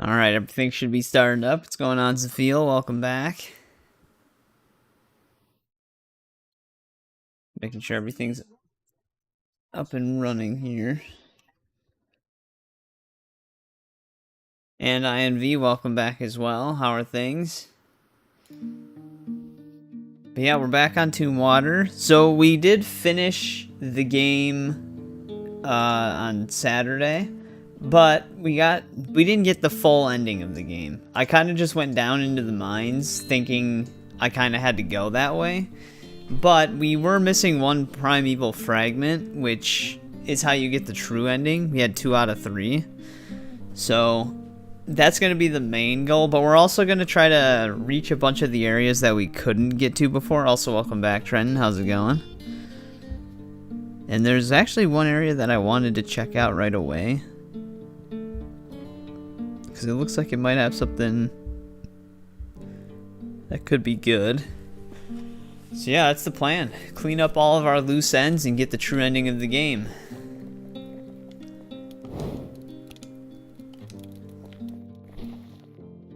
Alright, everything should be starting up. What's going on, Zafil? Welcome back. Making sure everything's up and running here. And INV, welcome back as well. How are things? But yeah, we're back on Tombwater. So we did finish the game on Saturday, but we didn't get the full ending of the game. I kind of just went down into the mines thinking I kind of had to go that way. But we were missing one primeval fragment, which is how you get the true ending. We had 2 out of 3. So that's going to be the main goal, but we're also going to try to reach a bunch of the areas that we couldn't get to before. Also, welcome back, Trenton. How's it going? And there's actually one area that I wanted to check out right away, because it looks like it might have something that could be good. So yeah, that's the plan. Clean up all of our loose ends and get the true ending of the game.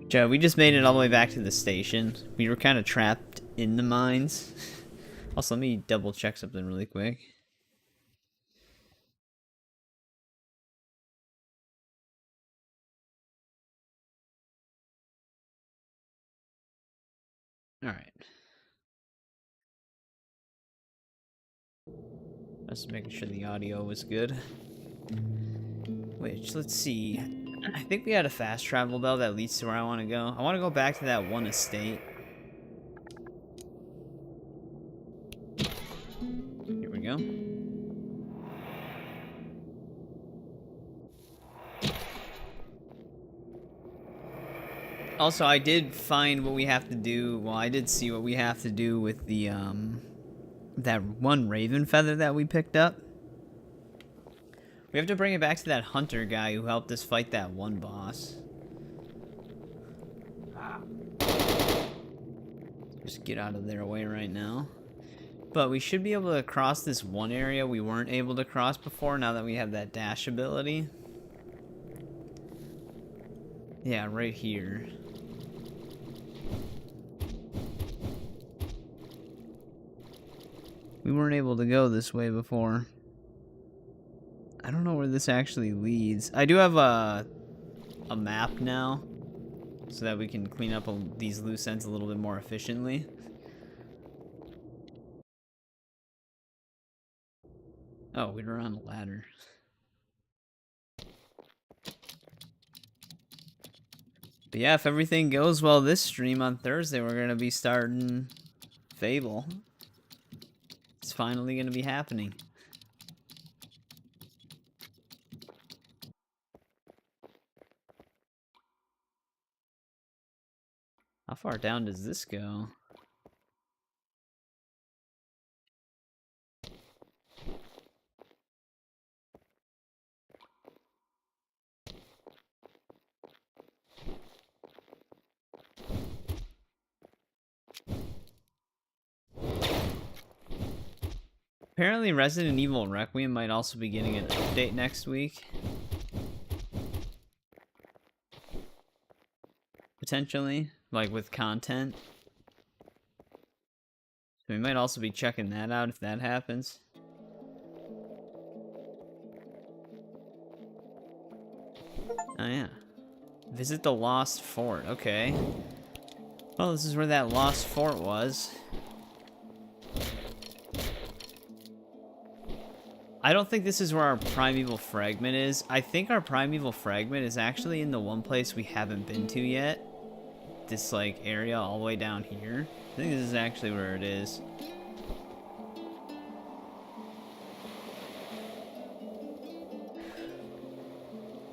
Joe, we just made it all the way back to the station. We were kind of trapped in the mines. Also, let me double check something really quick. Alright. Just making sure the audio was good. Which, let's see. I think we had a fast travel bell that leads to where I want to go. I want to go back to that one estate. Here we go. Also, I did find what we have to do. Well, I did see what we have to do with the, that one raven feather that we picked up. We have to bring it back to that hunter guy who helped us fight that one boss. Just get out of their way right now. But we should be able to cross this one area we weren't able to cross before now that we have that dash ability. Yeah, right here. We weren't able to go this way before. I don't know where this actually leads. I do have a map now, so that we can clean up these loose ends a little bit more efficiently. Oh, we were on the ladder. But yeah, if everything goes well this stream on Thursday, we're going to be starting Fable. It's finally going to be happening. How far down does this go? Apparently Resident Evil Requiem might also be getting an update next week. Potentially, like with content. So we might also be checking that out if that happens. Oh yeah. Visit the Lost Fort, okay. Well, this is where that Lost Fort was. I don't think this is where our primeval fragment is. I think our primeval fragment is actually in the one place we haven't been to yet. This, like, area all the way down here. I think this is actually where it is.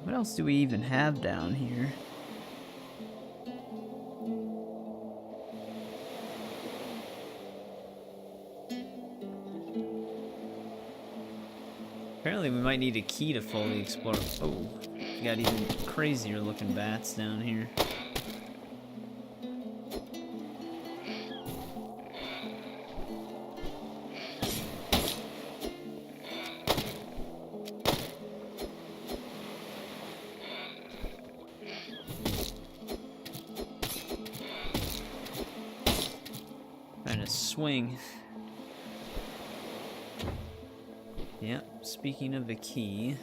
What else do we even have down here? Apparently we might need a key to fully explore. Oh, we got even crazier looking bats down here. swing. Yep, speaking of the key.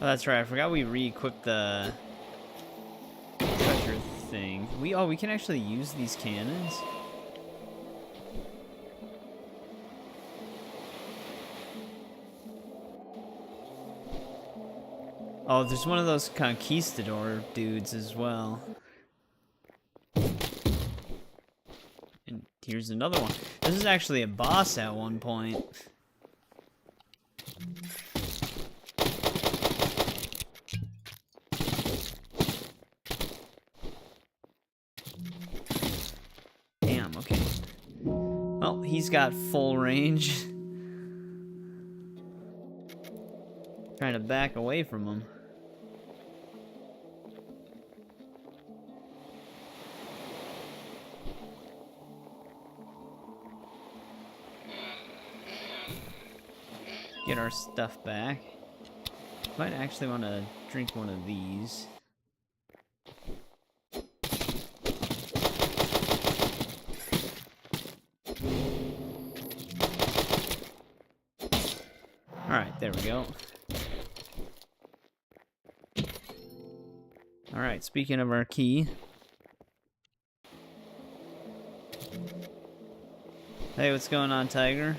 Oh, that's right. I forgot we re-equipped the treasure thing. We can actually use these cannons. Oh, there's one of those conquistador dudes as well. And here's another one. This is actually a boss at one point. Damn, okay. Well, he's got full range. Trying to back away from him. Get our stuff back. Might actually want to drink one of these. Alright, there we go. Alright, speaking of our key. Hey, what's going on, Tiger?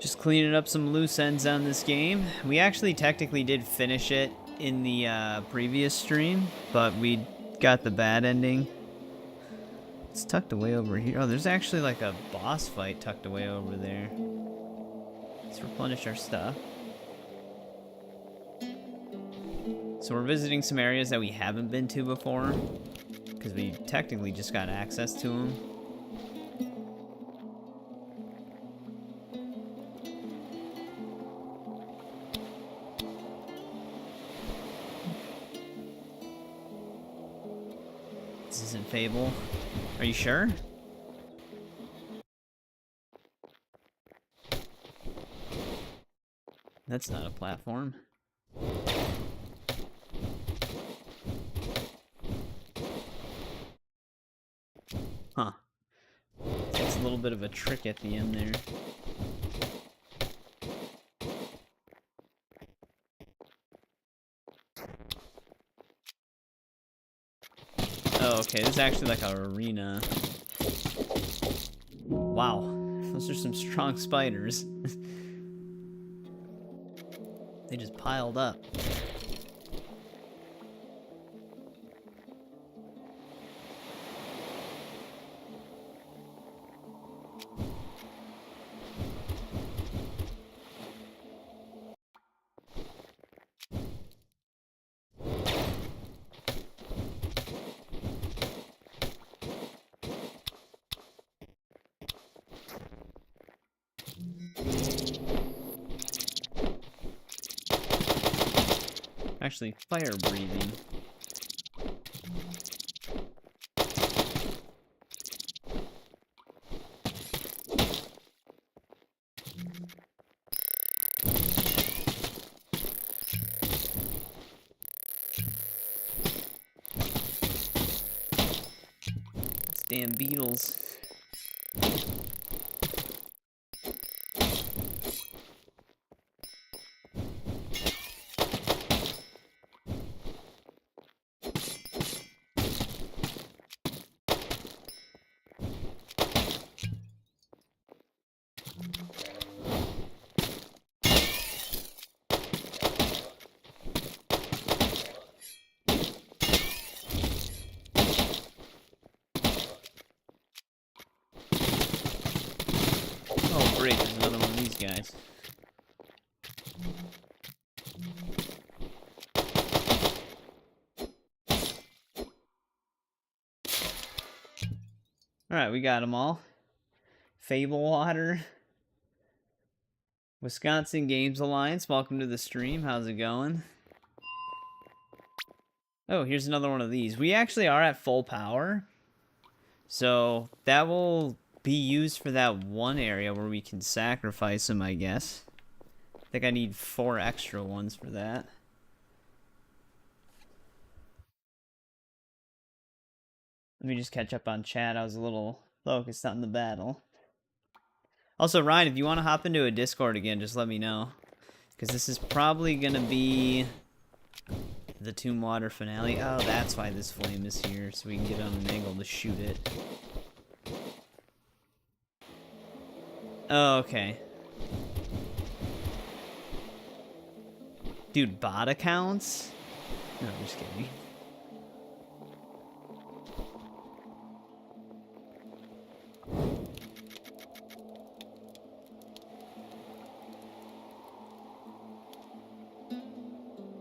Just cleaning up some loose ends on this game. We actually technically did finish it in the previous stream, but we got the bad ending. It's tucked away over here. Oh, there's actually like a boss fight tucked away over there. Let's replenish our stuff. So we're visiting some areas that we haven't been to before, because we technically just got access to them. This isn't Fable. Are you sure? That's not a platform. Huh. It's a little bit of a trick at the end there. Oh, okay, this is actually like an arena. Wow, those are some strong spiders. They just piled up. Actually, fire breathing. These damn beetles. Oh great, there's another one of these guys. Alright, we got them all. Fable water. Wisconsin Games Alliance, welcome to the stream. How's it going? Oh, here's another one of these. We actually are at full power. So that will be used for that one area where we can sacrifice them, I guess. I think I need 4 extra ones for that. Let me just catch up on chat. I was a little focused on the battle. Also, Ryan, if you want to hop into a Discord again, just let me know. Because this is probably going to be the Tombwater finale. Oh, that's why this flame is here, so we can get on an angle to shoot it. Oh, okay. Dude, bot accounts? No, I'm just kidding.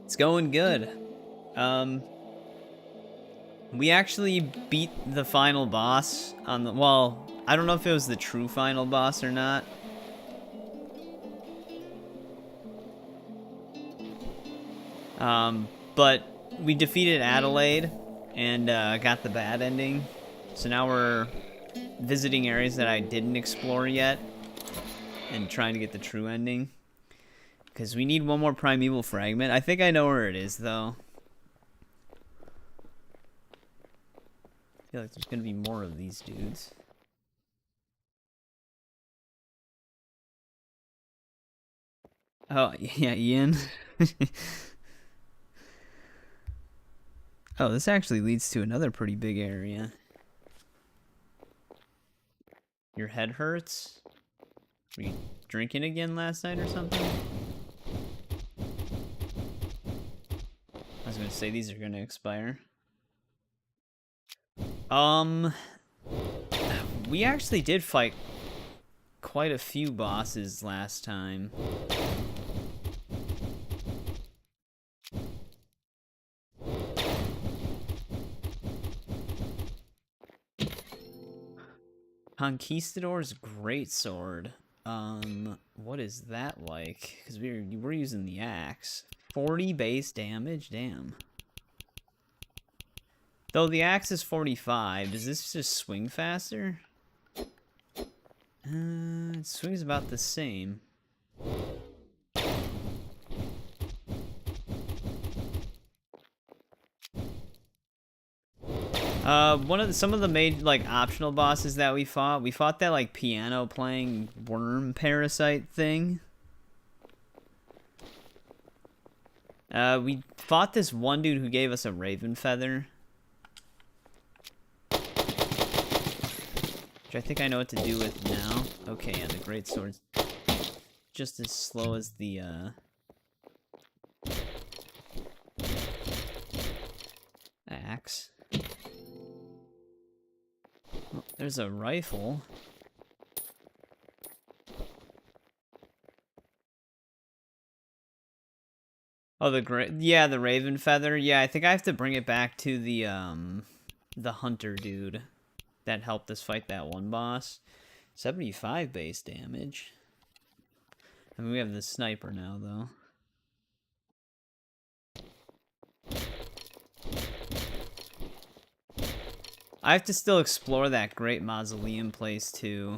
It's going good. We actually beat the final boss on the... Well, I don't know if it was the true final boss or not. But we defeated Adelaide and got the bad ending. So now we're visiting areas that I didn't explore yet and trying to get the true ending. Because we need one more primeval fragment. I think I know where it is, though. I feel like there's going to be more of these dudes. Oh, yeah, Ian. Oh, this actually leads to another pretty big area. Your head hurts? Were you drinking again last night or something? I was gonna say these are gonna expire. We actually did fight quite a few bosses last time. Conquistador's Greatsword. What is that like? Because we're using the axe. 40 base damage? Damn. Though the axe is 45, does this just swing faster? It swings about the same. Some of the main like optional bosses that we fought that like piano playing worm parasite thing. We fought this one dude who gave us a raven feather. Which I think I know what to do with now. Okay, yeah, the greatsword's just as slow as the axe. Oh, there's a rifle. Oh, the raven feather. Yeah, I think I have to bring it back to the hunter dude that helped us fight that one boss. 75 base damage. I mean, we have the sniper now, though. I have to still explore that great mausoleum place too,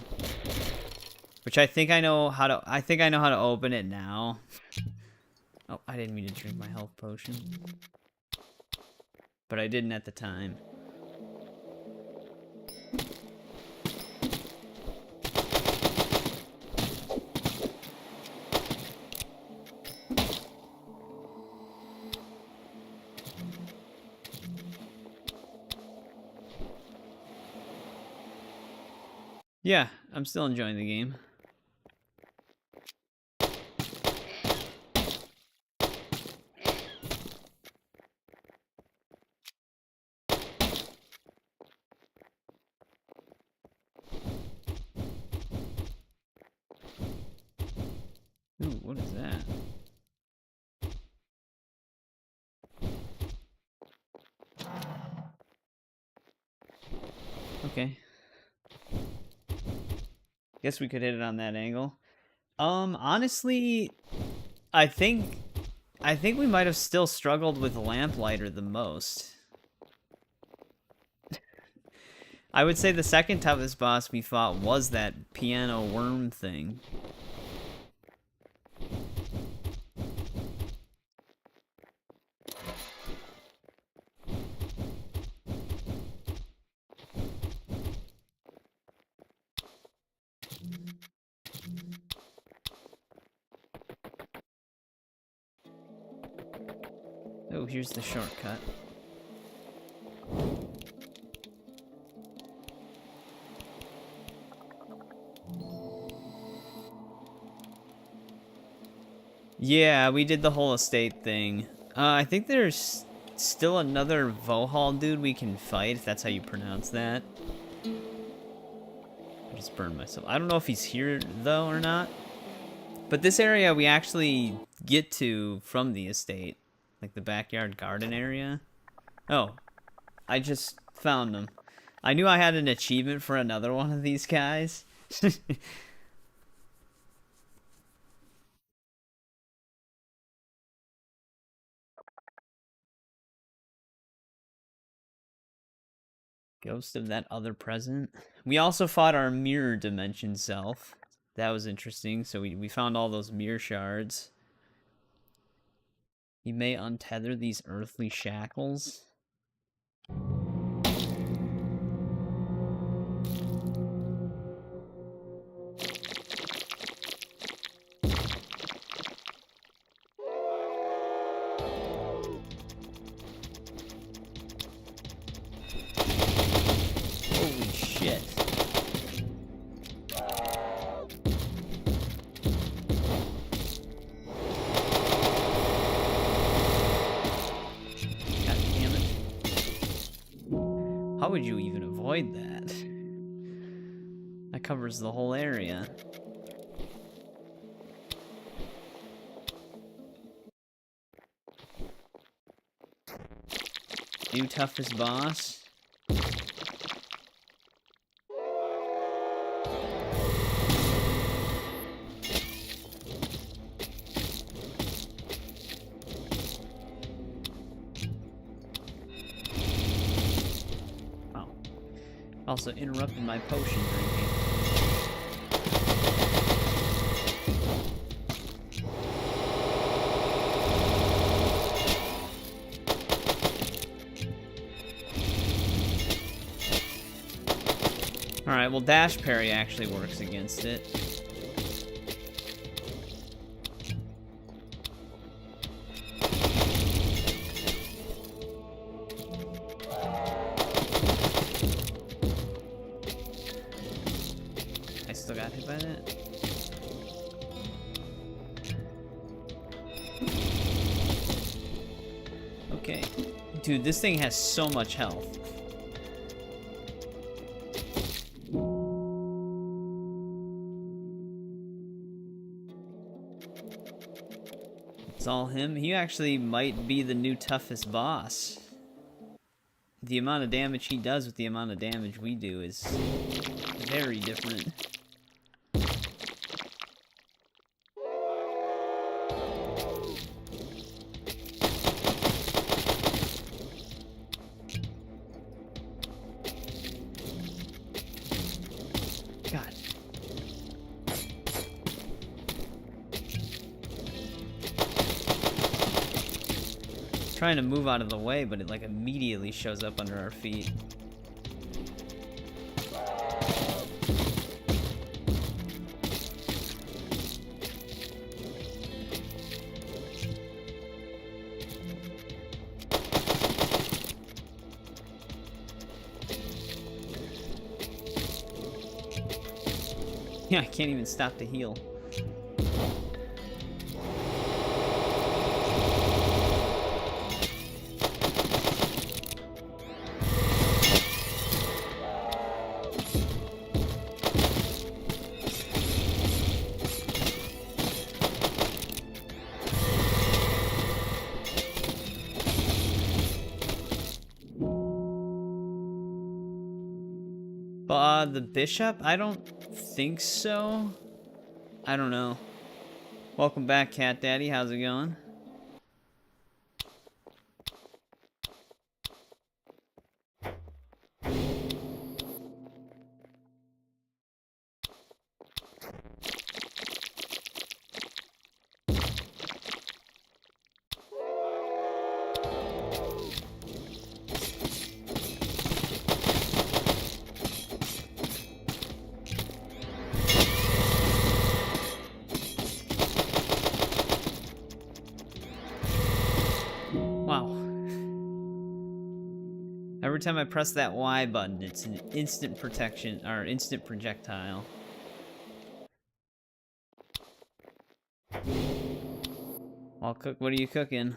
which I think I know how to. I think I know how to open it now. Oh, I didn't mean to drink my health potion, but I didn't at the time. Yeah, I'm still enjoying the game. Ooh, what is that? Okay. Guess we could hit it on that angle. Honestly, I think we might have still struggled with Lamplighter the most. I would say the second toughest boss we fought was that piano worm thing. Oh, here's the shortcut. Yeah, we did the whole estate thing. I think there's still another Vohal dude we can fight, if that's how you pronounce that. I just burned myself. I don't know if he's here, though, or not. But this area we actually get to from the estate. Like the backyard garden area. Oh, I just found him. I knew I had an achievement for another one of these guys. Ghost of that other present. We also fought our mirror dimension self. That was interesting. So we found all those mirror shards. You may untether these earthly shackles. Holy shit. God damn it. How would you even avoid that? That covers the whole area. New toughest boss. Oh. Also interrupted my potion drinking. Alright, well dash parry actually works against it. I still got hit by that. Okay. Dude, this thing has so much health. It's all him. He actually might be the new toughest boss. The amount of damage he does with the amount of damage we do is very different. God. Trying to move out of the way, but it like immediately shows up under our feet. Yeah, I can't even stop to heal. The bishop? I don't think so. I don't know. Welcome back, Cat Daddy. How's it going? Every time I press that Y button, it's an instant protection, or instant projectile. I'll cook. What are you cooking?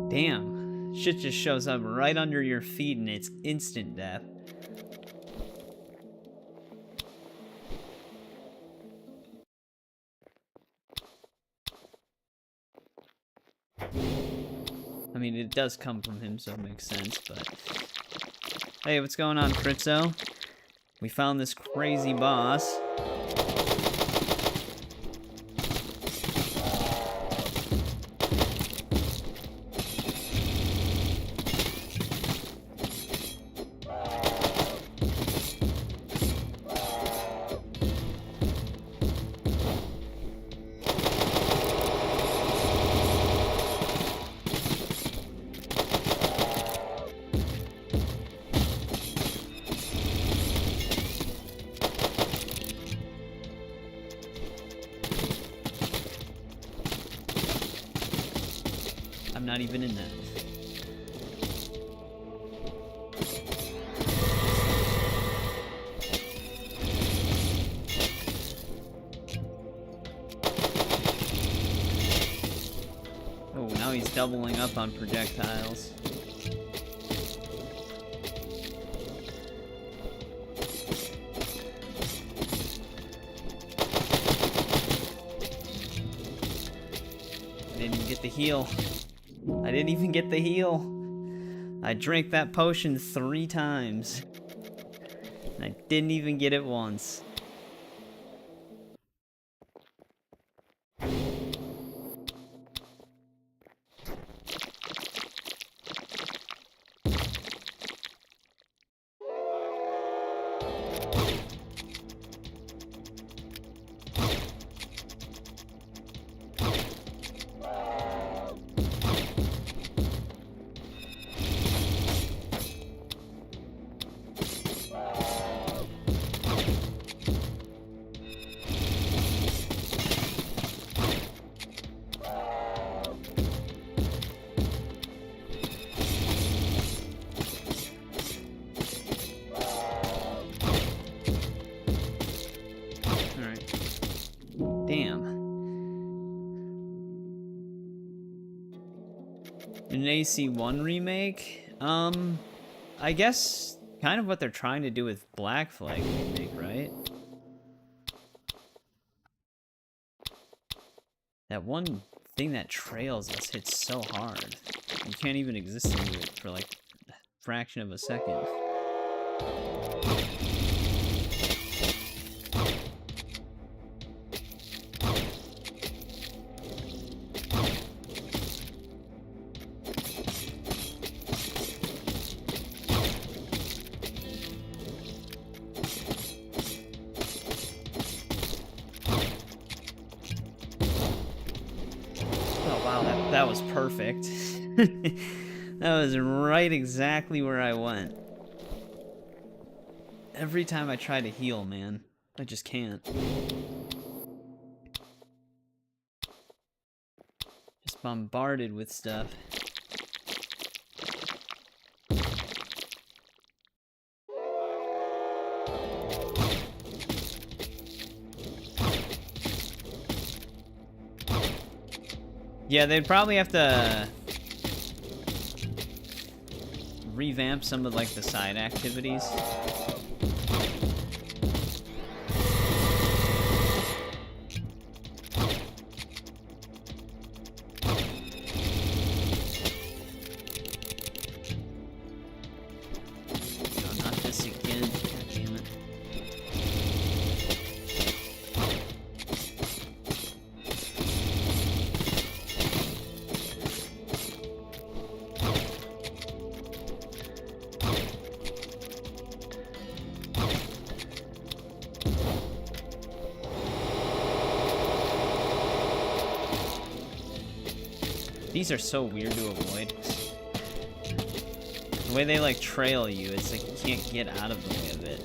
Damn, shit just shows up right under your feet and it's instant death. I mean, it does come from him, so it makes sense, but... Hey, what's going on, Critzo? We found this crazy boss. I'm not even in that. Oh, now he's doubling up on projectiles. I didn't even get the heal. I didn't even get the heal. I drank that potion 3 times. And I didn't even get it once. Damn. An AC1 remake? I guess kind of what they're trying to do with Black Flag remake, right? That one thing that trails us hits so hard. You can't even exist into it for like a fraction of a second. That was perfect. That was right exactly where I went. Every time I try to heal, man, I just can't. Just bombarded with stuff. Yeah, they'd probably have to revamp some of like the side activities. These are so weird to avoid. The way they like trail you, it's like you can't get out of the way of it.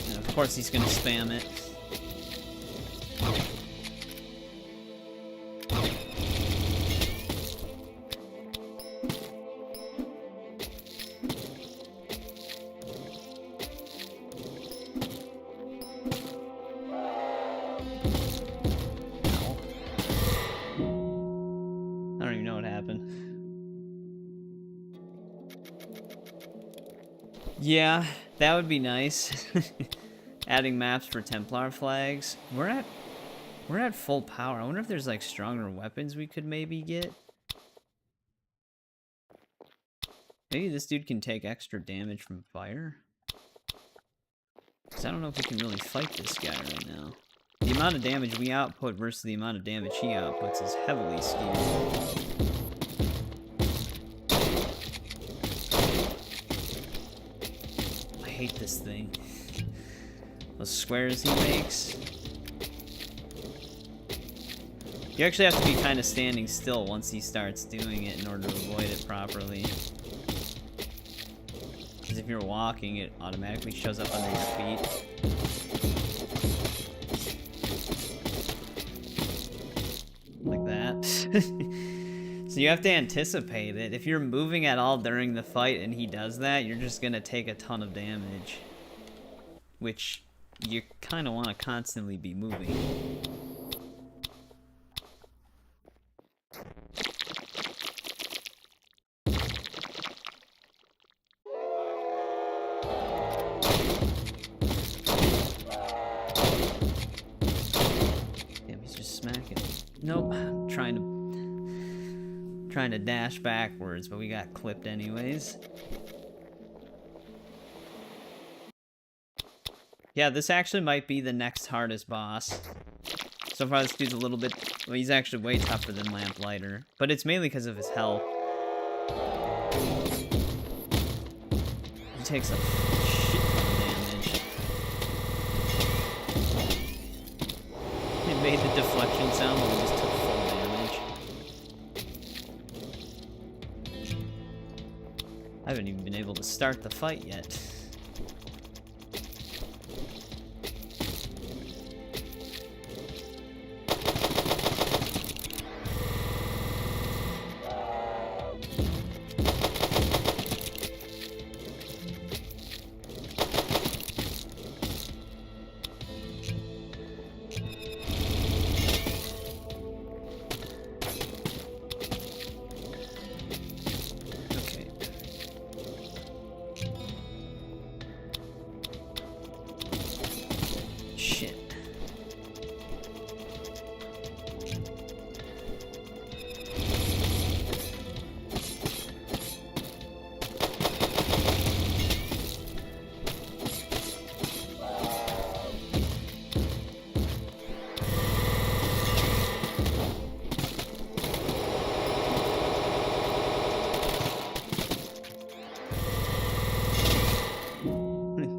And of course he's gonna spam it. Yeah, that would be nice. Adding maps for Templar flags. We're at full power. I wonder if there's like stronger weapons we could maybe get. Maybe this dude can take extra damage from fire. Because I don't know if we can really fight this guy right now. The amount of damage we output versus the amount of damage he outputs is heavily skewed. I hate this thing. Those squares he makes. You actually have to be kind of standing still once he starts doing it in order to avoid it properly. Because if you're walking, it automatically shows up under your feet. Like that. So you have to anticipate it. If you're moving at all during the fight and he does that, you're just gonna take a ton of damage. Which you kind of want to constantly be moving. Nope, I'm trying to dash backwards, but we got clipped anyways. Yeah, this actually might be the next hardest boss. So far this dude's a little bit, well, he's actually way tougher than Lamplighter, but it's mainly because of his health. He takes a shit ton of damage. It made the deflection sound, but we just took full damage. I haven't even been able to start the fight yet.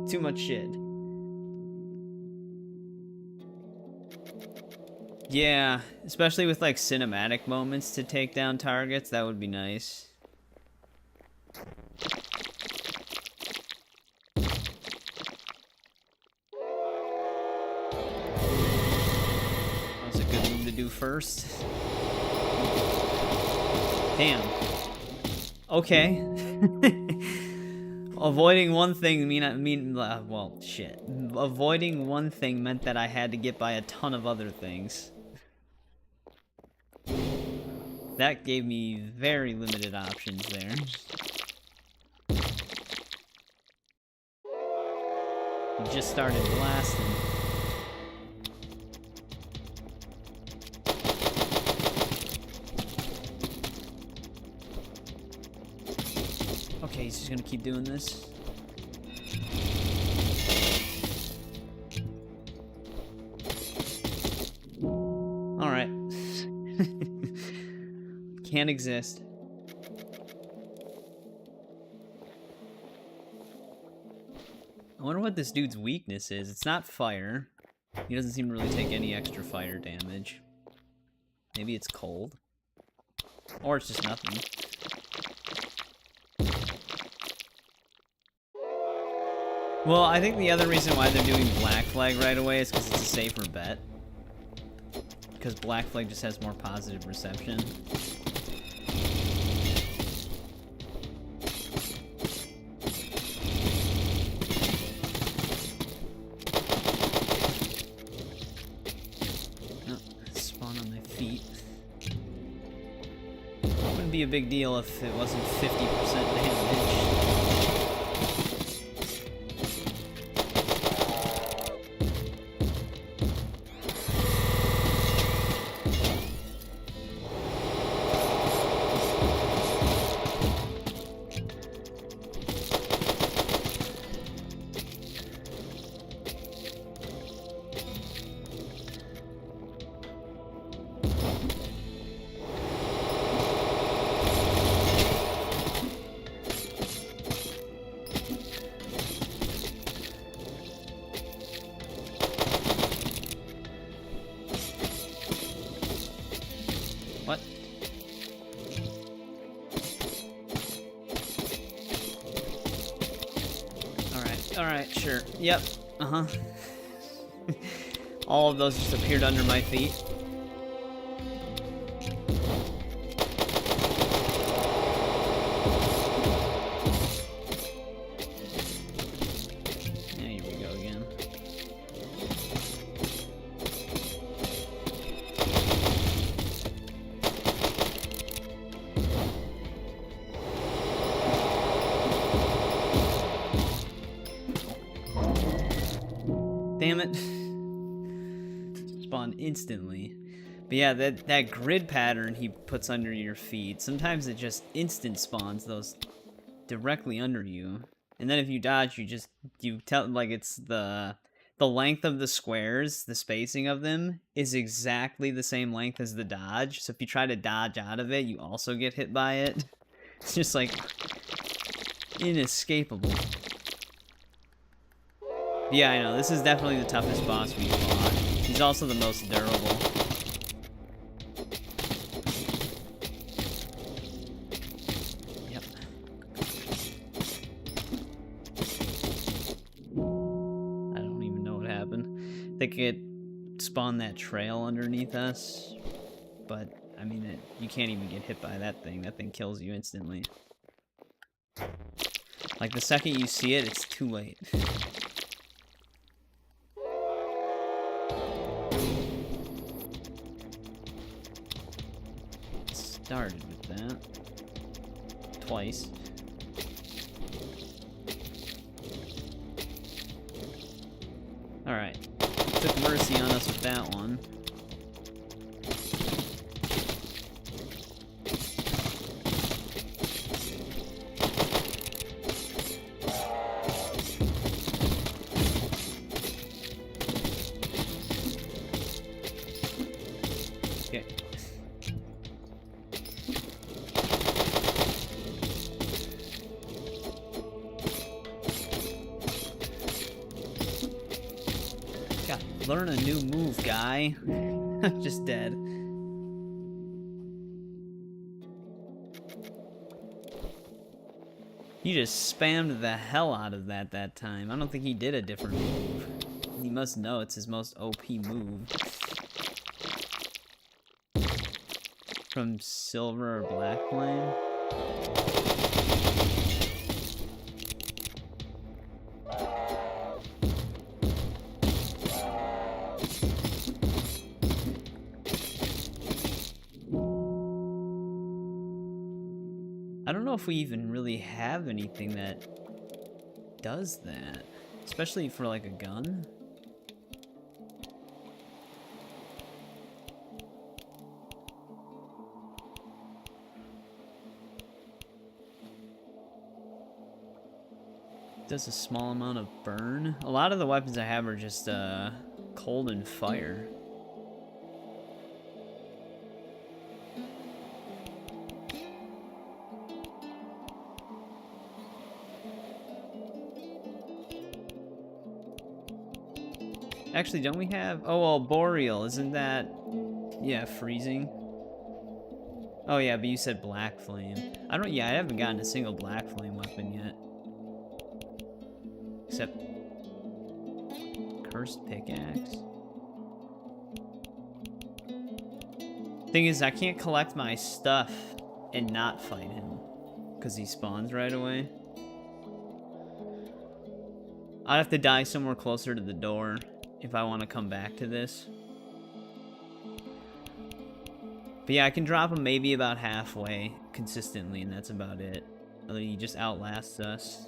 Too much shit. Yeah, especially with like cinematic moments to take down targets, that would be nice. How's it do first. Damn. Okay. Avoiding one thing well, shit. Avoiding one thing meant that I had to get by a ton of other things. That gave me very limited options there. He just started blasting. Okay, he's just gonna keep doing this. Alright. Can't exist. I wonder what this dude's weakness is. It's not fire. He doesn't seem to really take any extra fire damage. Maybe it's cold. Or it's just nothing. Well, I think the other reason why they're doing Black Flag right away is because it's a safer bet. Because Black Flag just has more positive reception. Oh, spawn on my feet. Wouldn't be a big deal if it wasn't 50% damage. What? Alright, sure. Yep. Uh-huh. All of those just appeared under my feet. Yeah, here we go again. Damn it. Spawned instantly. But yeah, that grid pattern he puts under your feet, sometimes it just instant spawns those directly under you. And then if you dodge, you tell, like, it's the length of the squares, the spacing of them, is exactly the same length as the dodge. So if you try to dodge out of it, you also get hit by it. It's just, like, inescapable. Yeah, I know, this is definitely the toughest boss we've fought. He's also the most durable. Yep. I don't even know what happened. I think it spawned that trail underneath us, but, I mean, you can't even get hit by that thing. That thing kills you instantly. Like, the second you see it, it's too late. Started with that. Twice. Alright. Took mercy on us with that one. Okay. Learn a new move, guy. Just dead. You just spammed the hell out of that time. I don't think he did a different move. He must know it's his most OP move. From silver or black flame? I don't know if we even really have anything that does that, especially for like a gun. Does a small amount of burn. A lot of the weapons I have are just cold and fire. Actually, don't we have... Oh, well, Boreal. Isn't that... Yeah, freezing. Oh, yeah, but you said Black Flame. Yeah, I haven't gotten a single Black Flame weapon yet. Except... Cursed Pickaxe. Thing is, I can't collect my stuff and not fight him. Because he spawns right away. I'd have to die somewhere closer to the door if I want to come back to this. But yeah, I can drop him maybe about halfway consistently, and that's about it. He just outlasts us.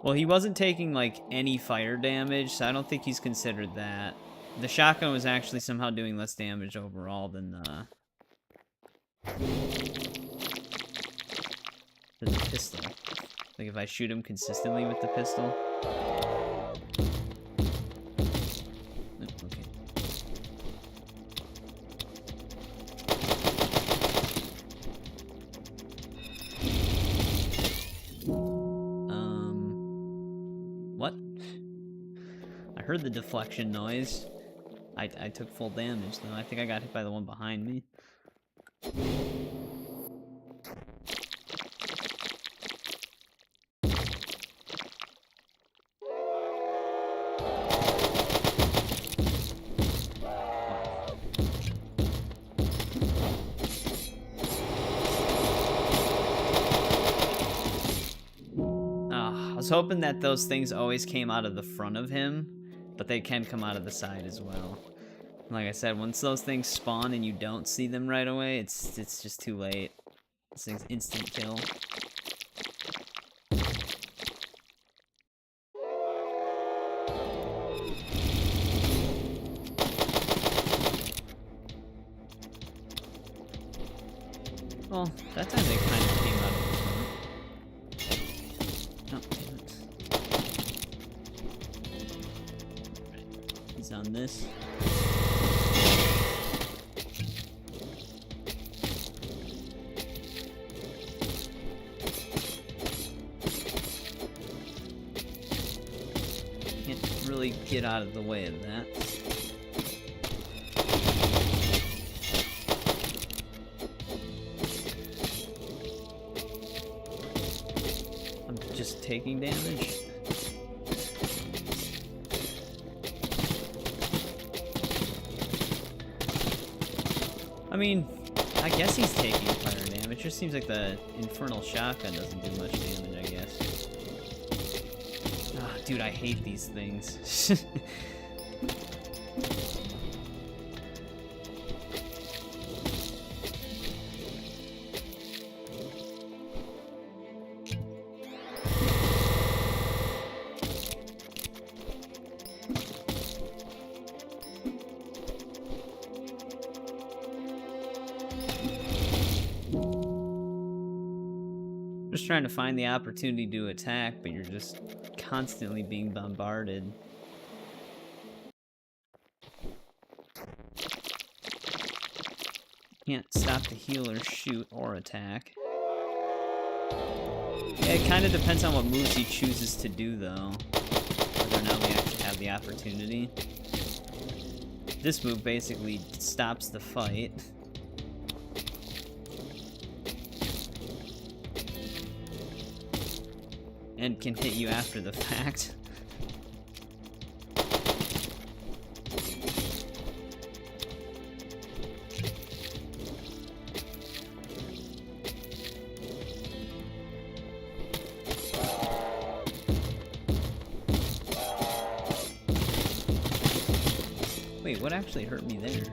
Well, he wasn't taking, like, any fire damage, so I don't think he's considered that. The shotgun was actually somehow doing less damage overall than the pistol. Like, if I shoot him consistently with the pistol. Oh, okay. What? I heard the deflection noise. I took full damage, though. I think I got hit by the one behind me. I was hoping that those things always came out of the front of him, but they can come out of the side as well. Like I said, once those things spawn and you don't see them right away, it's just too late. This thing's instant kill. Well, that time they kind of came out of the front. Oh, damn it. Right. He's on this. Really get out of the way of that. I'm just taking damage. I mean, I guess he's taking fire damage. It just seems like the infernal shotgun doesn't do much damage, I guess. Dude, I hate these things. Just trying to find the opportunity to attack, but you're just constantly being bombarded. Can't stop to heal or shoot or attack. Yeah, it kind of depends on what moves he chooses to do, though. Whether or not we actually have the opportunity. This move basically stops the fight. and can hit you after the fact. Wait, what actually hurt me there?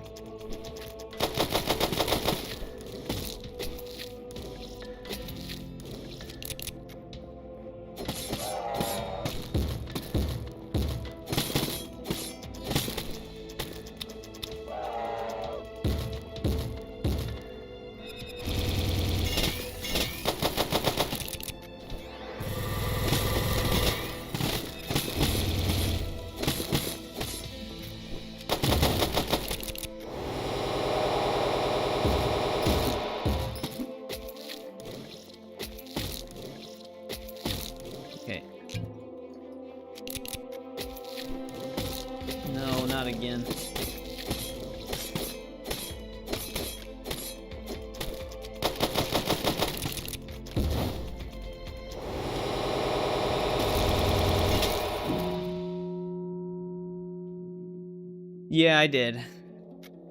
Okay. No, not again. Yeah, I did.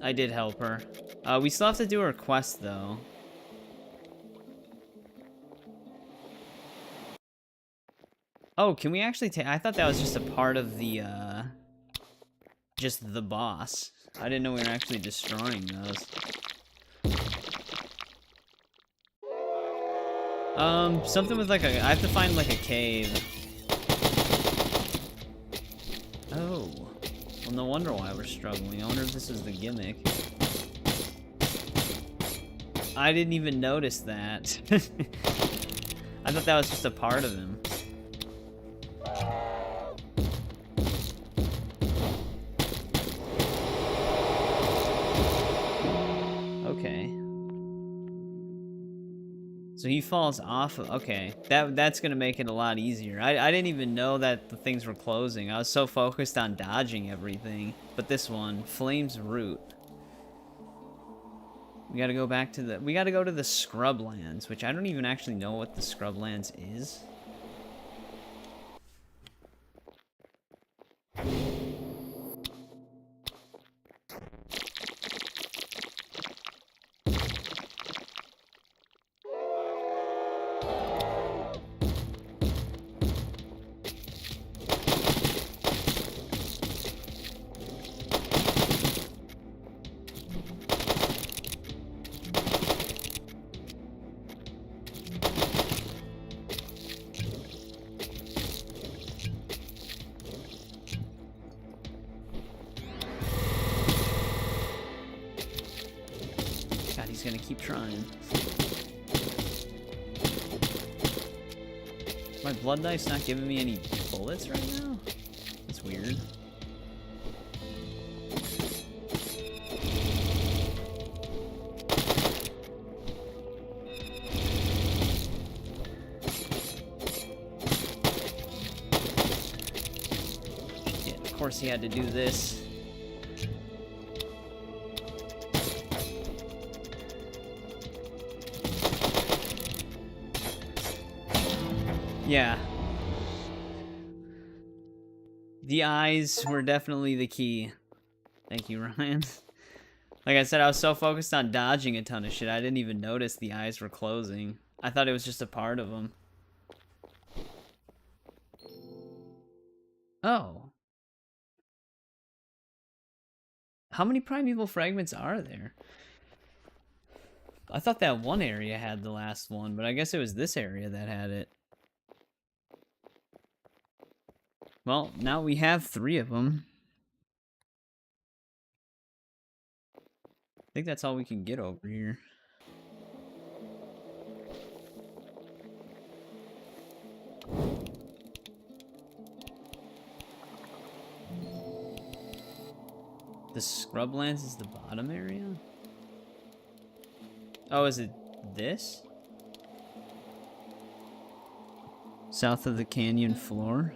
I did help her. We still have to do her quest, though. Oh, can we actually take... I thought that was just a part of the, just the boss. I didn't know we were actually destroying those. Something with, like, I have to find, like, a cave. Oh. Well, no wonder why we're struggling. I wonder if this is the gimmick. I didn't even notice that. I thought that was just a part of him. Okay. So he falls off of... Okay. That's gonna make it a lot easier. I didn't even know that the things were closing. I was so focused on dodging everything. But this one, Flame's Root. We gotta go back to the... We gotta go to the Scrublands, which I don't even actually know what the Scrublands is. God, he's gonna keep trying. My blood knife's not giving me any bullets right now? That's weird. Yeah, of course he had to do this. Yeah. The eyes were definitely the key. Thank you, Ryan. Like I said, I was so focused on dodging a ton of shit, I didn't even notice the eyes were closing. I thought it was just a part of them. Oh. How many primeval fragments are there? I thought that one area had the last one, but I guess it was this area that had it. Well, now we have 3 of them. I think that's all we can get over here. The Scrublands is the bottom area? Oh, is it this? South of the canyon floor?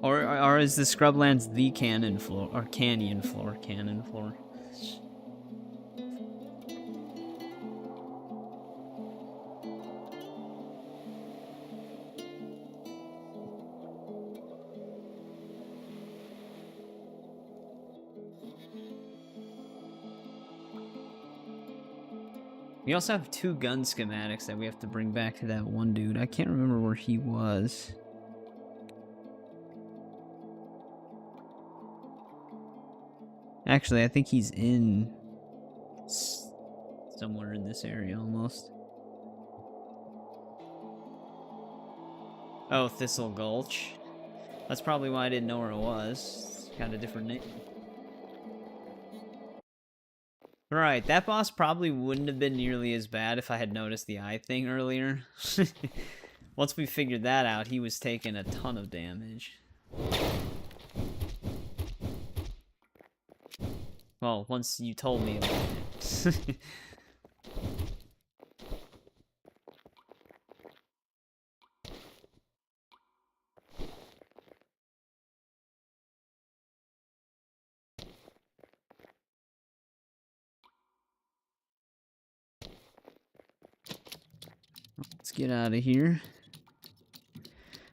Or is the Scrublands the cannon floor or canyon floor? Cannon floor. We also have 2 gun schematics that we have to bring back to that one dude. I can't remember where he was. Actually, I think he's in somewhere in this area almost. Oh, Thistle Gulch. That's probably why I didn't know where it was. It's kind of different name. Right, that boss probably wouldn't have been nearly as bad if I had noticed the eye thing earlier. Once we figured that out, he was taking a ton of damage. Well, once you told me about it. Let's get out of here.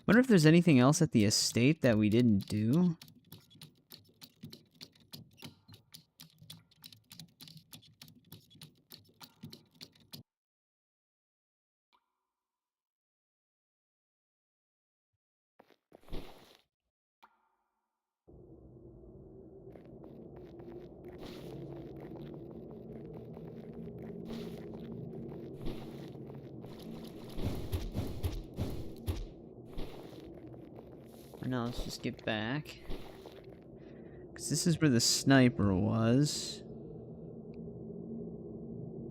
Wonder if there's anything else at the estate that we didn't do. For now, let's just get back. Because this is where the sniper was.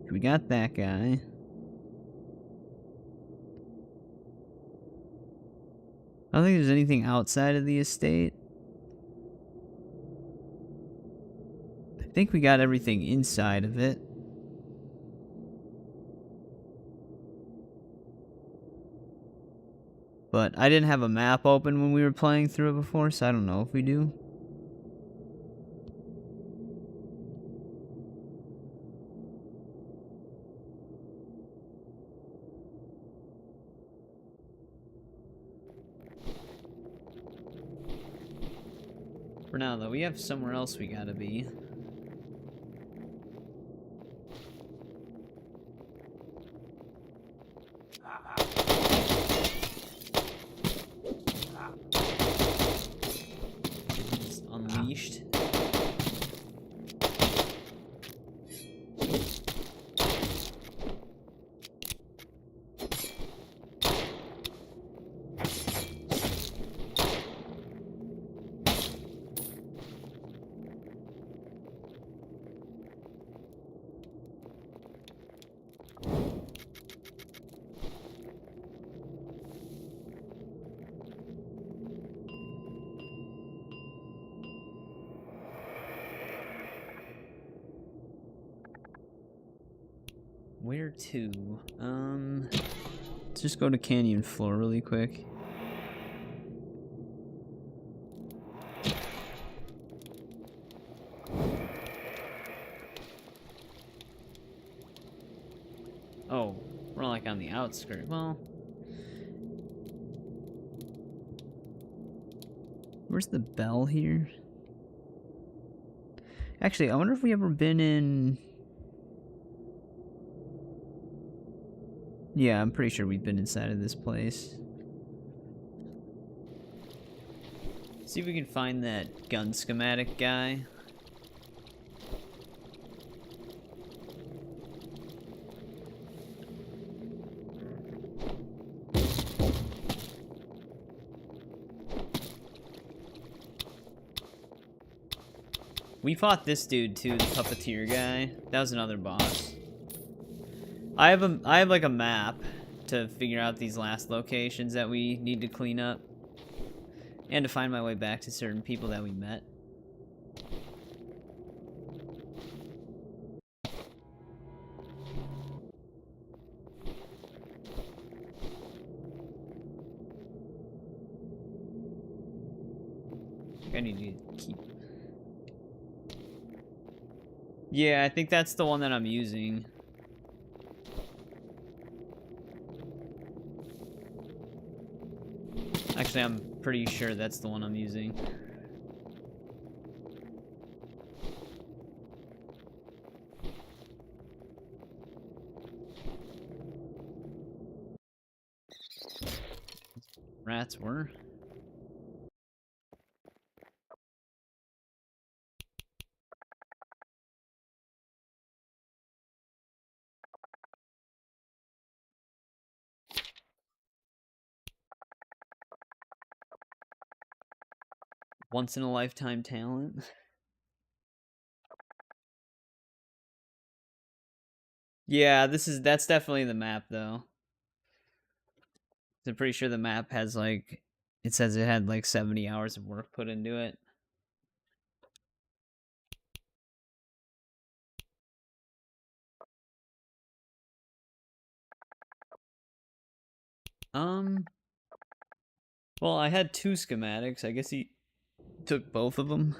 We got that guy. I don't think there's anything outside of the estate. I think we got everything inside of it. But I didn't have a map open when we were playing through it before, so I don't know if we do. For now, though, we have somewhere else we gotta be. It's unleashed. Where to? Let's just go to Canyon Floor really quick. Oh, we're like on the outskirts. Well, where's the bell here? Actually, I wonder if we ever been in... Yeah, I'm pretty sure we've been inside of this place. See if we can find that gun schematic guy. We fought this dude too, the puppeteer guy. That was another boss. I have like a map to figure out these last locations that we need to clean up. And to find my way back to certain people that we met. I need to keep... Yeah, I think that's the one that I'm using. Actually, I'm pretty sure that's the one I'm using. Rats were. Once in a lifetime talent. Yeah, that's definitely the map though. I'm pretty sure the map has like, it says it had like 70 hours of work put into it. Well, I had 2 schematics. I guess he took both of them.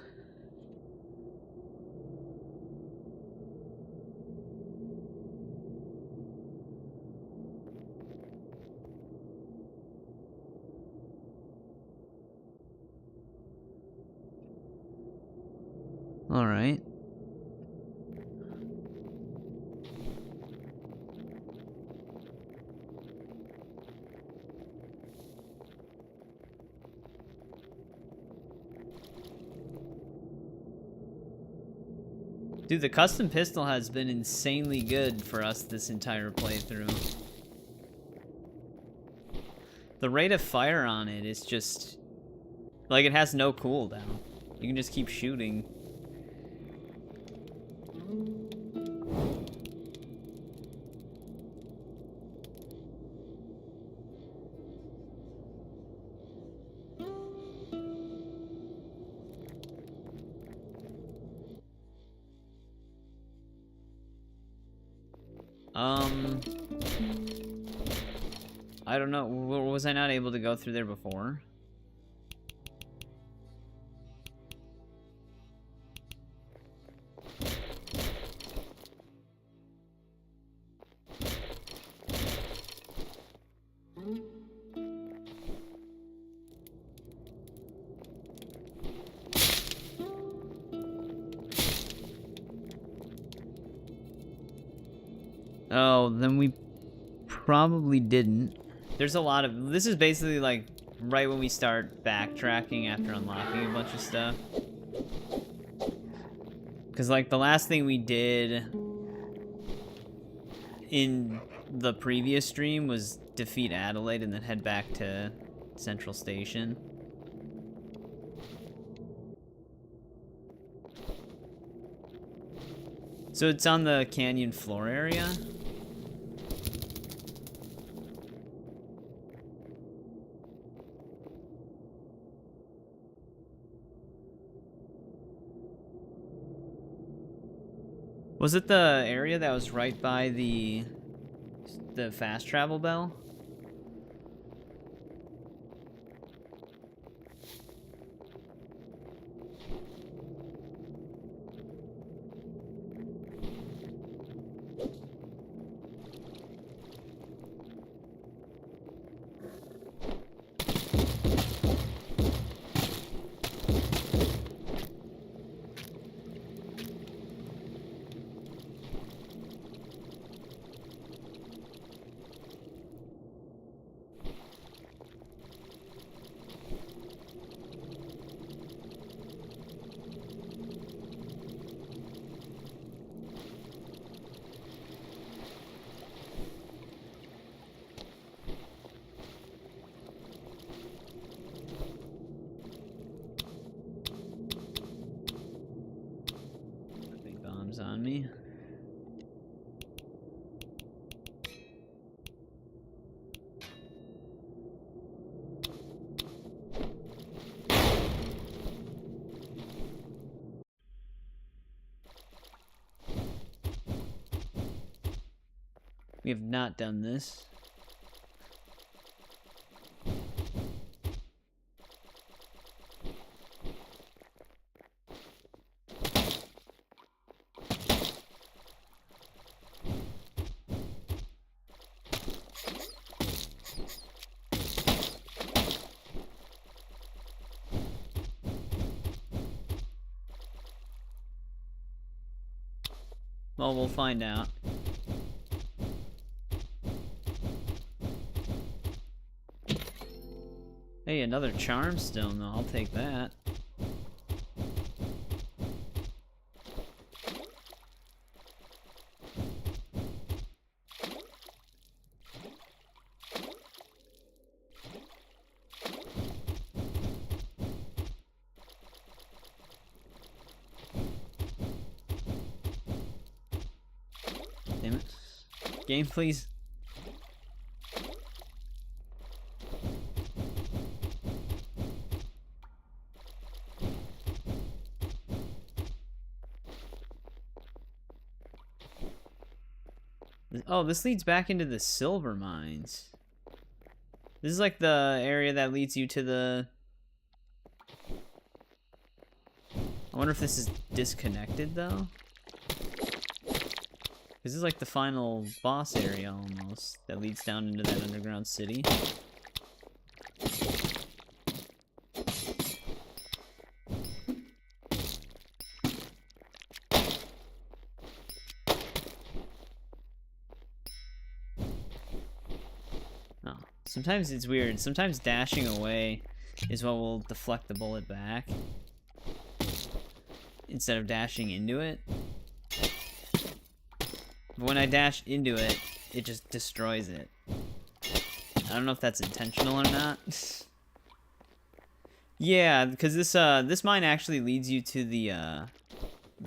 All right. Dude, the custom pistol has been insanely good for us this entire playthrough. The rate of fire on it is just... like, it has no cooldown. You can just keep shooting. I don't know. Was I not able to go through there before? Oh, then we probably didn't. There's a lot of... this is basically like right when we start backtracking after unlocking a bunch of stuff. Because like the last thing we did in the previous stream was defeat Adelaide and then head back to Central Station. So it's on the canyon floor area. Was it the area that was right by the fast travel bell? Big bombs on me. We have not done this. Well, we'll find out. Hey, another charm stone, though. I'll take that. Damn it. Game, please. Oh, this leads back into the silver mines. This is like the area that leads you to the... I wonder if this is disconnected, though? This is like the final boss area, almost, that leads down into that underground city. Oh, sometimes it's weird. Sometimes dashing away is what will deflect the bullet back, instead of dashing into it. But when I dash into it, it just destroys it. I don't know if that's intentional or not. Yeah, because this mine actually leads you to the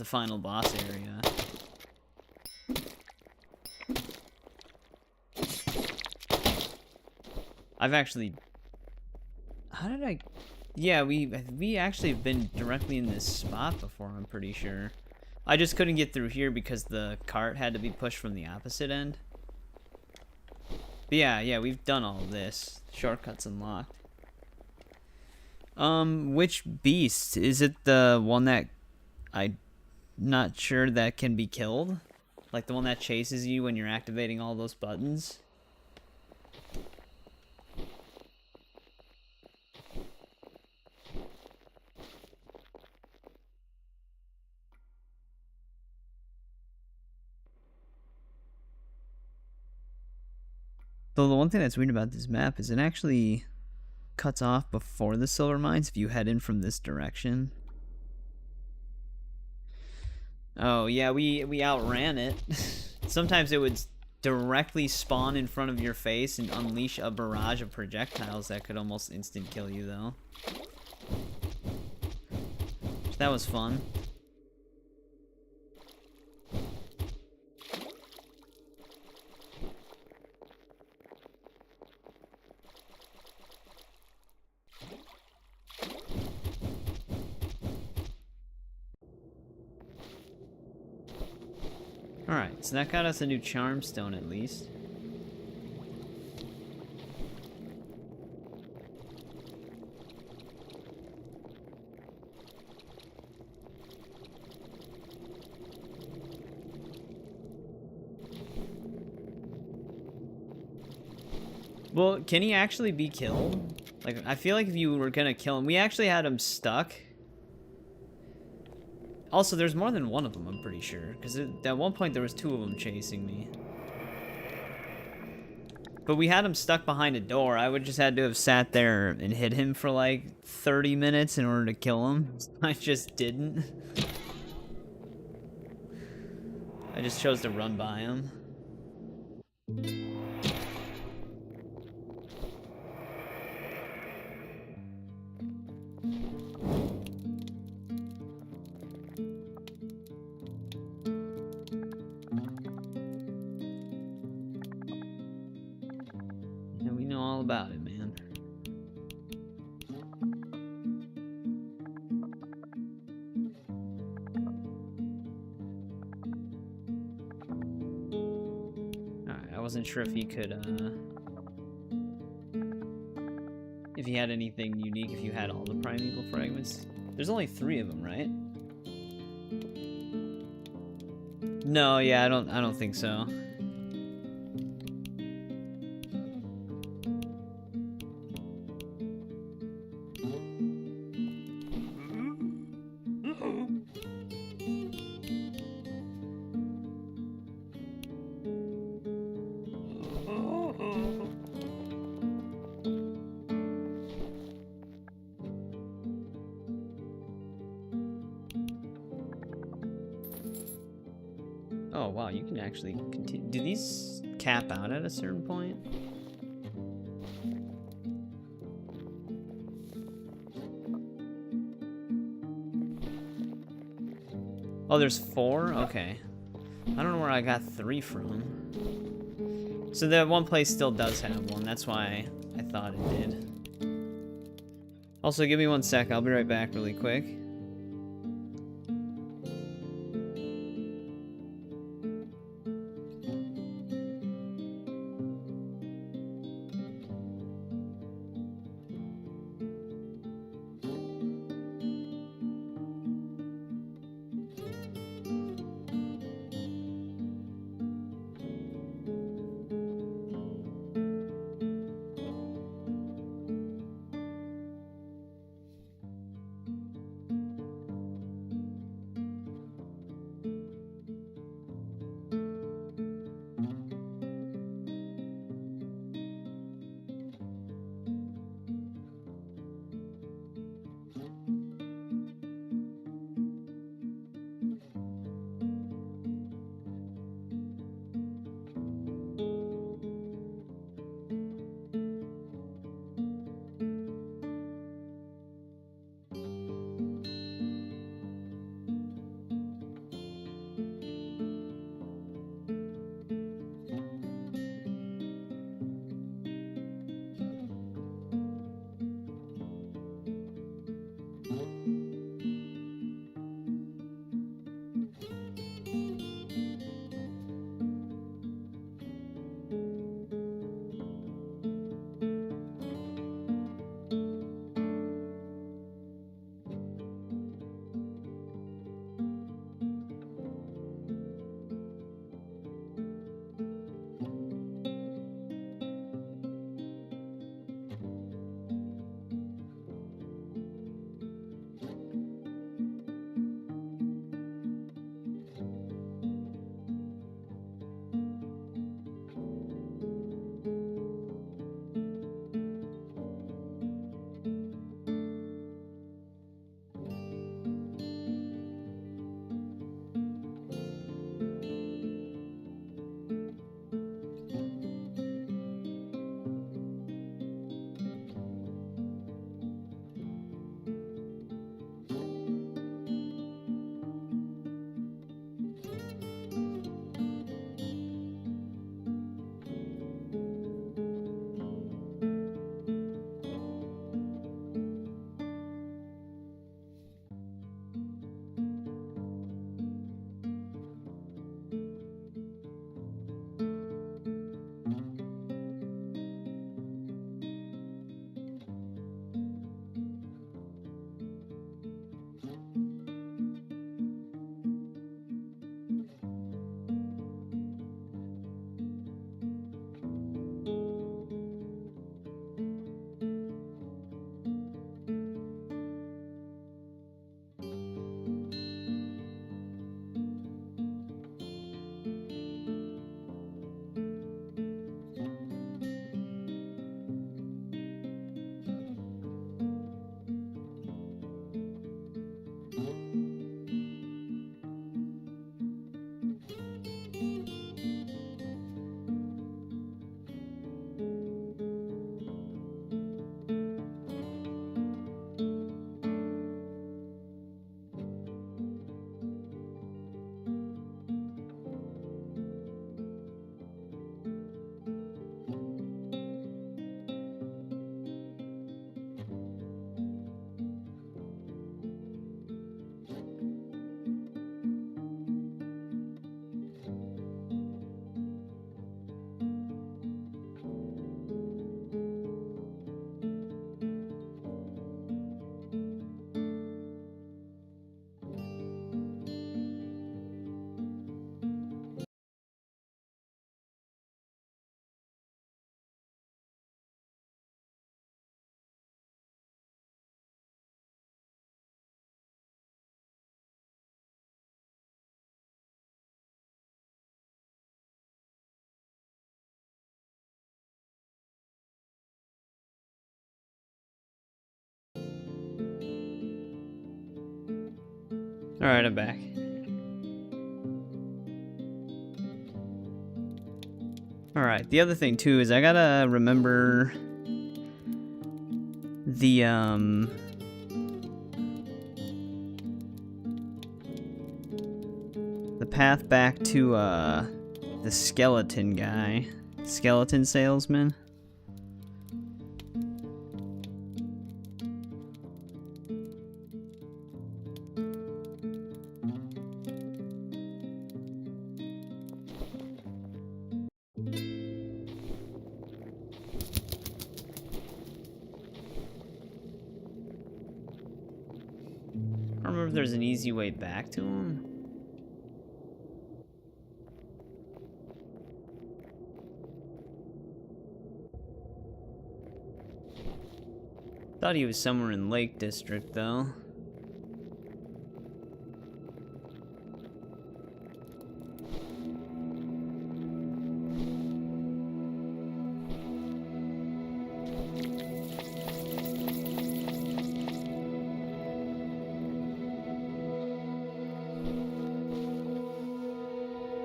final boss area. I've actually... How did I... Yeah, we actually have been directly in this spot before, I'm pretty sure. I just couldn't get through here because the cart had to be pushed from the opposite end. But yeah, we've done all of this. Shortcuts unlocked. Which beast? Is it the one that I'm not sure that can be killed? Like the one that chases you when you're activating all those buttons? Though the one thing that's weird about this map is it actually cuts off before the silver mines if you head in from this direction. Oh yeah, we outran it. Sometimes it would directly spawn in front of your face and unleash a barrage of projectiles that could almost instant kill you, though. That was fun. Alright, so that got us a new charm stone at least. Well, can he actually be killed? Like, I feel like if you were gonna kill him... We actually had him stuck. Also, there's more than one of them, I'm pretty sure. Because at one point, there was two of them chasing me. But we had him stuck behind a door. I would just had to have sat there and hit him for like 30 minutes in order to kill him. I just didn't. I just chose to run by him. About it, man. Alright, I wasn't sure if he could, if he had anything unique, if you had all the primeval fragments. There's only 3 of them, right? No, yeah, I don't think so. Oh, wow, you can actually continue. Do these cap out at a certain point? Oh, there's 4? Okay. I don't know where I got 3 from. So that one place still does have one. That's why I thought it did. Also, give me 1 sec. I'll be right back really quick. Alright, I'm back. Alright, the other thing too is I gotta remember the path back to the skeleton guy. Skeleton salesman. I don't remember if there's an easy way back to him. Thought he was somewhere in Lake District, though.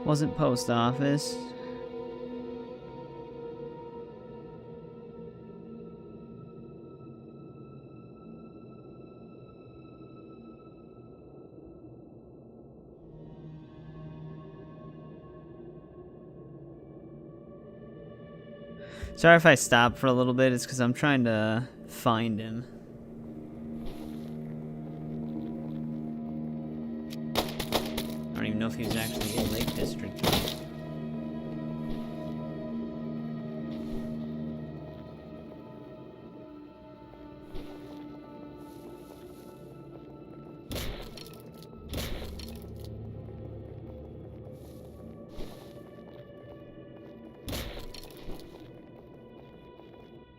Wasn't post office. Sorry if I stop for a little bit, it's because I'm trying to find him. I don't even know if he was actually in Lake District.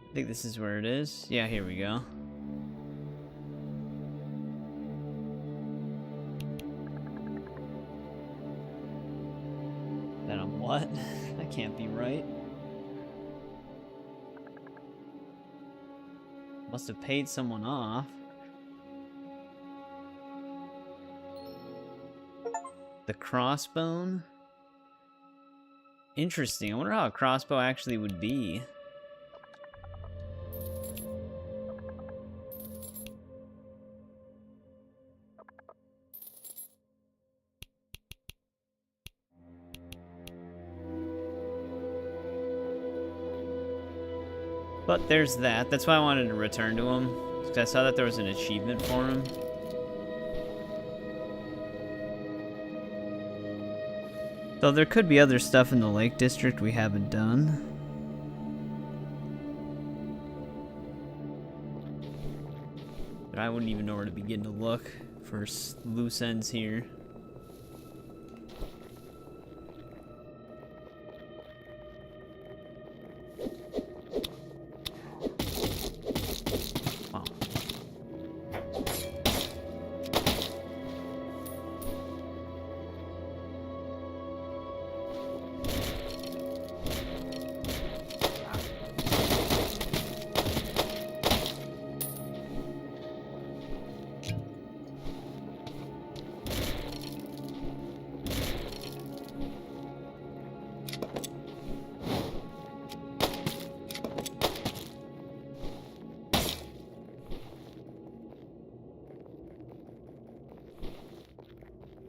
I think this is where it is. Yeah, here we go. Then I'm what? That can't be right. Must have paid someone off. The crossbone? Interesting. I wonder how a crossbow actually would be. But there's that. That's why I wanted to return to him. Because I saw that there was an achievement for him. Though there could be other stuff in the Lake District we haven't done. But I wouldn't even know where to begin to look for loose ends here.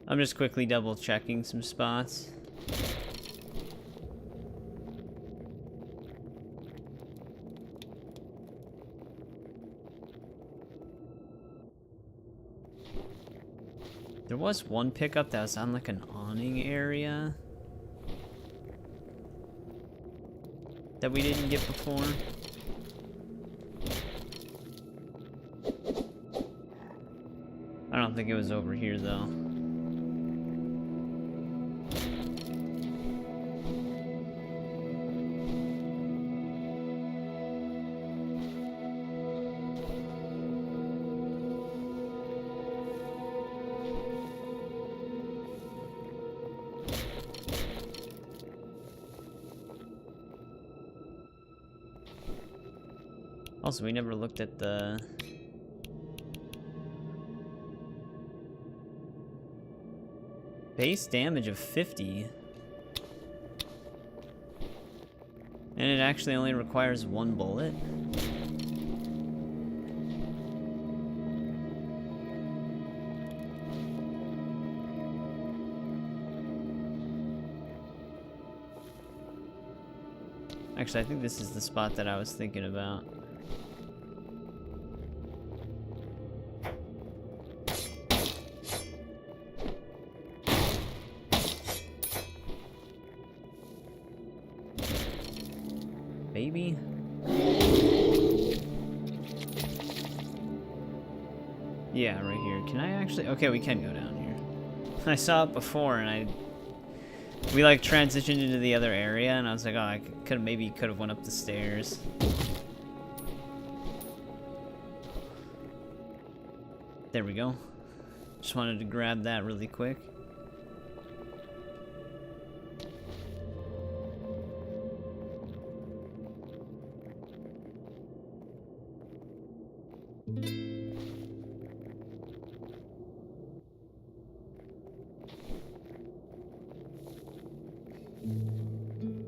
I'm just quickly double checking some spots. There was one pickup that was on like an awning area that we didn't get before. I don't think it was over here though. Also, we never looked at the... base damage of 50. And it actually only requires 1 bullet. Actually, I think this is the spot that I was thinking about. Maybe? Yeah, right here. Can I actually... Okay, we can go down here. I saw it before, and we like transitioned into the other area, and I was like, oh, I could have went up the stairs. There we go. Just wanted to grab that really quick.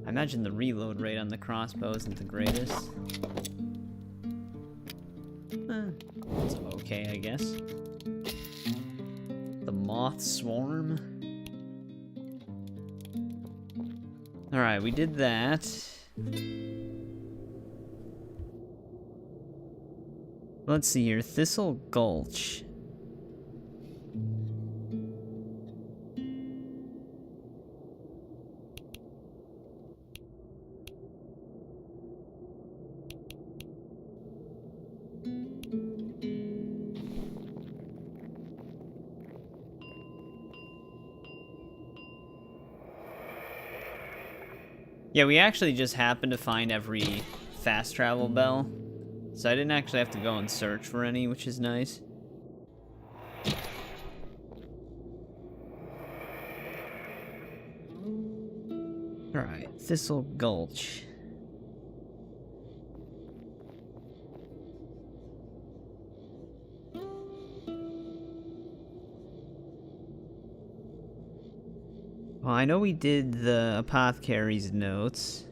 I imagine the reload rate on the crossbow isn't the greatest. It's okay, I guess. The moth swarm. Alright, we did that. Let's see here. Thistle Gulch. Yeah, we actually just happened to find every fast travel bell, so I didn't actually have to go and search for any, which is nice. Alright, Thistle Gulch. Well, I know we did the apothecary's notes.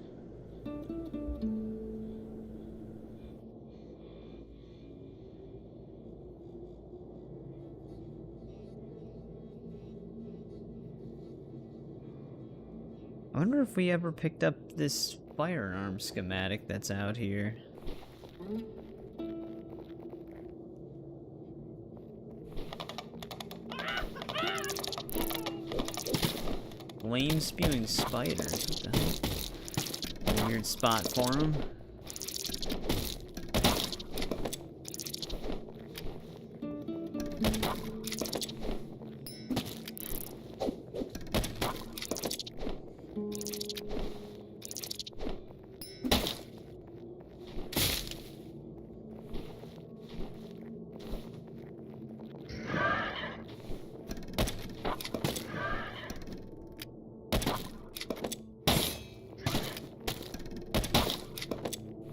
I wonder if we ever picked up this firearm schematic that's out here. Flame spewing spiders. What the hell? A weird spot for them.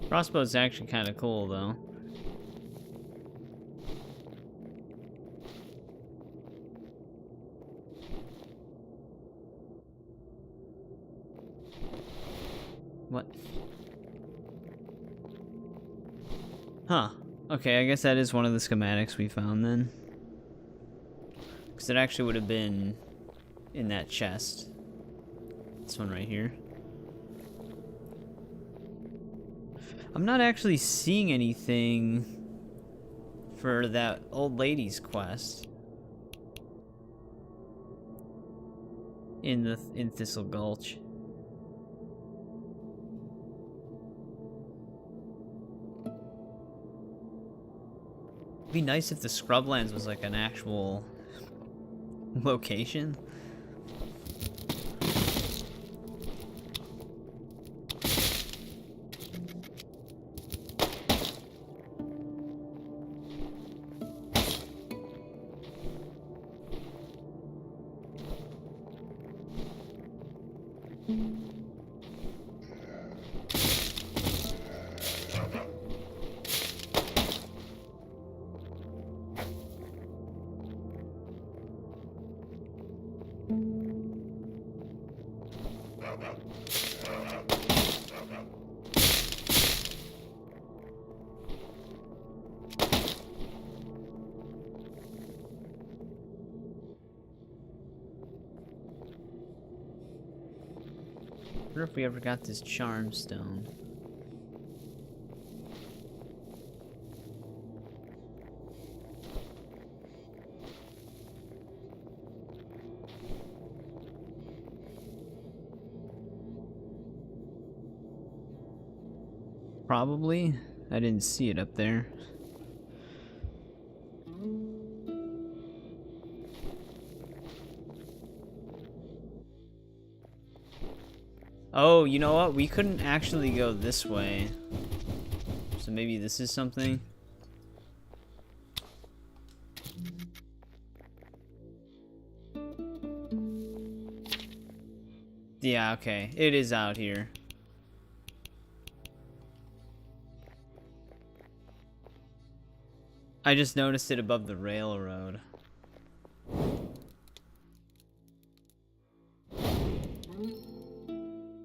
Crossbow's actually kind of cool, though. What? Huh. Okay, I guess that is one of the schematics we found then. Because it actually would have been in that chest. This one right here. I'm not actually seeing anything for that old lady's quest in Thistle Gulch. It'd be nice if the Scrublands was like an actual location. wonder if we ever got this charm stone. Probably. I didn't see it up there. Oh, you know what? We couldn't actually go this way. So maybe this is something. Yeah, okay. It is out here. I just noticed it above the railroad.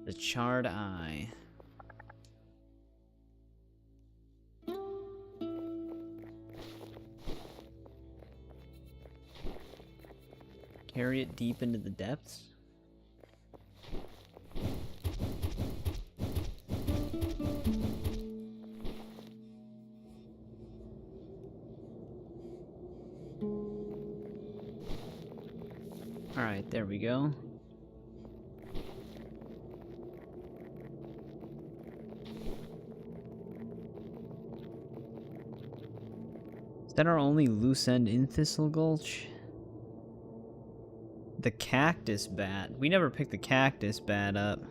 The charred eye. Carry it deep into the depths. All right, there we go. Is that our only loose end in Thistle Gulch? The cactus bat. We never picked the cactus bat up.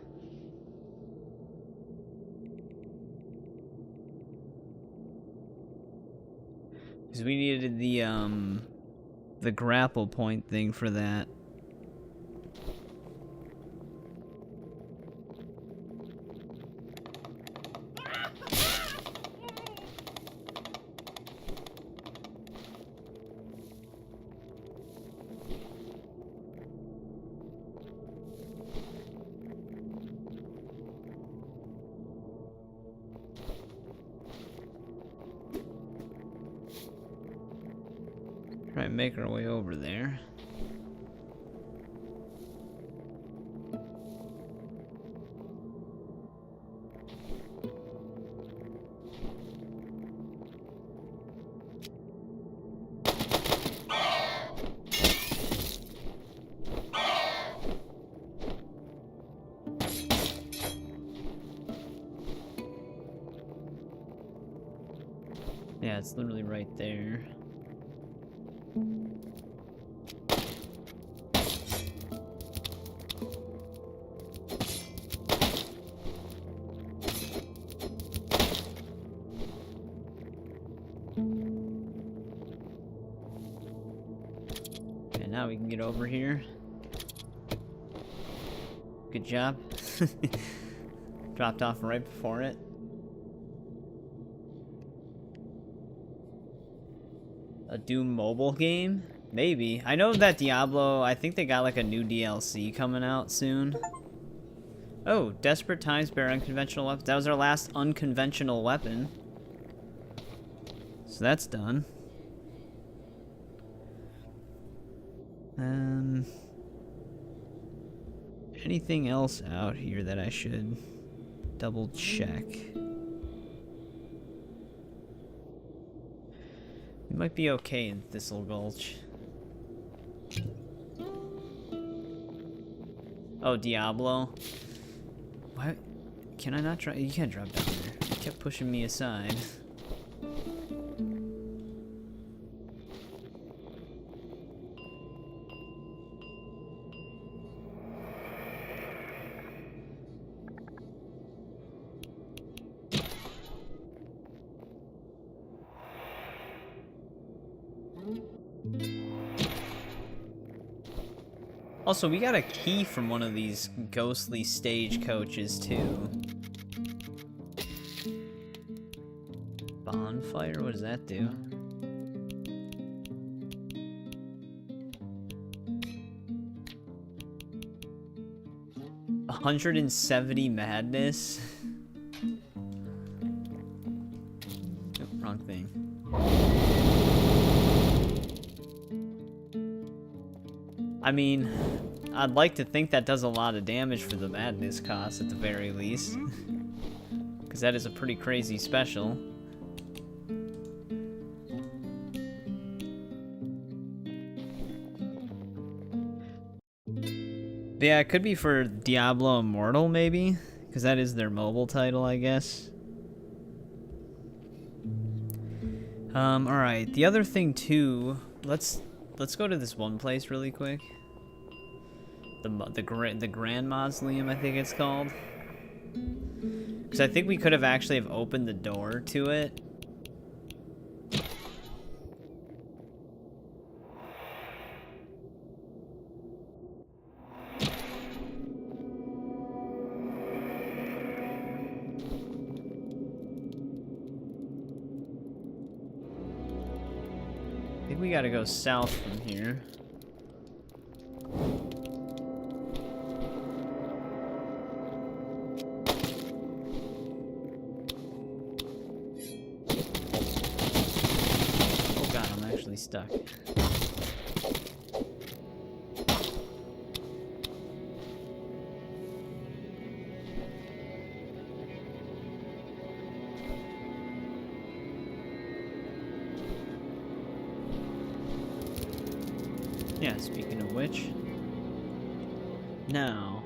Because we needed the grapple point thing for that. Try and make our way over there. Yeah, it's literally right there. And now we can get over here. Good job. Dropped off right before it. A Doom mobile game? Maybe. I know that Diablo, I think they got like a new DLC coming out soon. Oh, Desperate Times Bear Unconventional Weapons. That was our last unconventional weapon. So that's done. Anything else out here that I should double check? We might be okay in Thistle Gulch. Oh, Diablo. Why? Can I not drop? You can't drop down there. You kept pushing me aside. Also, we got a key from one of these ghostly stagecoaches, too. Bonfire? What does that do? $170 madness? Oh, wrong thing. I mean, I'd like to think that does a lot of damage for the madness cost at the very least. Because that is a pretty crazy special. Yeah, it could be for Diablo Immortal, maybe? Because that is their mobile title, I guess. Alright. The other thing, too... Let's go to this one place really quick. The Grand Mausoleum, I think it's called. Because I think we could have actually have opened the door to it. I think we gotta go south from here. Oh god, I'm actually stuck. Yeah, speaking of which, now,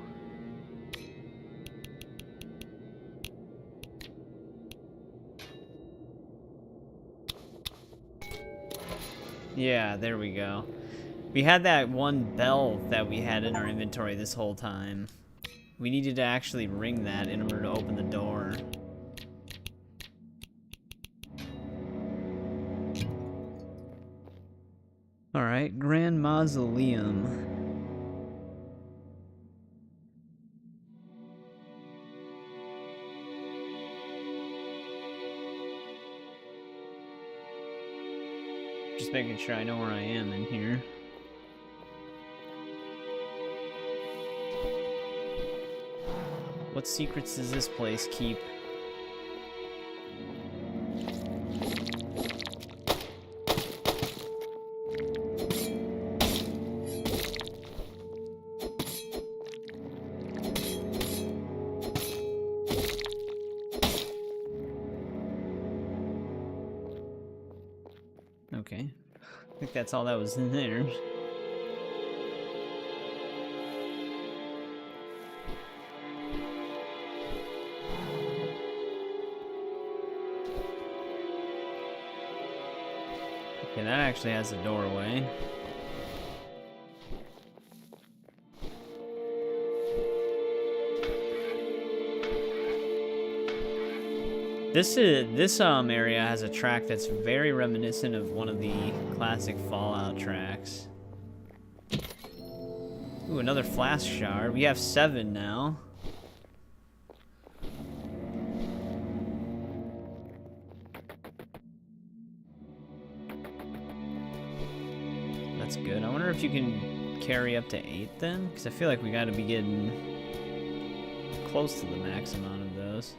yeah, there we go. We had that one bell that we had in our inventory this whole time. We needed to actually ring that in order to open the door. Alright, Grand Mausoleum. Just making sure I know where I am in here. What secrets does this place keep? Okay. I think that's all that was in there. Okay, that actually has a doorway. This area has a track that's very reminiscent of one of the classic Fallout tracks. Ooh, another flask shard. We have 7 now. That's good. I wonder if you can carry up to 8 then? Because I feel like we gotta be getting close to the max amount of those.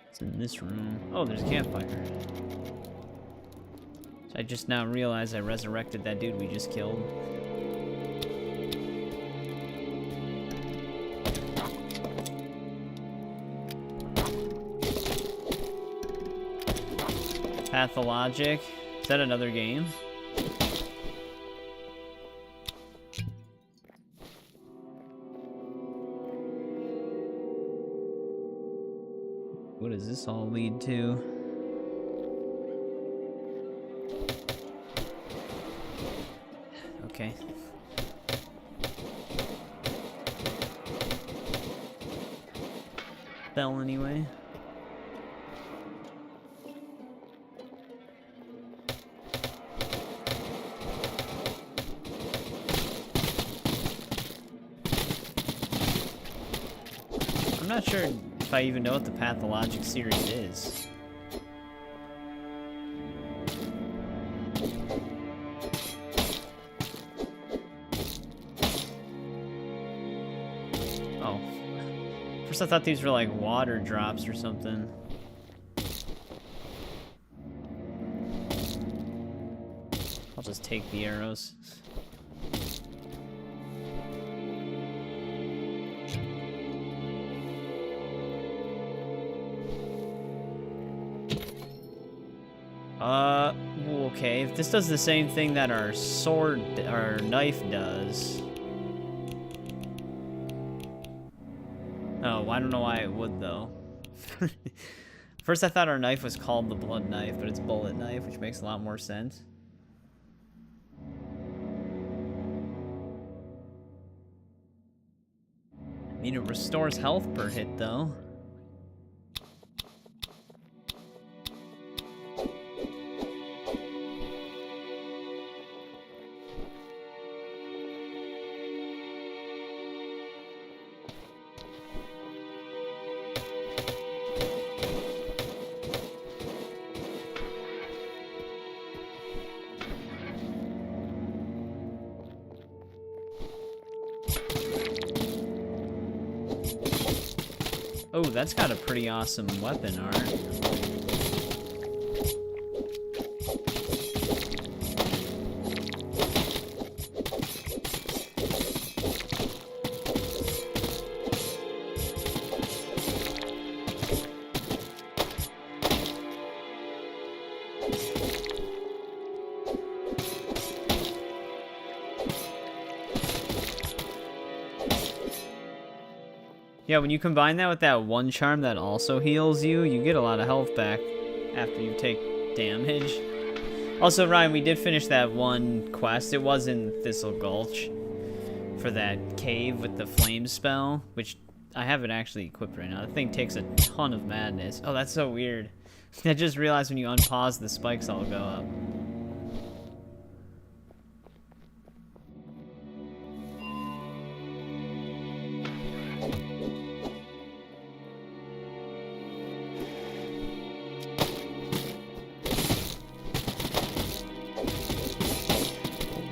It's in this room. Oh, there's a campfire. So I just now realized I resurrected that dude we just killed. Pathologic. Is that another game? What does this all lead to? Okay. Bell anyway. not sure if I even know what the Pathologic series is. Oh. First I thought these were like water drops or something. I'll just take the arrows. Okay, if this does the same thing that our knife does. Oh, I don't know why it would, though. First I thought our knife was called the blood knife, but it's bullet knife, which makes a lot more sense. I mean, it restores health per hit, though. Oh, that's got a pretty awesome weapon art. Yeah, when you combine that with that one charm that also heals you, you get a lot of health back after you take damage. Also, Ryan, we did finish that one quest. It was in Thistle Gulch for that cave with the flame spell, which I haven't actually equipped right now. The thing takes a ton of madness. Oh, that's so weird. I just realized when you unpause, the spikes all go up.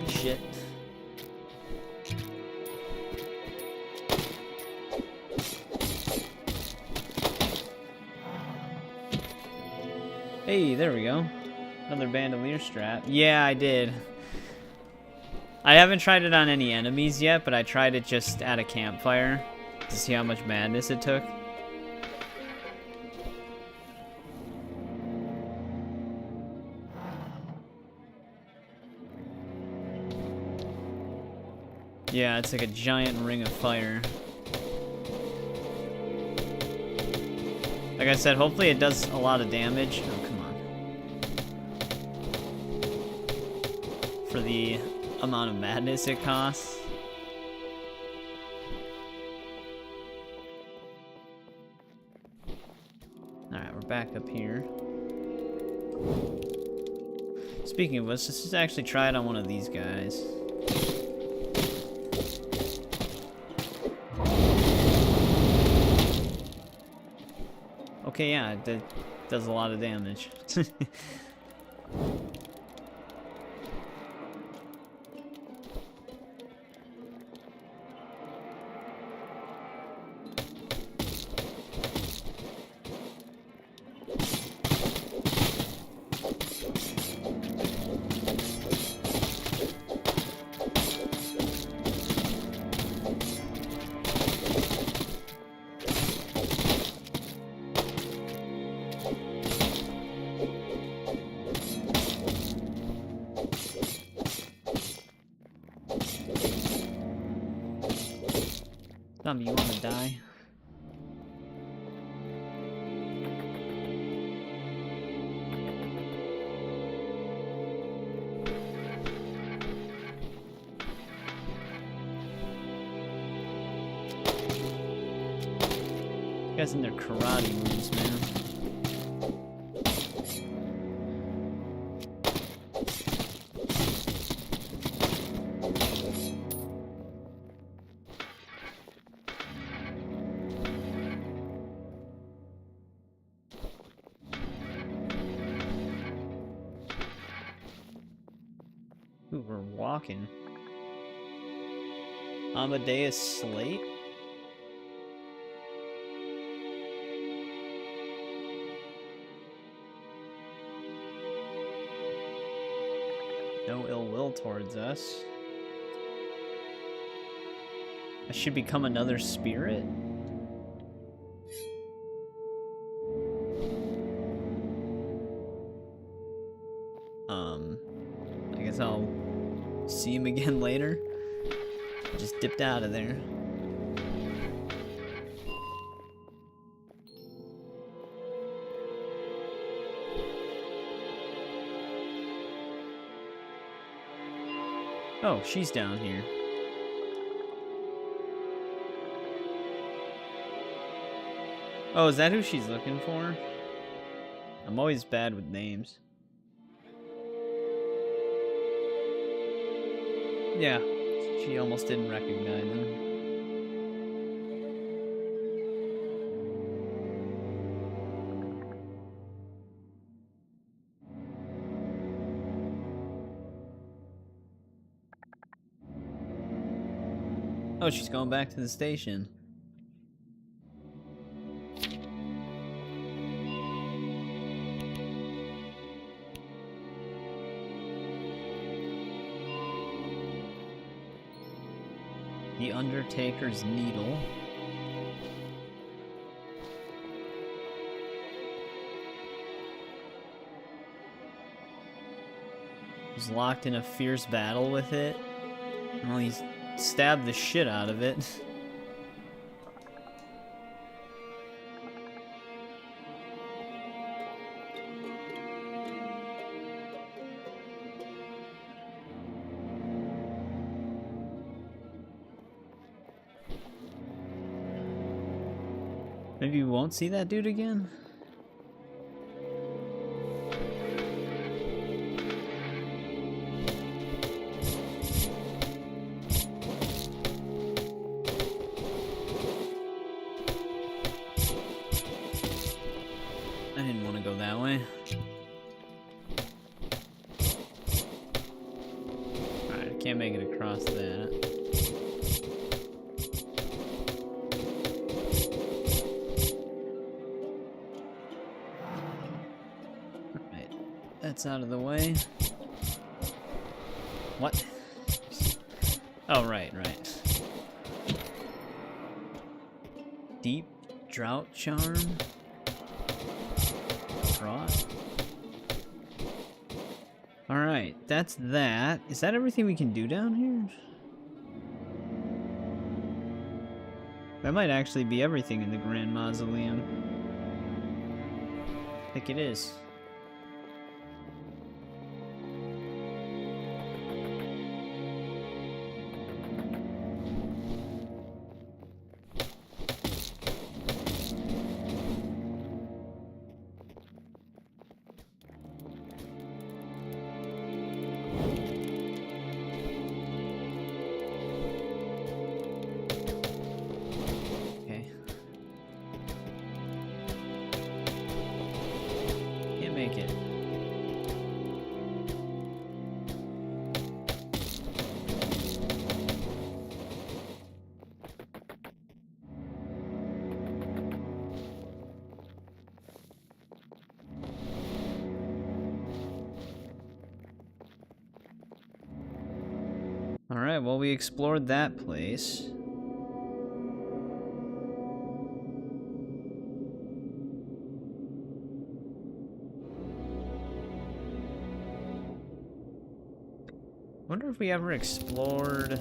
Shit. Hey, there we go. Another bandolier strap. Yeah, I did. I haven't tried it on any enemies yet, but I tried it just at a campfire to see how much madness it took. Yeah, it's like a giant ring of fire. Like I said, hopefully it does a lot of damage. Oh, come on. For the amount of madness it costs. Alright, we're back up here. Speaking of which, let's just actually try it on one of these guys. Okay, yeah, it does a lot of damage. Tell me you want to die. You guys in their karate moves, man. Ooh, we're walking. Amadeus Slate? No ill will towards us. I should become another spirit? I guess I'll see him again later. Just dipped out of there. Oh, she's down here. Oh, is that who she's looking for? I'm always bad with names. Yeah, she almost didn't recognize him. Oh, she's going back to the station. The Undertaker's Needle. He's locked in a fierce battle with it. Well, he's stabbed the shit out of it. Maybe we won't see that dude again? I didn't want to go that way. Alright, I can't make it across that. That's out of the way. What? Oh, right. Deep Drought Charm? Drought? Alright, that's that. Is that everything we can do down here? That might actually be everything in the Grand Mausoleum. I think it is. Make it. All right, well, we explored that place. Wonder if we ever explored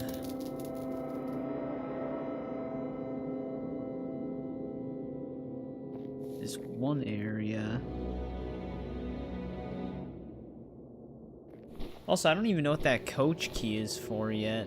this one area. Also, I don't even know what that coach key is for yet.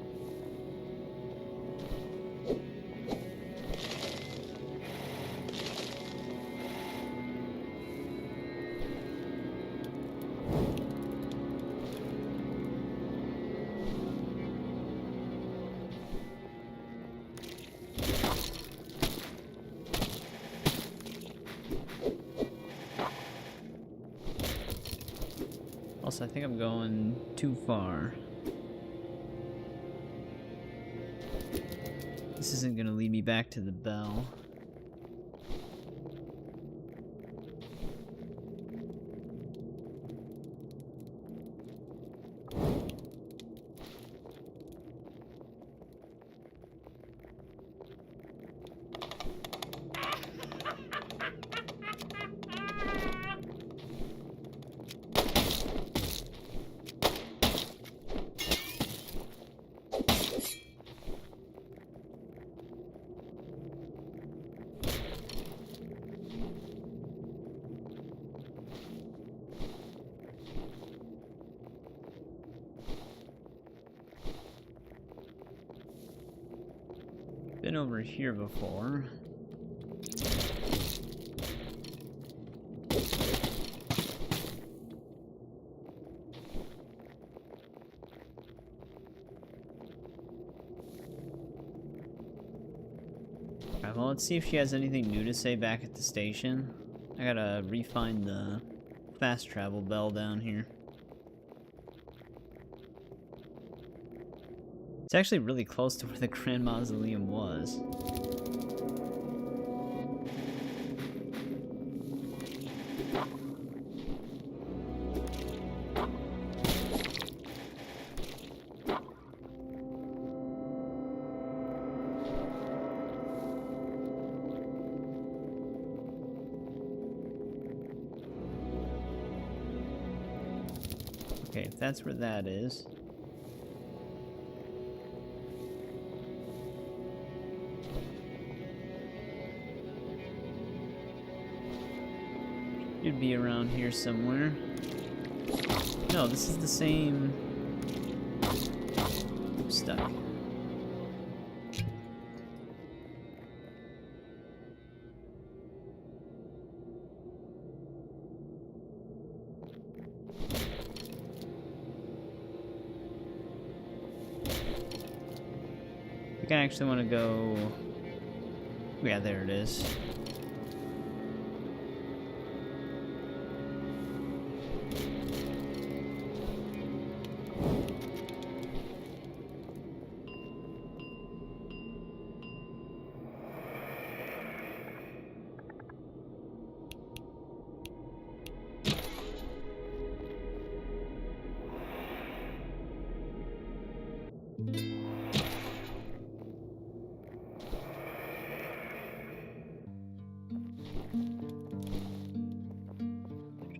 Also, I think I'm going too far. This isn't gonna lead me back to the bell. Been over here before. Alright, well, let's see if she has anything new to say back at the station. I gotta re-find the fast travel bell down here. It's actually really close to where the Grand Mausoleum was. Okay, if that's where that is. Should be around here somewhere. No, this is the same. I'm stuck. I think I actually want to go. Yeah, there it is.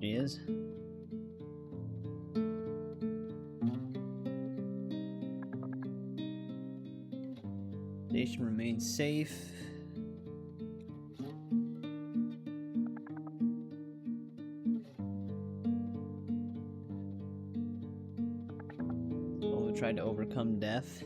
She is. Station remains safe. Well, we tried to overcome death.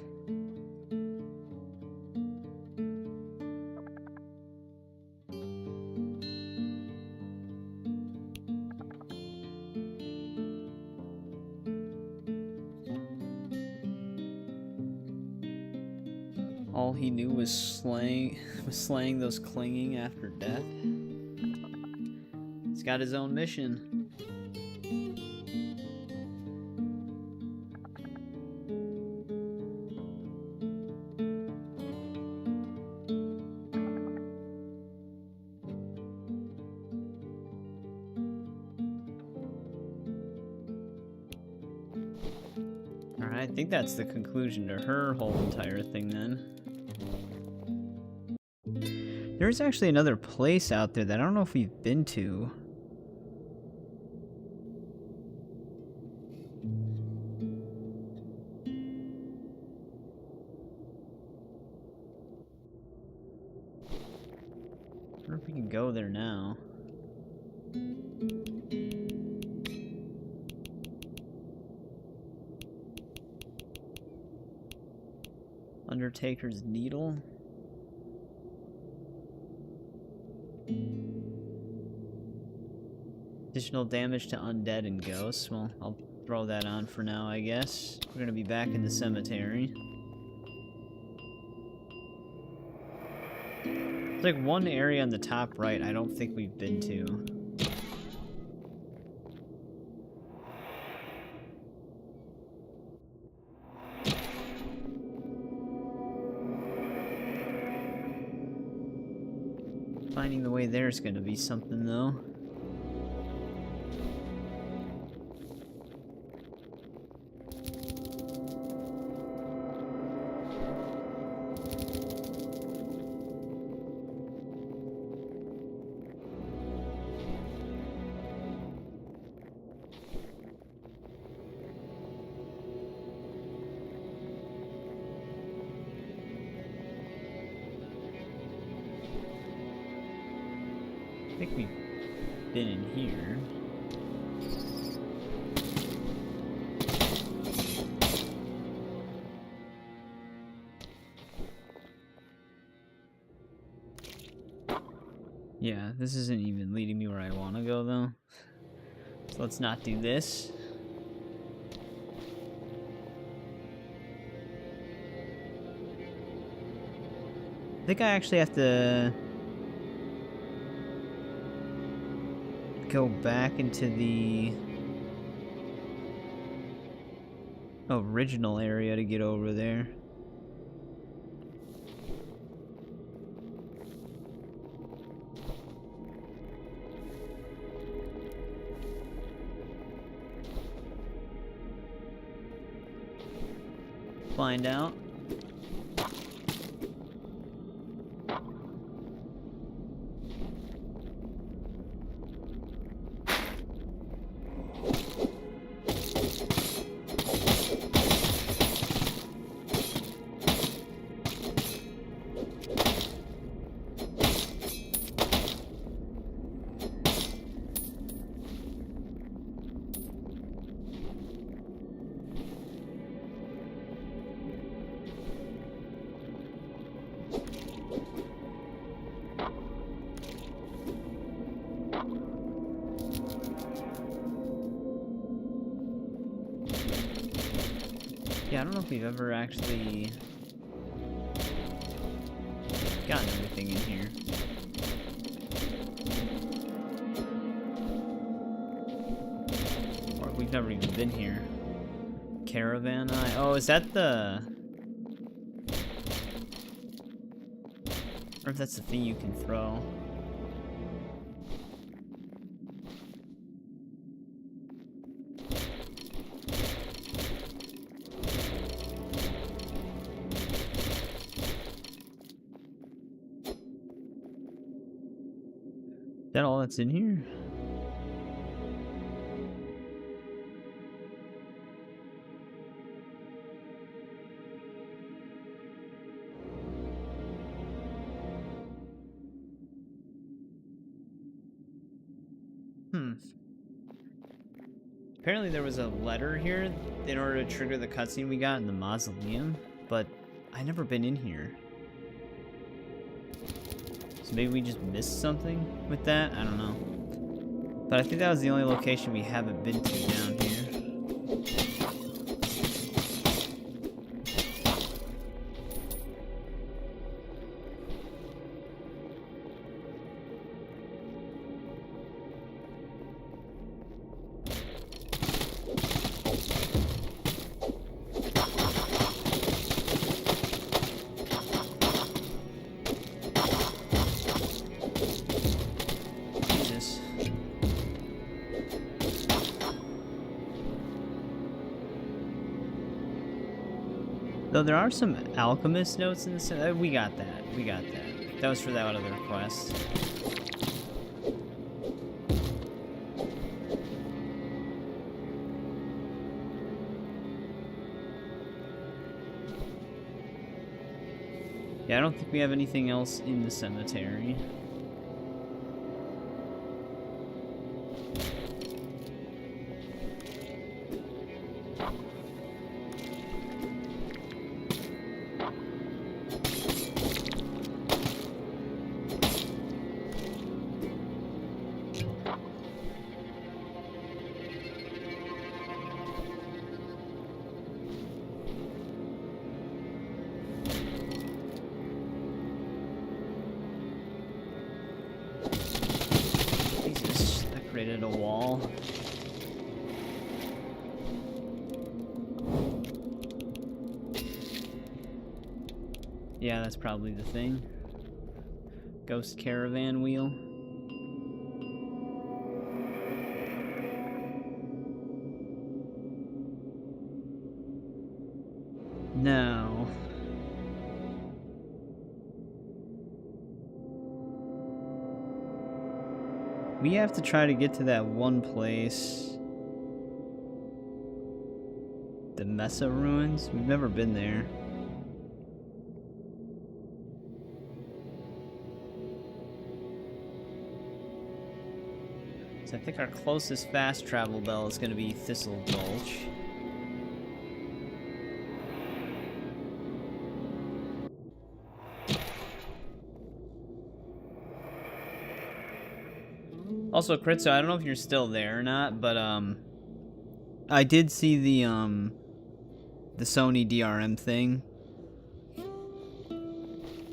All he knew was slaying those clinging after death. He's got his own mission. Alright, I think that's the conclusion to her whole entire thing then. There's actually another place out there that I don't know if we've been to. I wonder if we can go there now. Undertaker's Needle. Additional damage to undead and ghosts. Well, I'll throw that on for now, I guess. We're gonna be back in the cemetery. There's like one area on the top right I don't think we've been to. finding the way there is going to be something, though. I think we've been in here. Yeah, this isn't even leading me where I want to go, though. So let's not do this. I think I actually have to go back into the original area to get over there. Find out. Yeah, I don't know if we've ever actually gotten everything in here. Or we've never even been here. Caravan eye. Oh, is that the... Or if that's the thing you can throw. Is that all that's in here? Apparently there was a letter here in order to trigger the cutscene we got in the mausoleum, but I've never been in here. So maybe we just missed something with that? I don't know. But I think that was the only location we haven't been to down here. Though there are some alchemist notes in this. We got that. We got that. That was for that other quest. Yeah, I don't think we have anything else in the cemetery. Created a wall. Yeah, that's probably the thing. Ghost caravan wheel. No. We have to try to get to that one place. The Mesa ruins? We've never been there. So I think our closest fast travel bell is going to be Thistle Gulch. Also, Kritzo, I don't know if you're still there or not, but I did see the Sony DRM thing.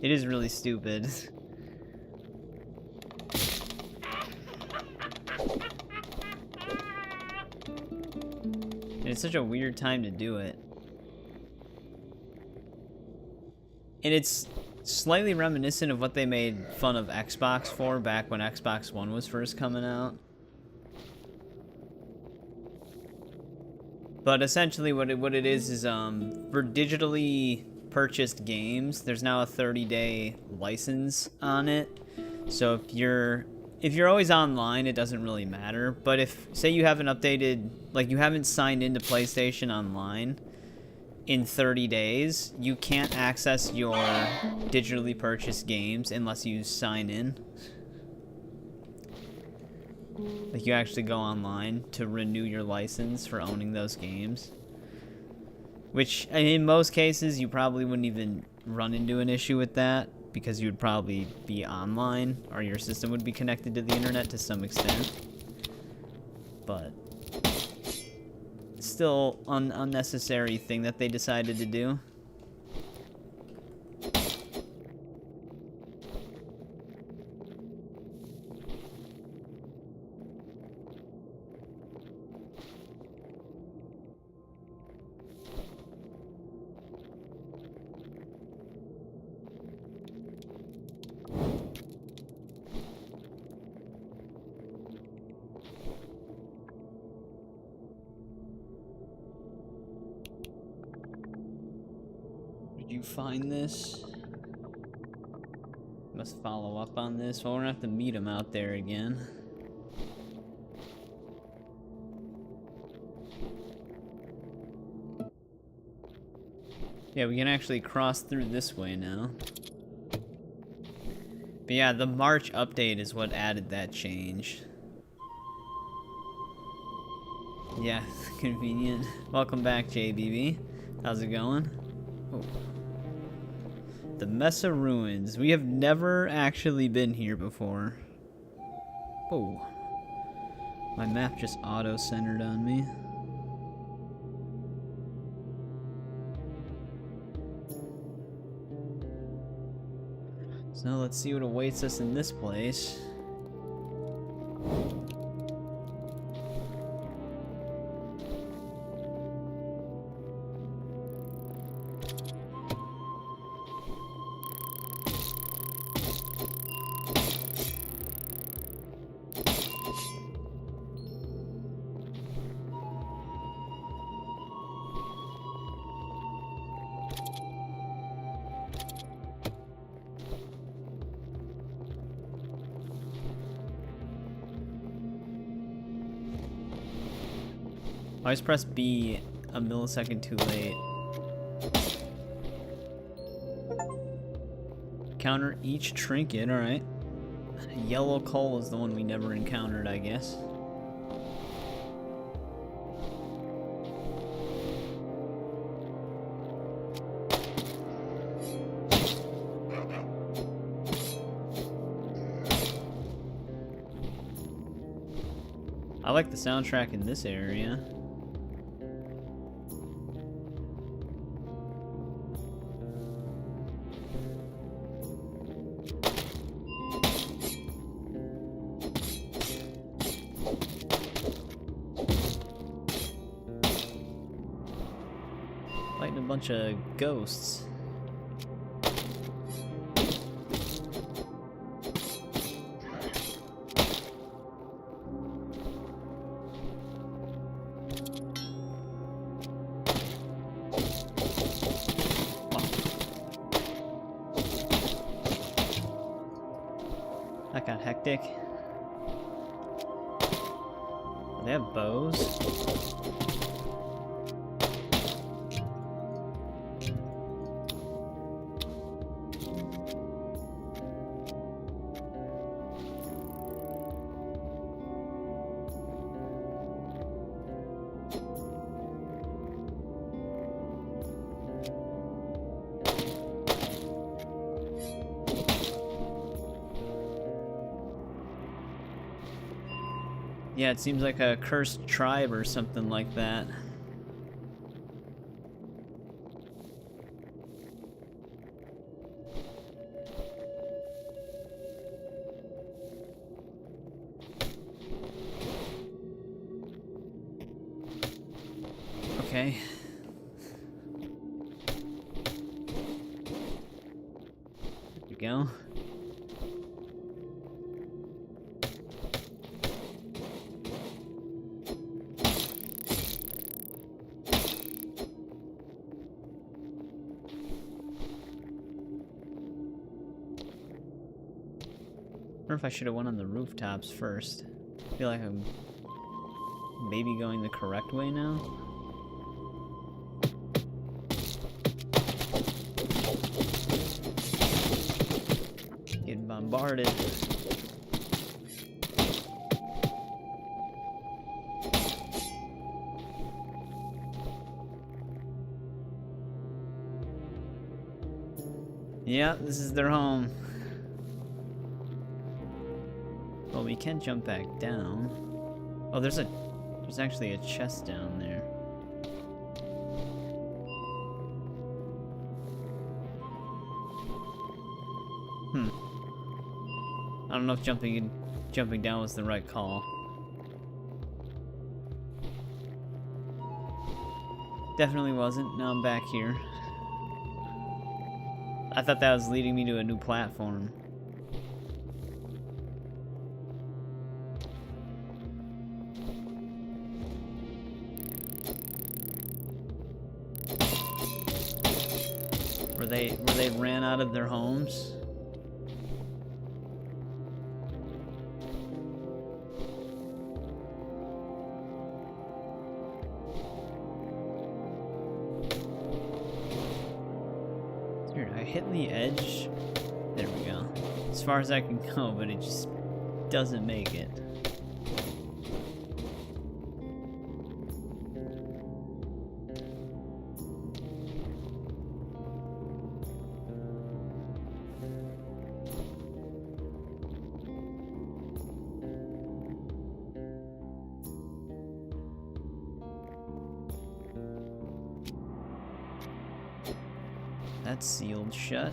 It is really stupid. And it's such a weird time to do it. And it's slightly reminiscent of what they made fun of Xbox for back when Xbox One was first coming out. But essentially what it is for digitally purchased games, there's now a 30-day license on it. So if you're always online, it doesn't really matter. But if, say you haven't updated, like you haven't signed into PlayStation Online in 30 days, you can't access your digitally purchased games unless you sign in. Like, you actually go online to renew your license for owning those games. Which, in most cases, you probably wouldn't even run into an issue with that, because you would probably be online, or your system would be connected to the internet to some extent. But still an unnecessary thing that they decided to do. Did you find this? Must follow up on this. Well, we're gonna have to meet him out there again. Yeah, we can actually cross through this way now. But yeah, the March update is what added that change. Yeah, convenient. Welcome back, JBB. How's it going? Oh. The Mesa Ruins. We have never actually been here before. Oh. My map just auto-centered on me. So let's see what awaits us in this place. I always press B a millisecond too late. Counter each trinket, alright. Yellow coal is the one we never encountered, I guess. I like the soundtrack in this area. Fighting a bunch of ghosts. That got hectic. They have bows. Yeah, it seems like a cursed tribe or something like that. Okay. There we go. I wonder if I should have went on the rooftops first. I feel like I'm maybe going the correct way now. Getting bombarded. Yeah, this is their home. Well, we can jump back down. Oh, there's actually a chest down there. I don't know if jumping down was the right call. Definitely wasn't. Now I'm back here. I thought that was leading me to a new platform. Where they ran out of their homes. Here, I hit the edge. There we go. As far as I can go, but it just doesn't make it. That's sealed shut.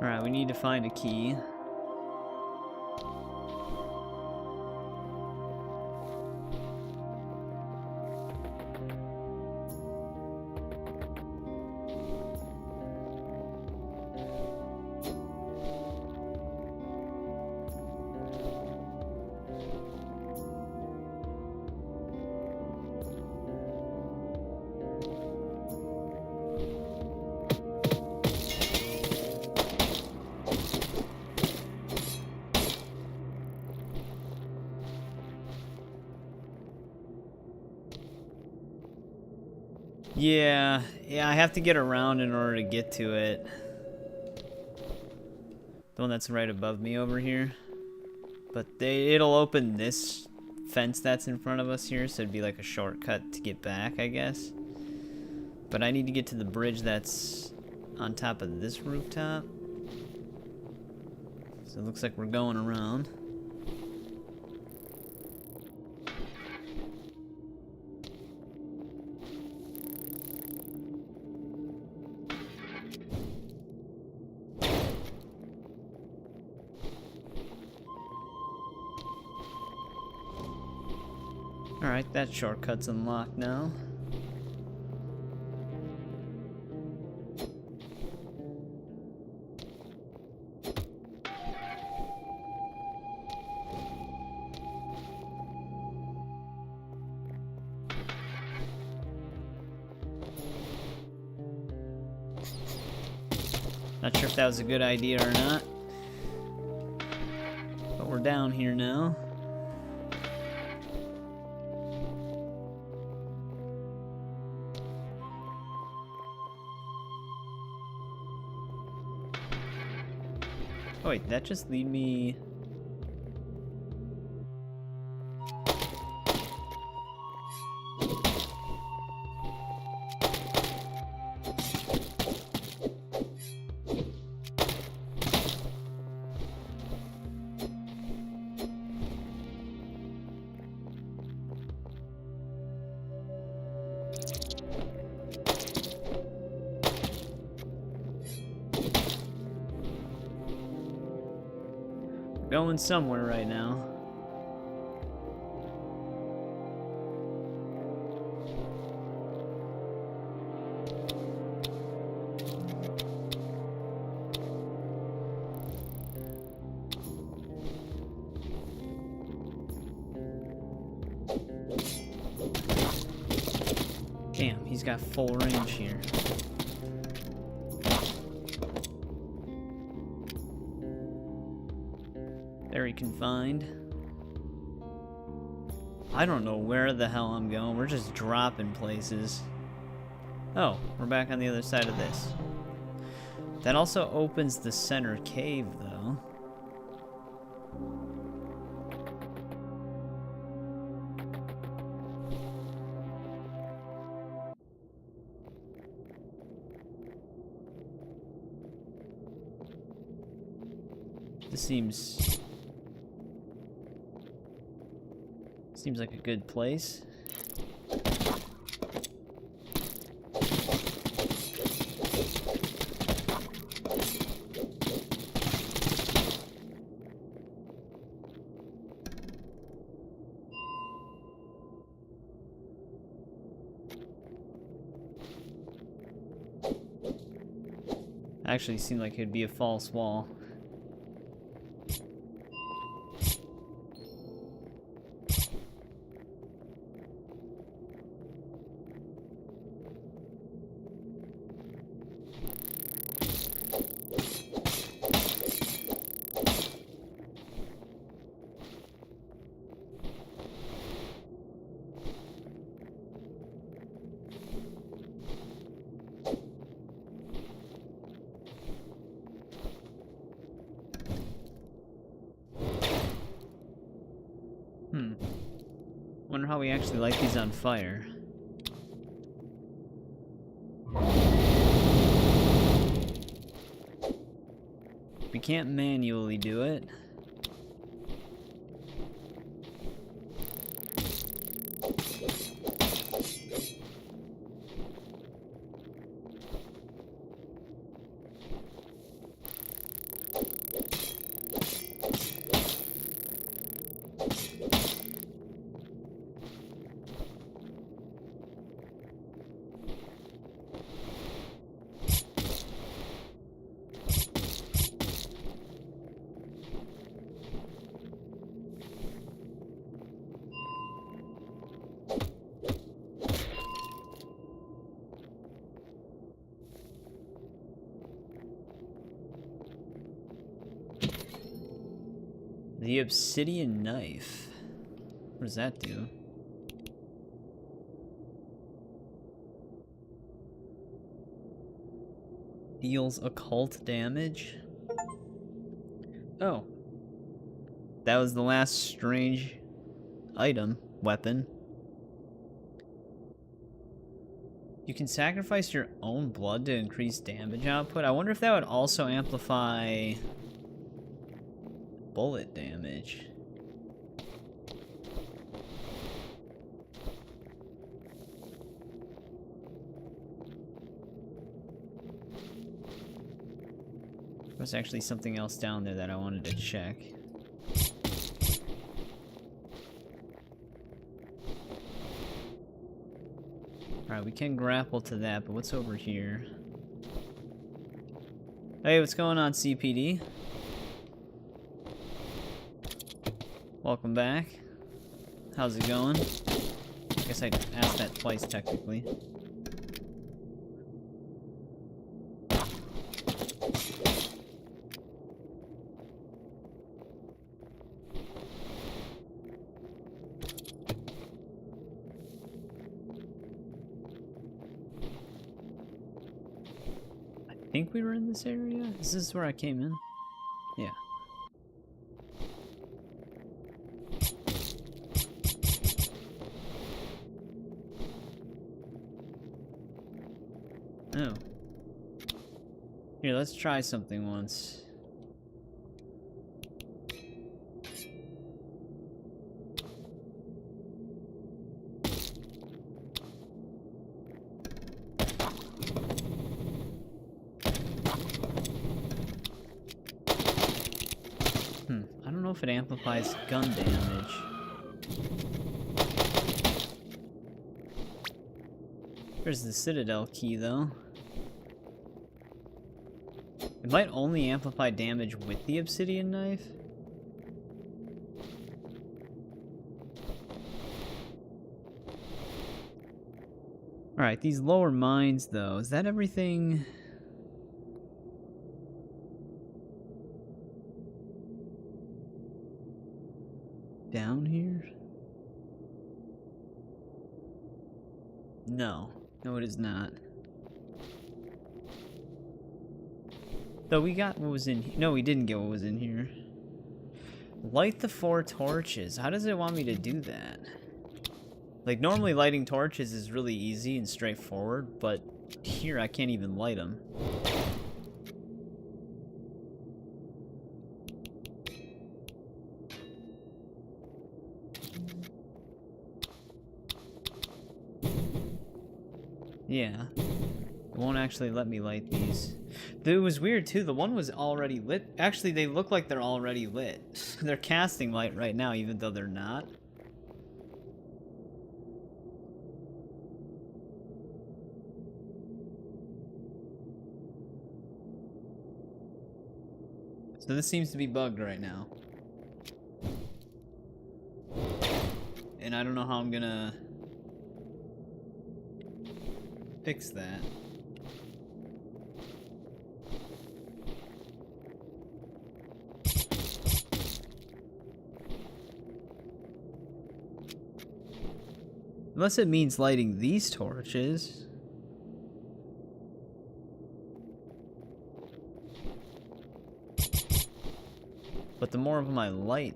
Alright, we need to find a key. Yeah, I have to get around in order to get to it. The one that's right above me over here. But it'll open this fence that's in front of us here, so it'd be like a shortcut to get back, I guess. But I need to get to the bridge that's on top of this rooftop. So it looks like we're going around. Alright, that shortcut's unlocked now. Not sure if that was a good idea or not. But we're down here now. Oh wait, that just lead me... going somewhere right now. Damn, he's got full range here. Very confined. I don't know where the hell I'm going. We're just dropping places. Oh, we're back on the other side of this. That also opens the center cave, though. This seems like a good place. Actually seemed like it'd be a false wall. Wonder how we actually light these on fire. We can't manually do it. The obsidian knife. What does that do? Deals occult damage. Oh. That was the last strange item, weapon. You can sacrifice your own blood to increase damage output. I wonder if that would also amplify bullet damage. There's actually something else down there that I wanted to check. Alright, we can grapple to that, but what's over here? Hey, what's going on, CPD? Welcome back. How's it going? I guess I asked that twice, technically. think we were in this area? Is this where I came in? Yeah. Oh. Here, let's try something once. I don't know if it amplifies gun damage. There's the Citadel key, though. It might only amplify damage with the obsidian knife. Alright, these lower mines, though. Is that everything? Down here? No. No, it is not. Though we got what was in here. No, we didn't get what was in here. Light the 4 torches. How does it want me to do that? Like, normally lighting torches is really easy and straightforward, but here I can't even light them. Yeah. It won't actually let me light these. It was weird, too. The one was already lit. Actually, they look like they're already lit. They're casting light right now, even though they're not. So this seems to be bugged right now. And I don't know how I'm gonna fix that. Unless it means lighting these torches. But the more of them I light,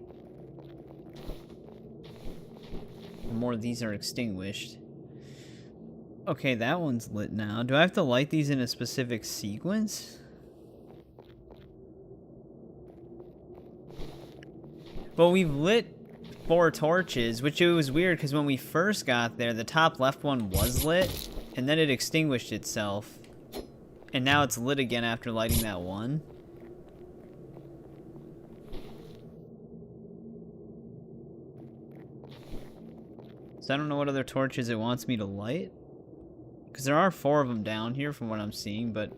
the more these are extinguished. Okay, that one's lit now. Do I have to light these in a specific sequence? Well, we've lit 4 torches, which it was weird because when we first got there, the top left one was lit, and then it extinguished itself. And now it's lit again after lighting that one. So I don't know what other torches it wants me to light. Because there are 4 of them down here from what I'm seeing, but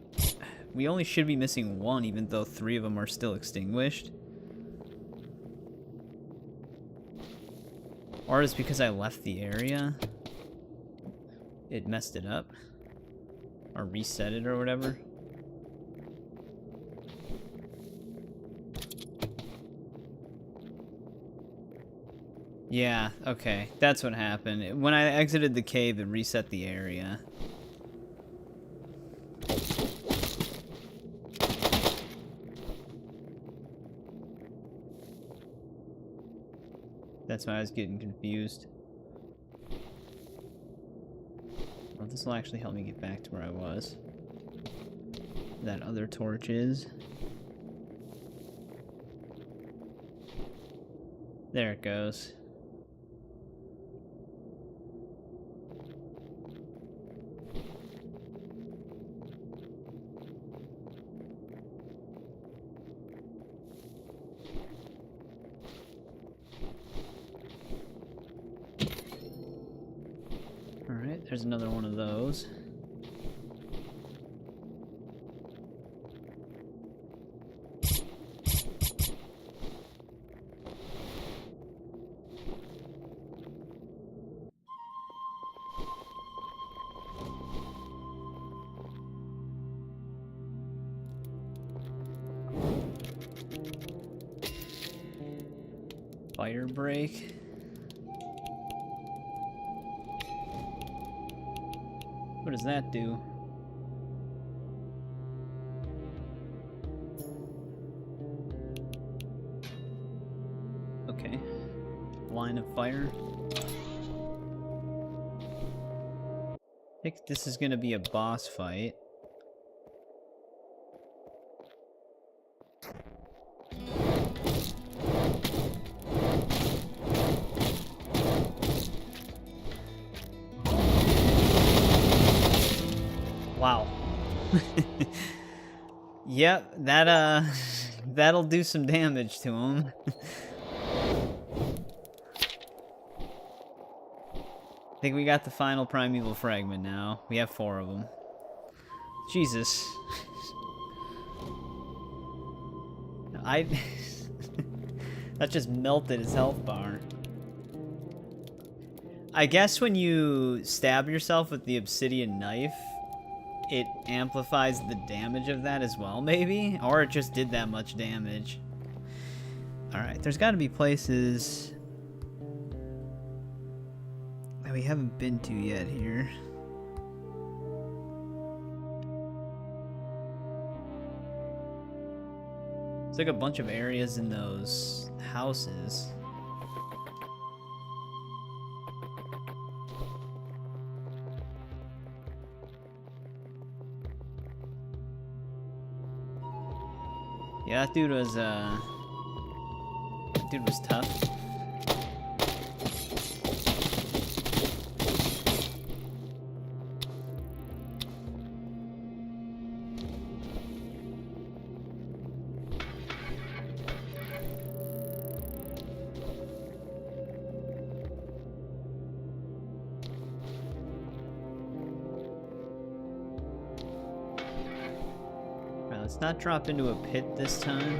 we only should be missing 1, even though 3 of them are still extinguished. Or it's because I left the area. It messed it up. Or reset it or whatever. Yeah, okay. That's what happened. When I exited the cave, it reset the area. That's why I was getting confused. Well, this will actually help me get back to where I was. That other torch is. There it goes. Alright, there's another one of those. Fire break. What does that do? line of fire. I think this is gonna be a boss fight. Wow. Yep, that that'll do some damage to him. I think we got the final primeval fragment now. We have 4 of them. Jesus. That just melted his health bar. I guess when you stab yourself with the obsidian knife, it amplifies the damage of that as well, maybe? Or it just did that much damage. Alright, there's gotta be places that we haven't been to yet here. It's like a bunch of areas in those houses. Yeah, that dude was tough. Let's not drop into a pit this time.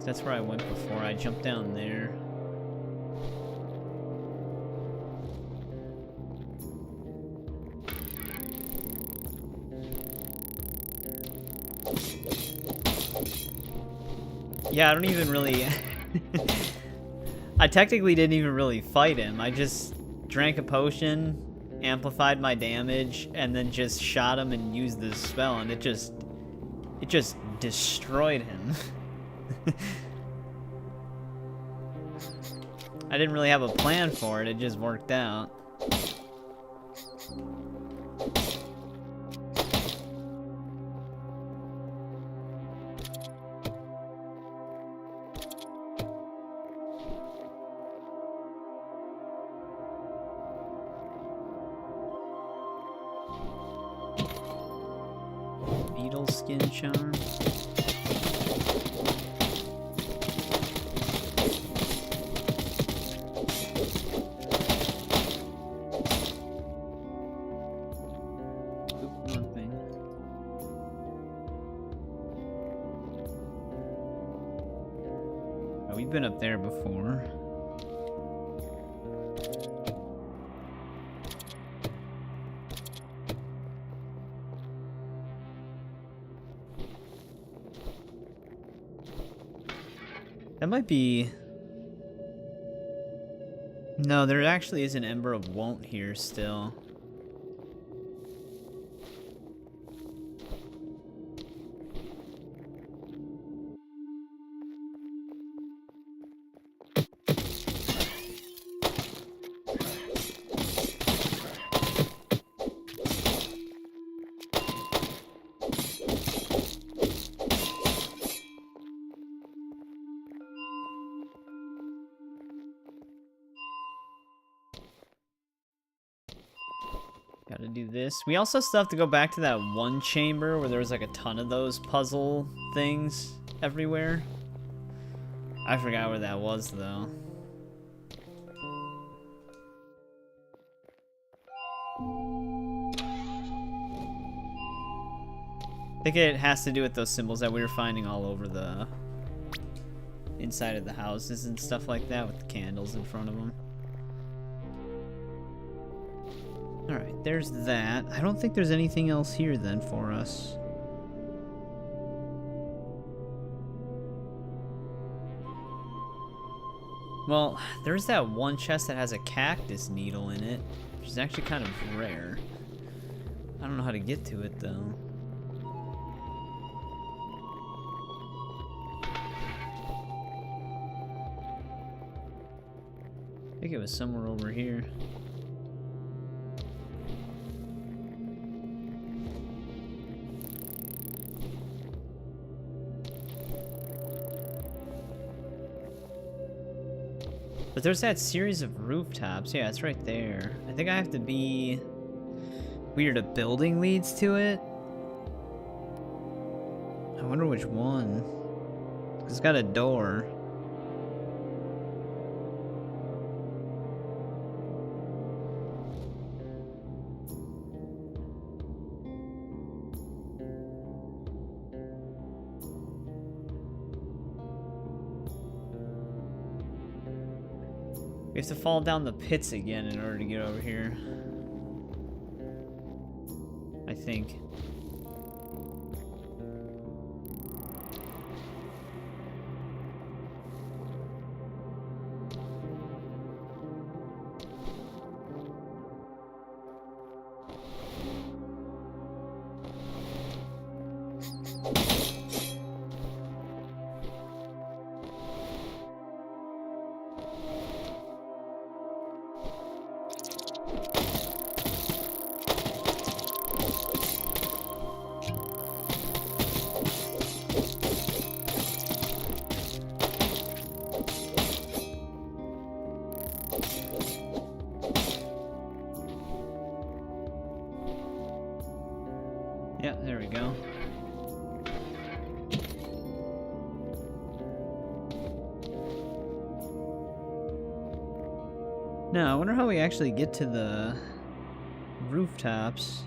That's where I went before. I jumped down there. Yeah, I don't even really... I technically didn't even really fight him. I just drank a potion, amplified my damage, and then just shot him and used this spell, and it just destroyed him. I didn't really have a plan for it, it just worked out. Skin charm. Oop, nothing. Oh, we've been up there before. That might be... No, there actually is an Ember of Won't here still. Gotta do this. We also still have to go back to that one chamber where there was like a ton of those puzzle things everywhere. I forgot where that was though. I think it has to do with those symbols that we were finding all over the inside of the houses and stuff like that with the candles in front of them. Alright, there's that. I don't think there's anything else here then for us. Well, there's that one chest that has a cactus needle in it, which is actually kind of rare. I don't know how to get to it though. think it was somewhere over here. But there's that series of rooftops. Yeah, it's right there. I think I have to be... Weird, a building leads to it? I wonder which one. It's got a door. We have to fall down the pits again in order to get over here. I think. Yeah, there we go. Now, I wonder how we actually get to the rooftops.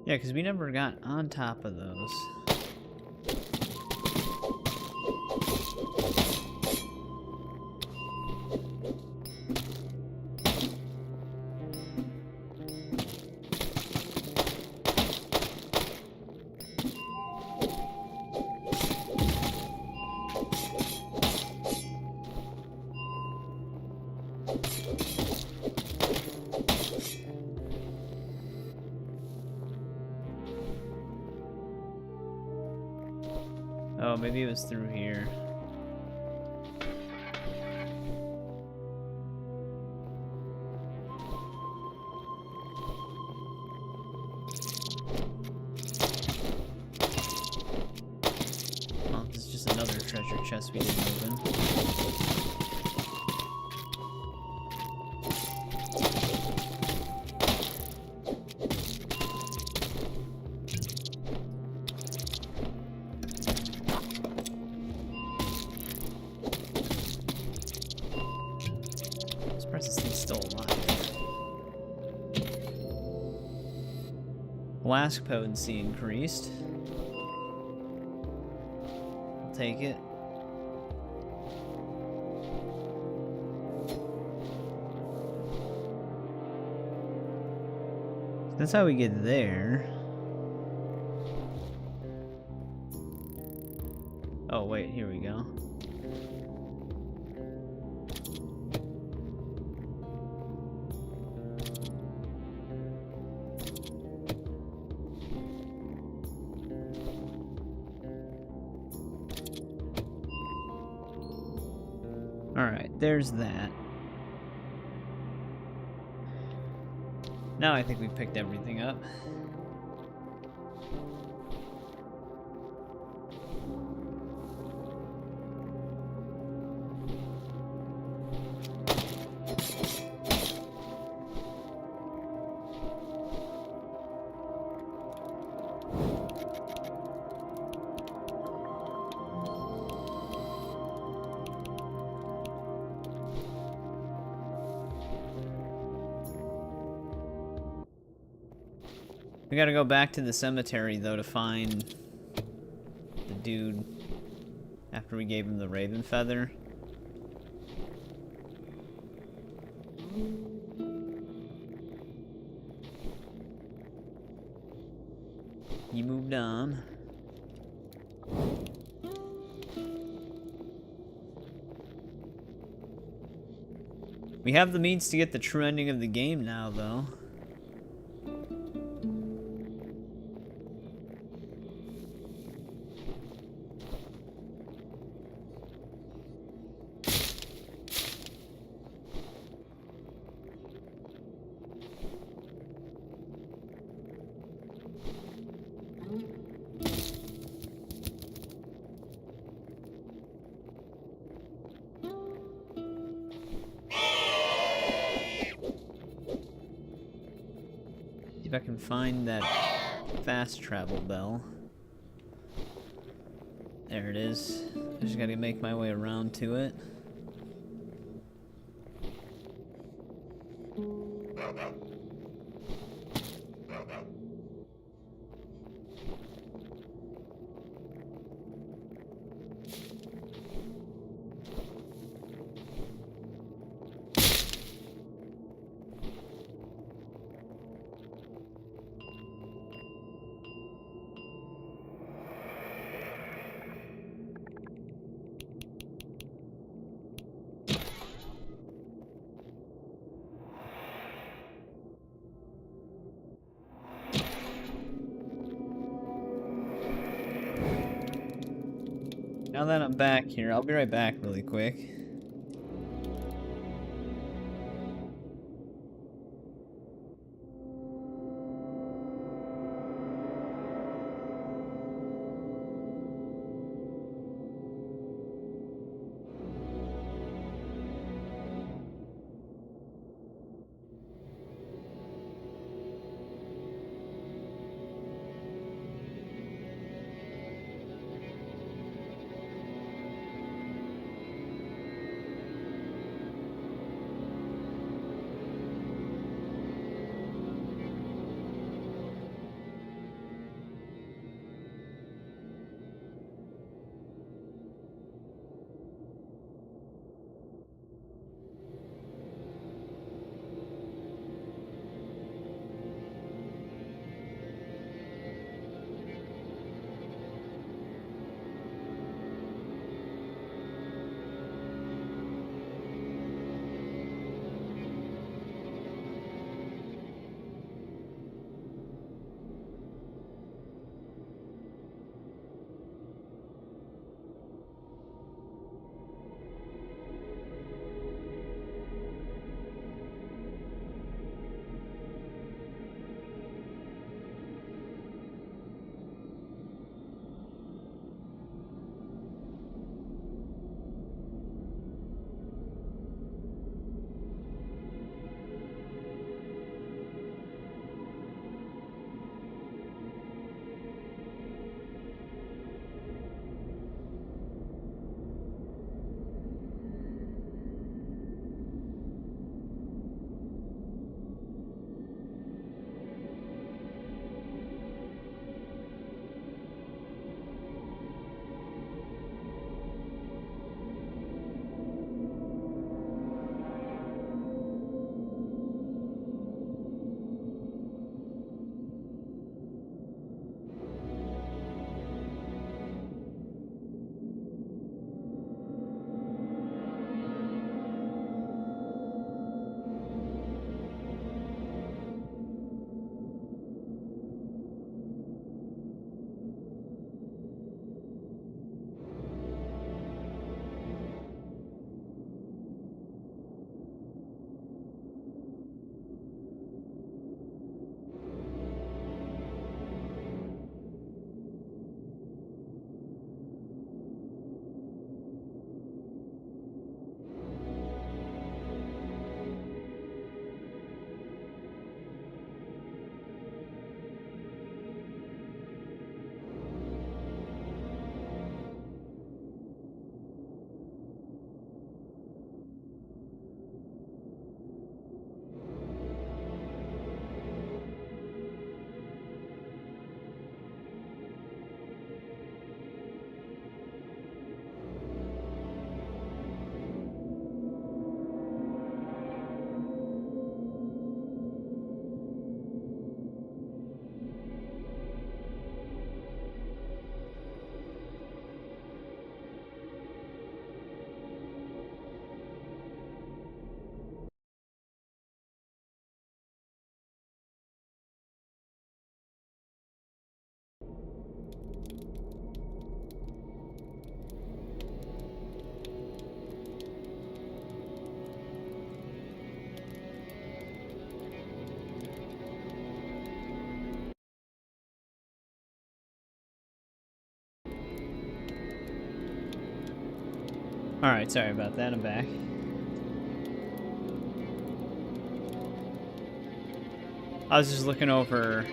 Yeah, because we never got on top of those. Oh, maybe it was through here. Oh, this is just another treasure chest we didn't open. Flask potency increased. I'll take it. That's how we get there. Oh wait, here we go. Alright, there's that. Now I think we picked everything up. We gotta go back to the cemetery, though, to find the dude after we gave him the raven feather. He moved on. We have the means to get the true ending of the game now, though. See if I can find that fast travel bell. There it is. I just gotta make my way around to it. Now that I'm back here, I'll be right back really quick. Alright, sorry about that, I'm back. I was just looking over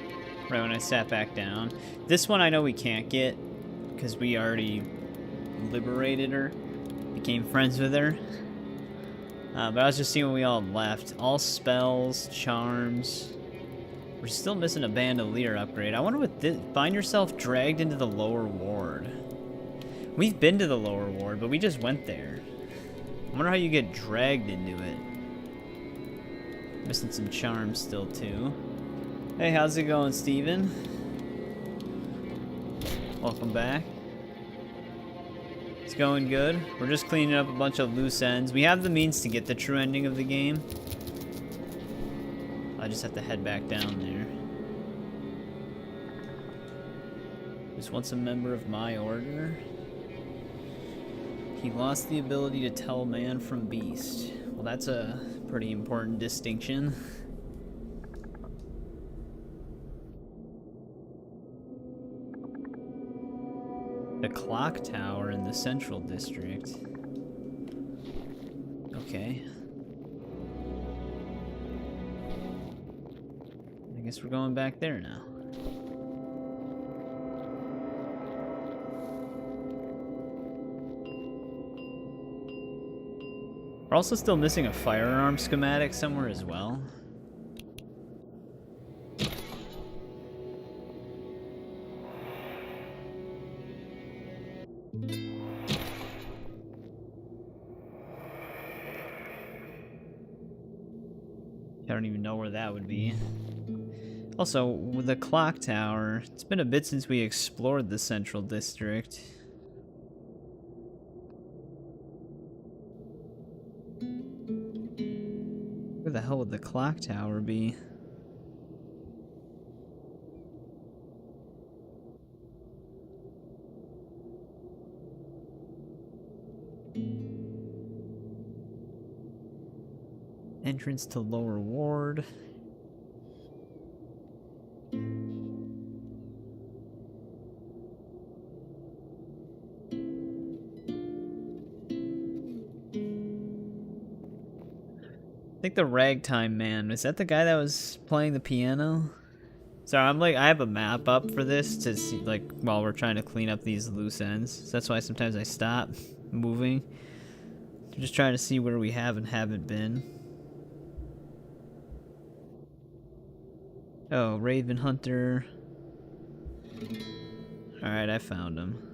right when I sat back down. This one I know we can't get, because we already liberated her, became friends with her. But I was just seeing what we all left. All spells, charms. We're still missing a bandolier upgrade. I wonder what this... Find yourself dragged into the lower ward. We've been to the lower ward, but we just went there. I wonder how you get dragged into it. Missing some charms still, too. Hey, how's it going, Steven? Welcome back. It's going good. We're just cleaning up a bunch of loose ends. We have the means to get the true ending of the game. I just have to head back down there. Just wants a member of my order. He lost the ability to tell man from beast. Well, that's a pretty important distinction. The clock tower in the central district. Okay. I guess we're going back there now. We're also still missing a firearm schematic somewhere as well. I don't even know where that would be. Also, with the clock tower, it's been a bit since we explored the central district. Where the hell would the clock tower be? Entrance to lower ward. I think the ragtime man, is that the guy that was playing the piano? Sorry, I have a map up for this to see, like, while we're trying to clean up these loose ends. So that's why sometimes I stop moving. I'm just trying to see where we have and haven't been. Oh, Raven Hunter. Alright, I found him.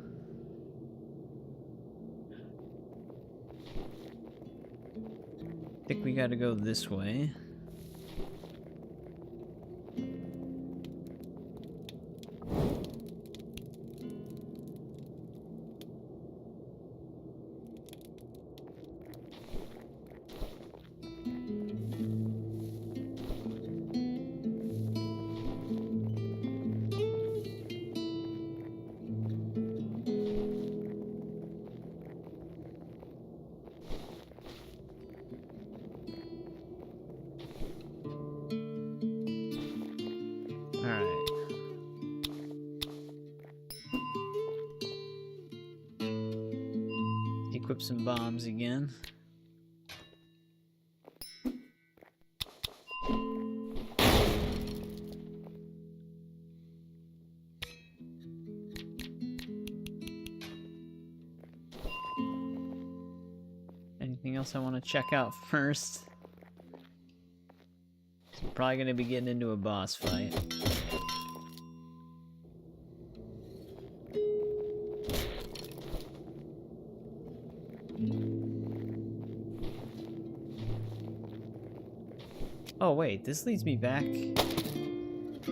I think we gotta go this way. Equip some bombs again. Anything else I want to check out first? I'm probably going to be getting into a boss fight. Oh wait, this leads me back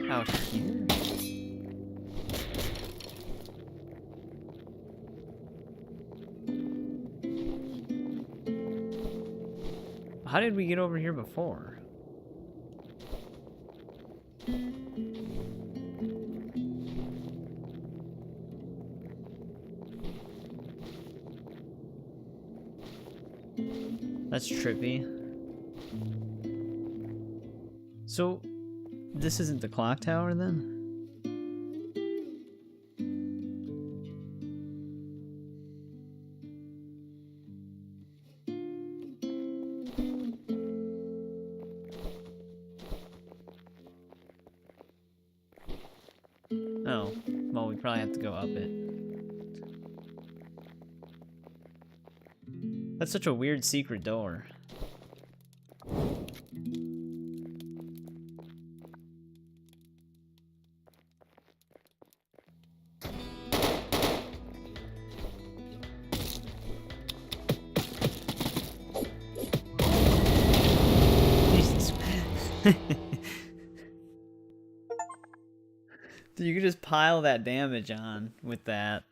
out here? How did we get over here before? That's trippy. So, this isn't the clock tower then? Oh, well, we probably have to go up it. That's such a weird secret door. Jesus. Dude, you could just pile that damage on with that.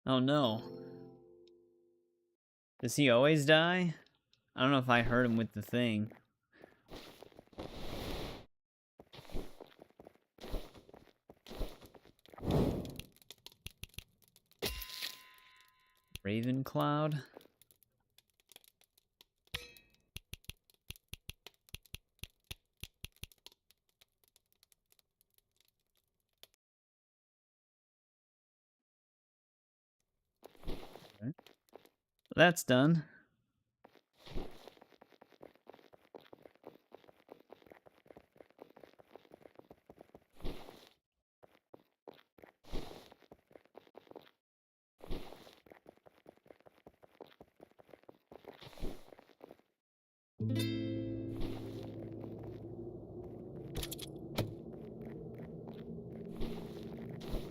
Oh no. Does he always die? I don't know if I hurt him with the thing. Raven Cloud? Okay. That's done.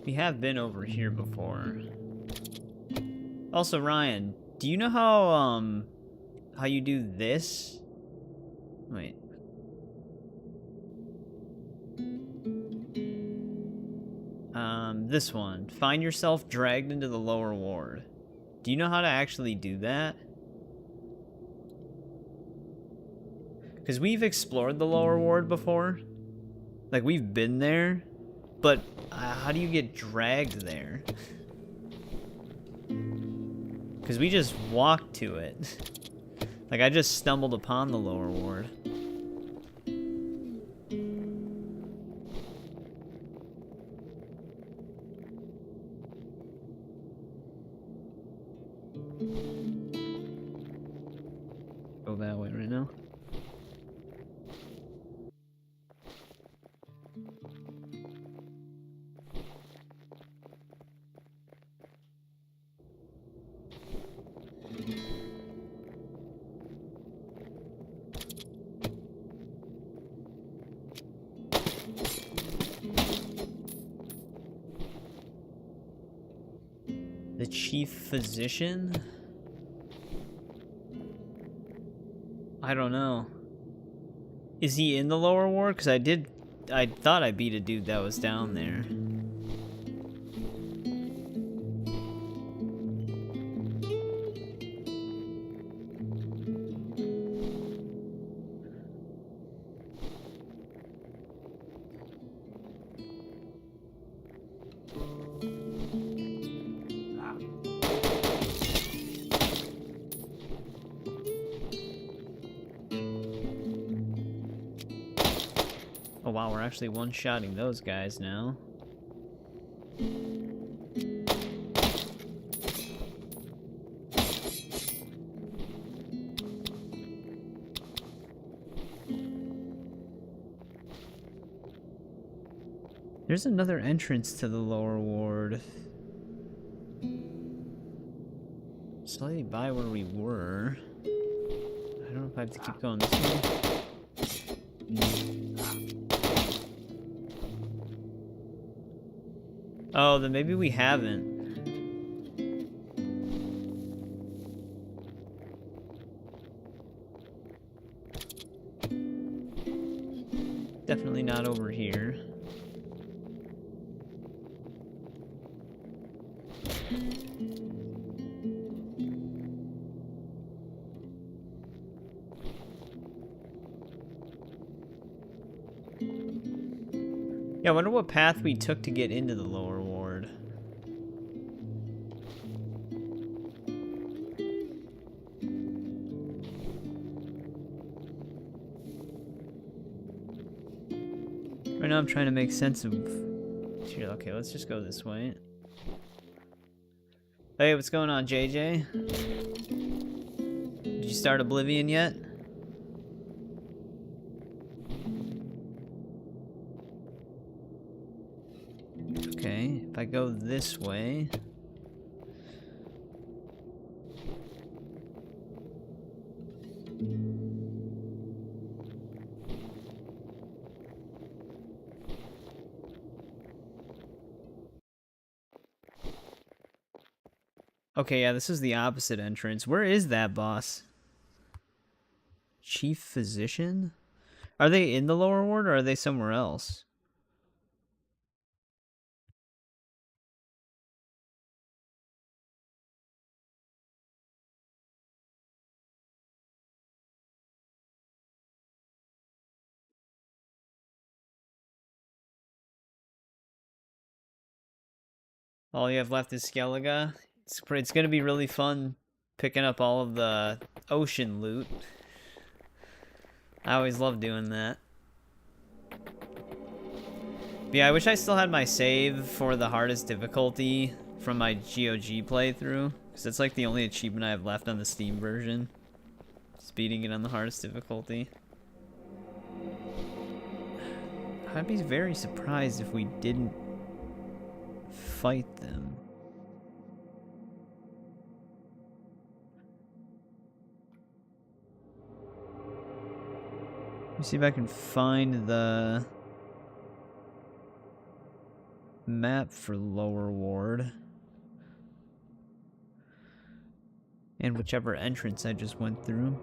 We have been over here before. Also, Ryan, do you know how you do this? Wait. This one. Find yourself dragged into the lower ward. Do you know how to actually do that? Because we've explored the lower ward before. Like, we've been there. But how do you get dragged there? Because we just walked to it. Like, I just stumbled upon the lower ward. Go that way right now. The chief physician? I don't know. Is he in the lower ward? Because I thought I beat a dude that was down there. Oh wow, we're actually one-shotting those guys now. There's another entrance to the lower ward. Slightly by where we were. I don't know if I have to keep going this way. Oh, then maybe we haven't. Definitely not over here. Yeah, I wonder what path we took to get into the lower ward. Right now I'm trying to make sense of... Okay, let's just go this way. Hey, what's going on, JJ? Did you start Oblivion yet? Okay, if I go this way... Okay, yeah, this is the opposite entrance. Where is that boss? Chief Physician? Are they in the lower ward, or are they somewhere else? All you have left is Skellige. It's gonna be really fun picking up all of the ocean loot. I always love doing that. But yeah, I wish I still had my save for the hardest difficulty from my GOG playthrough, because that's like the only achievement I have left on the Steam version. Speeding it on the hardest difficulty. I'd be very surprised if we didn't fight them. Let me see if I can find the map for lower ward. And whichever entrance I just went through.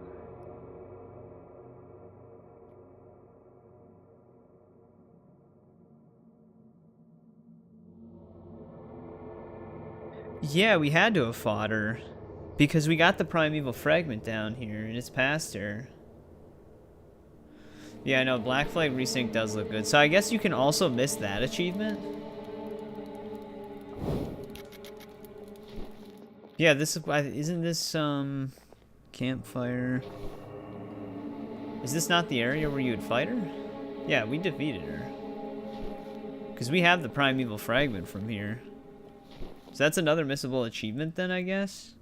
Yeah, we had to have fought her. Because we got the primeval fragment down here, and it's past her. Yeah, I know, Black Flag Resync does look good. So I guess you can also miss that achievement? Yeah, this isn't this, campfire... Is this not the area where you would fight her? Yeah, we defeated her. Because we have the primeval fragment from here. So that's another missable achievement then, I guess?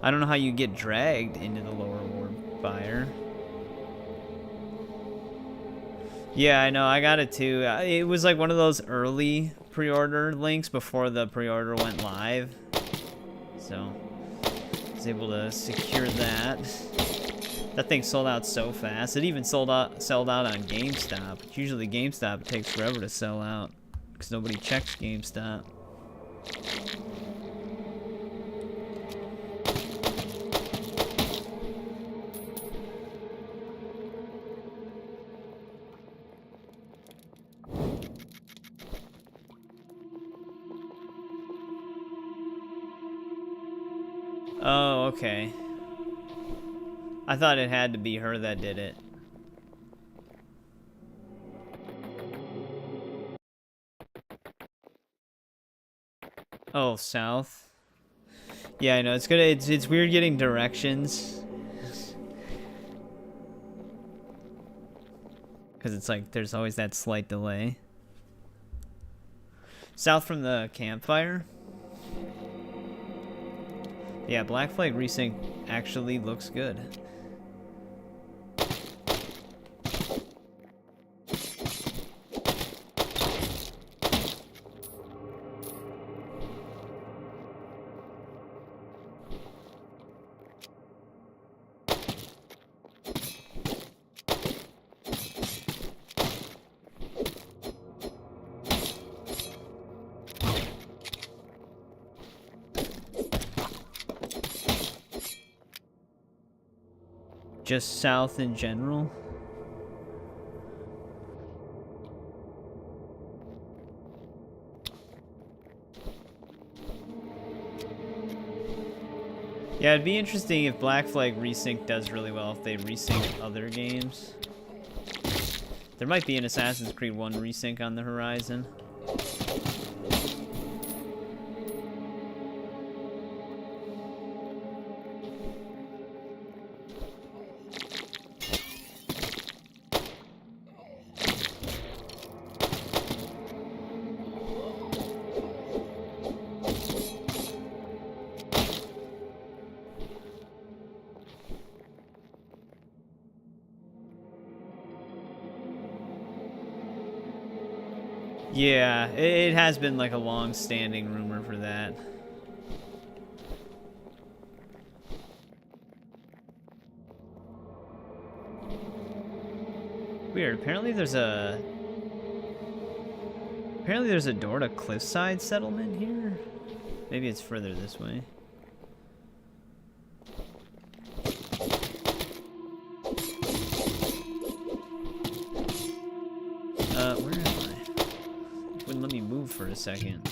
I don't know how you get dragged into the lower ward by her. Yeah, I know, I got it too. It was like one of those early pre-order links before the pre-order went live. So, I was able to secure that. That thing sold out so fast. It even sold out on GameStop. Usually GameStop takes forever to sell out because nobody checks GameStop. Oh, okay. I thought it had to be her that did it. Oh, south. Yeah, I know. It's good. It's weird getting directions. Because it's like there's always that slight delay. South from the campfire. Yeah, Black Flag Resync actually looks good. Just south in general. Yeah, it'd be interesting if Black Flag Resync does really well if they resync other games. There might be an Assassin's Creed 1 resync on the horizon. Yeah, it has been like a long-standing rumor for that. Weird. Apparently there's a door to Cliffside Settlement here. Maybe it's further this way. Where am I? It wouldn't let me move for a second.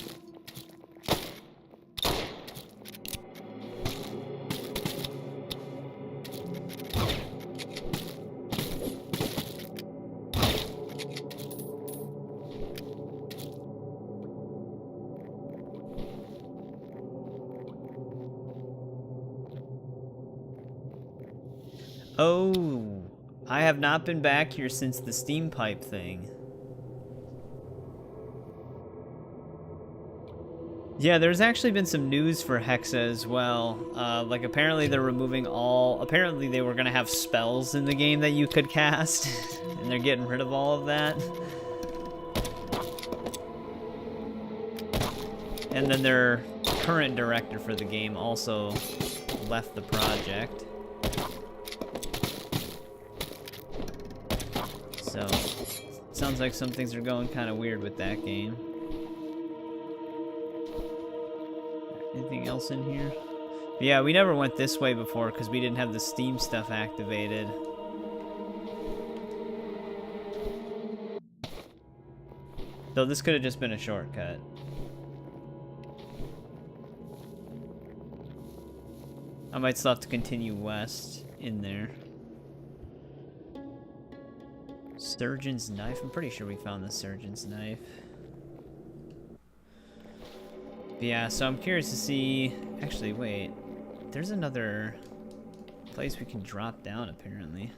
Oh, I have not been back here since the steam pipe thing. Yeah, there's actually been some news for Hexa as well. Like apparently they're removing apparently they were gonna have spells in the game that you could cast, and they're getting rid of all of that. And then their current director for the game also left the project. So, sounds like some things are going kind of weird with that game. Anything else in here? But yeah, we never went this way before because we didn't have the Steam stuff activated. Though this could have just been a shortcut. I might still have to continue west in there. Surgeon's knife? I'm pretty sure we found the surgeon's knife. But yeah, so I'm curious to see... Actually, wait. There's another place we can drop down, apparently.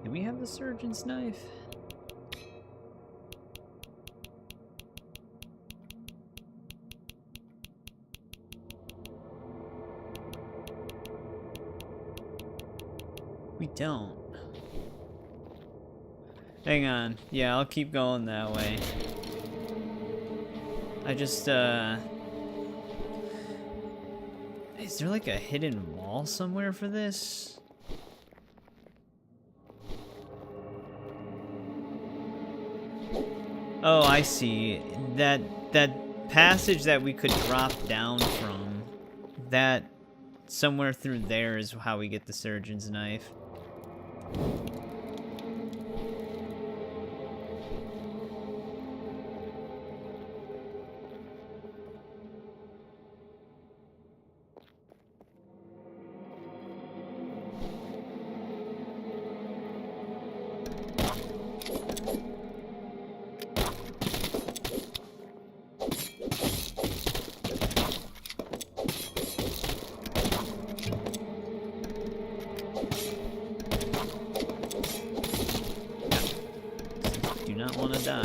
Do we have the surgeon's knife? We don't. Hang on. Yeah, I'll keep going that way. I just, is there like a hidden wall somewhere for this? Oh, I see. That passage that we could drop down from, that somewhere through there is how we get the surgeon's knife. Die.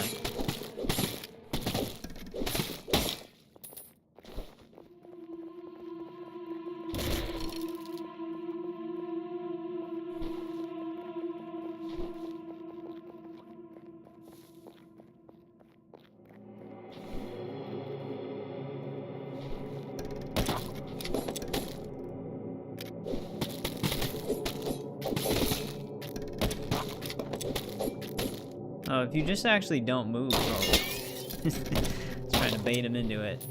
Oh, if you just actually don't move, bro. Trying to bait him into it.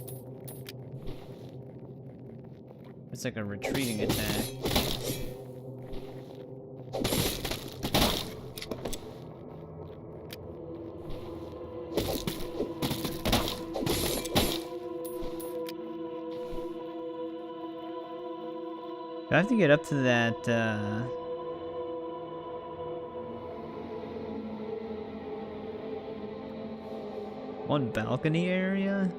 It's like a retreating attack. Do I have to get up to that, One balcony area?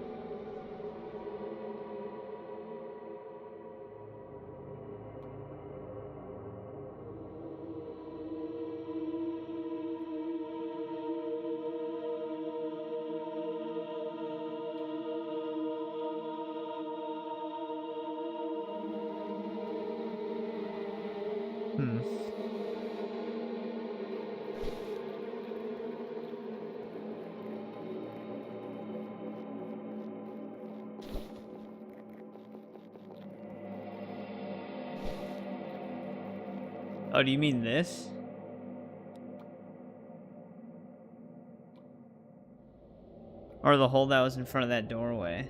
Oh, do you mean this? Or the hole that was in front of that doorway?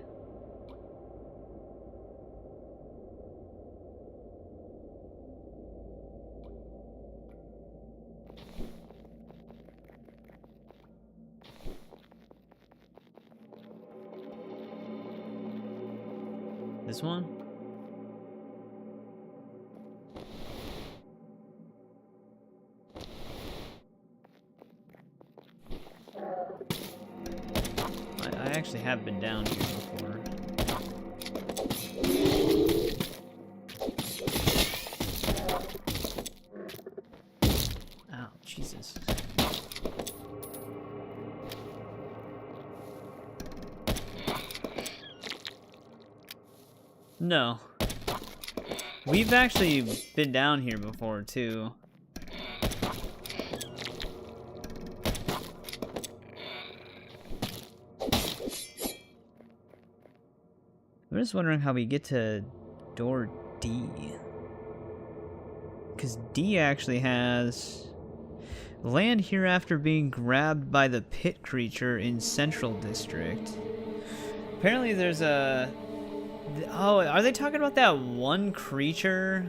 This one? I actually have been down here before. Ow, Jesus. No. We've actually been down here before, too. I'm just wondering how we get to door D. Because D actually has... Land here after being grabbed by the pit creature in Central District. Apparently there's a... Oh, are they talking about that one creature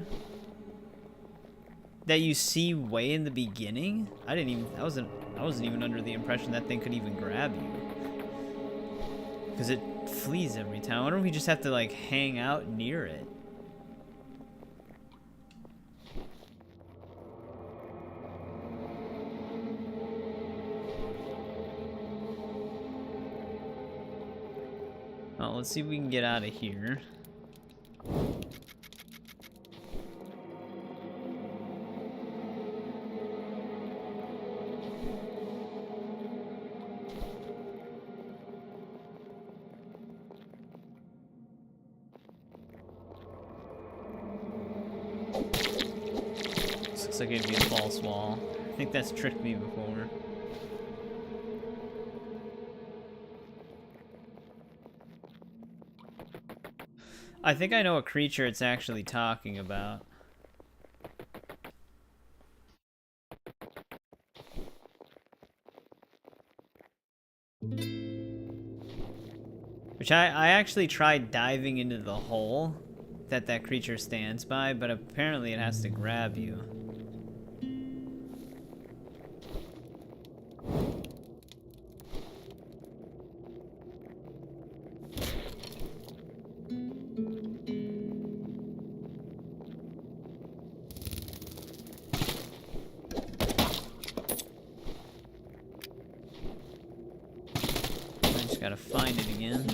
that you see way in the beginning? I wasn't even under the impression that thing could even grab you. Because it flees every time. I wonder if we just have to, like, hang out near it. Oh, let's see if we can get out of here. This looks like it'd be a false wall. I think that's tricked me before. I think I know a creature it's actually talking about. Which I actually tried diving into the hole that creature stands by, but apparently it has to grab you. Gotta find it again.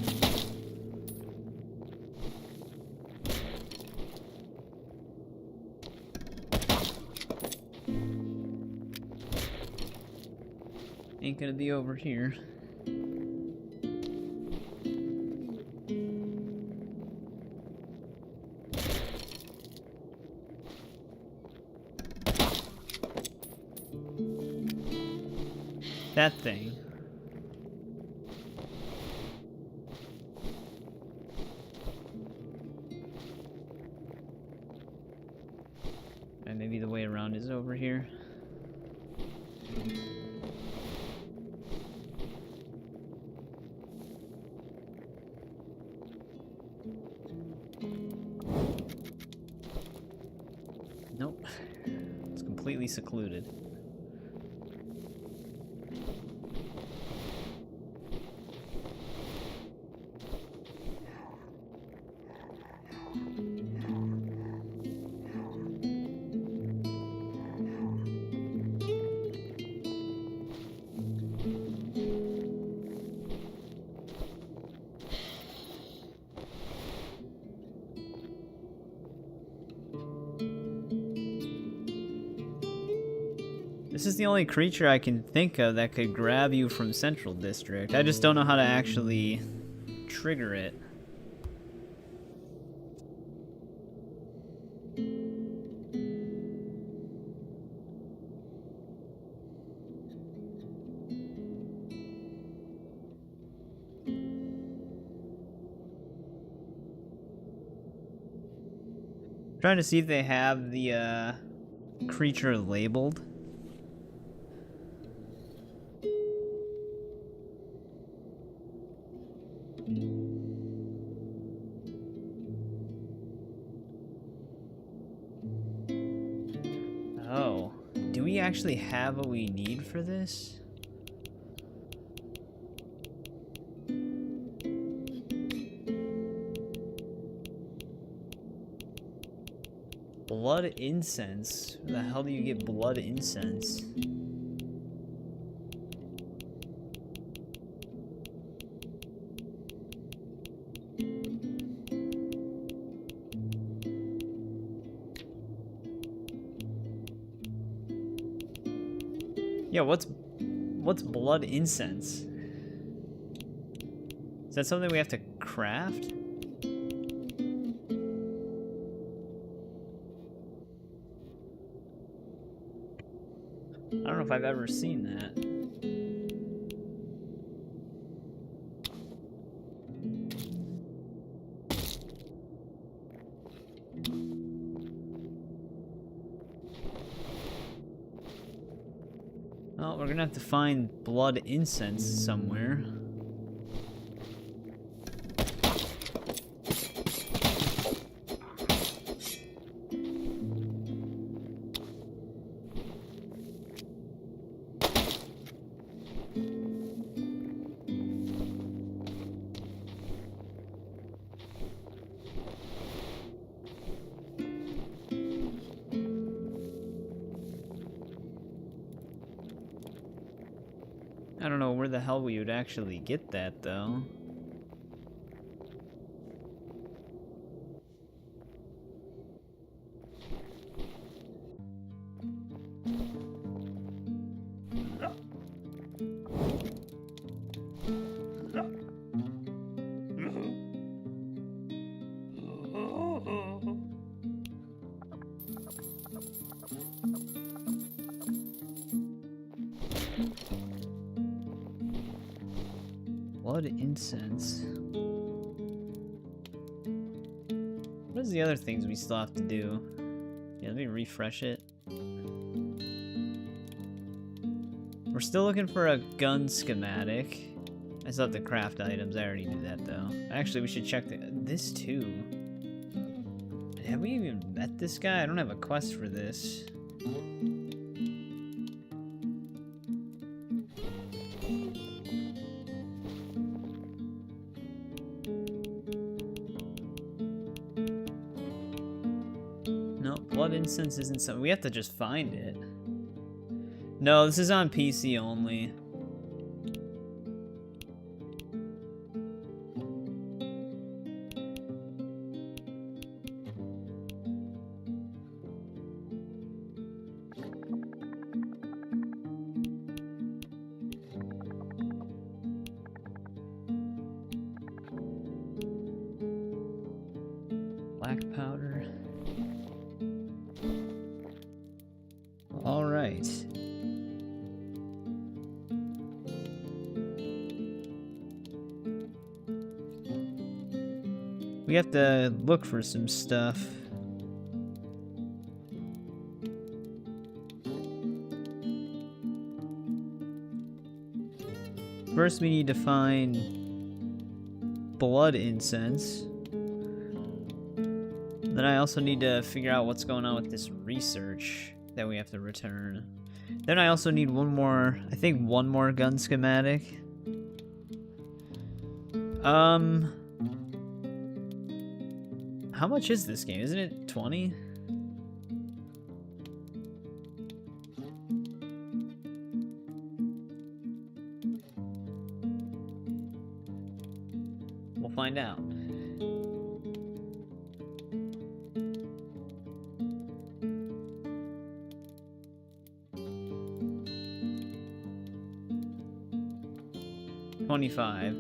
Ain't gonna be over here. That thing. And maybe the way around is over here. Nope. It's completely secluded. This is the only creature I can think of that could grab you from Central District. I just don't know how to actually trigger it. Trying to see if they have the creature labeled. Oh, do we actually have what we need for this? Blood incense? Where the hell do you get blood incense? Yeah, what's blood incense? Is that something we have to craft? I don't know if I've ever seen that. Well, we're gonna have to find blood incense somewhere. I don't know where the hell we would actually get that, though. Blood incense. What is the other things we still have to do? Yeah, let me refresh it. We're still looking for a gun schematic. I still have to craft items. I already knew that, though. Actually, we should check this, too. Have we even met this guy? I don't have a quest for this. No, blood incense isn't something. We have to just find it. No, this is on PC only. Black powder. All right. We have to look for some stuff. First, we need to find blood incense. Then I also need to figure out what's going on with this research that we have to return. Then I also need one more, I think one more gun schematic. How much is this game? Isn't it 20? We'll find out. 25.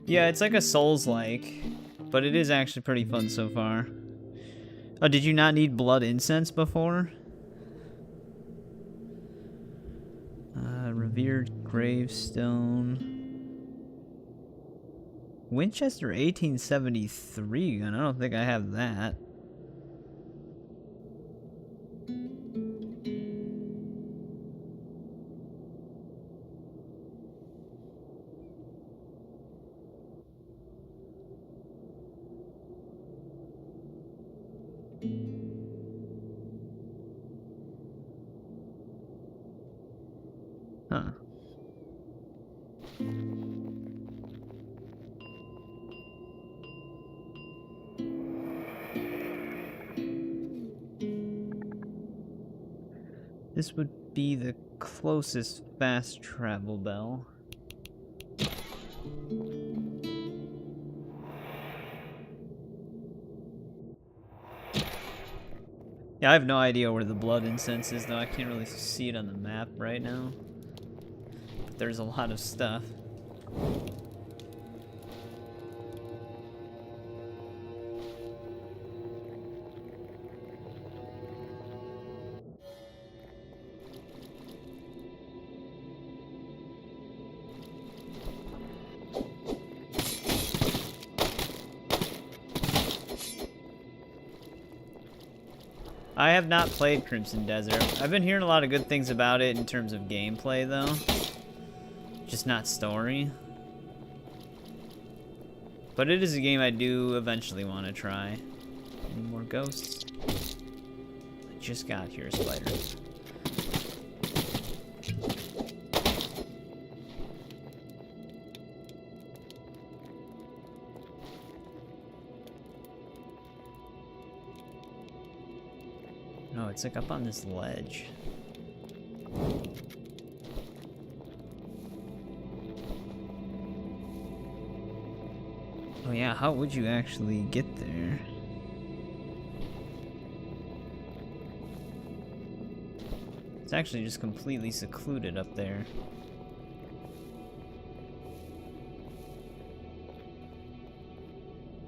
Yeah, it's like a Souls-like, but it is actually pretty fun so far. Oh, did you not need blood incense before? Revered gravestone. Winchester 1873 gun. I don't think I have that. Huh. This would be the closest fast travel bell. Yeah, I have no idea where the blood incense is, though. I can't really see it on the map right now. But there's a lot of stuff. I have not played Crimson Desert. I've been hearing a lot of good things about it in terms of gameplay, though. Just not story. But it is a game I do eventually want to try. Any more ghosts? I just got here, spiders. No, it's like up on this ledge. Oh yeah, how would you actually get there? It's actually just completely secluded up there.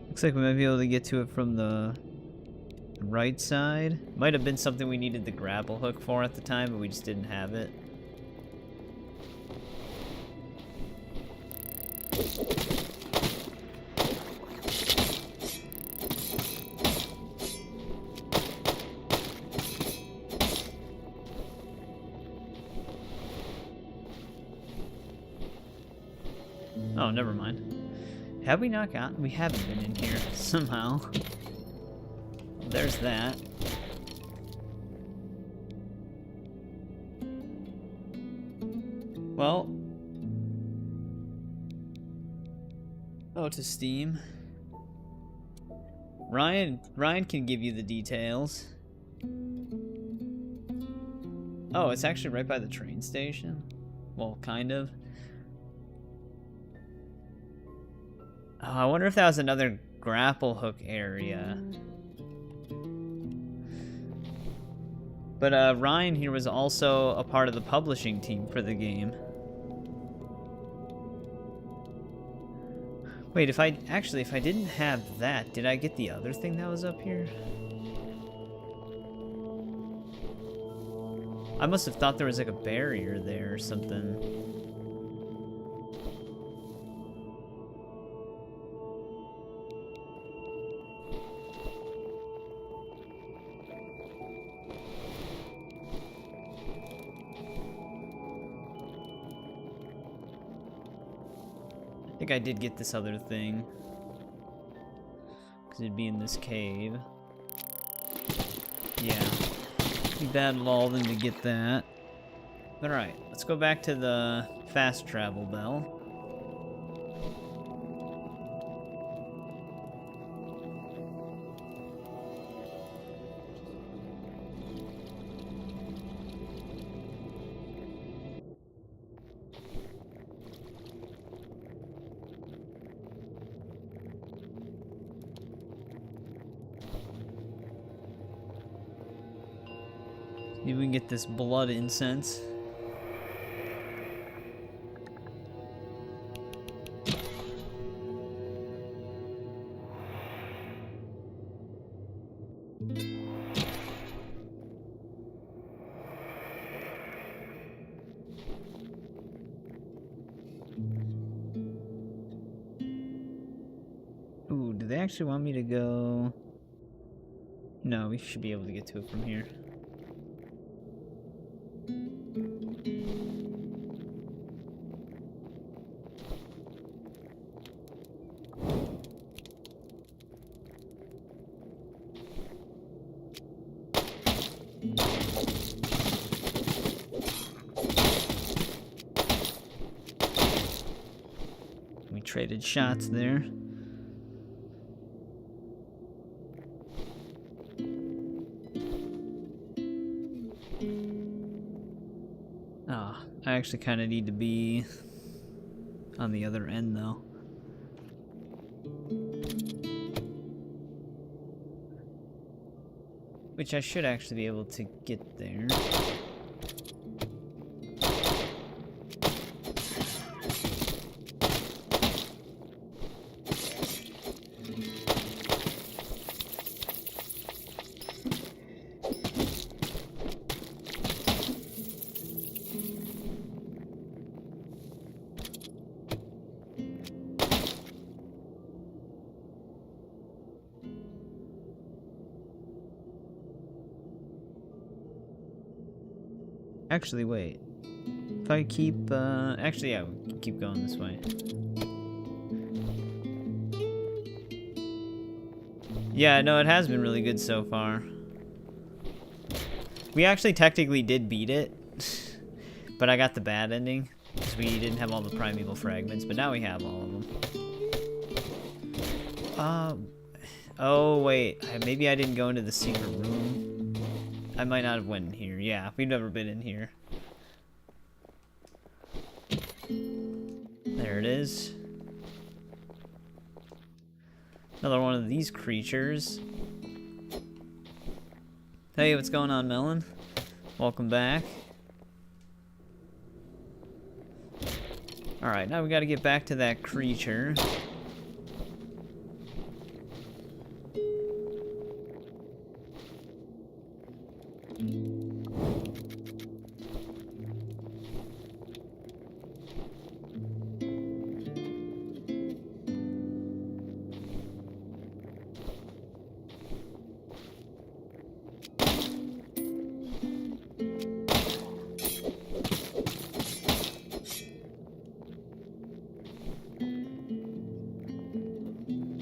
Looks like we might be able to get to it from the right side. Might have been something we needed the grapple hook for at the time, but we just didn't have it. Oh, never mind. Have we not gotten? We haven't been in here somehow. There's that. Well. Oh, to Steam. Ryan can give you the details. Oh, it's actually right by the train station. Well, kind of. Oh, I wonder if that was another grapple hook area. But Ryan here was also a part of the publishing team for the game. Wait, if I didn't have that, did I get the other thing that was up here? I must have thought there was like a barrier there or something. I think I did get this other thing. Because it'd be in this cave. Yeah. We battled all of them to get that. But alright, let's go back to the fast travel bell. Maybe we can get this blood incense. Ooh, do they actually want me to go? No, we should be able to get to it from here. We traded shots there. Ah, I actually kind of need to be on the other end though. Which I should actually be able to get there. Actually, wait. If I keep, actually, yeah, we can keep going this way. Yeah, no, it has been really good so far. We actually technically did beat it, but I got the bad ending, because we didn't have all the primeval fragments, but now we have all of them. Oh, wait, maybe I didn't go into the secret room. I might not have went in here. Yeah, we've never been in here. There it is. Another one of these creatures. Hey, what's going on, Melon? Welcome back. Alright, now we gotta get back to that creature.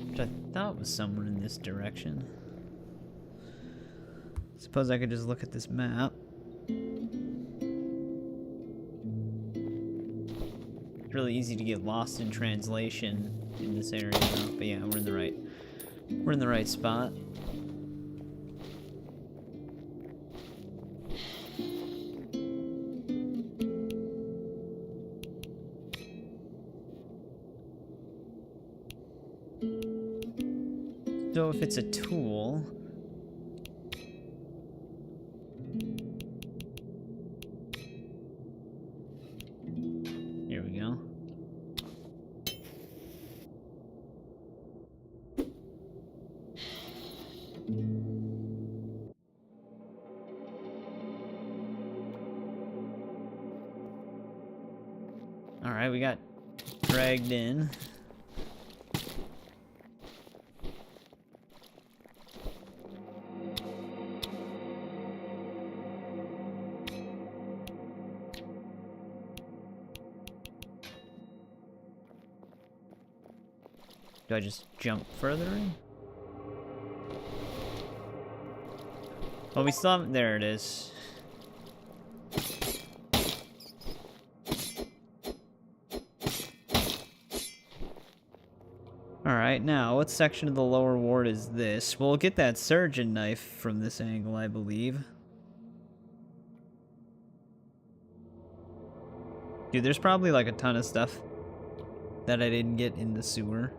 Which I thought was somewhere in this direction. Suppose I could just look at this map. It's really easy to get lost in translation in this area though. But yeah, we're in the right spot. So if it's a tool, here we go. All right, we got dragged in. Do I just jump further in? Well, we still haven't... There it is. Alright, now, what section of the lower ward is this? We'll get that surgeon knife from this angle, I believe. Dude, there's probably like a ton of stuff that I didn't get in the sewer.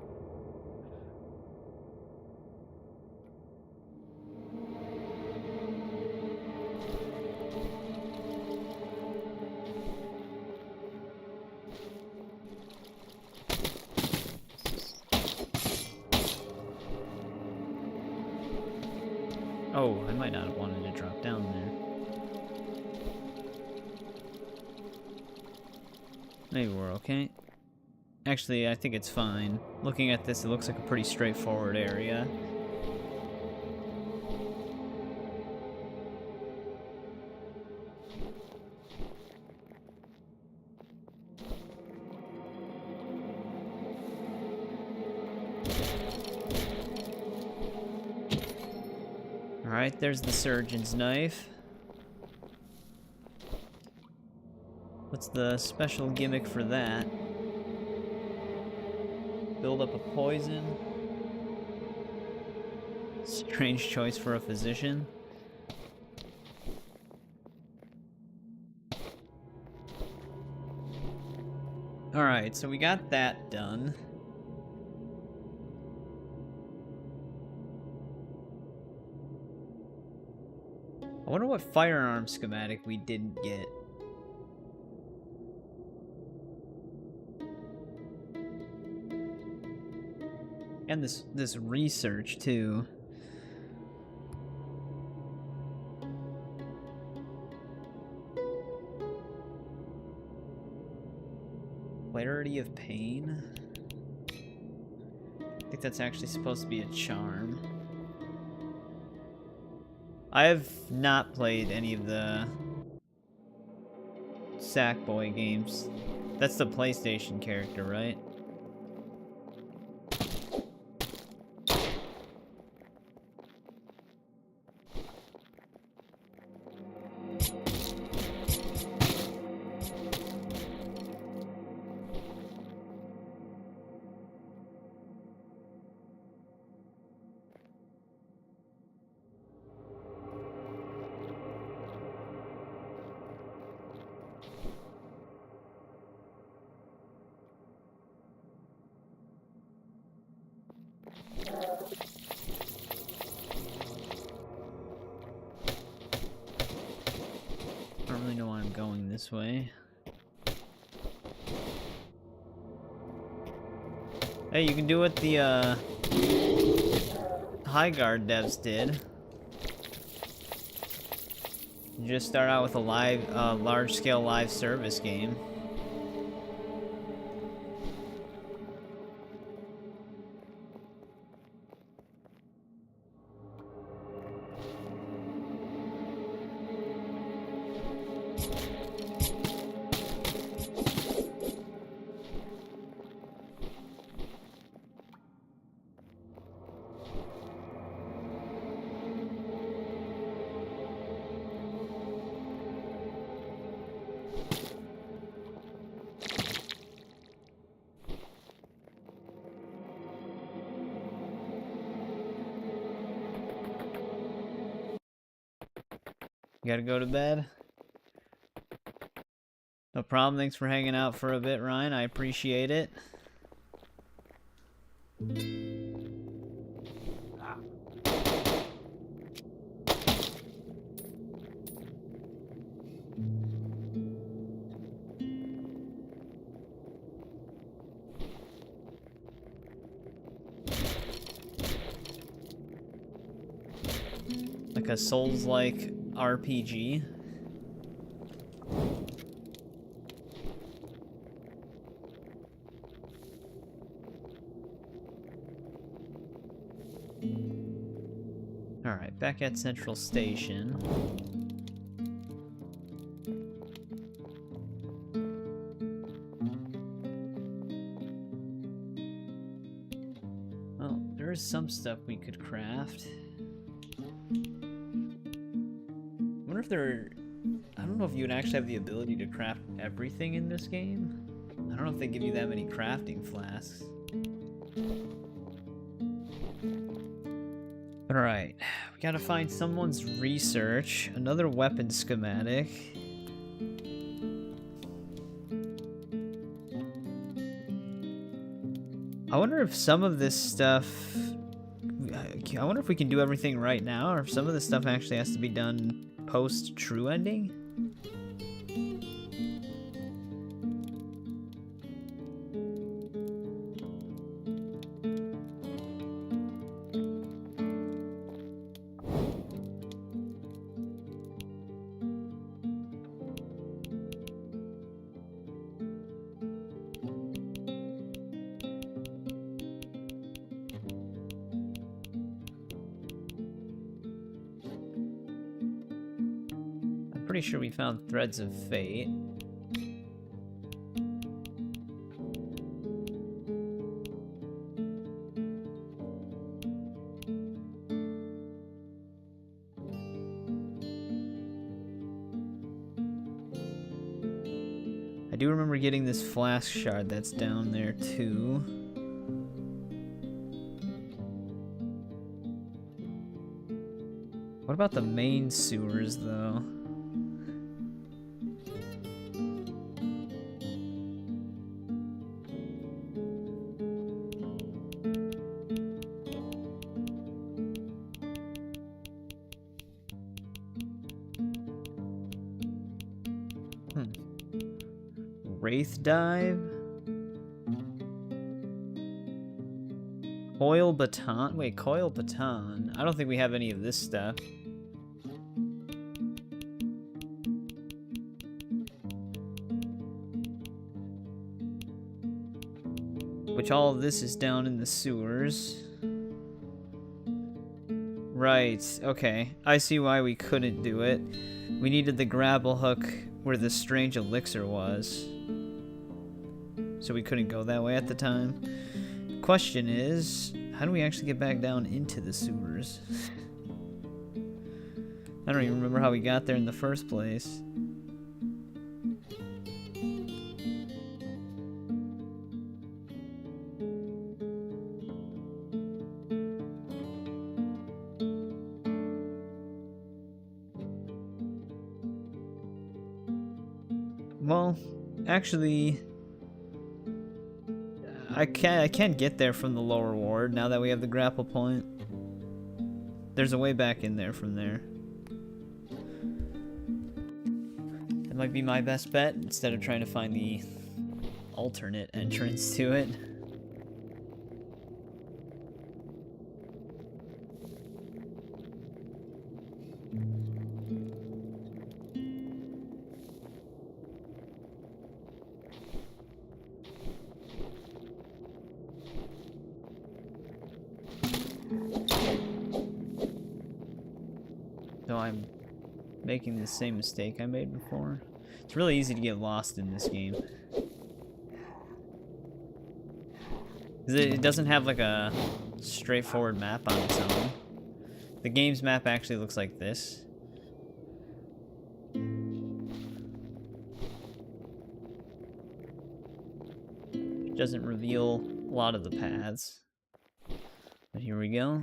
might not have wanted to drop down there. Maybe we're okay. Actually, I think it's fine. Looking at this, it looks like a pretty straightforward area. Alright, there's the surgeon's knife. What's the special gimmick for that? Build up a poison. Strange choice for a physician. Alright, so we got that done. I wonder what firearm schematic we didn't get. And this research too. Clarity of pain. I think that's actually supposed to be a charm. I have not played any of the Sackboy games. That's the PlayStation character, right? I don't really know why I'm going this way. Hey, you can do what the High Guard devs did. You just start out with a large-scale live service game. You gotta go to bed? No problem. Thanks for hanging out for a bit, Ryan. I appreciate it. Like a Souls-like RPG. Alright, back at Central Station. Well, there is some stuff we could craft. I wonder if I don't know if you would actually have the ability to craft everything in this game. I don't know if they give you that many crafting flasks. But alright, we gotta find someone's research, another weapon schematic. I wonder if some of this stuff... I wonder if we can do everything right now, or if some of this stuff actually has to be done post true ending. pretty sure we found Threads of Fate. I do remember getting this flask shard that's down there too. What about the main sewers though? Wraith Dive? Coil Baton? Wait, Coil Baton? I don't think we have any of this stuff. Which all of this is down in the sewers. Right, okay. I see why we couldn't do it. We needed the grapple hook where the strange elixir was. So we couldn't go that way at the time. Question is, how do we actually get back down into the sewers? I don't even remember how we got there in the first place. Well, actually, I can't get there from the lower ward now that we have the grapple point. There's a way back in there from there. That might be my best bet instead of trying to find the alternate entrance to it. So I'm making the same mistake I made before. It's really easy to get lost in this game. It doesn't have like a straightforward map on its own. The game's map actually looks like this. It doesn't reveal a lot of the paths. But here we go.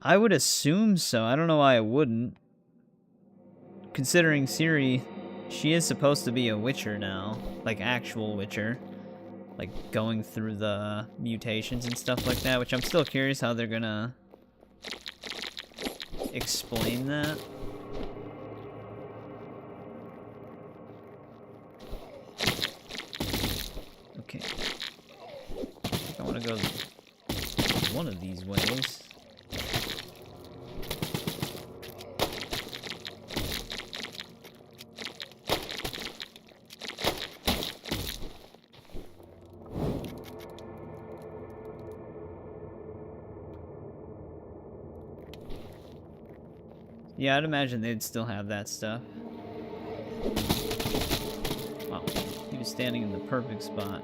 I would assume so. I don't know why I wouldn't. Considering Ciri, she is supposed to be a Witcher now. Like, actual Witcher. Like, going through the mutations and stuff like that, which I'm still curious how they're gonna explain that. Okay. I want to go one of these ways. Yeah, I'd imagine they'd still have that stuff. Wow, he was standing in the perfect spot.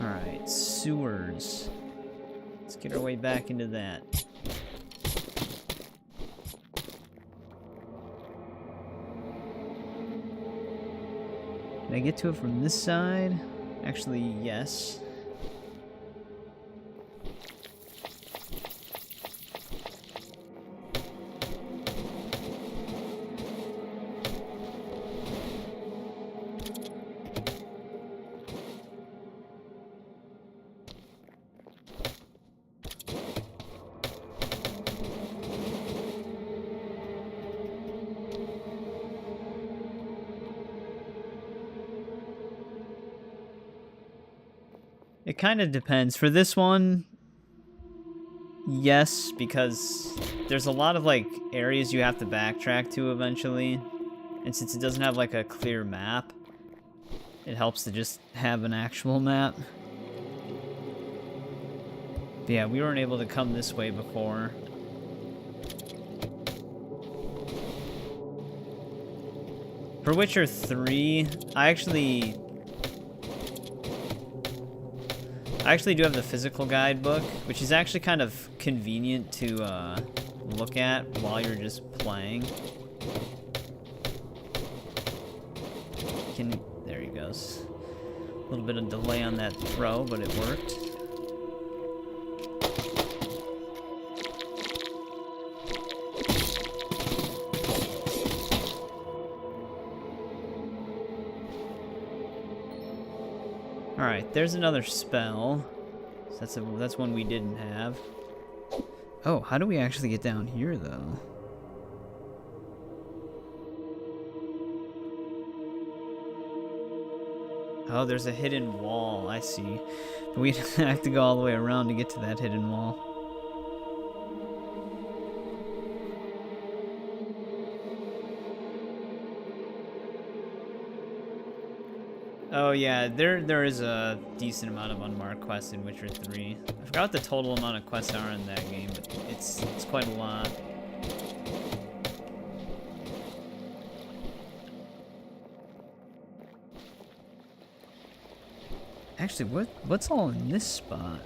Alright, sewers. Let's get our way back into that. Can I get to it from this side? Actually, yes. It kind of depends. For this one, yes, because there's a lot of, like, areas you have to backtrack to eventually. And since it doesn't have, like, a clear map, it helps to just have an actual map. But yeah, we weren't able to come this way before. For Witcher 3, I actually do have the physical guidebook, which is actually kind of convenient to look at while you're just playing. There he goes. A little bit of delay on that throw, but it worked. Alright, there's another spell. So that's one we didn't have. Oh, how do we actually get down here, though? Oh, there's a hidden wall, I see. We have to go all the way around to get to that hidden wall. Oh yeah, there is a decent amount of unmarked quests in Witcher 3. I forgot what the total amount of quests are in that game, but it's quite a lot. Actually, what's all in this spot?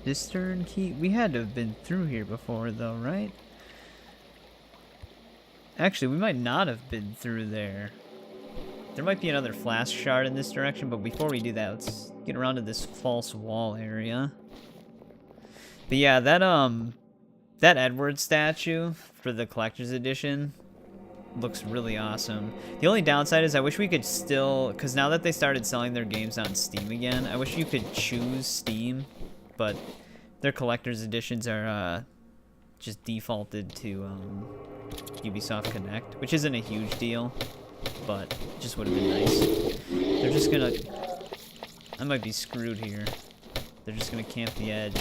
Cistern key? We had to have been through here before, though, right? Actually, we might not have been through there. There might be another flask shard in this direction, but before we do that, let's get around to this false wall area. But yeah, that Edward statue for the collector's edition looks really awesome. The only downside is I wish we could still, because now that they started selling their games on Steam again, I wish you could choose Steam, but their collector's editions are just defaulted to Ubisoft Connect, which isn't a huge deal, but it just would have been nice. They're just gonna... I might be screwed here. They're just gonna camp the edge.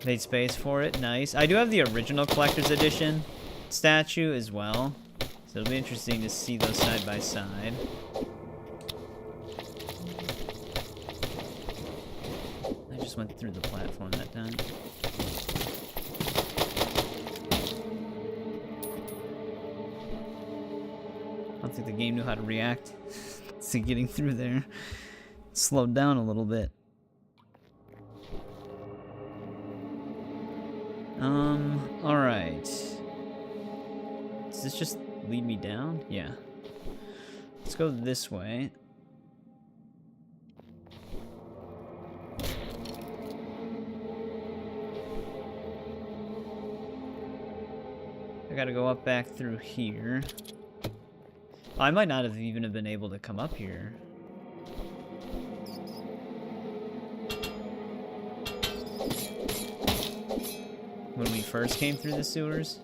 Made space for it, nice. I do have the original collector's edition statue as well, so it'll be interesting to see those side by side. I just went through the platform that time. I don't think the game knew how to react to getting through there. Slowed down a little bit. Alright. Does this just lead me down? Yeah. Let's go this way. I gotta go up back through here. Oh, I might not have even been able to come up here. When we first came through the sewers.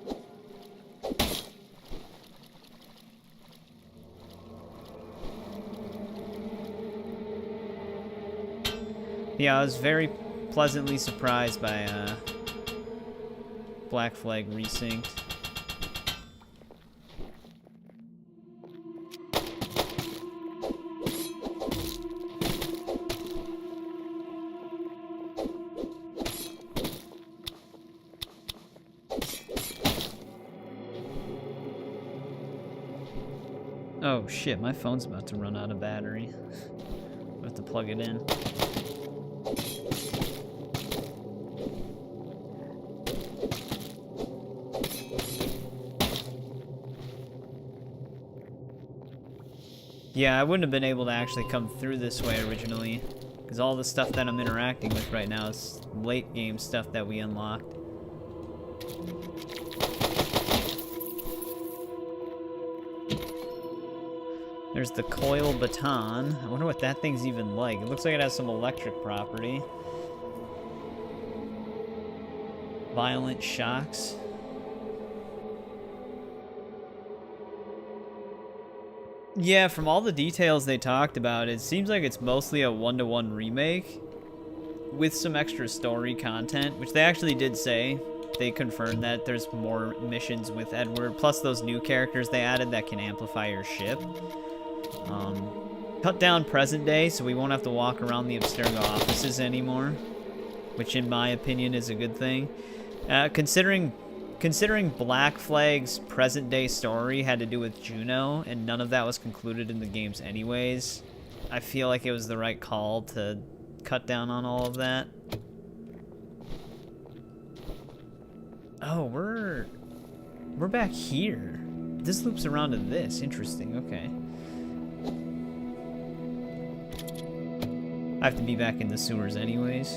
Yeah, I was very pleasantly surprised by Black Flag Resynced. Oh shit, my phone's about to run out of battery. I have to plug it in. Yeah, I wouldn't have been able to actually come through this way originally, because all the stuff that I'm interacting with right now is late game stuff that we unlocked. There's the coil baton. I wonder what that thing's even like. It looks like it has some electric property. Violent shocks. Yeah, from all the details they talked about, it seems like it's mostly a one-to-one remake with some extra story content, which they actually did say. They confirmed that there's more missions with Edward, plus those new characters they added that can amplify your ship. Cut down present day, so we won't have to walk around the Abstergo offices anymore, which in my opinion is a good thing. Considering Black Flag's present day story had to do with Juno, and none of that was concluded in the games anyways, I feel like it was the right call to cut down on all of that. Oh, we're back here. This loops around to this. Interesting. Okay. I have to be back in the sewers anyways.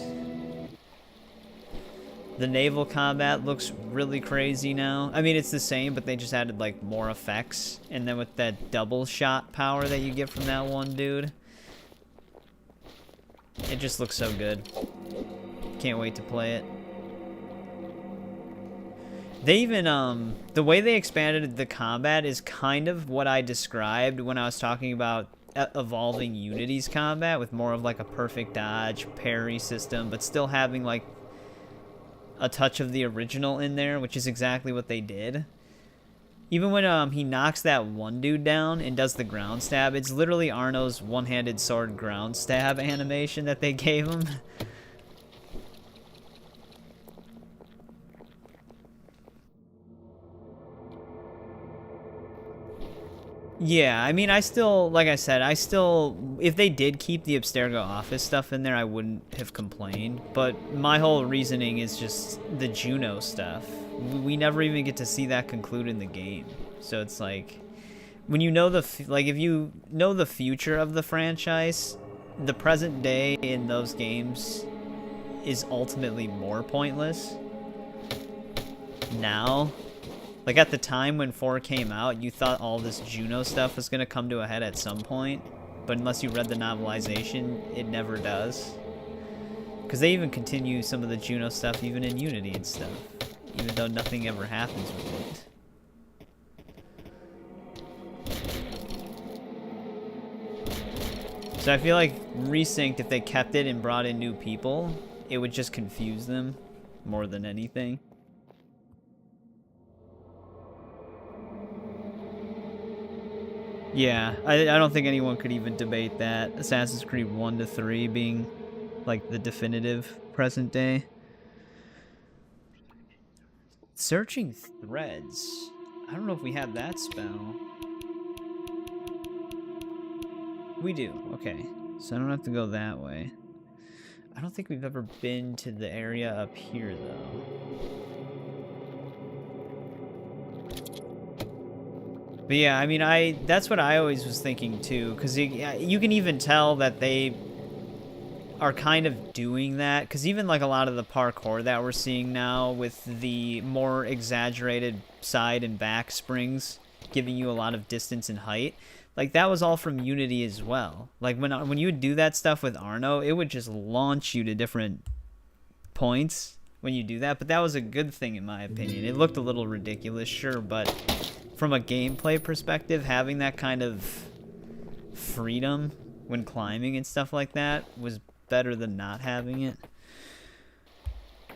The naval combat looks really crazy now. I mean, it's the same, but they just added, like, more effects. And then with that double shot power that you get from that one dude, it just looks so good. Can't wait to play it. They even, the way they expanded the combat is kind of what I described when I was talking about evolving Unity's combat with more of like a perfect dodge, parry system, but still having like a touch of the original in there, which is exactly what they did. Even when he knocks that one dude down and does the ground stab, it's literally Arno's one-handed sword ground stab animation that they gave him. Yeah, I mean, I still, like I said, if they did keep the Abstergo office stuff in there, I wouldn't have complained. But my whole reasoning is just the Juno stuff. We never even get to see that conclude in the game. So it's like, when you know if you know the future of the franchise, the present day in those games is ultimately more pointless. Now, like at the time when 4 came out, you thought all this Juno stuff was going to come to a head at some point, but unless you read the novelization, it never does. Because they even continue some of the Juno stuff even in Unity and stuff, even though nothing ever happens with it. So I feel like Resynced, if they kept it and brought in new people, it would just confuse them more than anything. Yeah, I don't think anyone could even debate that. Assassin's Creed 1 to 3 being like the definitive present day. Searching threads. I don't know if we have that spell. We do. Okay. So I don't have to go that way. I don't think we've ever been to the area up here though. But yeah, I mean, that's what I always was thinking too, because you can even tell that they are kind of doing that, because even like a lot of the parkour that we're seeing now with the more exaggerated side and back springs giving you a lot of distance and height, like that was all from Unity as well. Like when you would do that stuff with Arno, it would just launch you to different points when you do that, but that was a good thing in my opinion. It looked a little ridiculous, sure, but from a gameplay perspective, having that kind of freedom when climbing and stuff like that was better than not having it.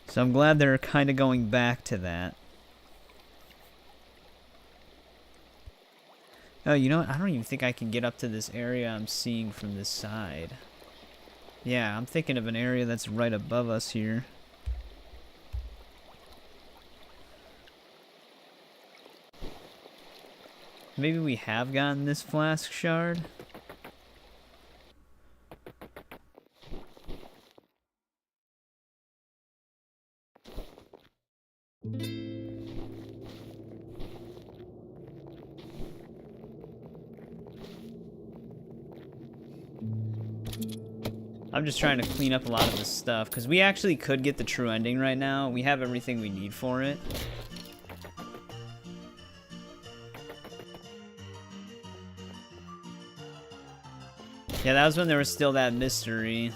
So I'm glad they're kind of going back to that. Oh, you know what? I don't even think I can get up to this area I'm seeing from this side. Yeah, I'm thinking of an area that's right above us here. Maybe we have gotten this flask shard. I'm just trying to clean up a lot of this stuff, because we actually could get the true ending right now. We have everything we need for it. Yeah, that was when there was still that mystery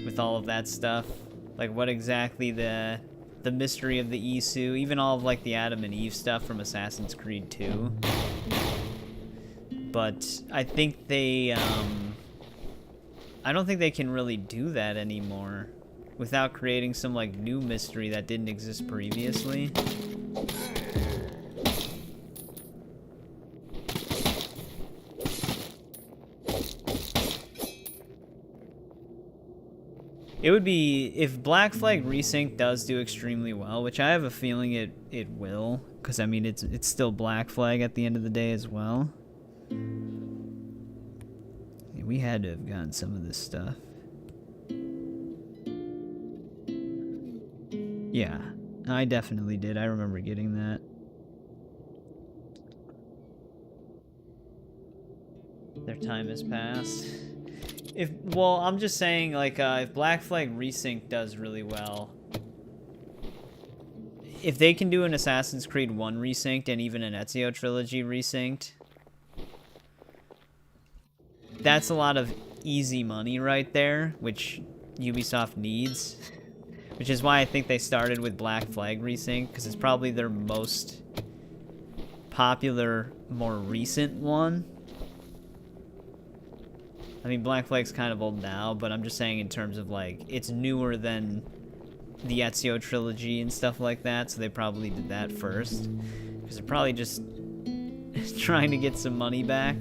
with all of that stuff. Like what exactly the mystery of the Isu, even all of like the Adam and Eve stuff from Assassin's Creed 2. But I think they, I don't think they can really do that anymore without creating some, like, new mystery that didn't exist previously. It would be, if Black Flag Resync does do extremely well, which I have a feeling it will, because I mean it's still Black Flag at the end of the day as well. Yeah, we had to have gotten some of this stuff. Yeah, I definitely did. I remember getting that. Their time has passed. Well, I'm just saying, like, if Black Flag Resync does really well, if they can do an Assassin's Creed 1 resynced and even an Ezio Trilogy resynced, that's a lot of easy money right there, which Ubisoft needs. Which is why I think they started with Black Flag Resync, because it's probably their most popular, more recent one. I mean, Black Flag's kind of old now, but I'm just saying in terms of, like, it's newer than the Ezio Trilogy and stuff like that, so they probably did that first. Because they're probably just trying to get some money back.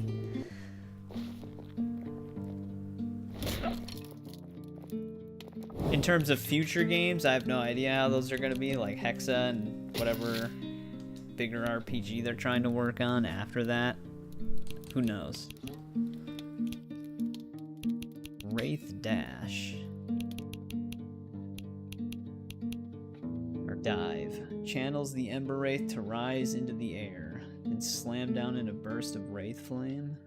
In terms of future games, I have no idea how those are going to be, like Hexa and whatever bigger RPG they're trying to work on after that. Who knows? Wraith Dash. Or Dive. Channels the Ember Wraith to rise into the air, then slam down in a burst of Wraith Flame.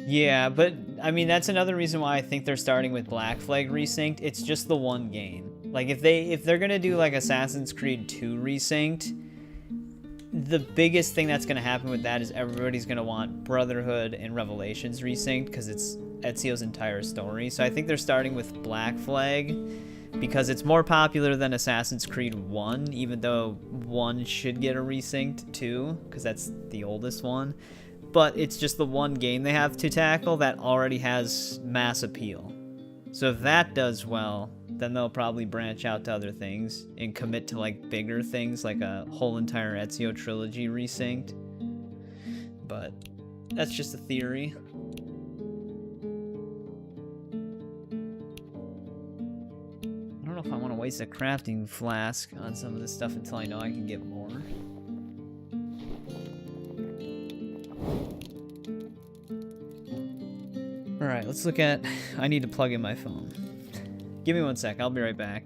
Yeah, but, I mean, that's another reason why I think they're starting with Black Flag Resynced. It's just the one game. Like, if they're gonna do, like, Assassin's Creed 2 Resynced, the biggest thing that's gonna happen with that is everybody's gonna want Brotherhood and Revelations Resynced, because it's Ezio's entire story. So I think they're starting with Black Flag, because it's more popular than Assassin's Creed 1, even though 1 should get a Resynced too, because that's the oldest one. But it's just the one game they have to tackle that already has mass appeal. So if that does well, then they'll probably branch out to other things and commit to, like, bigger things, like a whole entire Ezio Trilogy resynced. But that's just a theory. I don't know if I want to waste a crafting flask on some of this stuff until I know I can get more. Alright, let's look at... I need to plug in my phone. Give me 1 sec, I'll be right back.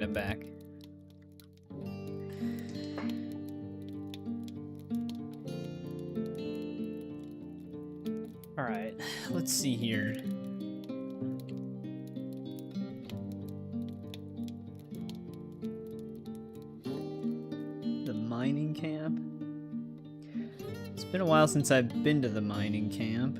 ride it back. Alright, let's see here. The mining camp. It's been a while since I've been to the mining camp.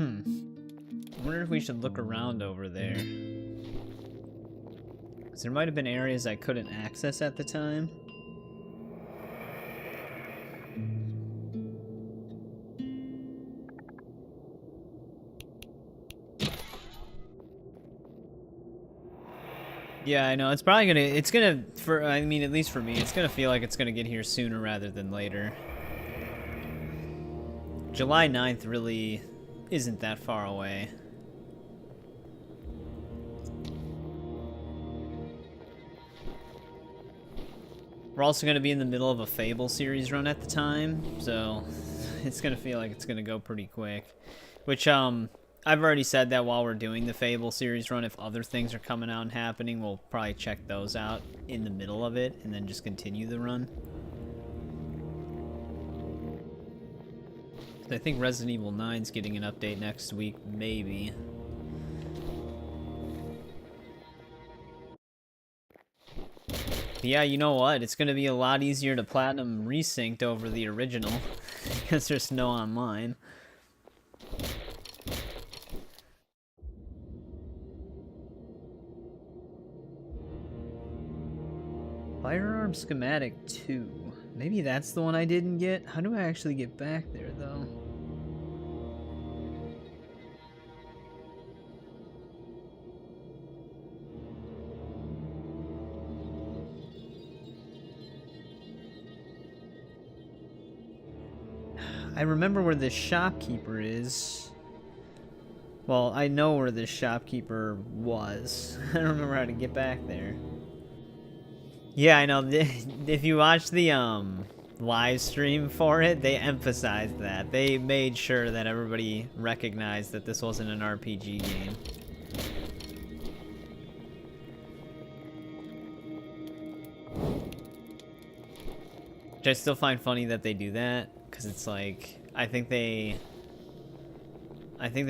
I wonder if we should look around over there. Because there might have been areas I couldn't access at the time. Yeah, I know. It's probably gonna, I mean, at least for me, it's gonna feel like it's gonna get here sooner rather than later. July 9th really isn't that far away. We're also going to be in the middle of a Fable series run at the time, so it's going to feel like it's going to go pretty quick. Which, I've already said that while we're doing the Fable series run, if other things are coming out and happening, we'll probably check those out in the middle of it, and then just continue the run. I think Resident Evil 9's getting an update next week, maybe. But yeah, you know what? It's going to be a lot easier to platinum resynced over the original, because there's no online. Firearm Schematic 2. Maybe that's the one I didn't get? How do I actually get back there, though? I remember where this shopkeeper is. Well, I know where this shopkeeper was. I don't remember how to get back there. Yeah, I know. If you watch the live stream for it, they emphasized that. They made sure that everybody recognized that this wasn't an RPG game. Which I still find funny that they do that, because it's like, I think they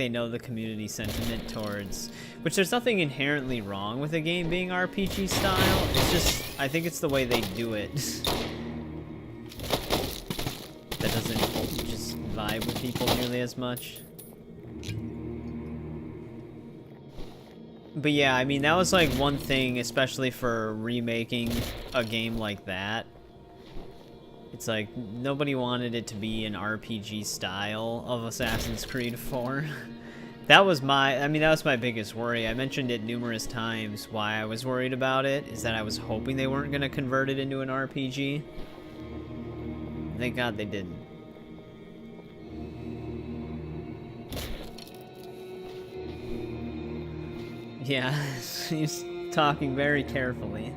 know the community sentiment towards, which there's nothing inherently wrong with a game being RPG style, it's just, I think it's the way they do it that doesn't just vibe with people nearly as much. But yeah, I mean, that was like one thing, especially for remaking a game like that. It's like, nobody wanted it to be an RPG style of Assassin's Creed 4. That was my biggest worry. I mentioned it numerous times why I was worried about it, is that I was hoping they weren't going to convert it into an RPG. Thank God they didn't. Yeah, he's talking very carefully.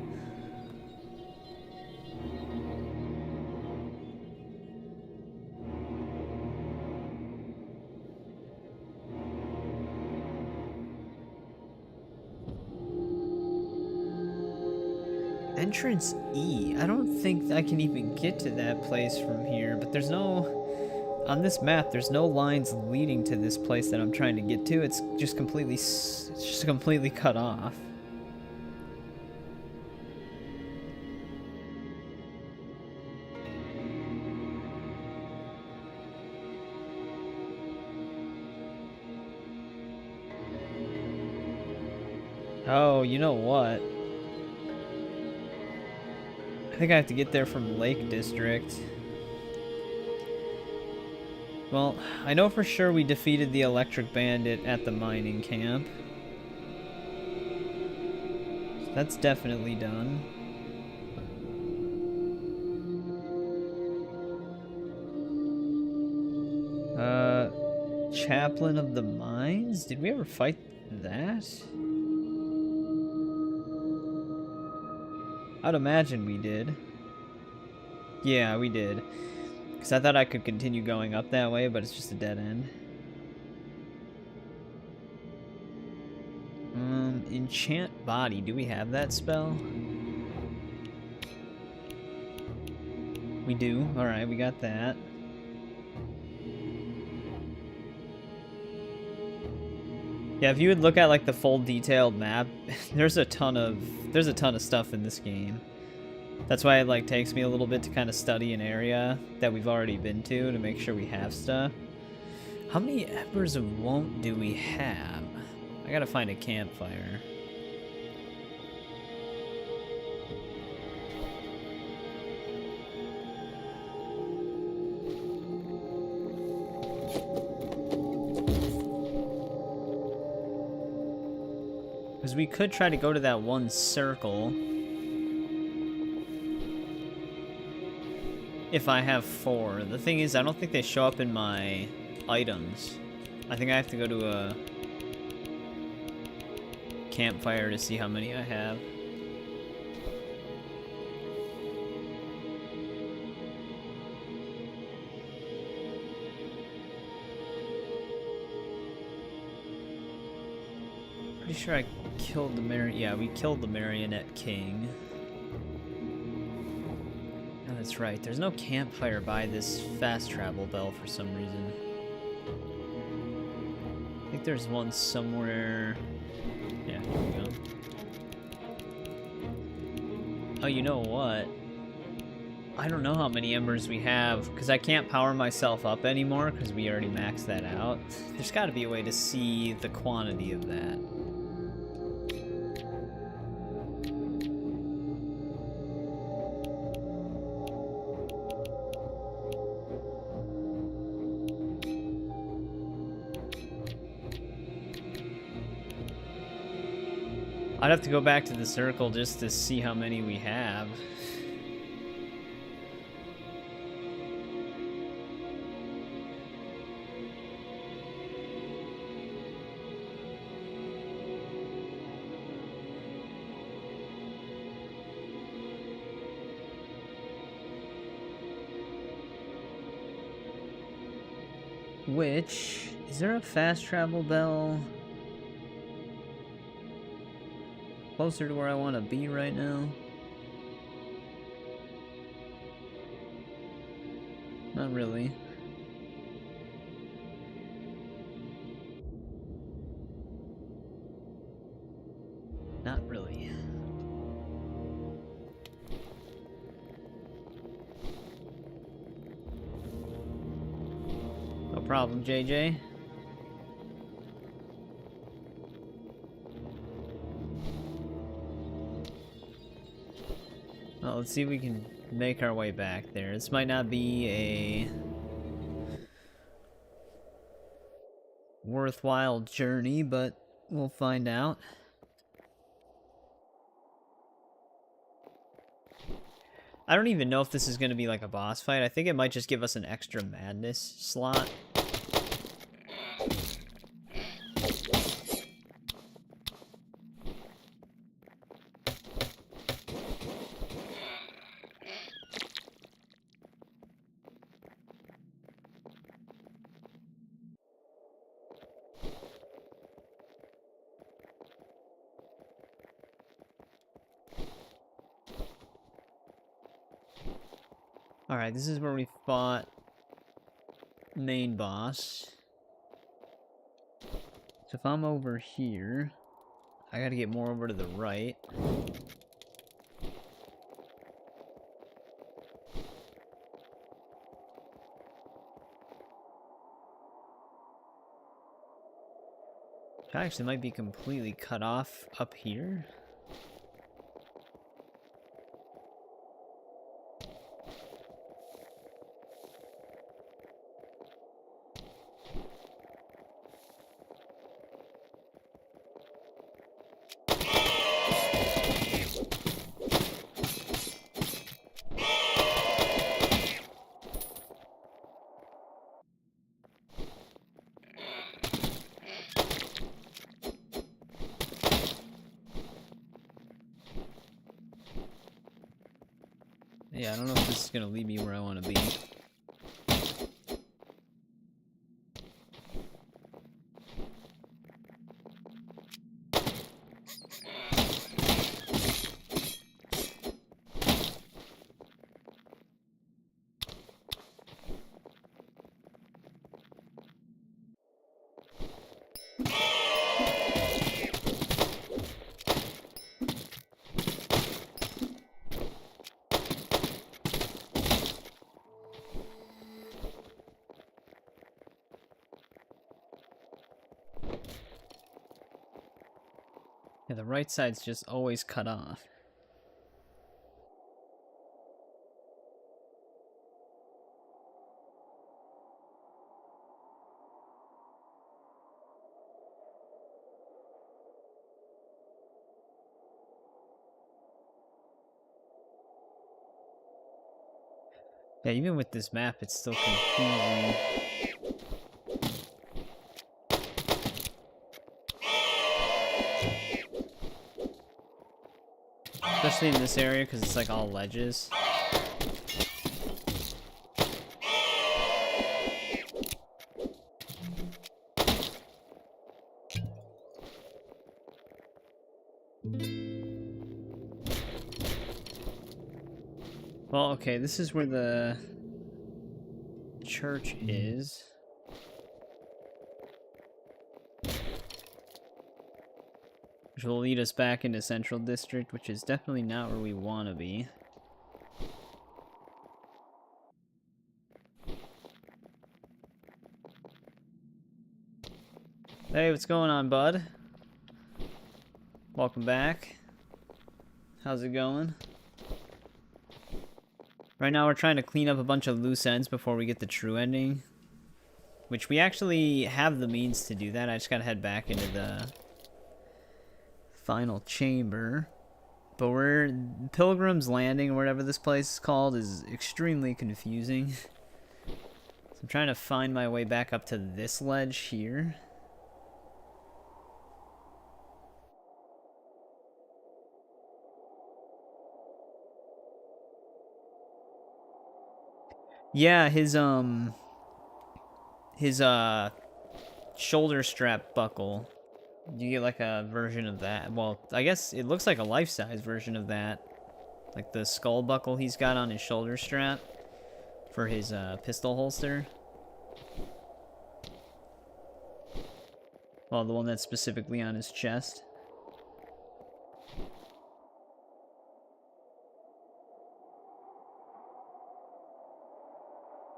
Entrance E. I don't think I can even get to that place from here, but there's no... On this map, there's no lines leading to this place that I'm trying to get to. It's just completely cut off. Oh, you know what? I think I have to get there from Lake District. Well, I know for sure we defeated the Electric Bandit at the mining camp. So that's definitely done. Chaplain of the Mines? Did we ever fight that? I'd imagine we did. Yeah, we did. Because I thought I could continue going up that way, but it's just a dead end. Enchant Body. Do we have that spell? We do. Alright, we got that. Yeah, if you would look at like the full detailed map, there's a ton of stuff in this game. That's why it like takes me a little bit to kind of study an area that we've already been to make sure we have stuff. How many Embers of Won't do we have? I gotta find a campfire. Because we could try to go to that one circle. If I have 4. The thing is, I don't think they show up in my items. I think I have to go to a campfire to see how many I have. Pretty sure I killed the yeah, we killed the Marionette King. Oh, that's right. There's no campfire by this fast travel bell for some reason. I think there's one somewhere. Yeah, here we go. Oh, you know what? I don't know how many embers we have, because I can't power myself up anymore, because we already maxed that out. There's got to be a way to see the quantity of that. I'd have to go back to the circle just to see how many we have. Which, is there a fast travel bell closer to where I want to be right now? Not really. Not really. No problem, JJ. Well, let's see if we can make our way back there. This might not be a worthwhile journey, but we'll find out. I don't even know if this is going to be like a boss fight. I think it might just give us an extra madness slot. Alright, this is where we fought main boss. So if I'm over here, I gotta get more over to the right. Which actually might be completely cut off up here. Yeah, I don't know if this is gonna lead me where I want to be. Yeah, the right side's just always cut off. Yeah, even with this map, it's still confusing. Especially in this area, because it's like all ledges. Well, okay, this is where the church is. Which will lead us back into Central District, which is definitely not where we want to be. Hey, what's going on, bud? Welcome back. How's it going? Right now we're trying to clean up a bunch of loose ends before we get the true ending. Which we actually have the means to do that. I just gotta head back into the final chamber. But we're... Pilgrim's Landing, or whatever this place is called, is extremely confusing. So I'm trying to find my way back up to this ledge here. Yeah, his shoulder strap buckle. You get like a version of that. Well, I guess it looks like a life-size version of that. Like the skull buckle he's got on his shoulder strap for his pistol holster. Well, the one that's specifically on his chest.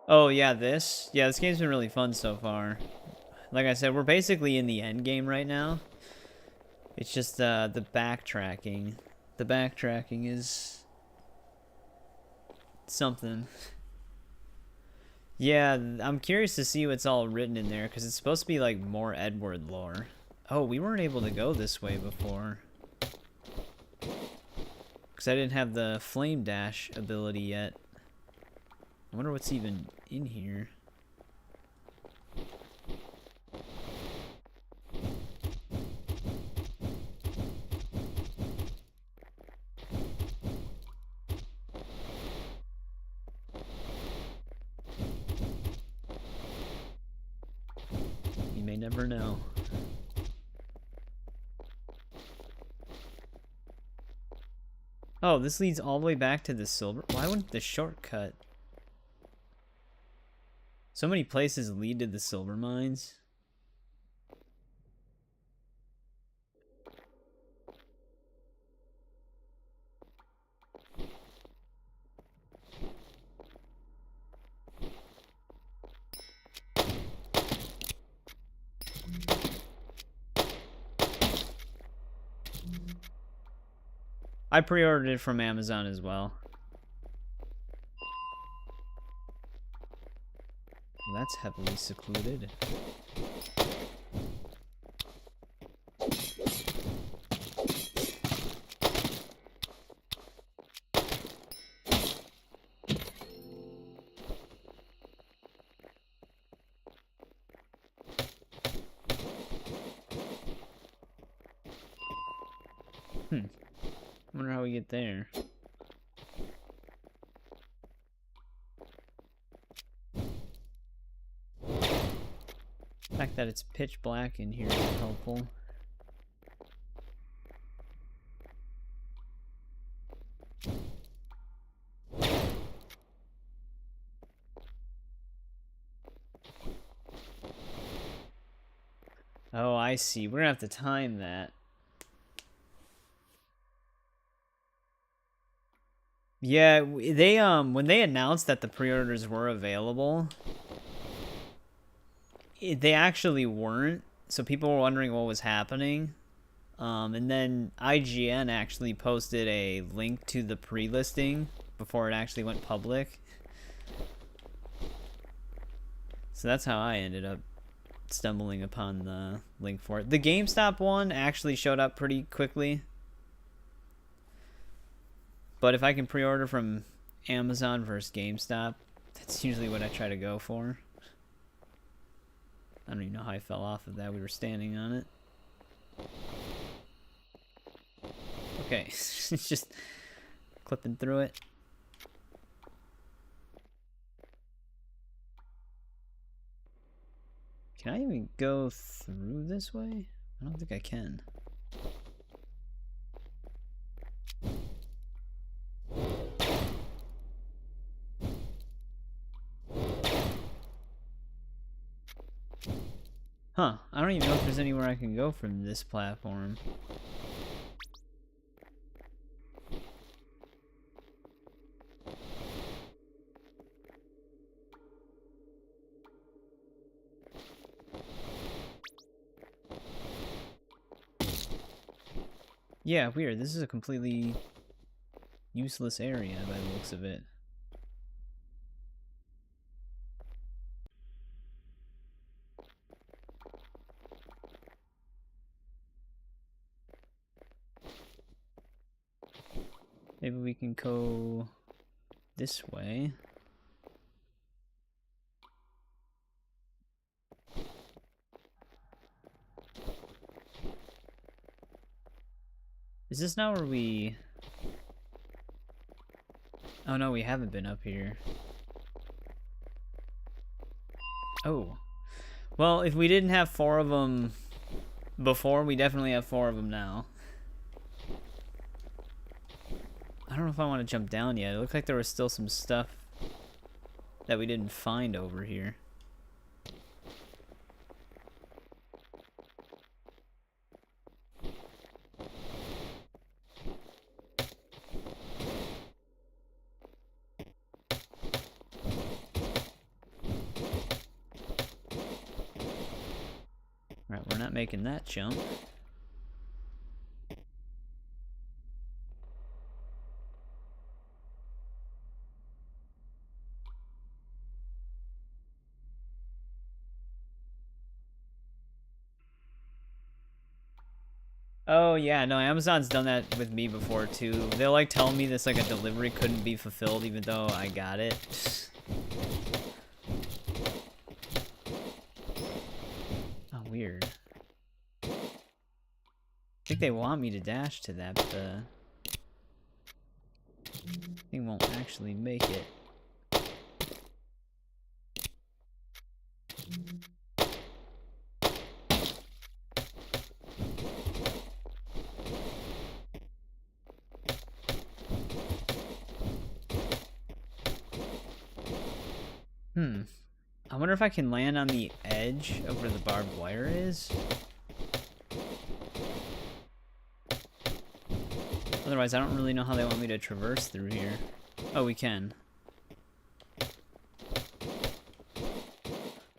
Oh yeah, this? Yeah, this game's been really fun so far. Like I said, we're basically in the end game right now. It's just the backtracking. The backtracking is something. Yeah, I'm curious to see what's all written in there, because it's supposed to be like more Edward lore. Oh, we weren't able to go this way before. Because I didn't have the flame dash ability yet. I wonder what's even in here. You may never know. Oh, this leads all the way back to the silver. Why wouldn't the shortcut? So many places lead to the silver mines. I pre-ordered it from Amazon as well. That's heavily secluded. I wonder how we get there. That it's pitch black in here is helpful. Oh, I see. We're gonna have to time that. Yeah, they when they announced that the pre-orders were available, they actually weren't. So people were wondering what was happening. And then IGN actually posted a link to the pre-listing before it actually went public. So that's how I ended up stumbling upon the link for it. The GameStop one actually showed up pretty quickly. But if I can pre-order from Amazon versus GameStop, that's usually what I try to go for. I don't even know how I fell off of that. We were standing on it. Okay, it's just clipping through it. Can I even go through this way? I don't think I can. Huh, I don't even know if there's anywhere I can go from this platform. Yeah, weird. This is a completely useless area by the looks of it. Maybe we can go this way. Is this not where we... Oh no, we haven't been up here. Oh. Well, if we didn't have 4 of them before, we definitely have 4 of them now. I don't know if I want to jump down yet. It looked like there was still some stuff that we didn't find over here. Alright, we're not making that jump. Oh yeah, no, Amazon's done that with me before too. They'll like tell me this like a delivery couldn't be fulfilled even though I got it. Oh, weird. I think they want me to dash to that, but the thing won't actually make it. I wonder if I can land on the edge of where the barbed wire is. Otherwise, I don't really know how they want me to traverse through here. Oh, we can.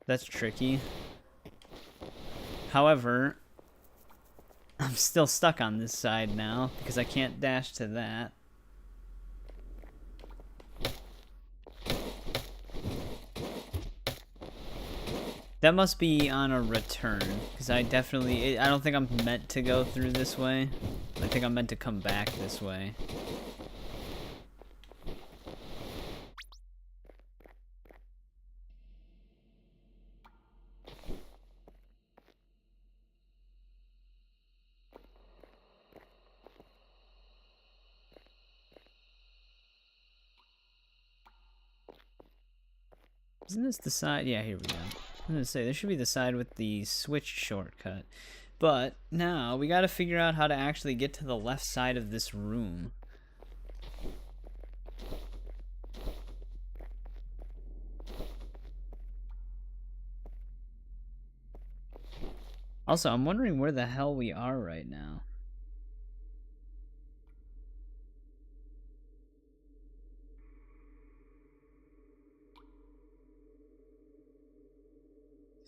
That's tricky. However, I'm still stuck on this side now because I can't dash to that. That must be on a return, because I don't think I'm meant to go through this way. I think I'm meant to come back this way. Isn't this the side? Yeah, here we go. I'm gonna say this should be the side with the switch shortcut. But now we gotta figure out how to actually get to the left side of this room. Also, I'm wondering where the hell we are right now.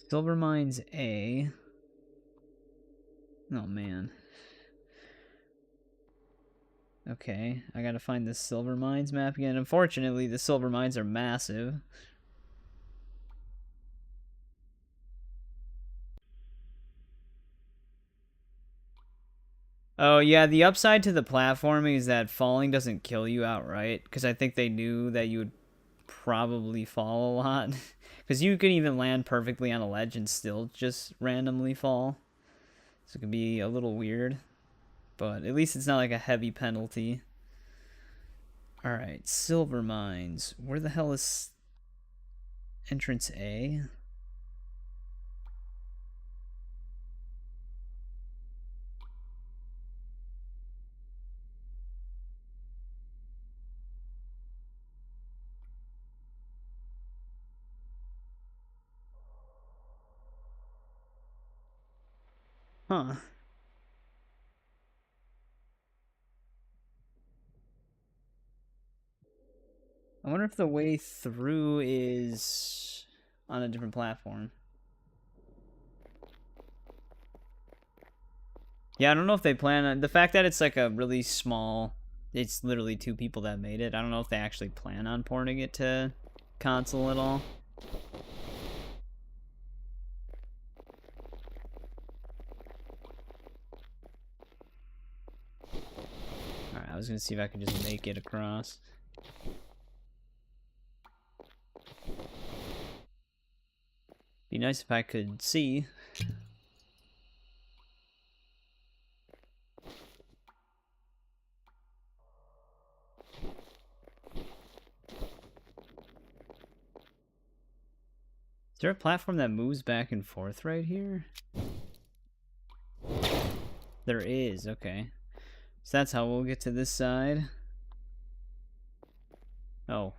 Silver Mines A. Oh man. Okay, I gotta find the Silver Mines map again. Unfortunately, the Silver Mines are massive. Oh yeah, the upside to the platforming is that falling doesn't kill you outright, because I think they knew that you would probably fall a lot. Because you can even land perfectly on a ledge and still just randomly fall. So it can be a little weird. But at least it's not like a heavy penalty. Alright, Silver Mines. Where the hell is entrance A? Huh. I wonder if the way through is on a different platform. Yeah, I don't know if they plan on... The fact that it's like a really small... It's literally 2 people that made it. I don't know if they actually plan on porting it to console at all. Alright, I was gonna see if I could just make it across. Be nice if I could see. Is there a platform that moves back and forth right here? There is, okay. So that's how we'll get to this side. Oh.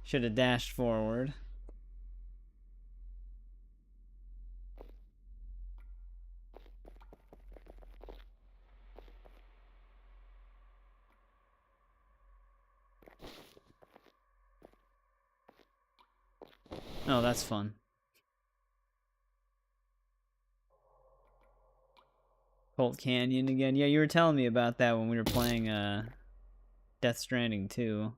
Should have dashed forward. Oh, that's fun. Colt Canyon again. Yeah, you were telling me about that when we were playing Death Stranding 2.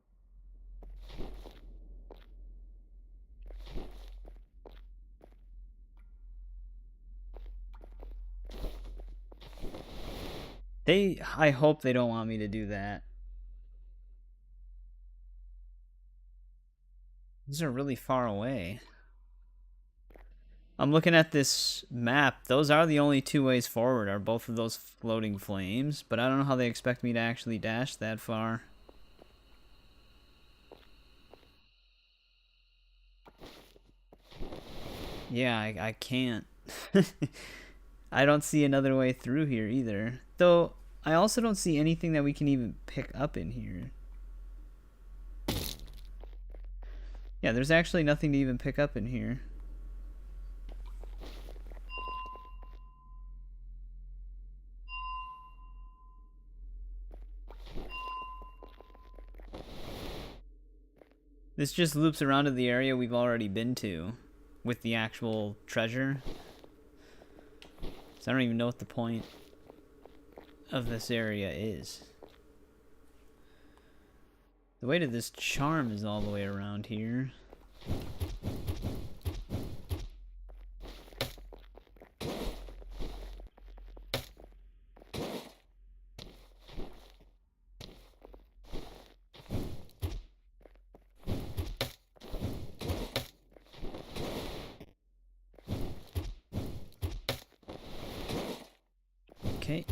I hope they don't want me to do that. These are really far away. I'm looking at this map. Those are the only 2 ways forward, are both of those floating flames. But I don't know how they expect me to actually dash that far. Yeah, I can't. I don't see another way through here either. Though, I also don't see anything that we can even pick up in here. Yeah, there's actually nothing to even pick up in here. This just loops around to the area we've already been to with the actual treasure. So I don't even know what the point of this area is. The way to this charm is all the way around here. Okay.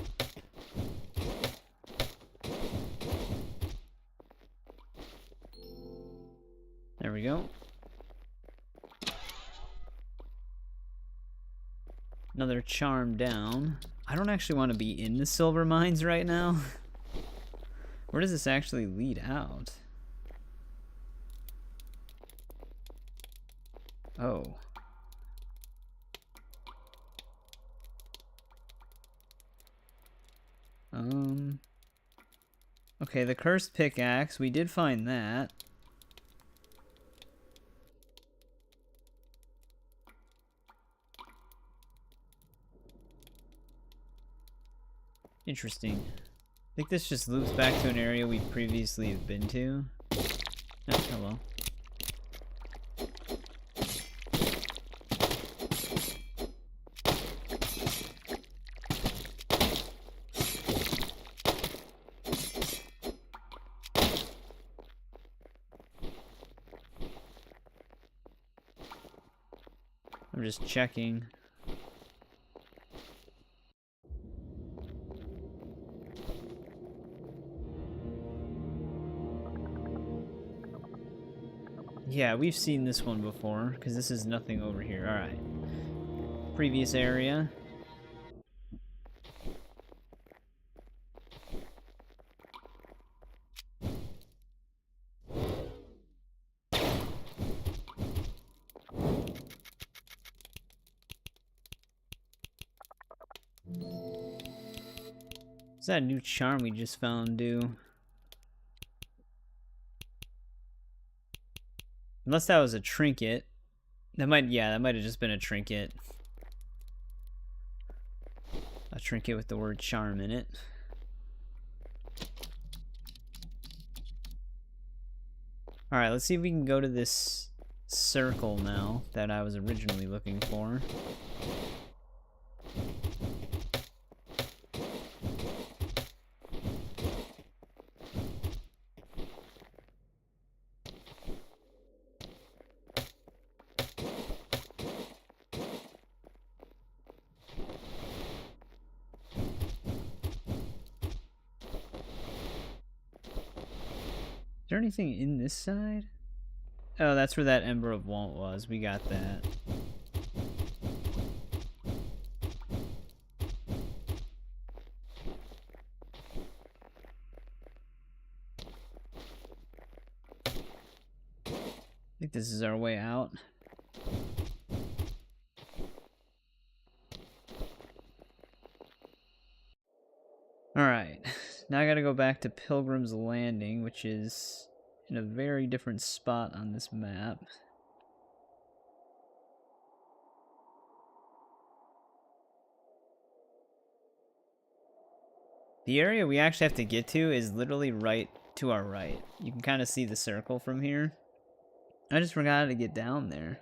There we go. another charm down. I don't actually want to be in the silver mines right now. Where does this actually lead out? Oh. Okay, the cursed pickaxe. We did find that. Interesting. I think this just loops back to an area we previously have been to. Oh, hello. I'm just checking. Yeah, we've seen this one before, because this is nothing over here. Alright. Previous area. What's that new charm we just found do? Unless that was a trinket. That might have just been a trinket. A trinket with the word charm in it. Alright, let's see if we can go to this circle now that I was originally looking for. Is there anything in this side? Oh, that's where that Ember of Want was. We got that. I think this is our way out. Alright, now I gotta go back to Pilgrim's Landing, which is in a very different spot on this map. The area we actually have to get to is literally right to our right. You can kind of see the circle from here. I just forgot to get down there.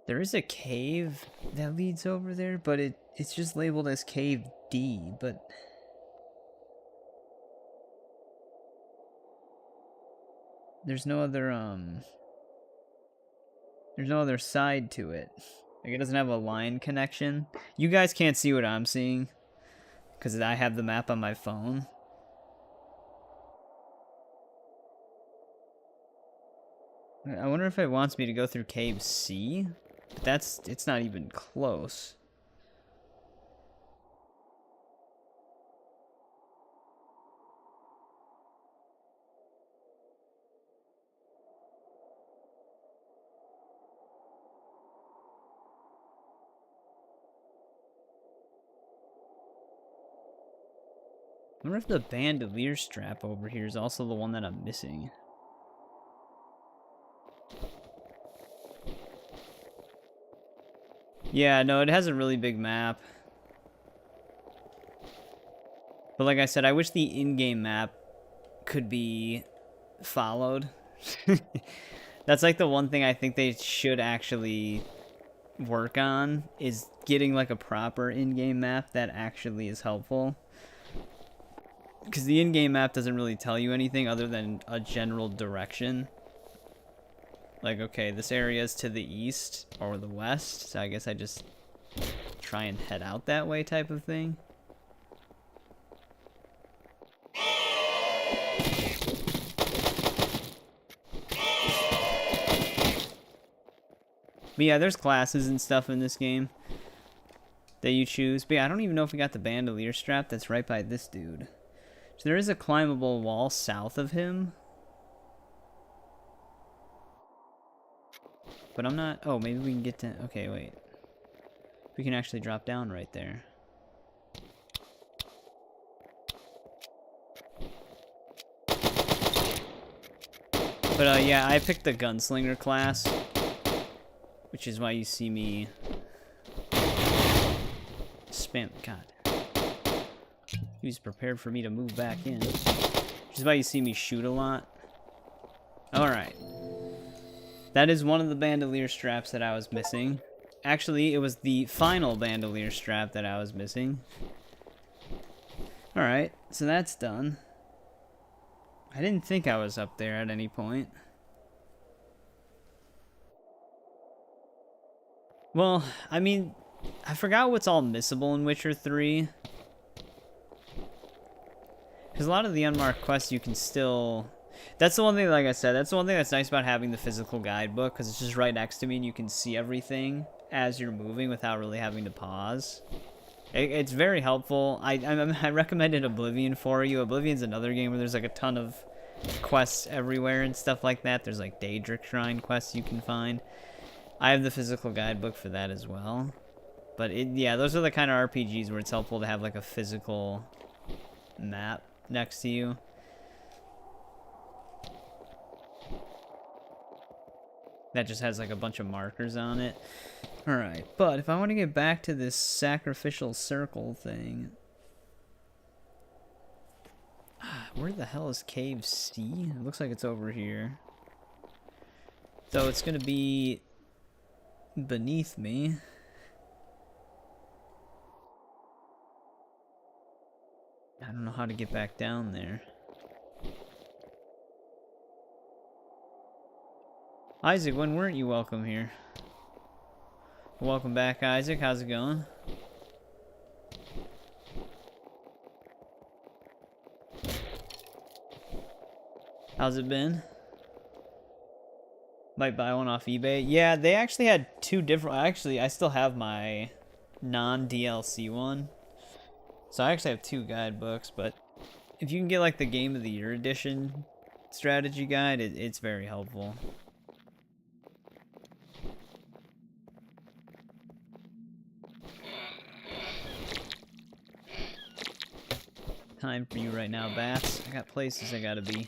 There is a cave that leads over there, but it's just labeled as Cave D, but there's no other side to it. Like, it doesn't have a line connection. You guys can't see what I'm seeing because I have the map on my phone. I wonder if it wants me to go through Cave C? But it's not even close. I wonder if the bandolier strap over here is also the one that I'm missing. Yeah, no, it has a really big map. But like I said, I wish the in-game map could be followed. That's like the one thing I think they should actually work on, is getting like a proper in-game map that actually is helpful. Because the in-game map doesn't really tell you anything other than a general direction. Like, okay, this area is to the east or the west, so I guess I just try and head out that way type of thing. But yeah, there's classes and stuff in this game that you choose. But yeah, I don't even know if we got the bandolier strap that's right by this dude. So there is a climbable wall south of him. But I'm not... Oh, maybe we can get to... Okay, wait. We can actually drop down right there. But yeah, I picked the gunslinger class, which is why you see me spam. God, he was prepared for me to move back in, which is why you see me shoot a lot. All right, that is one of the bandolier straps that I was missing. Actually, it was the final bandolier strap that I was missing. All right, so that's done. I didn't think I was up there at any point. Well, I mean, I forgot what's all missable in Witcher 3. Because a lot of the unmarked quests you can still... That's the one thing, like I said, that's the one thing that's nice about having the physical guidebook, because it's just right next to me and you can see everything as you're moving without really having to pause. It's very helpful. I recommended Oblivion for you. Oblivion's another game where there's like a ton of quests everywhere and stuff like that. There's like Daedric Shrine quests you can find. I have the physical guidebook for that as well. But yeah, those are the kind of RPGs where it's helpful to have like a physical map next to you. That just has like a bunch of markers on it. Alright, but if I want to get back to this sacrificial circle thing... Where the hell is Cave C? It looks like it's over here. So it's going to be beneath me. I don't know how to get back down there. Isaac, when weren't you welcome here? Welcome back, Isaac. How's it going? How's it been? Might buy one off eBay. Yeah, they actually had two different... Actually, I still have my non-DLC one. So I actually have two guidebooks, but if you can get like the Game of the Year edition strategy guide, it's very helpful. Time for you right now, Bats. I got places I gotta be.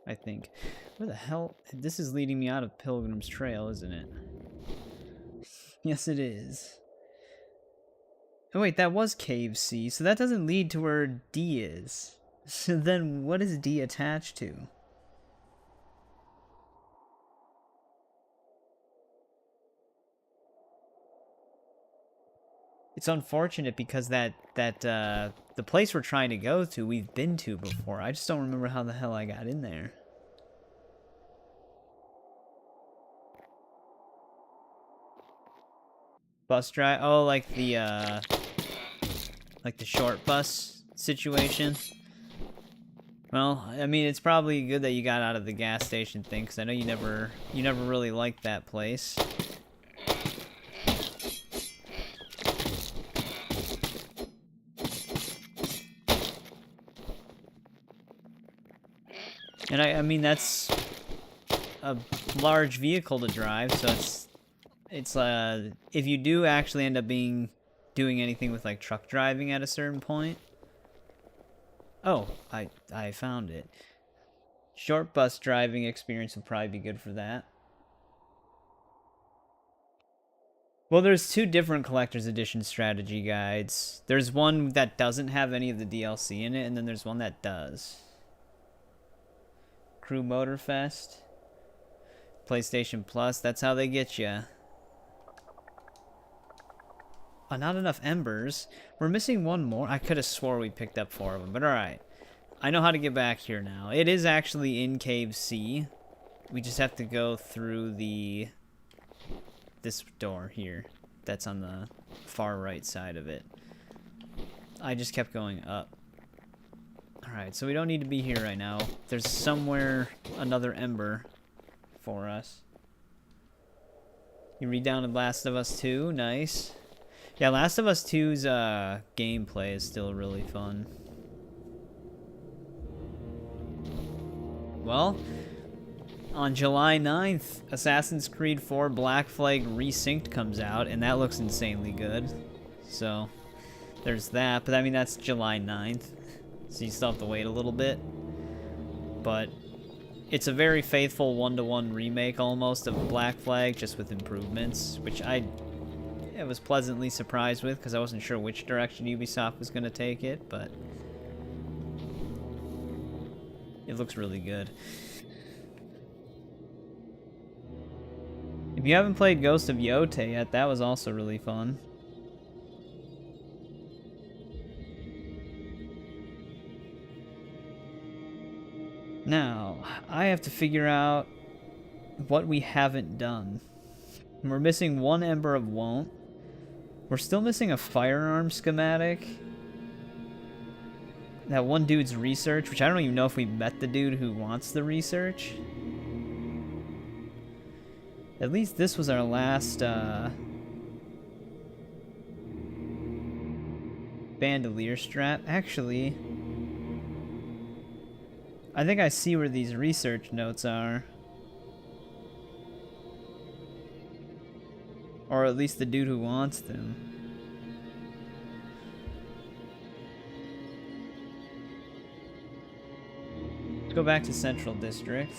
I think. Where the hell? This is leading me out of Pilgrim's Trail, isn't it? Yes, it is. Oh wait, that was Cave C, so that doesn't lead to where D is. So then what is D attached to? It's unfortunate because the place we're trying to go to, we've been to before. I just don't remember how the hell I got in there. Bus drive? Oh, like the short bus situation. Well, I mean, it's probably good that you got out of the gas station thing, because I know you never really liked that place. And I mean, that's a large vehicle to drive, so it's if you do actually end up doing anything with like truck driving at a certain point. Oh, I found it. Short bus driving experience would probably be good for that. Well, there's two different collector's edition strategy guides. There's one that doesn't have any of the DLC in it, and then there's one that does. Crew Motorfest, PlayStation Plus, that's how they get you. Oh, not enough embers. We're missing one more. I could have swore we picked up 4 of them, but alright. I know how to get back here now. It is actually in Cave C. We just have to go through this door here. That's on the far right side of it. I just kept going up. Alright, so we don't need to be here right now. There's somewhere another ember for us. You redownloaded Last of Us 2, nice. Yeah, Last of Us 2's gameplay is still really fun. Well, on July 9th, Assassin's Creed 4 Black Flag Resynced comes out, and that looks insanely good. So, there's that, but I mean, that's July 9th, so you still have to wait a little bit. But it's a very faithful one-to-one remake, almost, of Black Flag, just with improvements, which I was pleasantly surprised with, because I wasn't sure which direction Ubisoft was going to take it, but it looks really good. If you haven't played Ghost of Yote yet, that was also really fun. Now, I have to figure out what we haven't done. We're missing one Ember of Won't. We're still missing a firearm schematic. That one dude's research, which I don't even know if we met the dude who wants the research. At least this was our last bandolier strap. Actually, I think I see where these research notes are. Or at least the dude who wants them. Let's go back to Central District.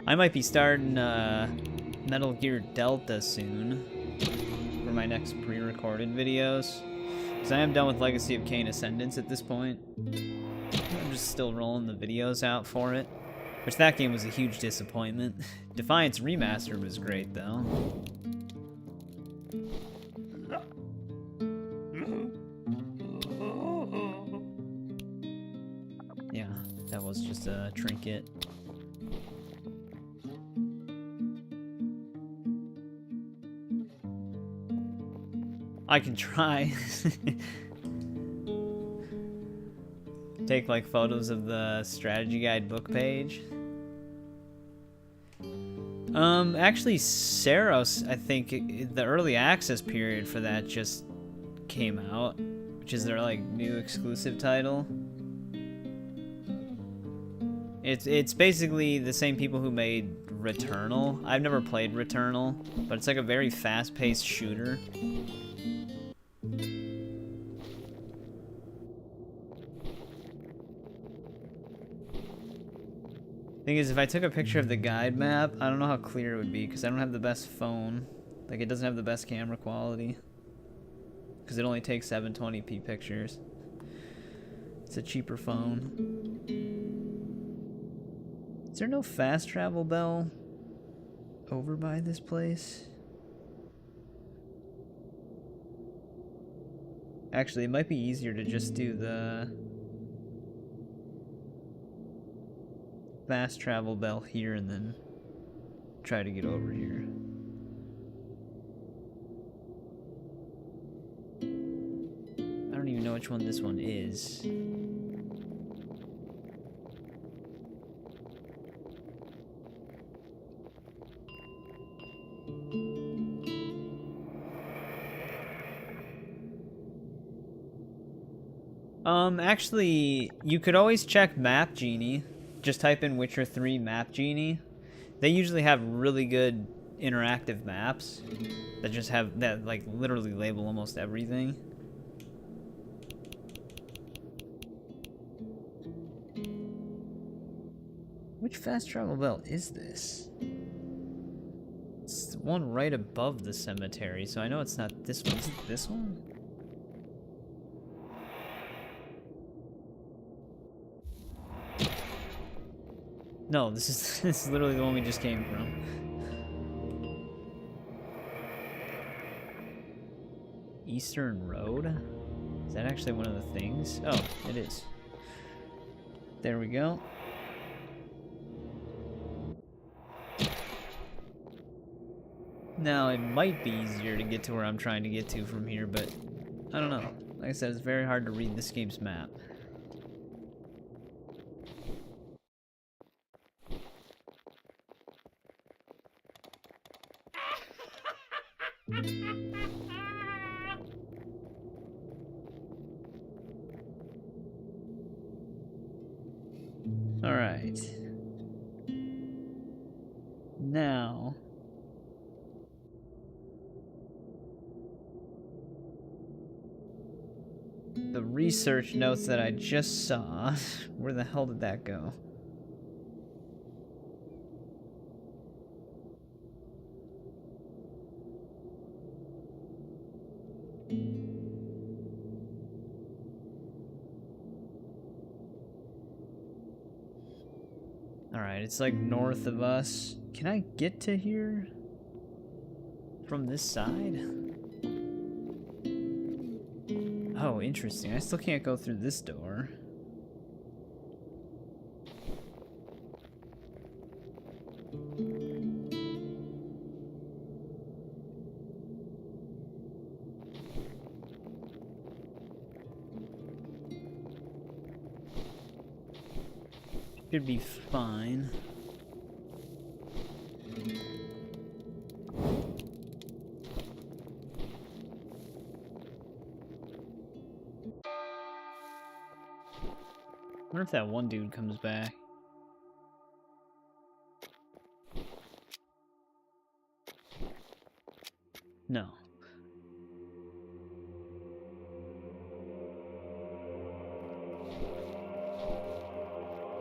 I might be starting Metal Gear Delta soon for my next pre-recorded videos. Because I am done with Legacy of Kain Ascendance at this point. I'm just still rolling the videos out for it. Which that game was a huge disappointment. Defiance Remastered was great though. Yeah, that was just a trinket. I can try. Take like photos of the strategy guide book page. Actually, Saros, I think the early access period for that just came out, which is their like new exclusive title. It's basically the same people who made Returnal. I've never played Returnal, but it's like a very fast-paced shooter. Thing is, if I took a picture of the guide map, I don't know how clear it would be because I don't have the best phone. Like, it doesn't have the best camera quality. Because it only takes 720p pictures. It's a cheaper phone. Is there no fast travel bell over by this place? Actually, it might be easier to just do the fast travel bell here and then try to get over here. I don't even know which one this one is. Actually, you could always check Map Genie. Just type in Witcher 3 Map Genie. They usually have really good interactive maps that just have, that like literally label almost everything. Which fast travel bell is this? It's the one right above the cemetery, so I know it's not this one. Is it this one? No, this is literally the one we just came from. Eastern Road? Is that actually one of the things? Oh, it is. There we go. Now, it might be easier to get to where I'm trying to get to from here, but I don't know. Like I said, it's very hard to read this game's map. Alright. Now... the research notes that I just saw. Where the hell did that go? Alright, it's like north of us. Can I get to here? From this side? Oh, interesting. I still can't go through this door. Should be fine. I wonder if that one dude comes back. No.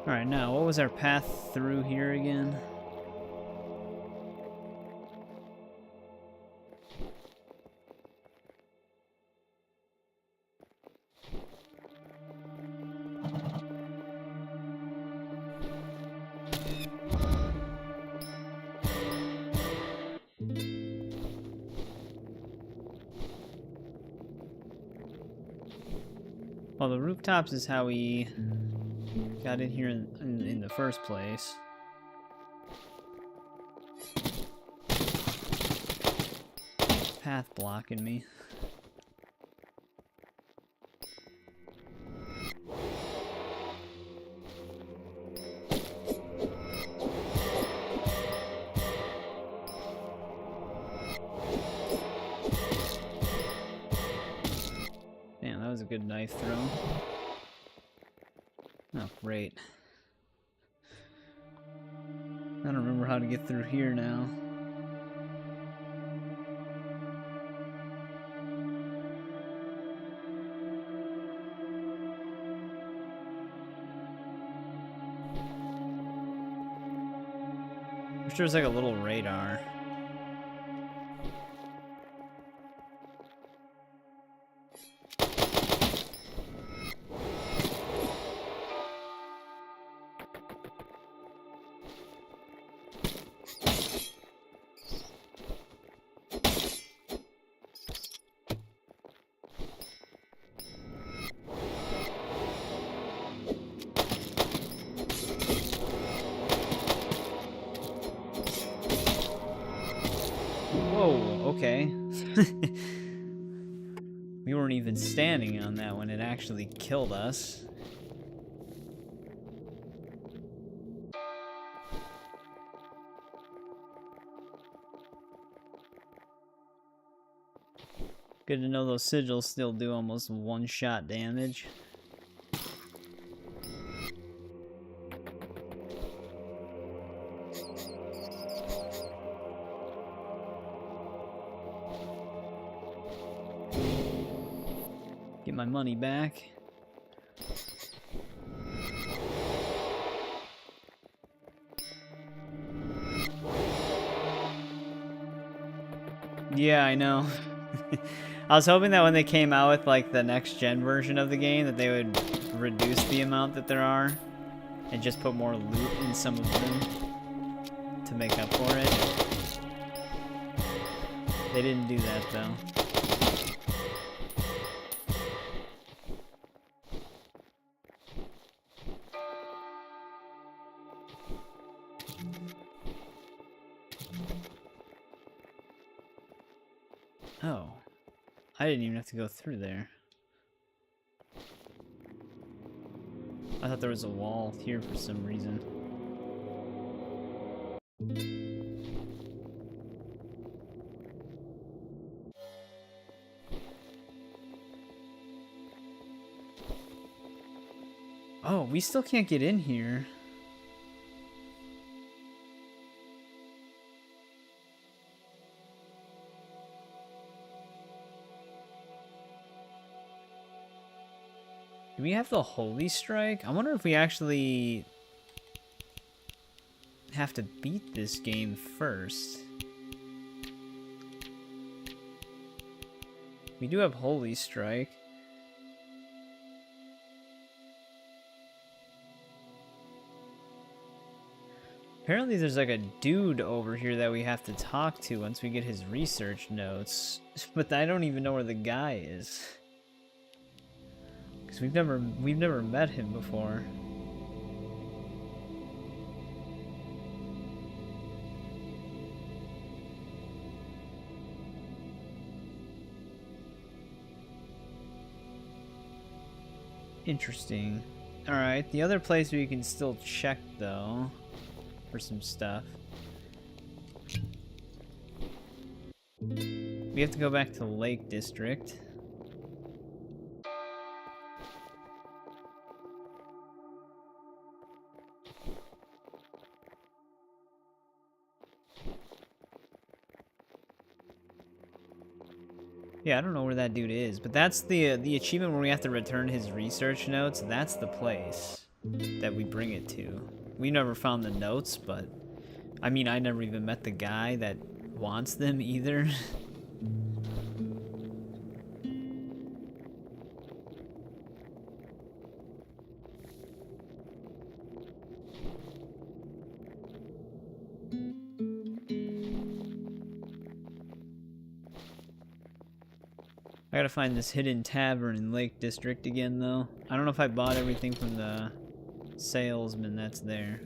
Alright, now, what was our path through here again? Well, the rooftops is how we got in here in the first place. Path blocking me. Damn, that was a good knife throw. Oh, great. I don't remember how to get through here now. I'm sure there's like a little radar. Whoa, okay. We weren't even standing on that when it actually killed us. Good to know those sigils still do almost one-shot damage. Get my money back. Yeah, I know. I was hoping that when they came out with like the next gen version of the game that they would reduce the amount that there are and just put more loot in some of them to make up for it. They didn't do that though. Oh, I didn't even have to go through there. I thought there was a wall here for some reason. Oh, we still can't get in here. Do we have the Holy Strike? I wonder if we actually have to beat this game first. We do have Holy Strike. Apparently there's like a dude over here that we have to talk to once we get his research notes. But I don't even know where the guy is. Because we've never met him before. Interesting. Alright, the other place we can still check though for some stuff. We have to go back to Lake District. Yeah, I don't know where that dude is, but that's the achievement where we have to return his research notes. That's the place that we bring it to. We never found the notes, but I mean, I never even met the guy that wants them either. I gotta find this hidden tavern in Lake District again, though. I don't know if I bought everything from the salesman that's there.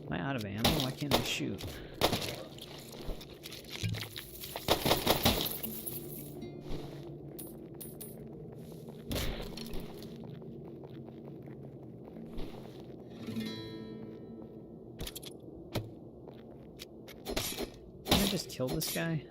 Am I out of ammo? Why can't I shoot? Can I just kill this guy?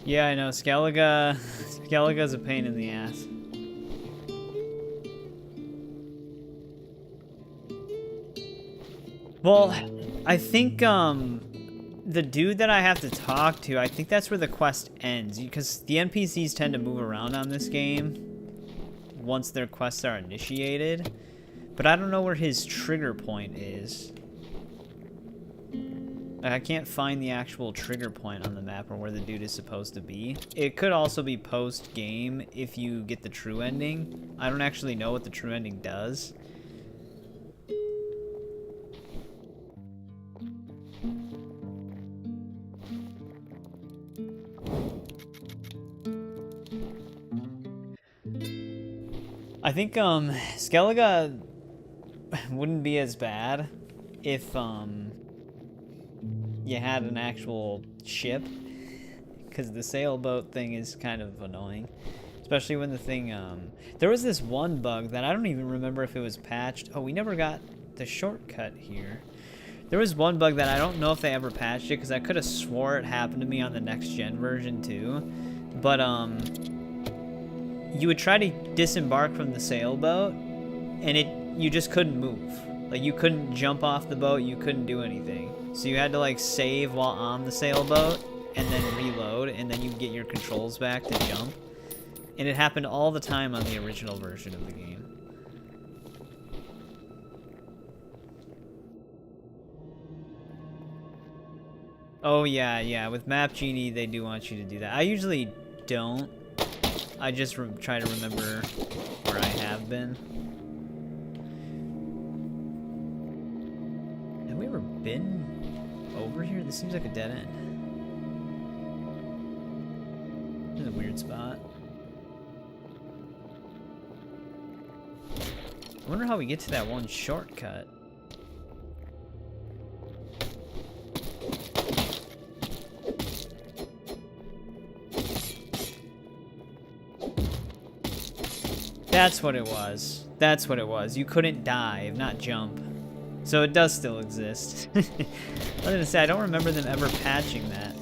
Yeah, I know. Skellige's a pain in the ass. Well, I think, the dude that I have to talk to, I think that's where the quest ends, because the NPCs tend to move around on this game once their quests are initiated, but I don't know where his trigger point is. I can't find the actual trigger point on the map or where the dude is supposed to be. It could also be post-game if you get the true ending. I don't actually know what the true ending does. I think Skellige wouldn't be as bad if you had an actual ship, because the sailboat thing is kind of annoying, especially when the thing there was this one bug that I don't even remember if it was patched. Oh, we never got the shortcut here. There was one bug that I don't know if they ever patched it, because I could have swore it happened to me on the next gen version too, but you would try to disembark from the sailboat and you just couldn't move. Like, you couldn't jump off the boat, you couldn't do anything. So you had to, like, save while on the sailboat, and then reload, and then you get your controls back to jump. And it happened all the time on the original version of the game. Oh, yeah, with Map Genie, they do want you to do that. I usually don't. I just try to remember where I have been. Have we ever been over here? This seems like a dead end. This is a weird spot. I wonder how we get to that one shortcut. That's what it was. That's what it was. You couldn't dive, not jump. So it does still exist. I was gonna say, I don't remember them ever patching that.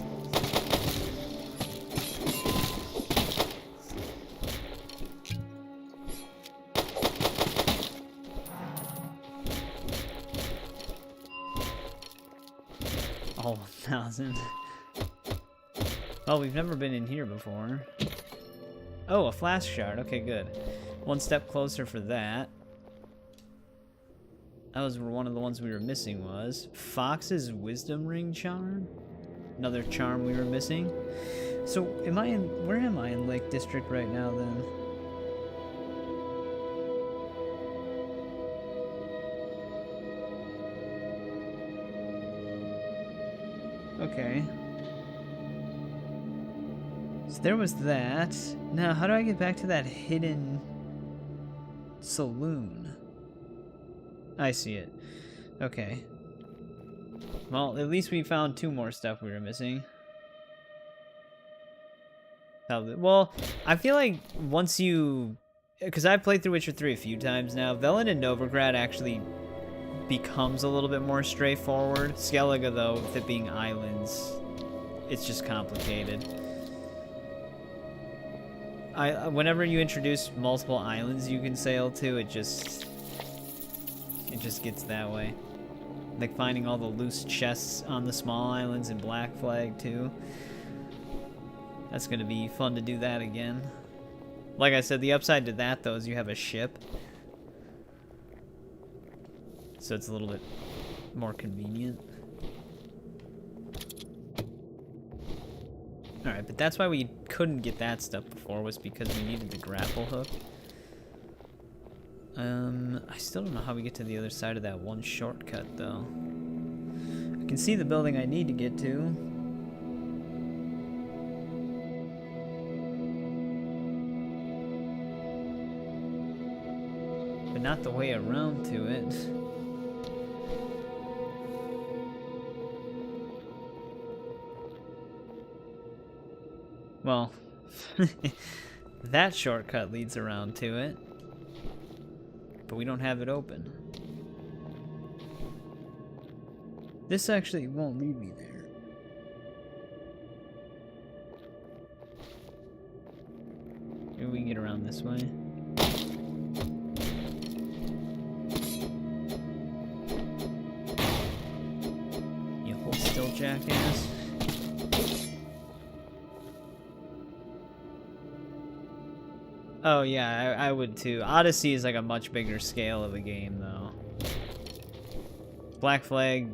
Oh, 1,000. Well, we've never been in here before. Oh, a flask shard. Okay, good. One step closer for that. That was one of the ones we were missing was Fox's Wisdom Ring charm. Another charm we were missing. So, where am I in Lake District right now then? Okay. So there was that. Now, how do I get back to that hidden saloon? I see it. Okay. Well, at least we found 2 more stuff we were missing. Well, I feel like once you... Because I've played through Witcher 3 a few times now, Velen and Novigrad actually becomes a little bit more straightforward. Skellige, though, with it being islands, it's just complicated. Whenever you introduce multiple islands you can sail to, it just gets that way. Like finding all the loose chests on the small islands in Black Flag too. That's gonna be fun to do that again. Like I said, the upside to that though is you have a ship. So it's a little bit more convenient. Alright, but that's why we couldn't get that stuff before, was because we needed the grapple hook. I still don't know how we get to the other side of that one shortcut, though. I can see the building I need to get to. But not the way around to it. Well, that shortcut leads around to it, but we don't have it open. This actually won't lead me there. Maybe we can get around this way. You hold still, jackass. Oh yeah, I would too. Odyssey is like a much bigger scale of a game though. Black Flag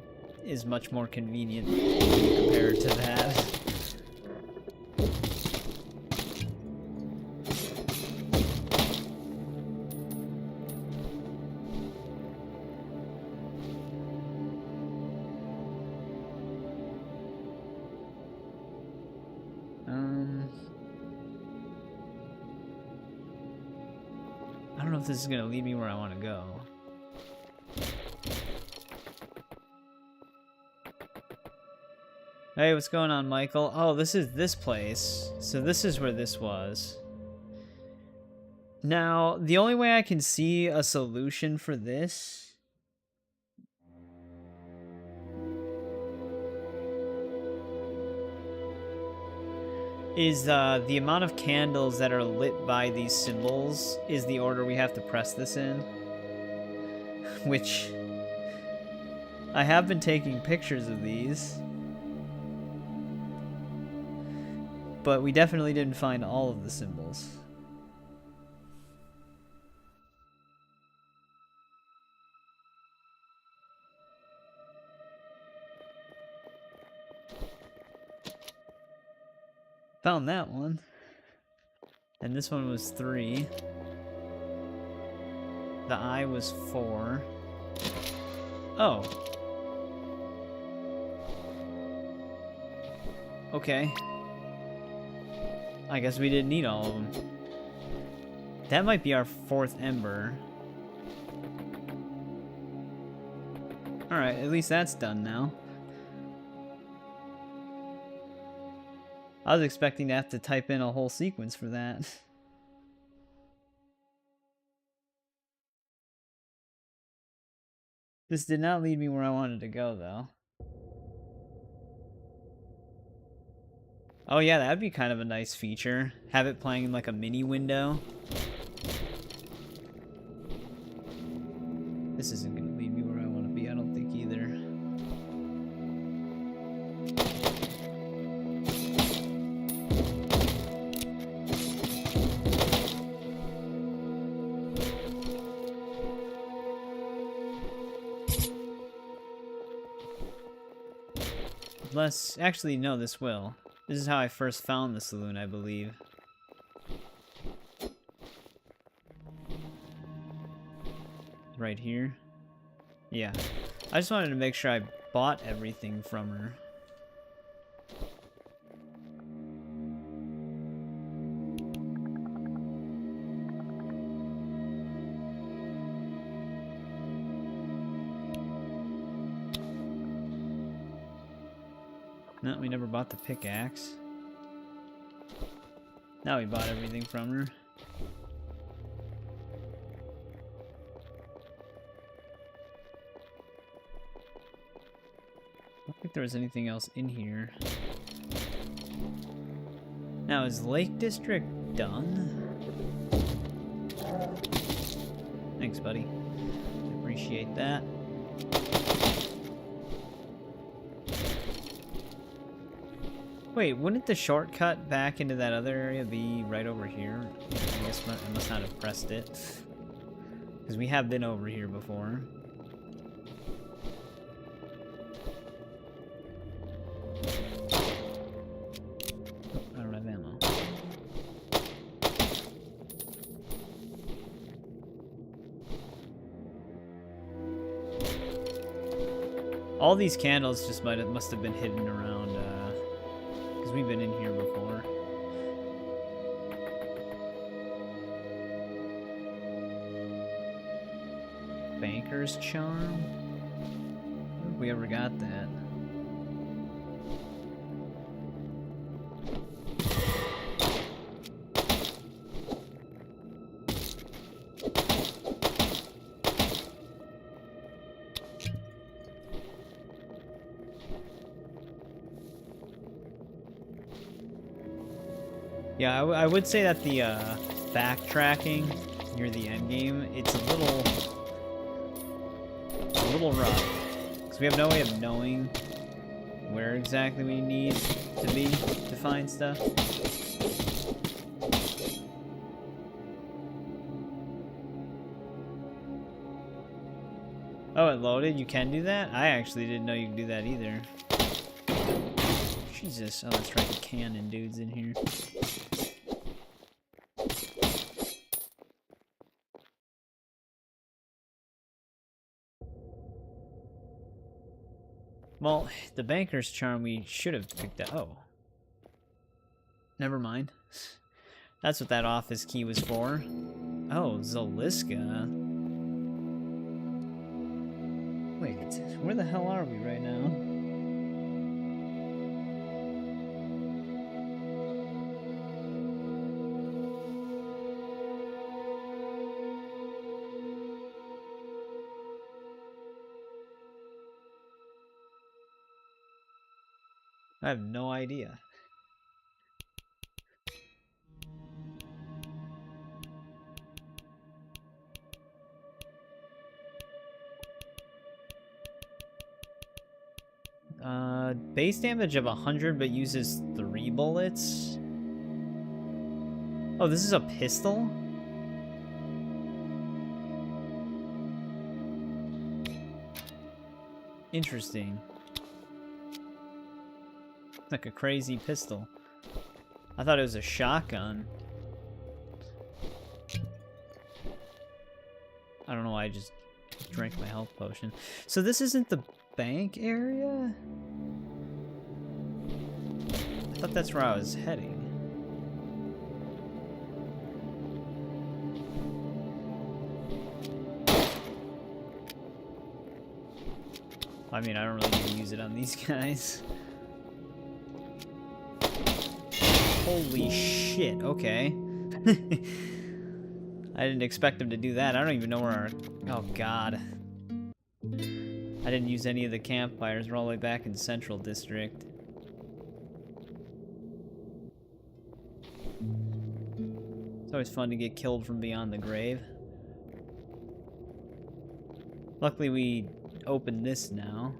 is much more convenient compared to that. I don't know if this is gonna lead me where I want to go. Hey, what's going on, Michael? Oh, this is this place. So this is where this was. Now, the only way I can see a solution for this is the amount of candles that are lit by these symbols is the order we have to press this in. Which I have been taking pictures of these, but we definitely didn't find all of the symbols. Found that one. And this one was 3. The eye was 4. Oh. Okay. I guess we didn't need all of them. That might be our 4th ember. Alright, at least that's done now. I was expecting to have to type in a whole sequence for that. This did not lead me where I wanted to go, though. Oh yeah, that'd be kind of a nice feature. Have it playing in like a mini window. This isn't going to lead me where I want to be, I don't think either. Unless, actually, no, this will. This is how I first found the saloon, I believe. Right here. Yeah. I just wanted to make sure I bought everything from her. No, we never bought the pickaxe. Now we bought everything from her. I don't think there was anything else in here. Now, is Lake District done? Thanks, buddy. Appreciate that. Wait, wouldn't the shortcut back into that other area be right over here? I guess I must not have pressed it. Because we have been over here before. Oh, I don't have ammo. All these candles just must have been hidden around, because we've been in here before. Banker's Charm? I don't think we ever got that. Yeah, I would say that the backtracking near the end game, it's a little rough, because we have no way of knowing where exactly we need to be to find stuff. Oh, it loaded? You can do that? I actually didn't know you could do that either. Jesus, oh that's right, the cannon dude's in here. Well, the Banker's Charm we should have picked up. Oh. Never mind. That's what that office key was for. Oh, Zoliska. Wait, where the hell are we right now? I have no idea. Base damage of 100, but uses 3 bullets. Oh, this is a pistol? Interesting. Like a crazy pistol. I thought it was a shotgun. I don't know why I just drank my health potion. So this isn't the bank area? I thought that's where I was heading. I mean, I don't really need to use it on these guys. Holy shit, okay. I didn't expect him to do that. I don't even know where our... Oh, God. I didn't use any of the campfires. We're all the way back in Central District. It's always fun to get killed from beyond the grave. Luckily, we opened this now.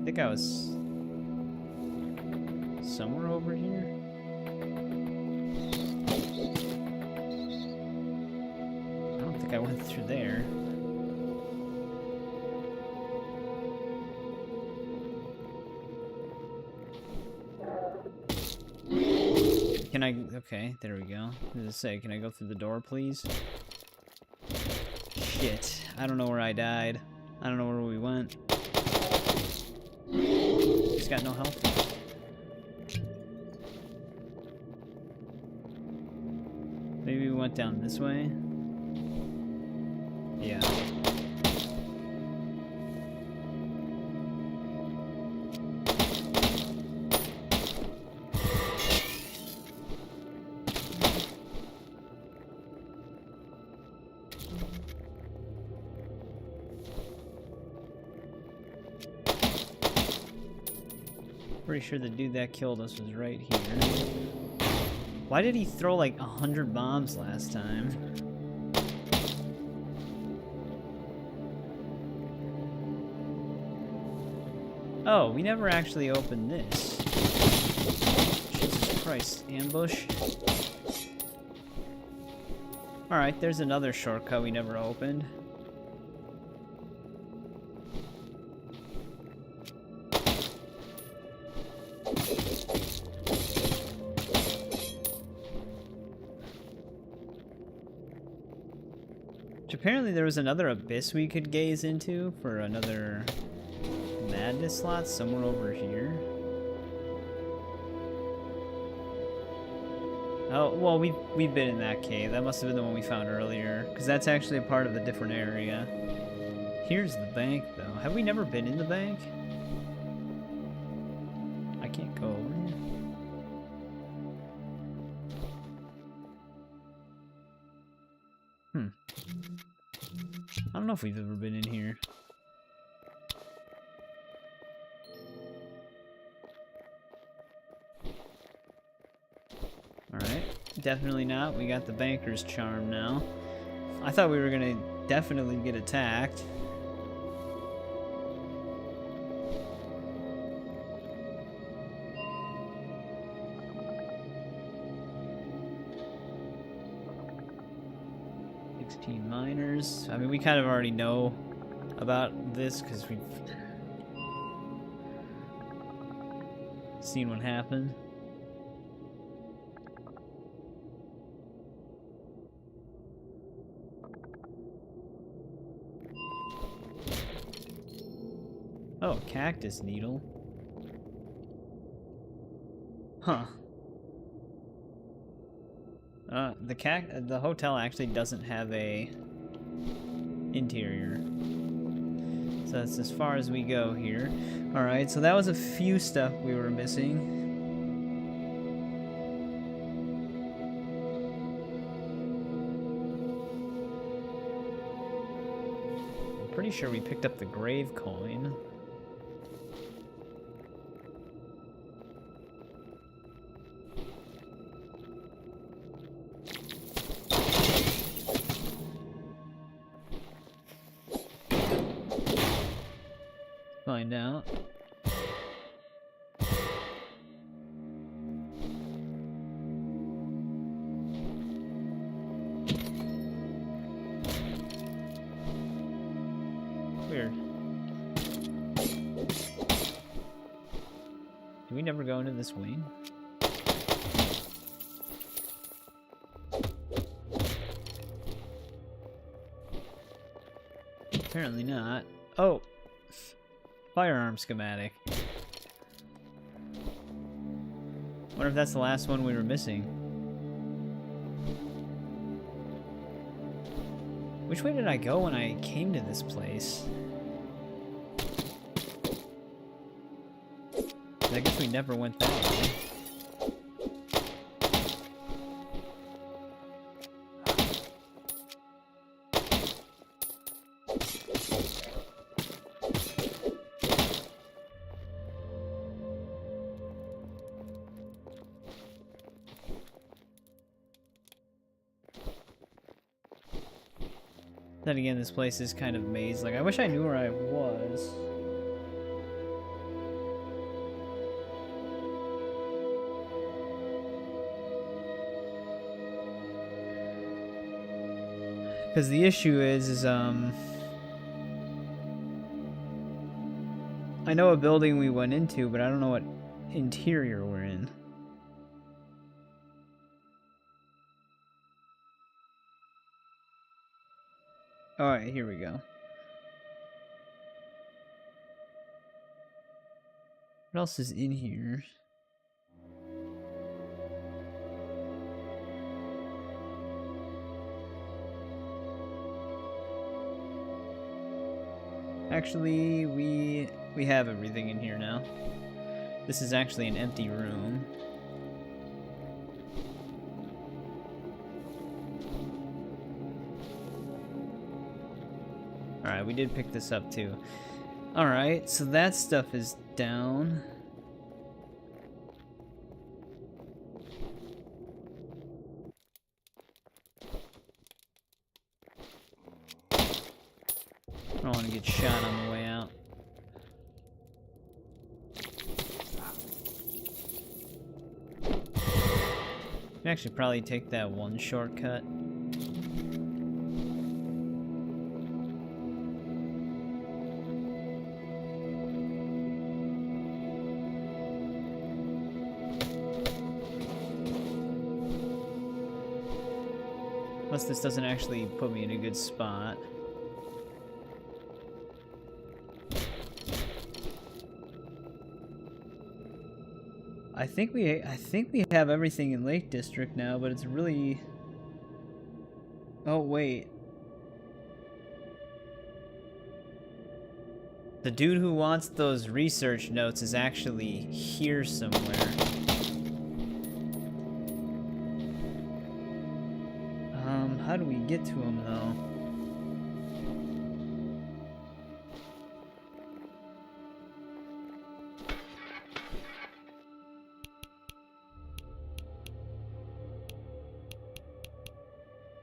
I think I was somewhere over here. I don't think I went through there. Can I? Okay, there we go. What does it say? Can I go through the door, please? Shit. I don't know where I died. I don't know where we went. He's got no health. Maybe we went down this way? Yeah. Pretty sure the dude that killed us was right here. Why did he throw like 100 bombs last time? Oh, we never actually opened this. Jesus Christ, ambush. Alright, there's another shortcut we never opened. Apparently there was another abyss we could gaze into for another madness slot somewhere over here. Oh, well, we've been in that cave. That must have been the one we found earlier, because that's actually a part of a different area. Here's the bank, though. Have we never been in the bank? I can't go over here. I don't know if we've ever been in here. Alright, definitely not. We got the banker's charm now. I thought we were gonna definitely get attacked. Miners. I mean, we kind of already know about this because we've seen what happened. Oh, cactus needle. Huh. The hotel actually doesn't have a interior. So that's as far as we go here. Alright, so that was a few stuff we were missing. I'm pretty sure we picked up the grave coin. find out. Weird. Do we never go into this wing? Apparently not. Oh! Firearm schematic. Wonder if that's the last one we were missing. Which way did I go when I came to this place? I guess we never went that way. Then again, this place is kind of maze. Like, I wish I knew where I was. Because the issue is I know a building we went into, but I don't know what interior we're in. Alright, here we go. What else is in here? Actually, we have everything in here now. This is actually an empty room. Alright, we did pick this up too. Alright, so that stuff is down. I don't want to get shot on the way out. We can actually probably take that one shortcut. Unless this doesn't actually put me in a good spot. I think we have everything in Lake District now, but it's really... Oh, wait. The dude who wants those research notes is actually here somewhere. How do we get to him, though?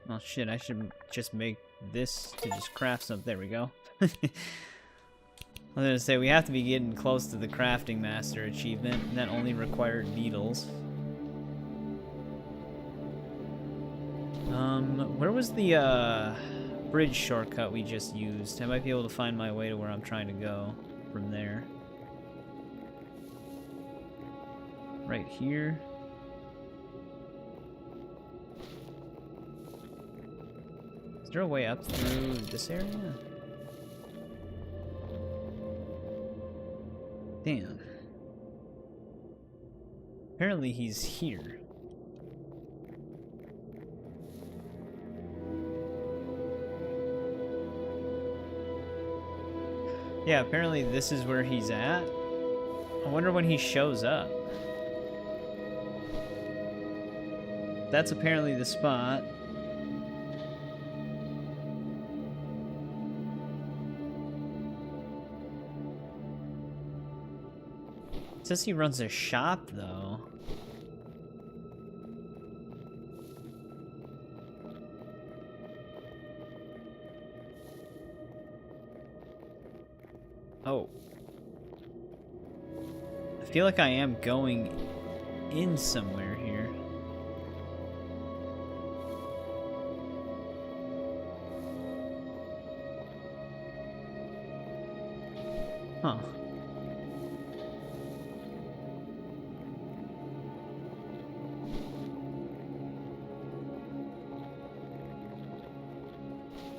Oh shit, I should just make this to just craft some. There we go. I was gonna say, we have to be getting close to the crafting master achievement, and that only required needles. Where was the bridge shortcut we just used? I might be able to find my way to where I'm trying to go from there. Right here. Is there a way up through this area? Damn. Apparently he's here. Yeah, apparently this is where he's at. I wonder when he shows up. That's apparently the spot. It says he runs a shop, though. Oh. feel like I am going in somewhere here. Huh.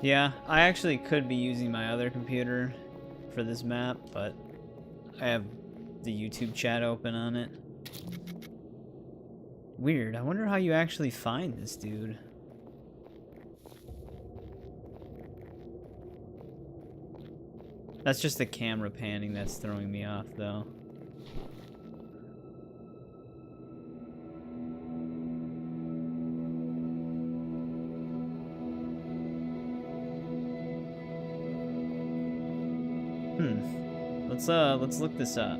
Yeah, I actually could be using my other computer for this map, but I have the YouTube chat open on it. Weird. I wonder how you actually find this dude. That's just the camera panning that's throwing me off, though. Let's look this up.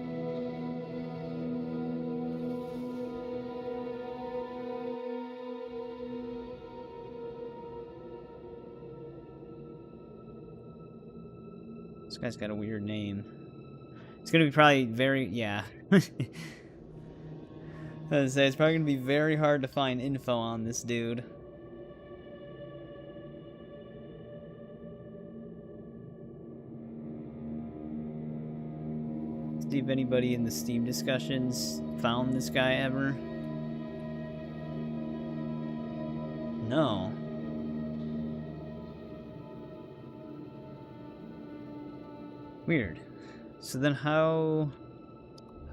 This guy's got a weird name. It's gonna be probably very, yeah. I was gonna say, it's probably gonna be very hard to find info on this dude. See if anybody in the Steam discussions found this guy ever. No. Weird. So then how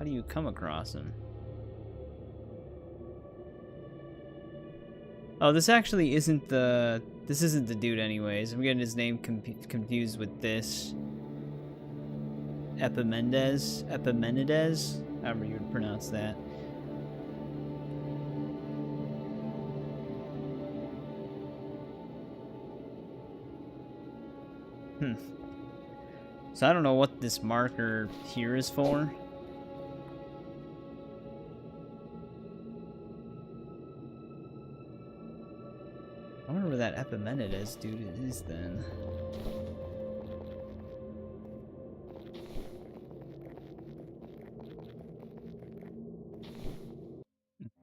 do you come across him? Oh, this actually isn't the dude anyways. I'm getting his name confused with this. Epimenides, however you would pronounce that. So I don't know what this marker here is for. I wonder where that Epimenides dude is then.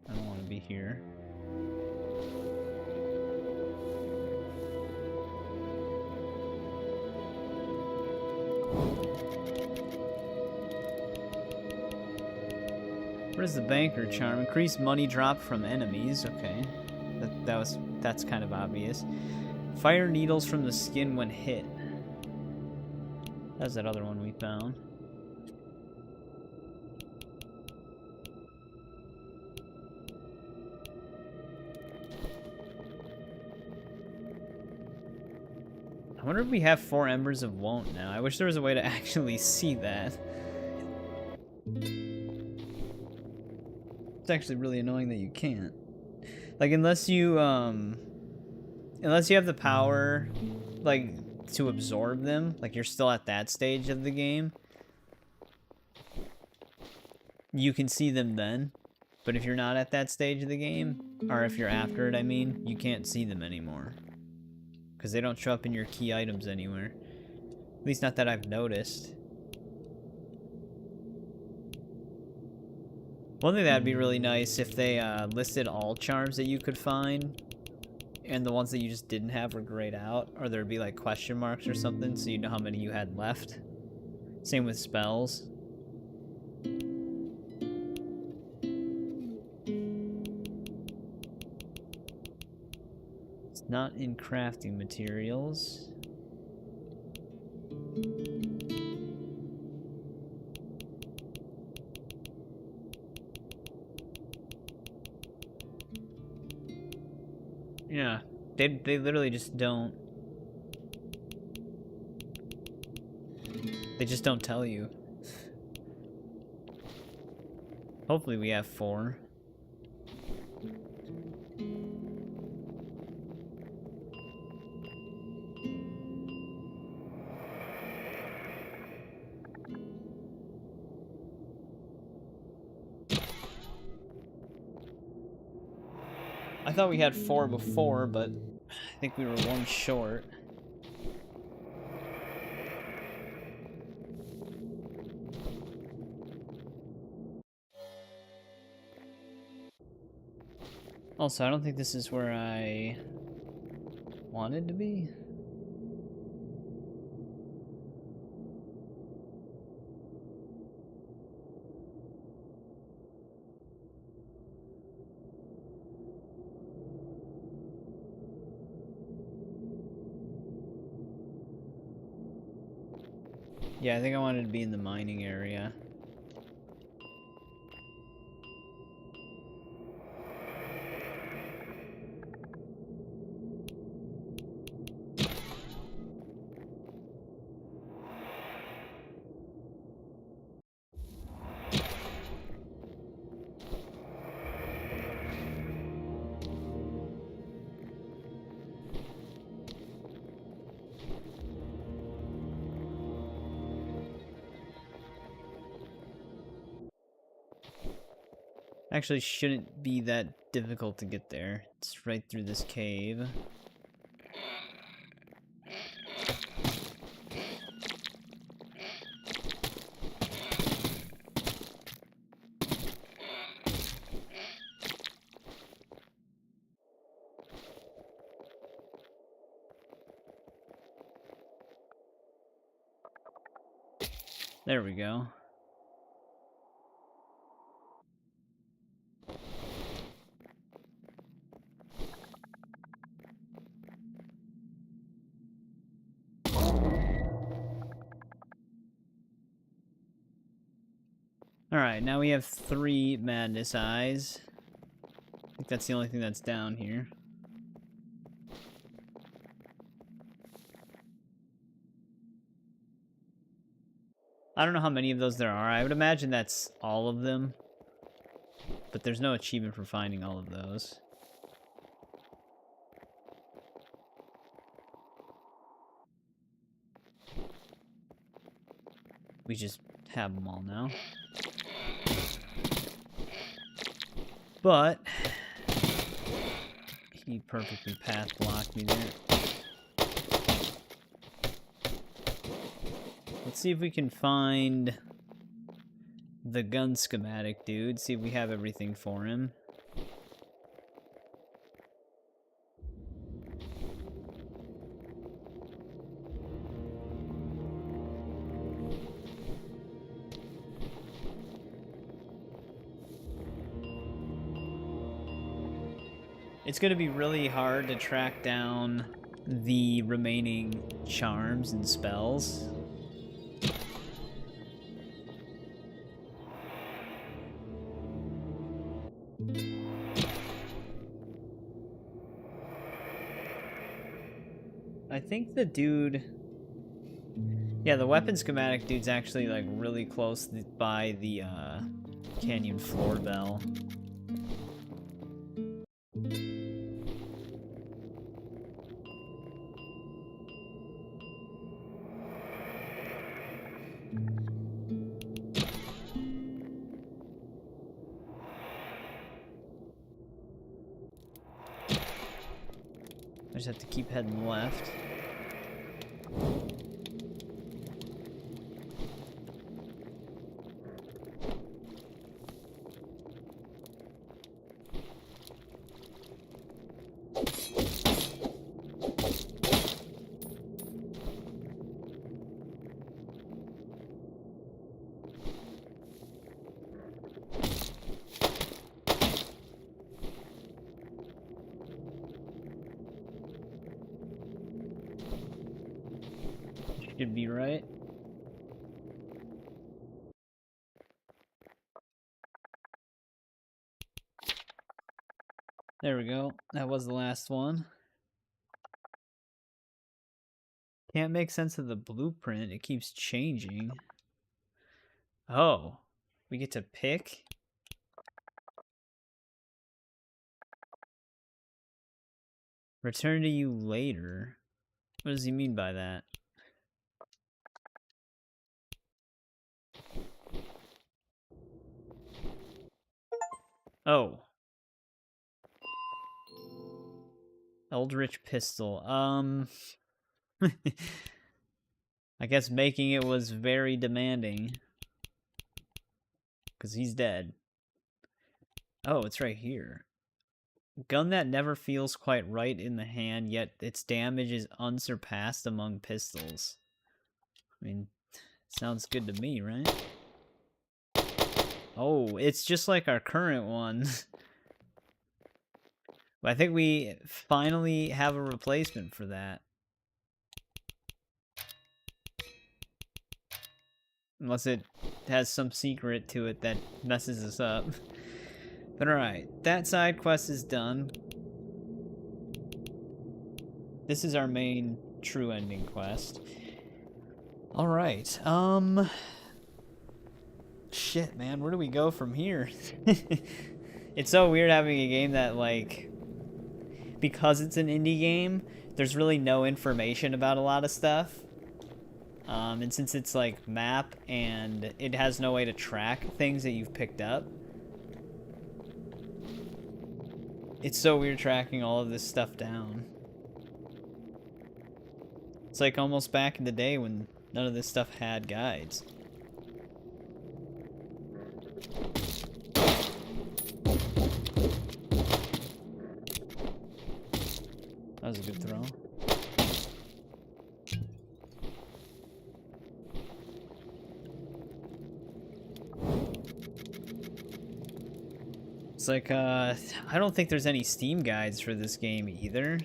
I don't want to be here. What is the banker charm? Increase money drop from enemies. Okay, that's kind of obvious. Fire needles from the skin when hit. That's that other one we found. I wonder if we have 4 embers of won't now. I wish there was a way to actually see that. It's actually really annoying that you can't. Like, unless you have the power, like, to absorb them, like you're still at that stage of the game, you can see them then. But if you're not at that stage of the game, or if you're after it, I mean, you can't see them anymore. Because they don't show up in your key items anywhere. At least not that I've noticed. One thing that'd be really nice if they listed all charms that you could find, and the ones that you just didn't have were grayed out, or there'd be like question marks or something so you know how many you had left. Same with spells. It's not in crafting materials. Yeah, they literally just don't. They just don't tell you. Hopefully we have 4. I thought we had 4 before, but I think we were 1 short. Also, I don't think this is where I wanted to be. Yeah, I think I wanted to be in the mining area. Actually, shouldn't be that difficult to get there. It's right through this cave. There we go. Alright, now we have 3 madness eyes. I think that's the only thing that's down here. I don't know how many of those there are. I would imagine that's all of them. But there's no achievement for finding all of those. We just have them all now. But he perfectly path blocked me there. Let's see if we can find the gun schematic dude. See if we have everything for him. It's going to be really hard to track down the remaining charms and spells. I think the dude... Yeah, the weapon schematic dude's actually, like, really close by the, canyon floor bell. I just have to keep heading left. Should be right. There we go. That was the last one. Can't make sense of the blueprint. It keeps changing. Oh, we get to pick? Return to you later. What does he mean by that? Oh. Eldritch pistol. I guess making it was very demanding. Because he's dead. Oh, it's right here. Gun that never feels quite right in the hand, yet its damage is unsurpassed among pistols. I mean, sounds good to me, right? Oh, it's just like our current one. I think we finally have a replacement for that. Unless it has some secret to it that messes us up. But alright, that side quest is done. This is our main true ending quest. Alright, shit, man, where do we go from here? It's so weird having a game that, like, because it's an indie game, there's really no information about a lot of stuff. And since it's like map and it has no way to track things that you've picked up, it's so weird tracking all of this stuff down. It's like almost back in the day when none of this stuff had guides. That was a good throw. It's like, I don't think there's any Steam guides for this game either.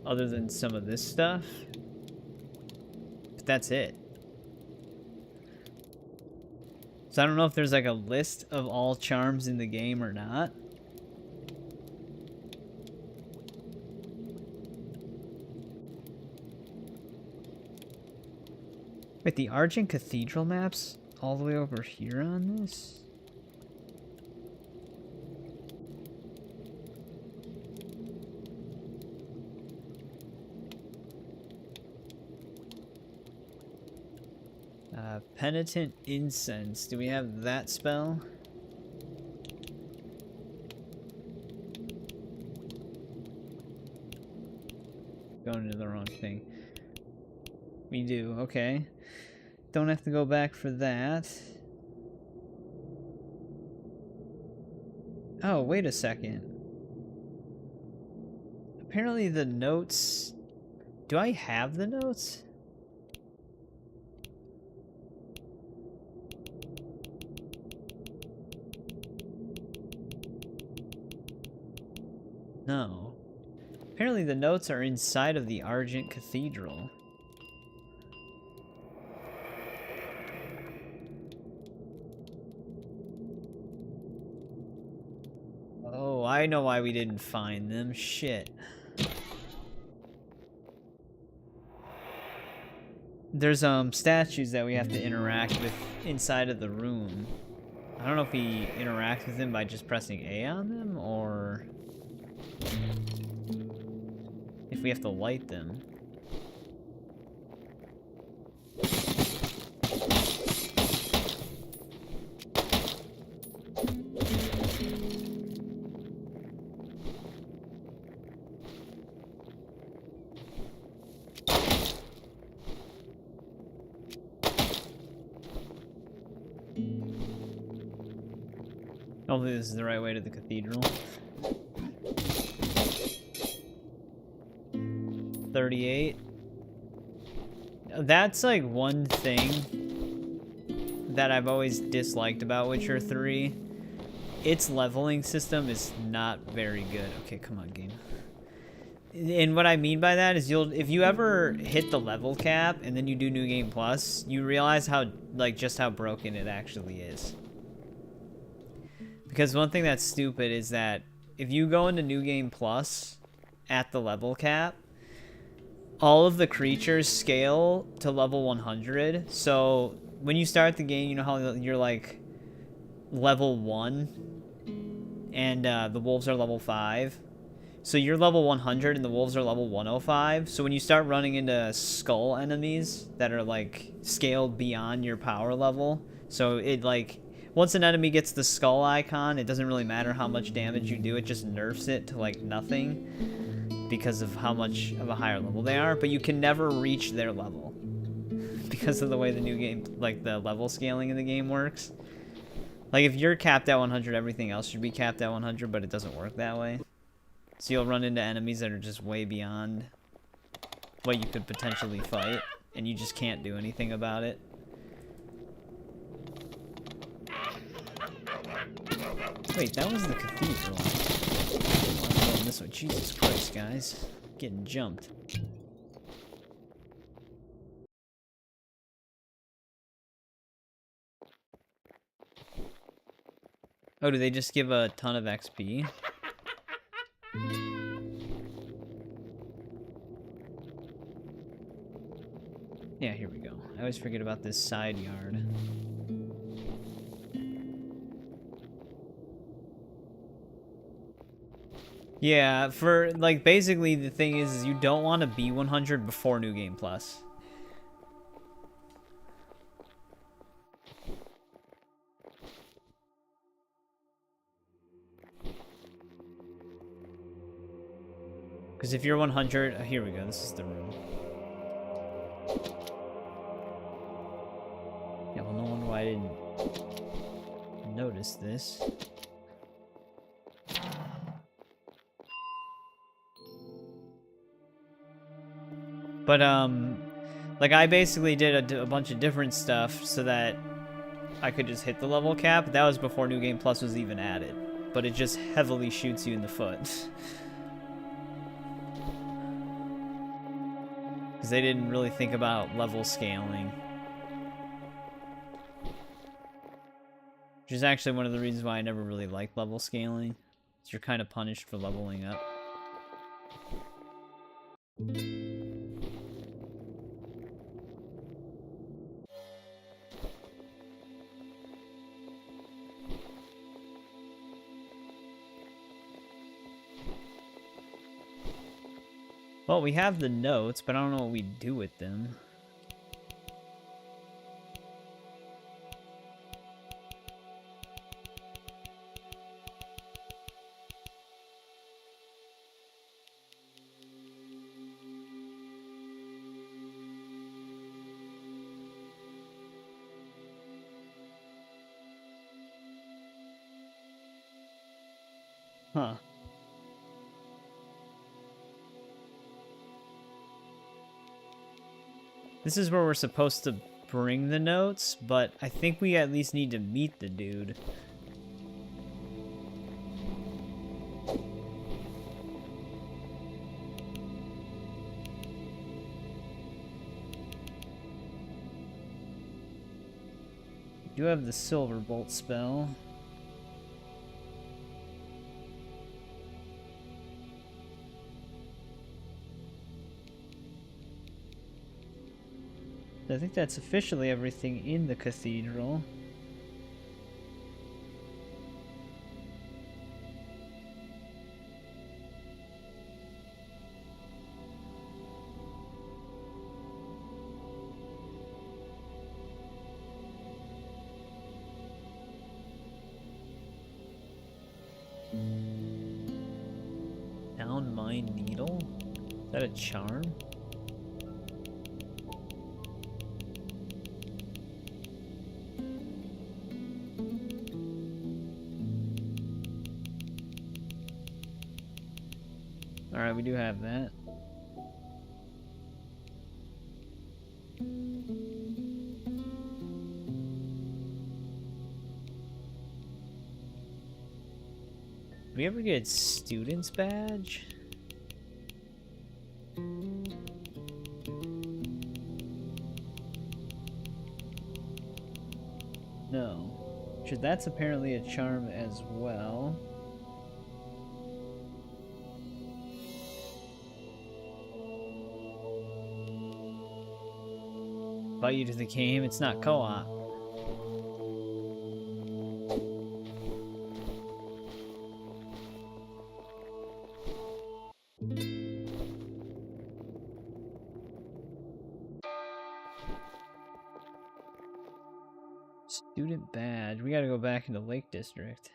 Other than some of this stuff. But that's it. So I don't know if there's like a list of all charms in the game or not. Wait, the Argent Cathedral map's all the way over here on this? Penitent Incense. Do we have that spell? Going into the wrong thing. We do, okay. Don't have to go back for that. Oh, wait a second. Apparently the notes... Do I have the notes? No. Apparently the notes are inside of the Argent Cathedral. Oh, I know why we didn't find them. Shit. There's statues that we have to interact with inside of the room. I don't know if we interact with them by just pressing A on them, or if we have to light them. Hopefully this is the right way to the cathedral. 38. That's like one thing that I've always disliked about Witcher 3. Its leveling system is not very good. Okay, come on, game. And what I mean by that is if you ever hit the level cap and then you do New Game Plus, you realize how, like, just how broken it actually is. Because one thing that's stupid is that if you go into New Game Plus at the level cap, all of the creatures scale to level 100. So when you start the game, you know how you're like level 1 and the wolves are level 5. So you're level 100 and the wolves are level 105. So when you start running into skull enemies that are like scaled beyond your power level, so it like... Once an enemy gets the skull icon, it doesn't really matter how much damage you do, it just nerfs it to like nothing because of how much of a higher level they are, but you can never reach their level. because of the way the new game, like the level scaling in the game works. Like if you're capped at 100, everything else should be capped at 100, but it doesn't work that way. So you'll run into enemies that are just way beyond what you could potentially fight, and you just can't do anything about it. Wait, that was the cathedral. I'm going this way. Jesus Christ, guys. Getting jumped. Oh, do they just give a ton of XP? Yeah, here we go. I always forget about this side yard. Yeah, for, like, basically the thing is you don't want to be 100 before New Game Plus. Because if you're 100... Oh, here we go. This is the room. Yeah, well, no wonder why I didn't notice this. But, like, I basically did a bunch of different stuff so that I could just hit the level cap. That was before New Game Plus was even added. But it just heavily shoots you in the foot. Because they didn't really think about level scaling. Which is actually one of the reasons why I never really liked level scaling. Because you're kind of punished for leveling up. Well, we have the notes, but I don't know what we do with them. Huh. This is where we're supposed to bring the notes, but I think we at least need to meet the dude. We do have the Silver Bolt spell. I think that's officially everything in the cathedral. Down my needle? Is that a charm? Alright, we do have that. Did we ever get student's badge? No. That's apparently a charm as well. Invite you to the game. It's not co-op. Student badge. We gotta go back into Lake District.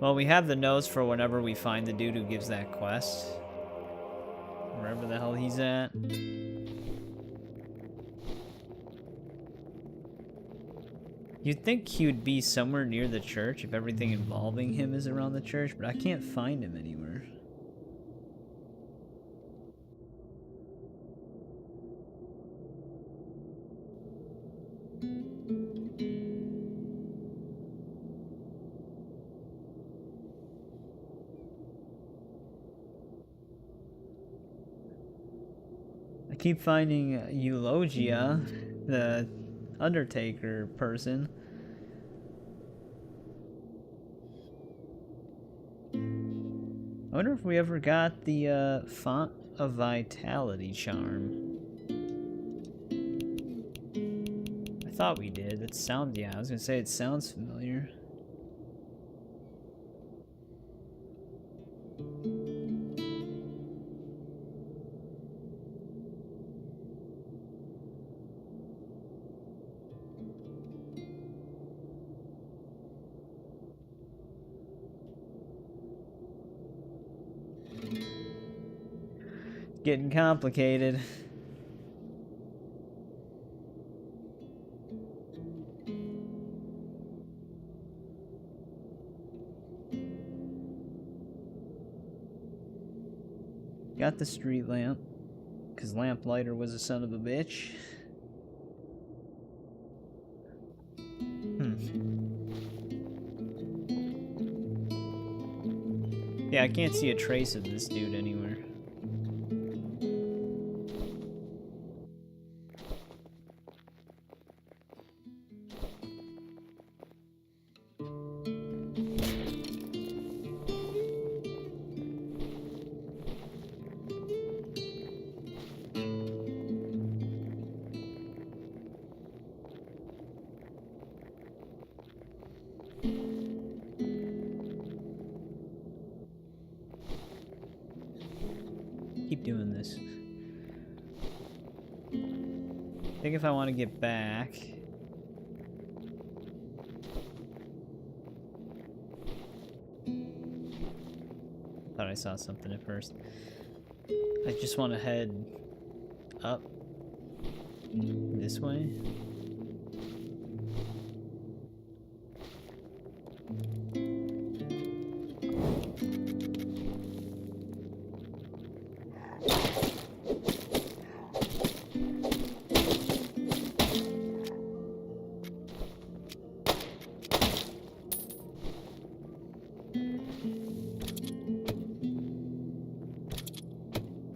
Well, we have the notes for whenever we find the dude who gives that quest. Wherever the hell he's at. You'd think he would be somewhere near the church if everything involving him is around the church, but I can't find him anywhere. I keep finding Eulogia, the Undertaker person. I wonder if we ever got the Font of Vitality charm. I thought we did. It sounds, yeah, I was gonna say it sounds familiar. Getting complicated. Got the street lamp, because Lamplighter was a son of a bitch. Yeah, I can't see a trace of this dude anywhere. Keep doing this. I think if I want to get back... Thought I saw something at first. I just want to head up this way.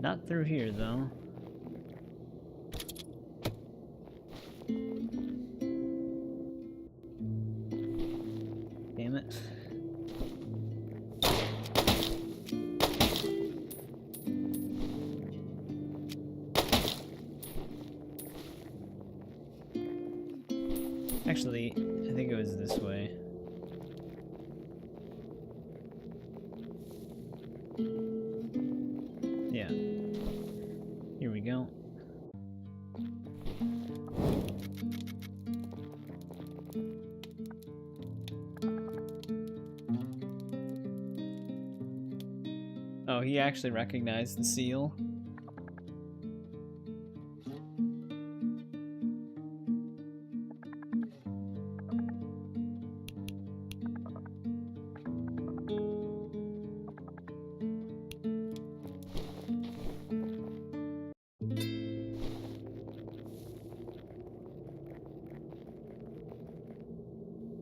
Not through here, though. Damn it. Actually, I think it was this way. Yeah. Here we go. Oh, he actually recognized the seal.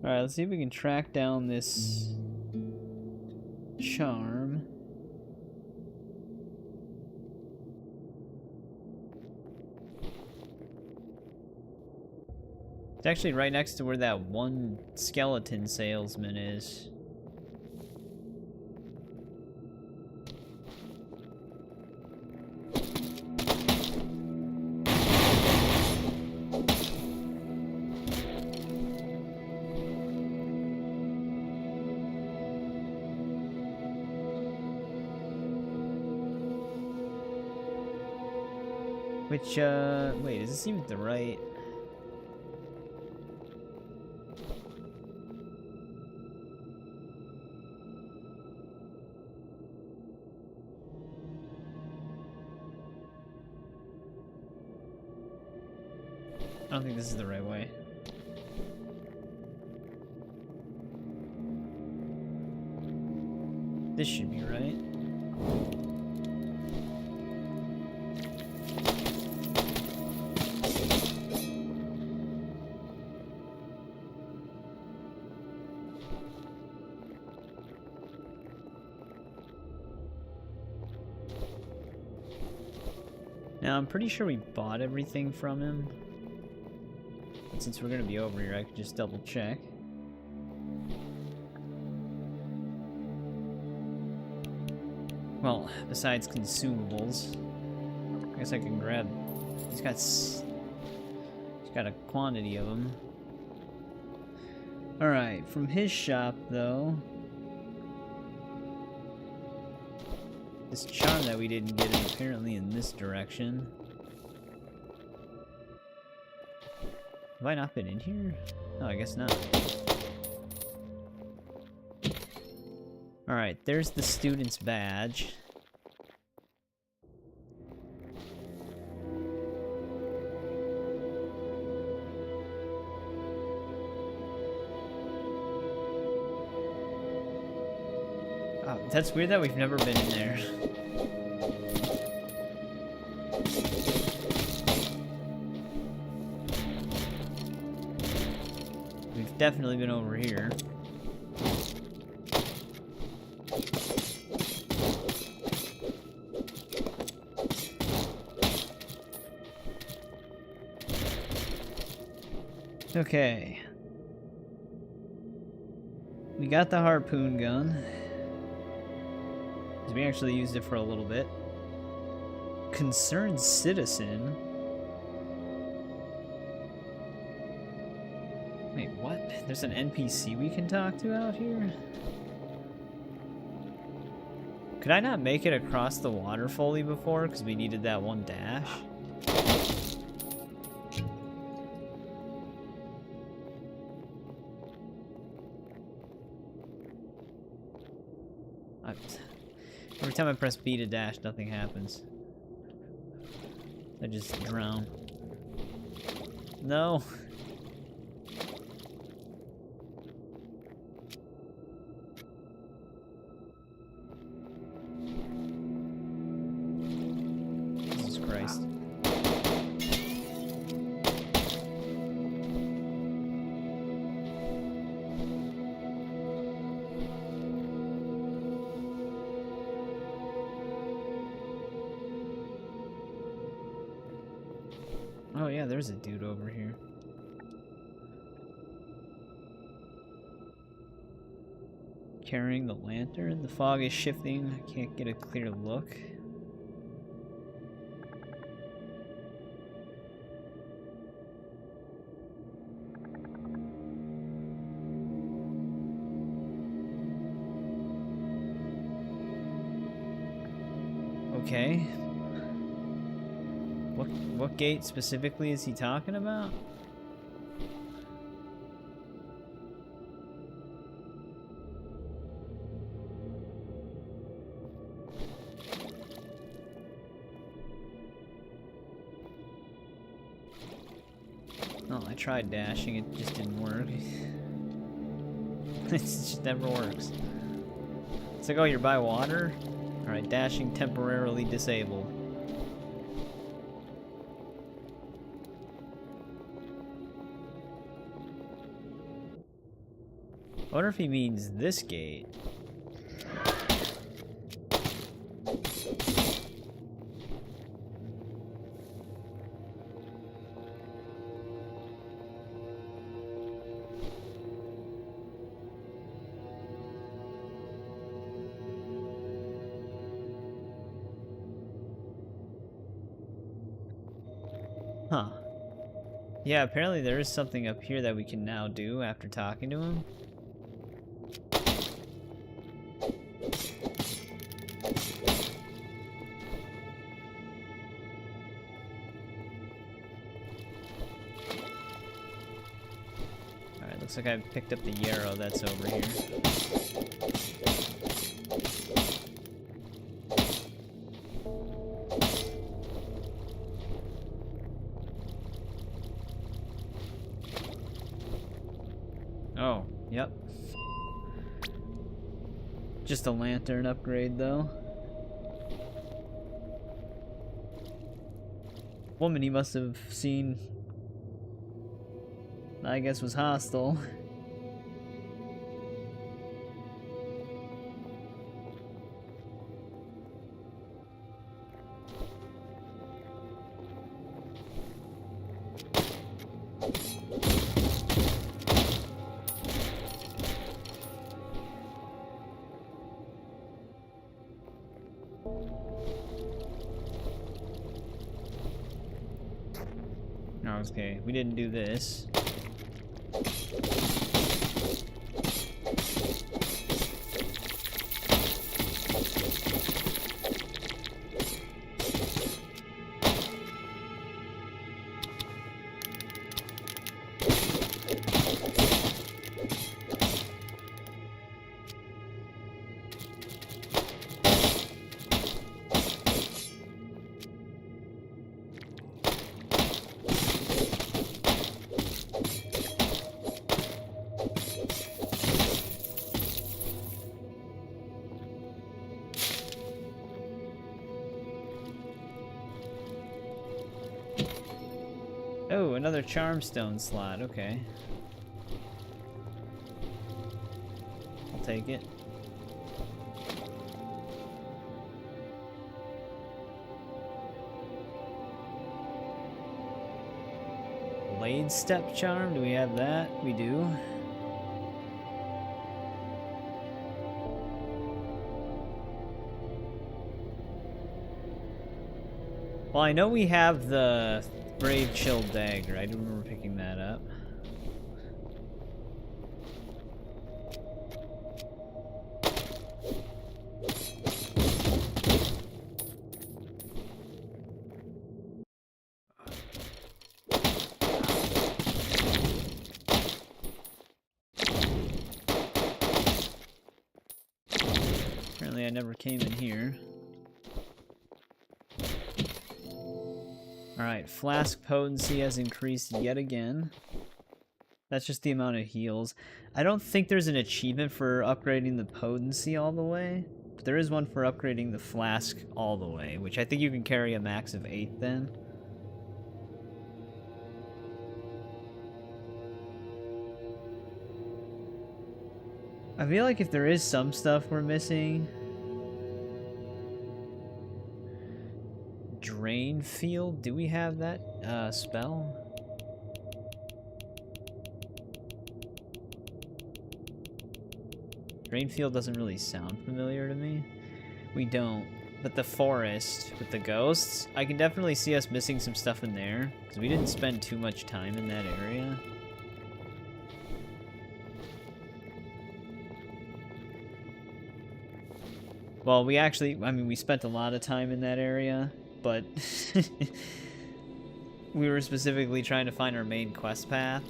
Alright, let's see if we can track down this charm. It's actually right next to where that one skeleton salesman is. Which, wait, is this even the right... don't think this is the right way. This should be right. Now, I'm pretty sure we bought everything from him. But since we're gonna be over here, I could just double check. Well, besides consumables, I guess I can grab. He's got a quantity of them. All right, from his shop though, this charm that we didn't get is apparently in this direction. Have I not been in here? No, I guess not. Alright, there's the student's badge. Oh, that's weird that we've never been in there. We've definitely been over here. Okay. We got the harpoon gun. We actually used it for a little bit. Concerned citizen? Wait, what? There's an NPC we can talk to out here? Could I not make it across the water fully before because we needed that one dash? Every time I press B to dash, nothing happens. I just drown. No! Jesus Christ. Oh yeah, there's a dude over here. Carrying the lantern. The fog is shifting. I can't get a clear look. Okay. What gate specifically is he talking about? Oh, I tried dashing, it just didn't work. It just never works. It's like, oh, you're by water? Alright, dashing temporarily disabled. I wonder if he means this gate. Huh. Yeah, apparently there is something up here that we can now do after talking to him. Alright, looks like I picked up the yarrow that's over here. Yep. Just a lantern upgrade, though. Woman he must have seen, I guess, was hostile. Okay, we didn't do this. Oh, another charm stone slot, okay. I'll take it. Blade step charm, do we have that? We do. Well, I know we have the Brave Chill Dagger. I do remember picking that up. Apparently I never came in here. Alright, flask potency has increased yet again. That's just the amount of heals. I don't think there's an achievement for upgrading the potency all the way, but there is one for upgrading the flask all the way, which I think you can carry a max of 8 then. I feel like if there is some stuff we're missing... Drain Field? Do we have that spell? Drain Field doesn't really sound familiar to me. We don't. But the forest with the ghosts, I can definitely see us missing some stuff in there, because we didn't spend too much time in that area. Well, we actually, I mean, we spent a lot of time in that area, but we were specifically trying to find our main quest path.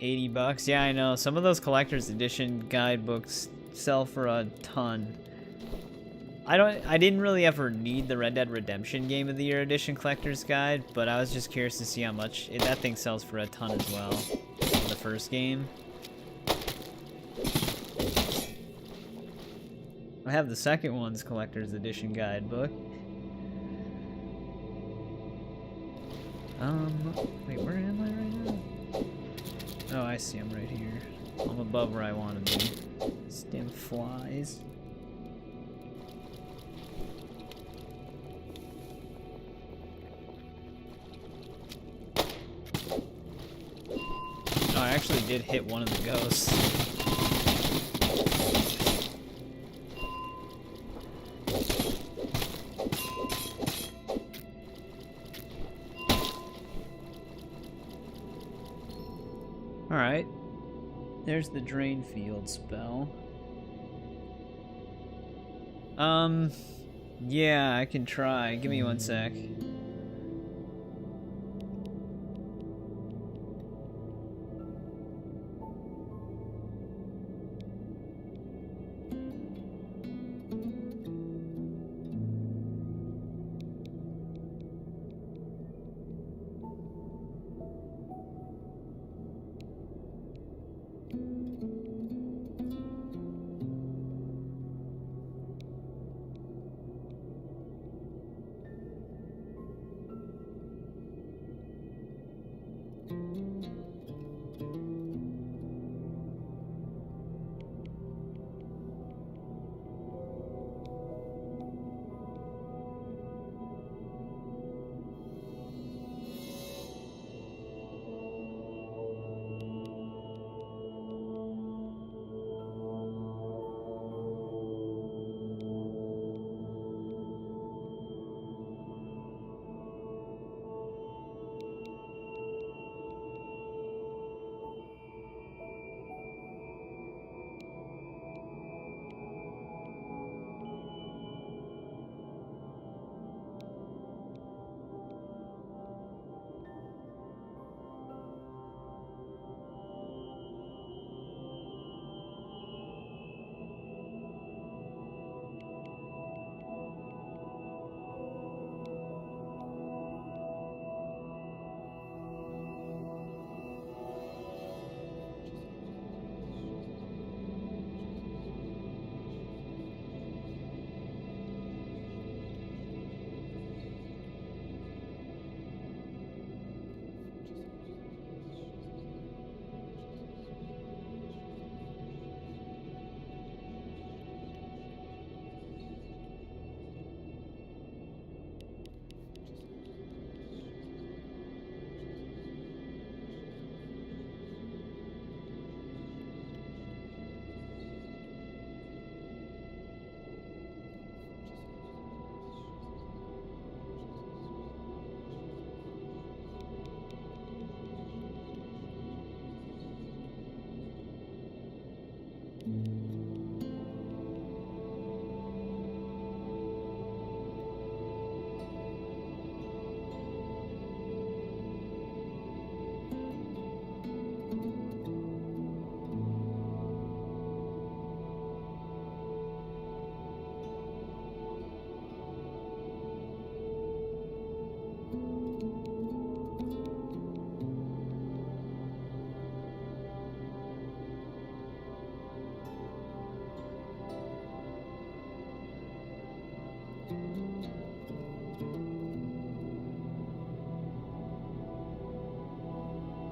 $80. Yeah, I know. Some of those collector's edition guidebooks sell for a ton. I didn't really ever need the Red Dead Redemption Game of the Year edition collector's guide, but I was just curious to see how much that thing sells for a ton as well. The first game. I have the second one's collector's edition guidebook. Wait, where am I right now? Oh, I see, I'm right here. I'm above where I want to be. Stem flies. Oh, I actually did hit one of the ghosts. Alright. There's the Drain Field spell. Yeah, I can try. Give me one sec.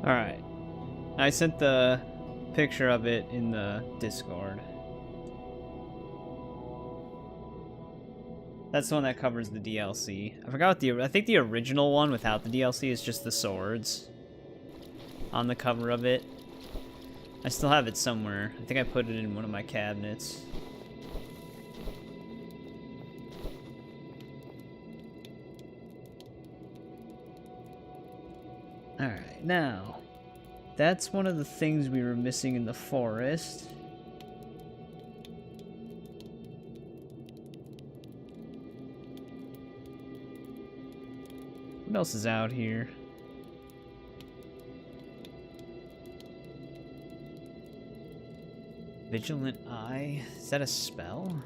Alright. I sent the picture of it in the Discord. That's the one that covers the DLC. I forgot what I think the original one without the DLC is just the swords on the cover of it. I still have it somewhere. I think I put it in one of my cabinets. Alright, now, that's one of the things we were missing in the forest. What else is out here? Vigilant Eye? Is that a spell?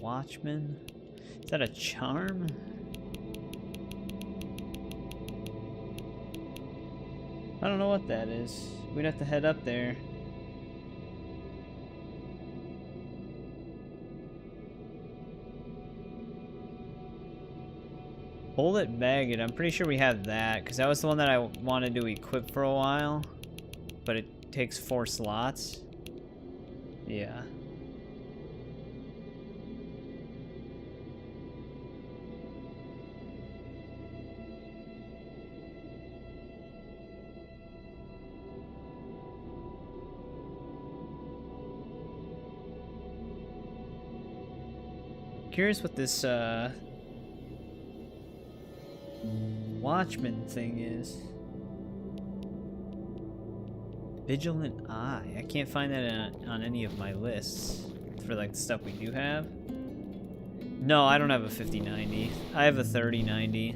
Watchman? Is that a charm? I don't know what that is. We'd have to head up there. Hold it, bag it. I'm pretty sure we have that, because that was the one that I wanted to equip for a while. But it takes 4 slots. Yeah. Curious what this Watchman thing is. Vigilant Eye. I can't find that on any of my lists for like the stuff we do have. No, I don't have a 5090. I have a 3090.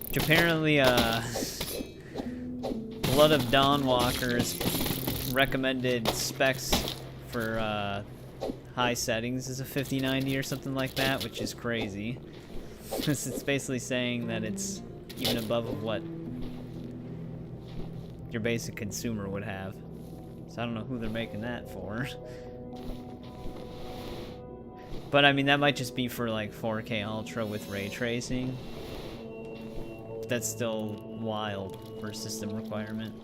Which apparently Blood of Dawnwalker's recommended specs for high settings is a 5090 or something like that, which is crazy. It's basically saying that it's even above of what your basic consumer would have. So I don't know who they're making that for. But I mean, that might just be for like 4K Ultra with ray tracing. That's still wild for a system requirement.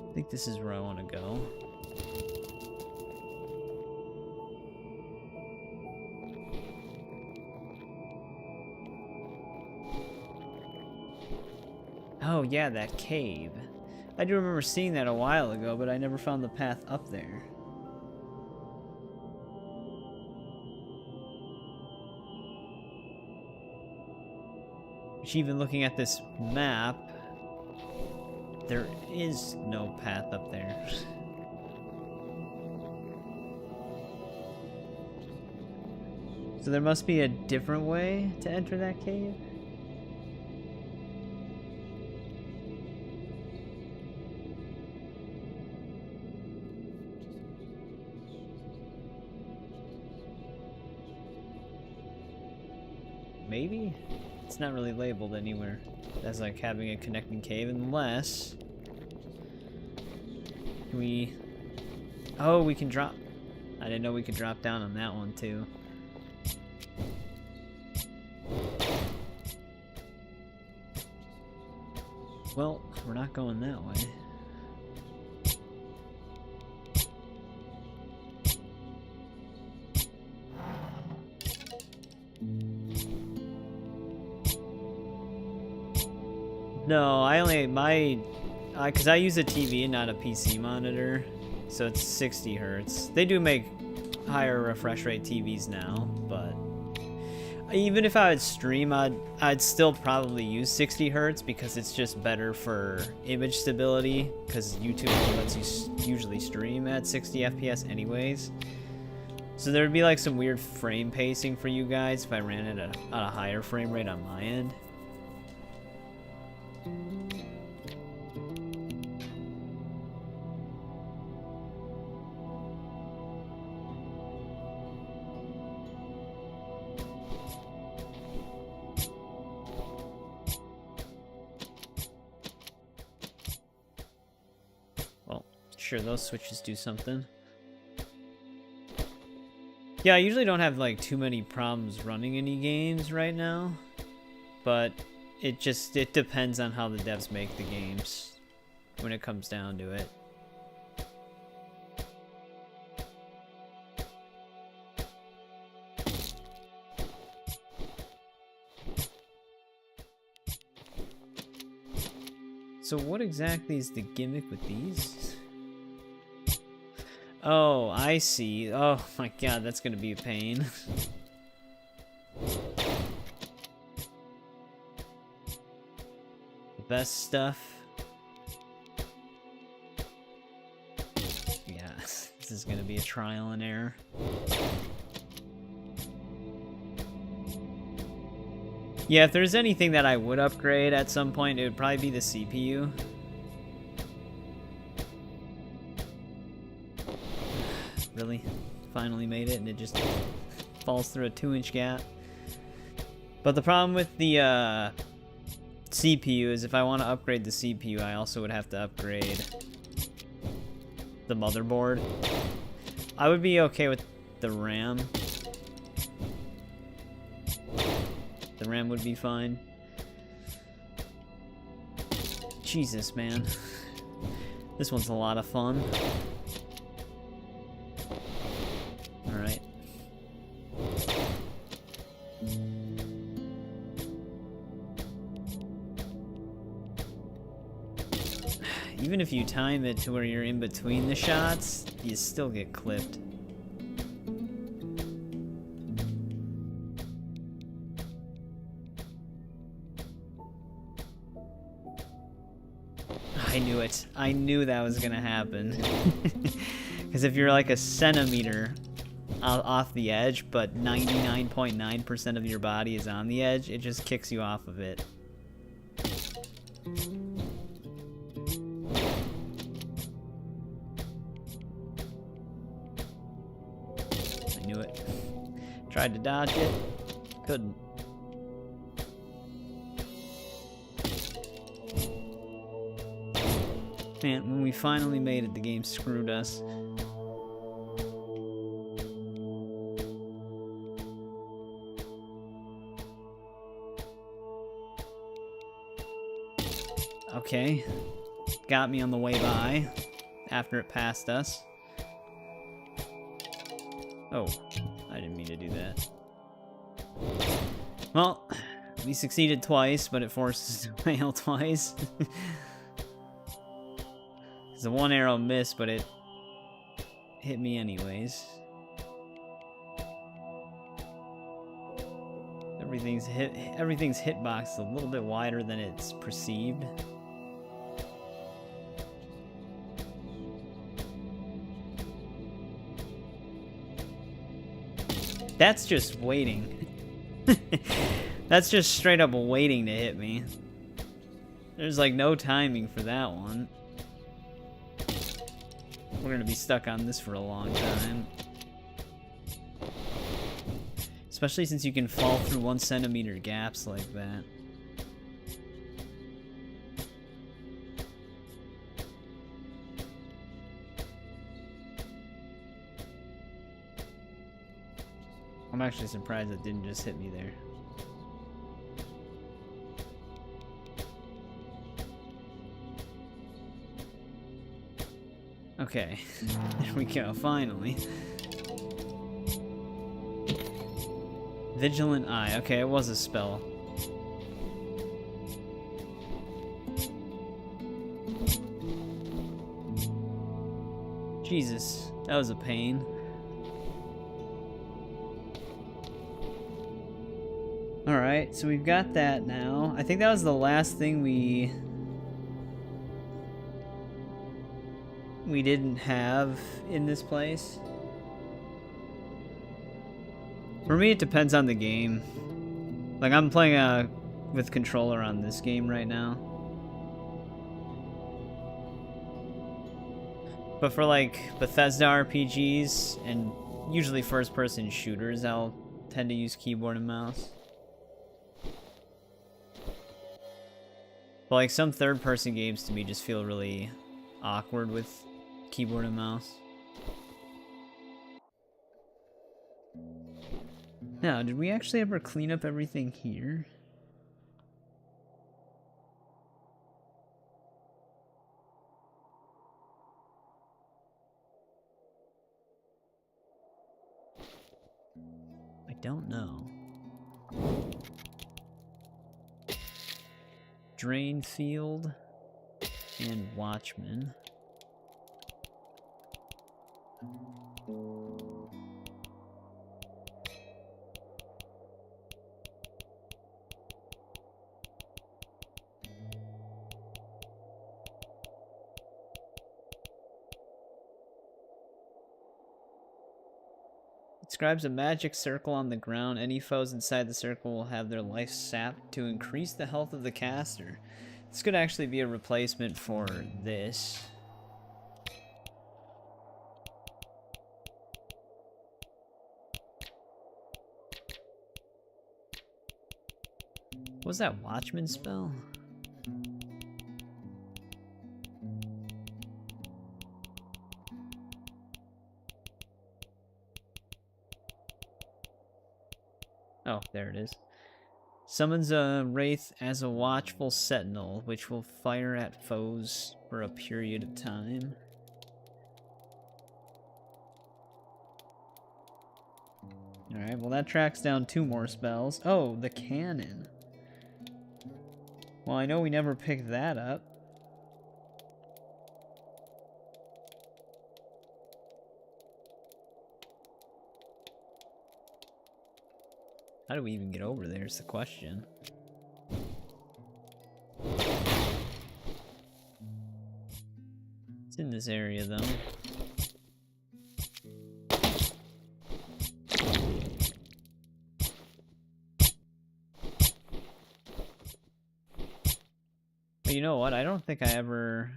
I think this is where I want to go. Oh yeah, that cave. I do remember seeing that a while ago, but I never found the path up there. Which, even looking at this map, there is no path up there. So there must be a different way to enter that cave? Maybe? It's not really labeled anywhere as like having a connecting cave, unless we... Oh, we can drop. I didn't know we could drop down on that one too. Well, we're not going that way. No, I only, because I use a TV and not a PC monitor, so it's 60 hertz. They do make higher refresh rate TVs now, but even if I would stream, I'd still probably use 60 hertz because it's just better for image stability, because YouTube lets you usually stream at 60 FPS anyways. So there would be like some weird frame pacing for you guys if I ran it at a higher frame rate on my end. Sure, those switches do something. Yeah, I usually don't have like too many problems running any games right now, but it depends on how the devs make the games when it comes down to it. So what exactly is the gimmick with these? Oh, I see. Oh my god, that's gonna be a pain. The best stuff. Yeah, this is gonna be a trial and error. Yeah, if there's anything that I would upgrade at some point, it would probably be the CPU. Really? Finally made it, and it just falls through a 2-inch gap. But the problem with the CPU is if I want to upgrade the CPU, I also would have to upgrade the motherboard. I would be okay with the RAM. The RAM would be fine. Jesus, man. This one's a lot of fun. Alright. Even if you time it to where you're in between the shots, you still get clipped. I knew it. I knew that was gonna happen. Because if you're like a centimeter off the edge, but 99.9% of your body is on the edge, it just kicks you off of it. I knew it. Tried to dodge it. Couldn't. Man, when we finally made it, the game screwed us. Okay. Got me on the way by after it passed us. Oh, I didn't mean to do that. Well, we succeeded twice, but it forced us to fail twice. The one arrow missed, but it hit me anyways. Everything's hitbox is a little bit wider than it's perceived. That's just waiting. That's just straight up waiting to hit me. There's like no timing for that one. We're gonna be stuck on this for a long time. Especially since you can fall through 1 centimeter gaps like that. I'm actually surprised it didn't just hit me there. Okay, there we go, finally. Vigilant Eye. Okay, it was a spell. Jesus, that was a pain. Alright, so we've got that now. I think that was the last thing we didn't have in this place. For me, it depends on the game. Like, I'm playing with controller on this game right now. But for, like, Bethesda RPGs, and usually first-person shooters, I'll tend to use keyboard and mouse. But, like, some third-person games to me just feel really awkward with keyboard and mouse. Now, did we actually ever clean up everything here? I don't know. Drain field and watchman. Describes a magic circle on the ground. Any foes inside the circle will have their life sapped to increase the health of the caster. This could actually be a replacement for this. What was that watchman spell? Oh, there it is. Summons a wraith as a watchful sentinel, which will fire at foes for a period of time. Alright, well that tracks down 2 more spells. Oh, the cannon. Well, I know we never picked that up. How do we even get over there is the question. It's in this area, though. But you know what? I don't think I ever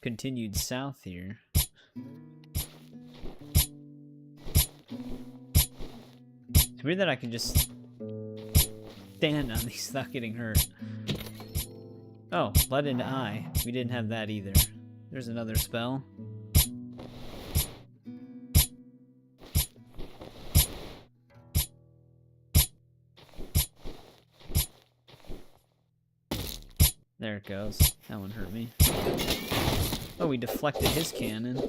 continued south here. It's weird that I can just stand on these without getting hurt. Oh, Blood into Eye. We didn't have that either. There's another spell. There it goes. That one hurt me. Oh, we deflected his cannon.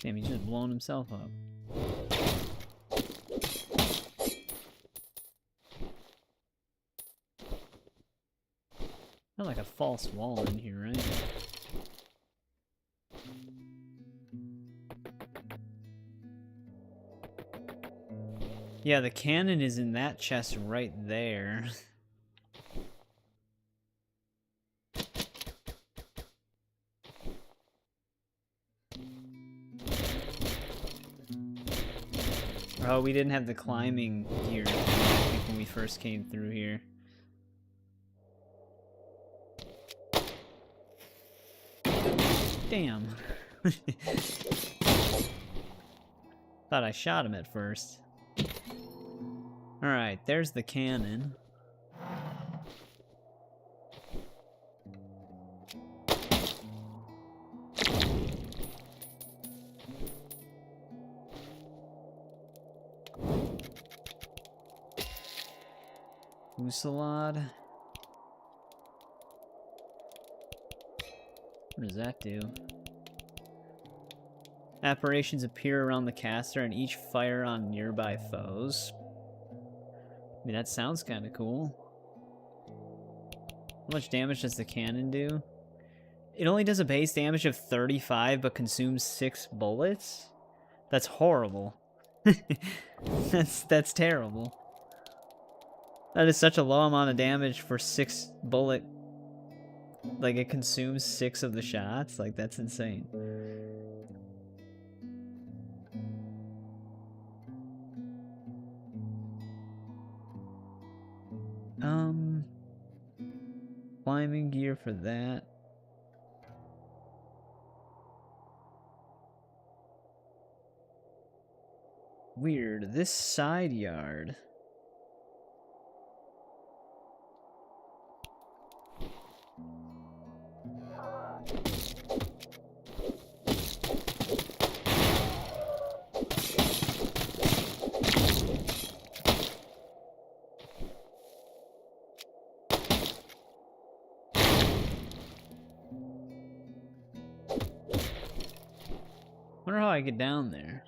Damn, he's just blowing himself up. Not like a false wall in here, right? Yeah, the cannon is in that chest right there. Oh, we didn't have the climbing gear, I think, when we first came through here. Damn. Thought I shot him at first. Alright, there's the cannon. Salad. What does that do? Apparitions appear around the caster and each fire on nearby foes. I mean, that sounds kind of cool. How much damage does the cannon do? It only does a base damage of 35 but consumes 6 bullets? That's horrible. That's terrible. That is such a low amount of damage for 6 bullet. Like, it consumes 6 of the shots? Like, that's insane. Climbing gear for that. Weird. This side yard. Wonder how I get down there.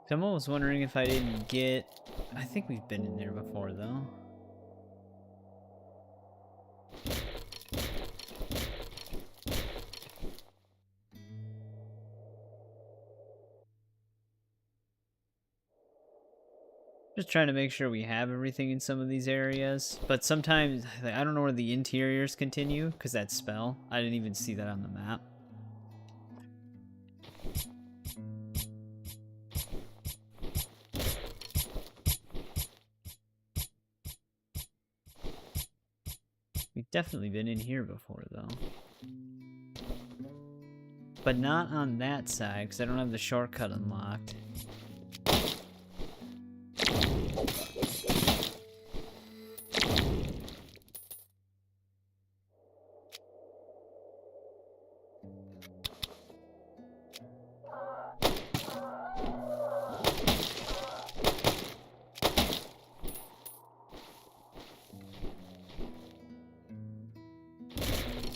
Someone was wondering if I didn't get... I think we've been in there before, though. Just trying to make sure we have everything in some of these areas. But sometimes, I don't know where the interiors continue, because that spell. I didn't even see that on the map. We've definitely been in here before, though. But not on that side, because I don't have the shortcut unlocked.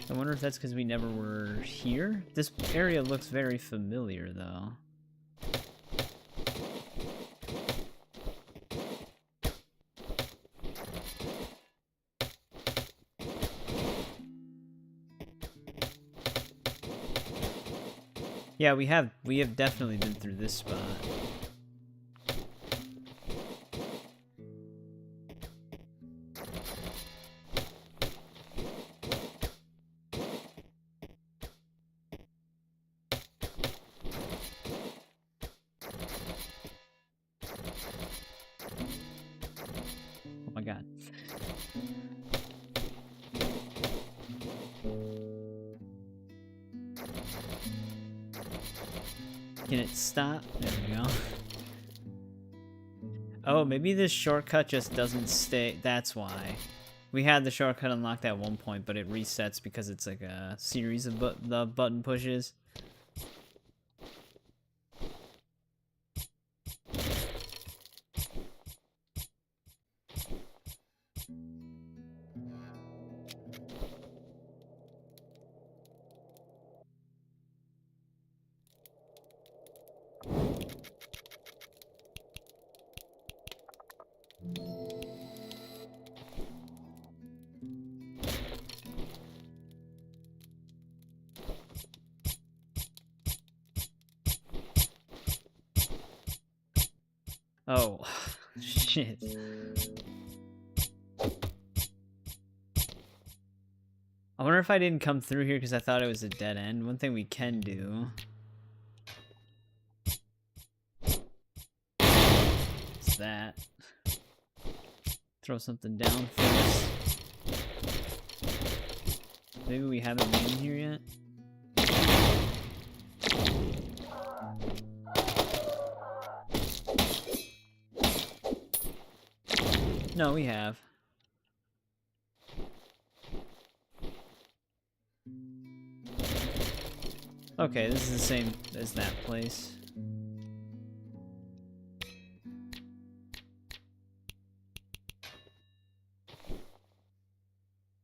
I wonder if that's because we never were here? This area looks very familiar, though. Yeah, we have definitely been through this spot. Oh my god. Can it stop? There we go. Oh, maybe this shortcut just doesn't stay. That's why. We had the shortcut unlocked at one point, but it resets because it's like a series of the button pushes. Oh, shit. I wonder if I didn't come through here because I thought it was a dead end. One thing we can do is that. Throw something down first. Maybe we haven't been in here yet. No, we have. Okay, this is the same as that place.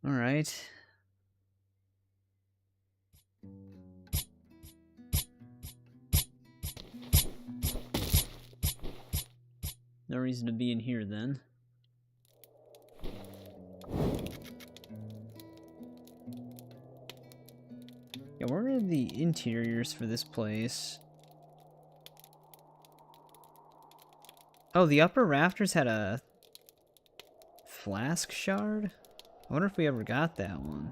All right. No reason to be in here then. Yeah, where are the interiors for this place? Oh, the upper rafters had a flask shard? I wonder if we ever got that one.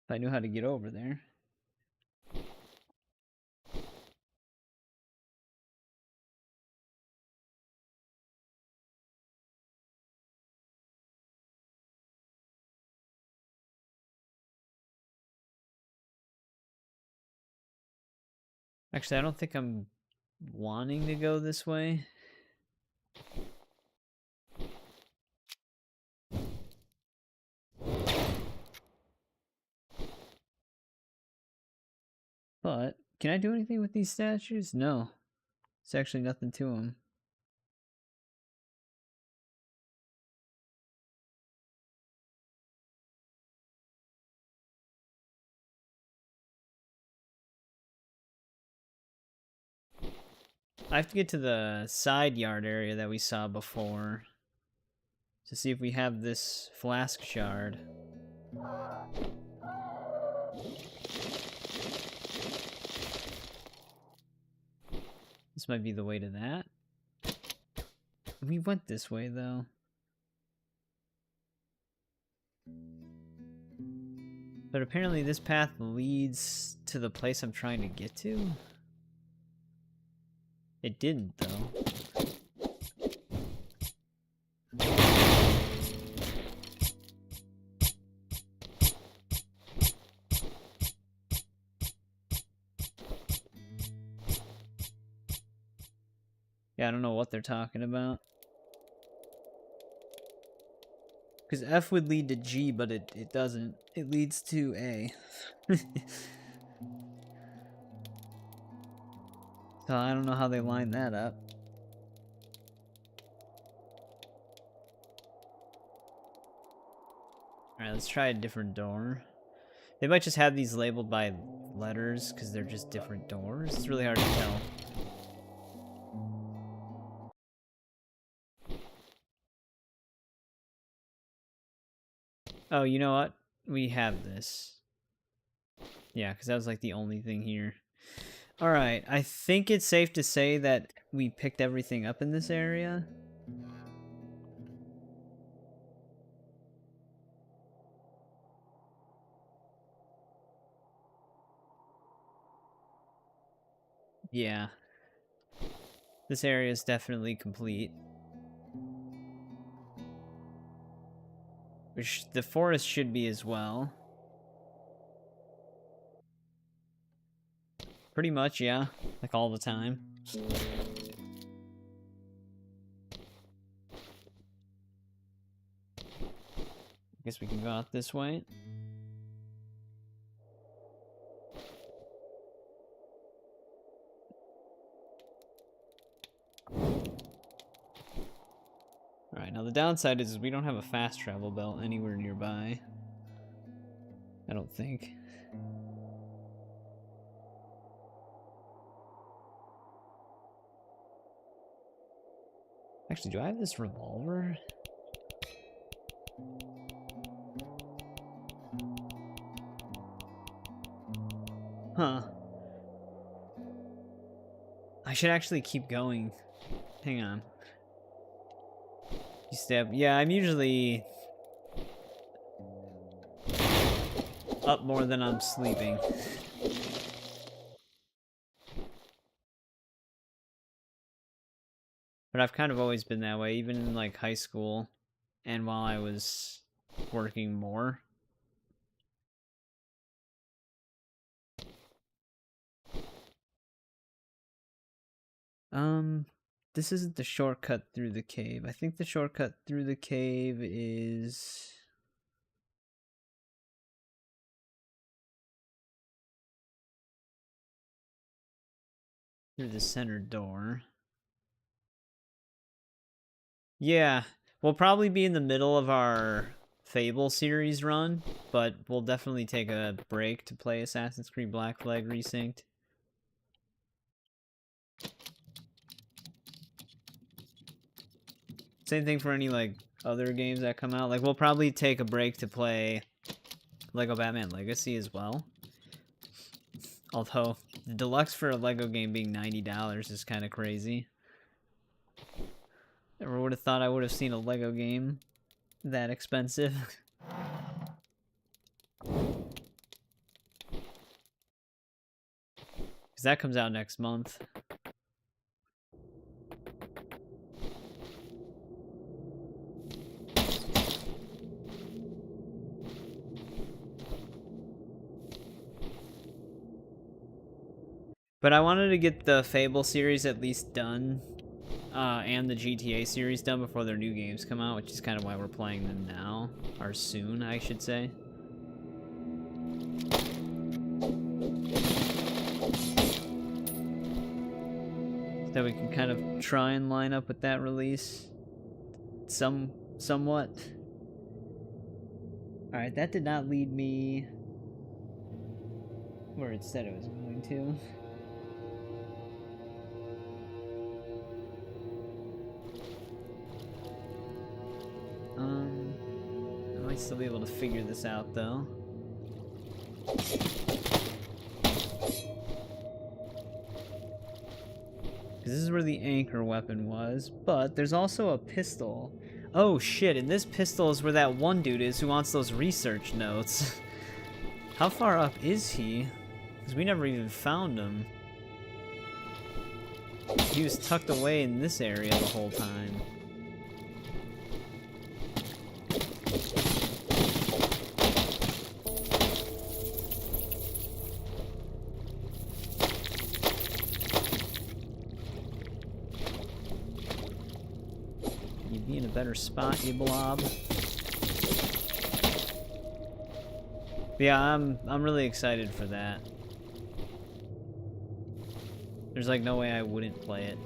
If I knew how to get over there. Actually, I don't think I'm wanting to go this way. But, can I do anything with these statues? No. There's actually nothing to them. I have to get to the side yard area that we saw before to see if we have this flask shard. This might be the way to that. We went this way, though. But apparently this path leads to the place I'm trying to get to. It didn't, though. Yeah, I don't know what they're talking about. Because F would lead to G, but it doesn't. It leads to A. So I don't know how they line that up. Alright, let's try a different door. They might just have these labeled by letters because they're just different doors. It's really hard to tell. Oh, you know what? We have this. Yeah, because that was like the only thing here. Alright, I think it's safe to say that we picked everything up in this area. Yeah. This area is definitely complete. Which the forest should be as well. Pretty much, yeah. Like all the time. Guess we can go out this way. Alright, now the downside is we don't have a fast travel belt anywhere nearby. I don't think. Actually, do I have this revolver? Huh. I should actually keep going. Hang on. You stab. Yeah, I'm usually up more than I'm sleeping. But I've kind of always been that way, even in like high school and while I was working more. This isn't the shortcut through the cave. I think the shortcut through the cave is through the center door. Yeah, we'll probably be in the middle of our Fable series run, but we'll definitely take a break to play Assassin's Creed Black Flag Resynced. Same thing for any, like, other games that come out. Like, we'll probably take a break to play Lego Batman Legacy as well. Although, the deluxe for a Lego game being $90 is kind of crazy. Never would have thought I would have seen a Lego game that expensive. Because that comes out next month. But I wanted to get the Fable series at least done, and the GTA series done before their new games come out, which is kind of why we're playing them now, or soon, I should say. So we can kind of try and line up with that release, somewhat. All right, that did not lead me where it said it was going to. I might still be able to figure this out, though. This is where the anchor weapon was, but there's also a pistol. Oh shit, and this pistol is where that one dude is who wants those research notes. How far up is he? Because we never even found him. He was tucked away in this area the whole time. You'd be in a better spot, you blob. But yeah, I'm really excited for that. There's like no way I wouldn't play it.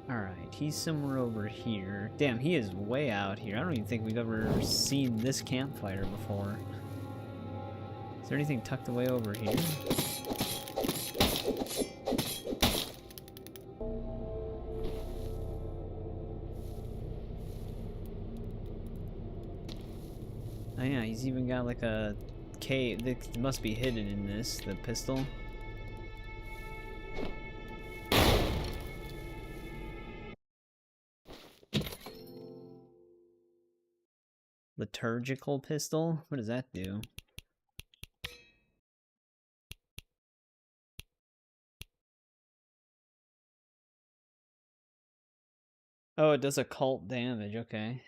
Alright, he's somewhere over here. Damn, he is way out here. I don't even think we've ever seen this campfire before. Is there anything tucked away over here? Oh yeah, he's even got like a cave that must be hidden in this, the pistol. Liturgical pistol? What does that do? Oh, it does occult damage, okay.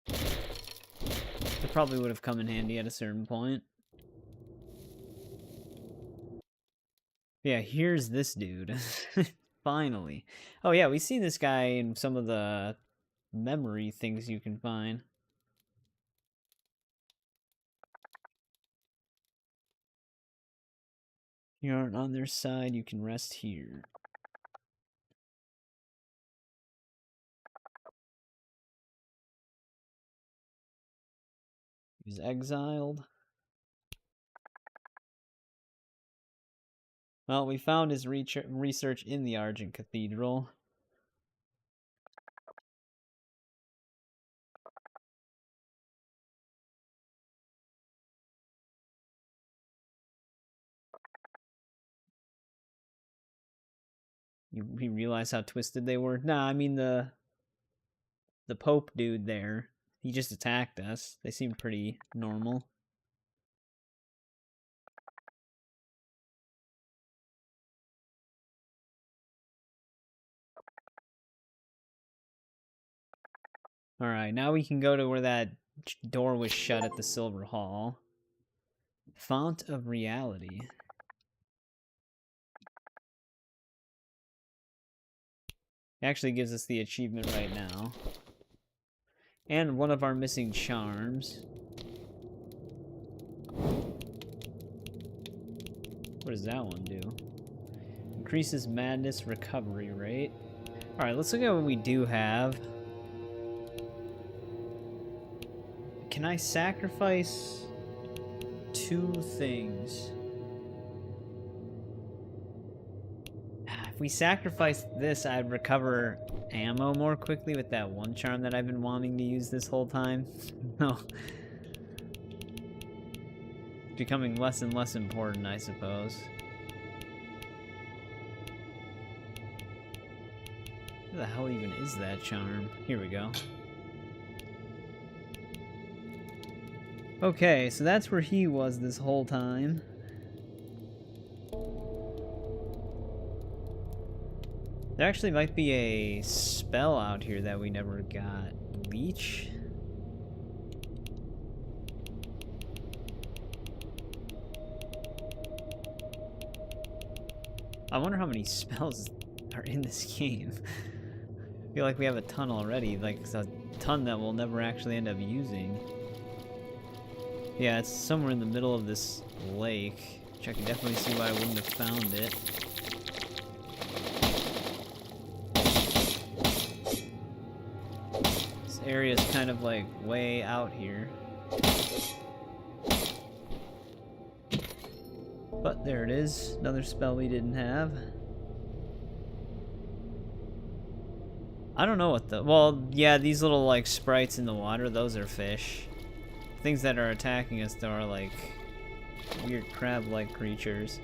It probably would have come in handy at a certain point. Yeah, here's this dude. Finally. Oh yeah, we see this guy in some of the memory things you can find. You aren't on their side, you can rest here. He's exiled. Well, we found his research in the Argent Cathedral. You realize how twisted they were? Nah, I mean the Pope dude there. He just attacked us. They seemed pretty normal. Alright, now we can go to where that door was shut at the Silver Hall. Font of Reality. It actually gives us the achievement right now. And one of our missing charms. What does that one do? Increases madness recovery rate. Alright, let's look at what we do have. Can I sacrifice 2 things? we sacrificed this, I'd recover ammo more quickly with that one charm that I've been wanting to use this whole time. No. It's becoming less and less important, I suppose. Where the hell even is that charm? Here we go. Okay, so that's where he was this whole time. There actually might be a spell out here that we never got. Leech? I wonder how many spells are in this game. I feel like we have a ton already, like a ton that we'll never actually end up using. Yeah, it's somewhere in the middle of this lake, which I can definitely see why I wouldn't have found it. This area is kind of like way out here. But there it is, another spell we didn't have. I don't know what the... Well, yeah, these little, like, sprites in the water, those are fish. Things that are attacking us, though, are, like, weird crab-like creatures.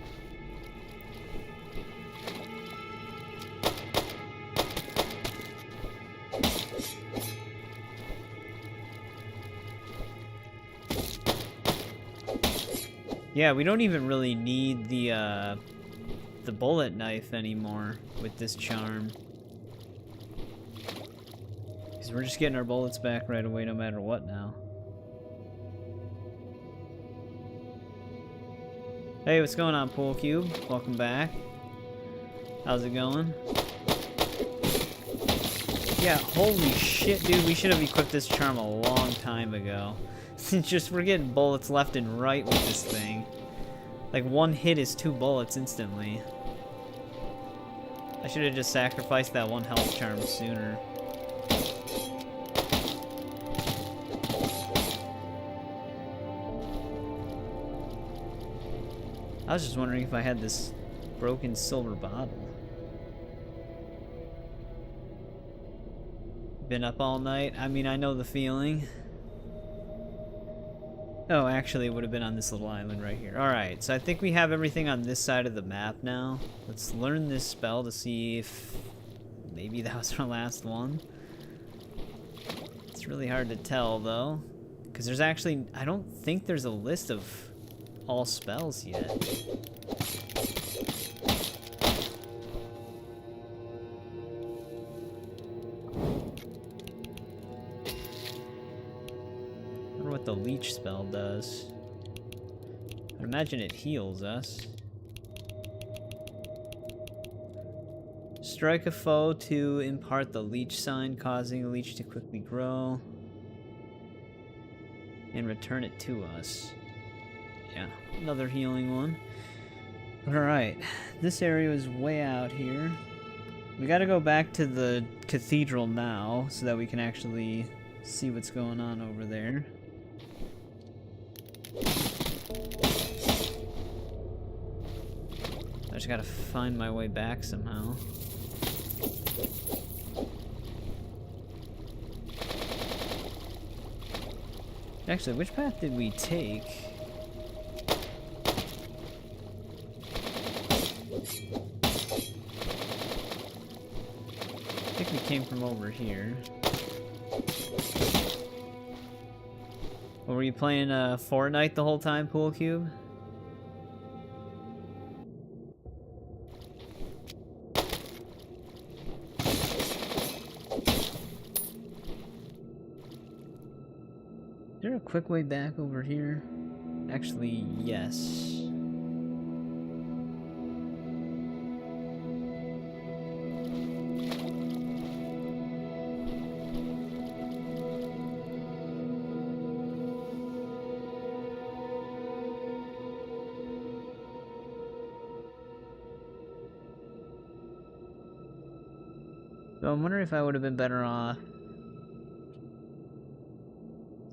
Yeah, we don't even really need the bullet knife anymore with this charm. Because we're just getting our bullets back right away no matter what now. Hey, what's going on, Pool Cube? Welcome back. How's it going? Yeah, holy shit, dude. We should have equipped this charm a long time ago. It's just we're getting bullets left and right with this thing. Like, one hit is 2 bullets instantly. I should have just sacrificed that one health charm sooner. I was just wondering if I had this broken silver bottle. Been up all night? I mean, I know the feeling. Oh, actually, it would have been on this little island right here. Alright, so I think we have everything on this side of the map now. Let's learn this spell to see if maybe that was our last one. It's really hard to tell, though. Because there's actually... I don't think there's a list of all spells yet. What the leech spell does. I imagine it heals us. Strike a foe to impart the leech sign, causing a leech to quickly grow. And return it to us. Yeah, another healing one. Alright, this area is way out here. We gotta go back to the cathedral now, so that we can actually see what's going on over there. I just gotta find my way back somehow. Actually, which path did we take? I think we came from over here. Were you playing Fortnite the whole time, Pool Cube? Is there a quick way back over here? Actually, yes. So I'm wondering if I would have been better off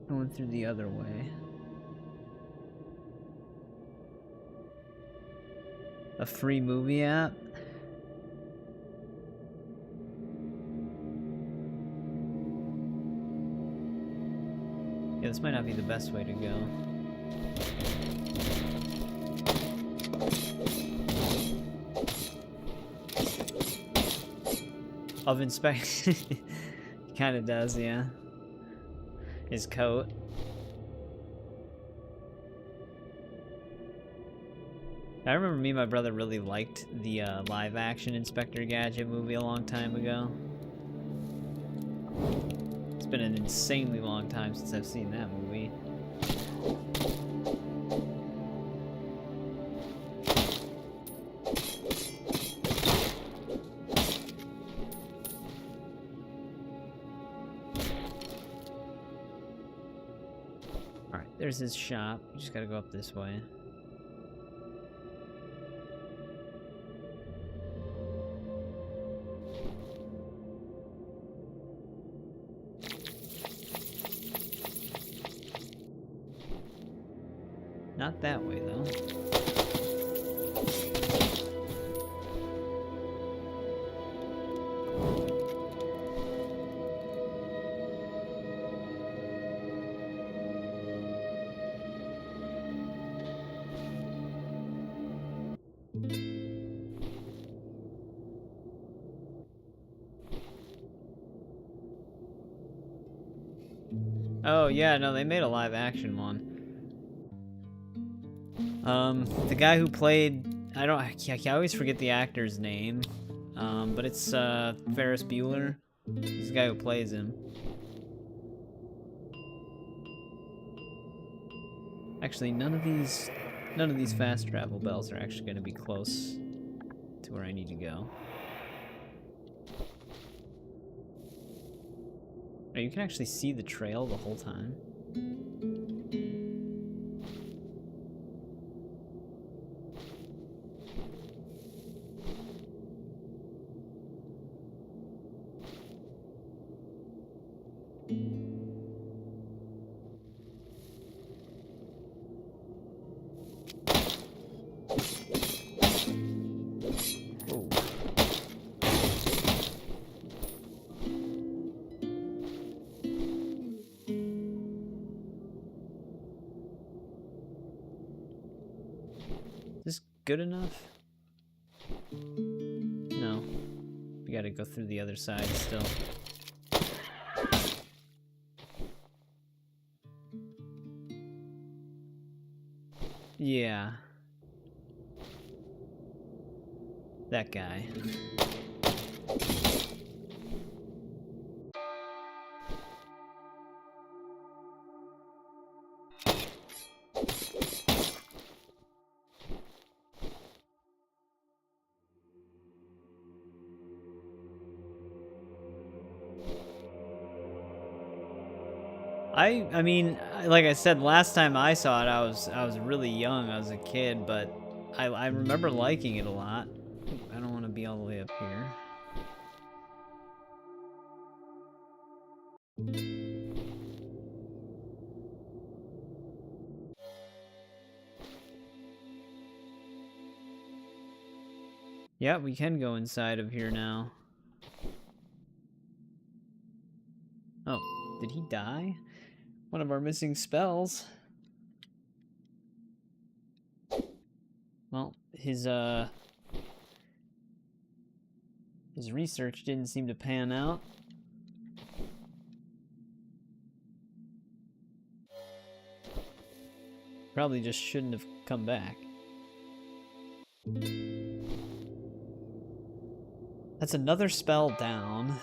going through the other way. A free movie app? this might not be the best way to go. Of inspection. Kind of does, yeah. His coat. I remember me and my brother really liked the live-action Inspector Gadget movie a long time ago. It's been an insanely long time since I've seen that movie. Alright, there's his shop. You just gotta go up this way. Not that way, though. Oh, yeah, no, they made a live-action one. The guy who played, I always forget the actor's name, but it's, Ferris Bueller. He's the guy who plays him. Actually, none of these fast travel bells are actually going to be close to where I need to go. Oh, you can actually see the trail the whole time. Is this good enough? No. We gotta go through the other side still. Yeah. That guy. I mean, like I said, last time I saw it, I was really young. I was a kid, but I remember liking it a lot. I don't want to be all the way up here. Yeah, we can go inside of here now. Oh, did he die? One of our missing spells. Well, his research didn't seem to pan out. Probably just shouldn't have come back. That's another spell down.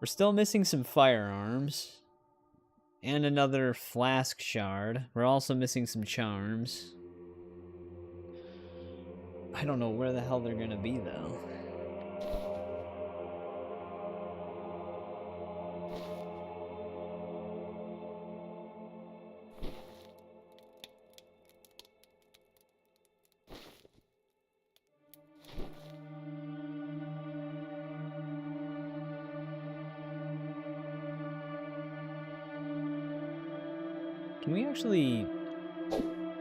We're still missing some firearms. And another flask shard. We're also missing some charms. I don't know where the hell they're gonna be, though. Can we actually...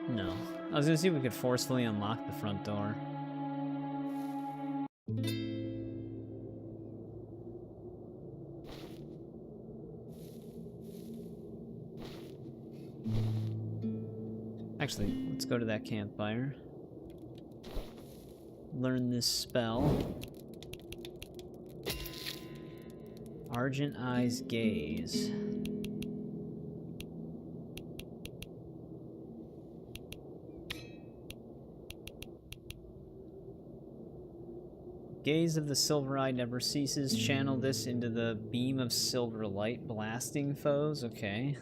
No. I was gonna see if we could forcefully unlock the front door. Actually, let's go to that campfire. Learn this spell. Argent Eyes Gaze. Gaze of the silver eye never ceases. Channel this into the beam of silver light, blasting foes. Okay.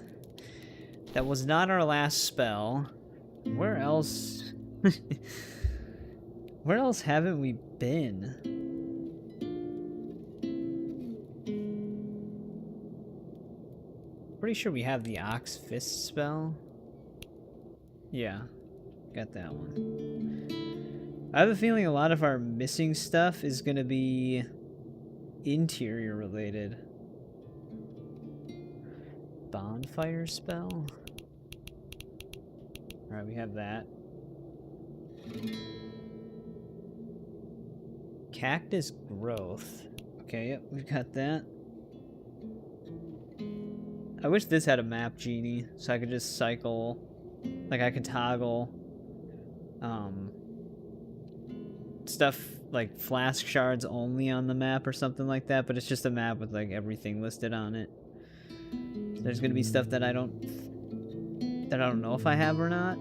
That was not our last spell. Where else? Where else haven't we been? Pretty sure we have the Ox Fist spell. Yeah, got that one. I have a feeling a lot of our missing stuff is going to be interior related. Bonfire spell? Alright, we have that. Cactus growth. Okay, yep, we've got that. I wish this had a map genie, so I could just cycle, like I could toggle stuff like flask shards only on the map or something like that, but it's just a map with like everything listed on it. So there's gonna be stuff that I don't know if I have or not.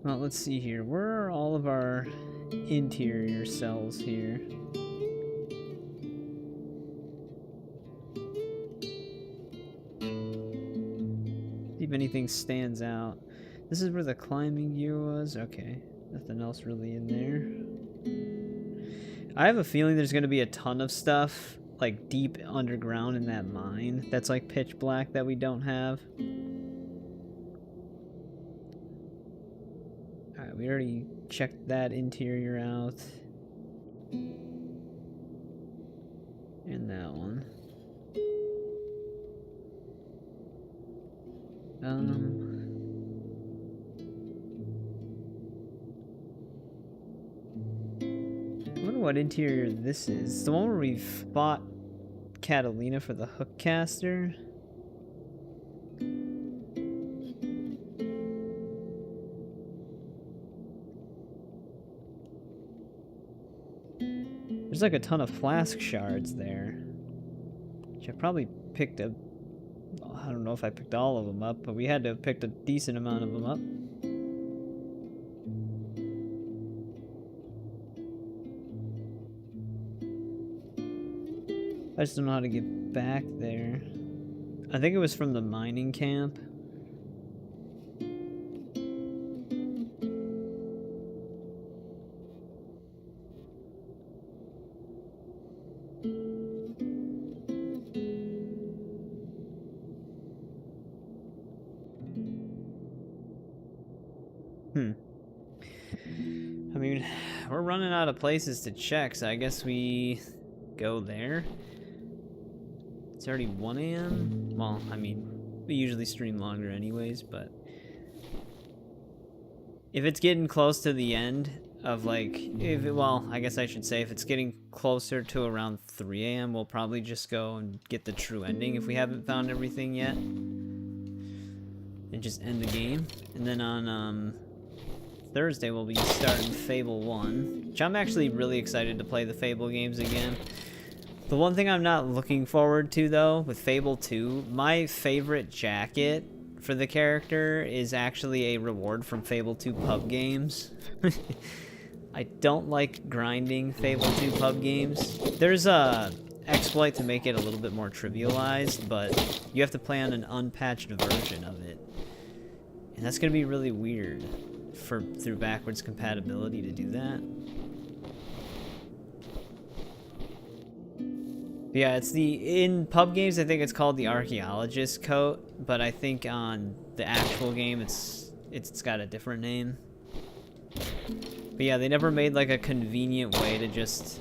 Well, let's see here. Where are all of our interior cells here? See if anything stands out. This is where the climbing gear was. Okay, nothing else really in there. I have a feeling there's going to be a ton of stuff like deep underground in that mine that's like pitch black that we don't have. Alright, we already checked that interior out. And that one. I wonder what interior this is. It's the one where we fought Catalina for the hook caster. There's like a ton of flask shards there, which I probably picked up. I don't know if I picked all of them up, but we had to have picked a decent amount of them up. I just don't know how to get back there. I think it was from the mining camp. I mean, we're running out of places to check, so I guess we go there. It's already 1 a.m. Well, I mean, we usually stream longer anyways, but if it's getting close to the end of like, well, I guess I should say if it's getting closer to around 3 a.m., we'll probably just go and get the true ending if we haven't found everything yet. And just end the game. And then on Thursday we'll be starting Fable 1, which I'm actually really excited to play the Fable games again. The one thing I'm not looking forward to though with Fable 2, my favorite jacket for the character is actually a reward from Fable 2 pub games. I don't like grinding Fable 2 pub games. There's a exploit to make it a little bit more trivialized, but you have to play on an unpatched version of it. And that's gonna be really weird through backwards compatibility to do that. But yeah, it's in pub games I think it's called the archaeologist coat, but I think on the actual game it's got a different name. But yeah, they never made like a convenient way to just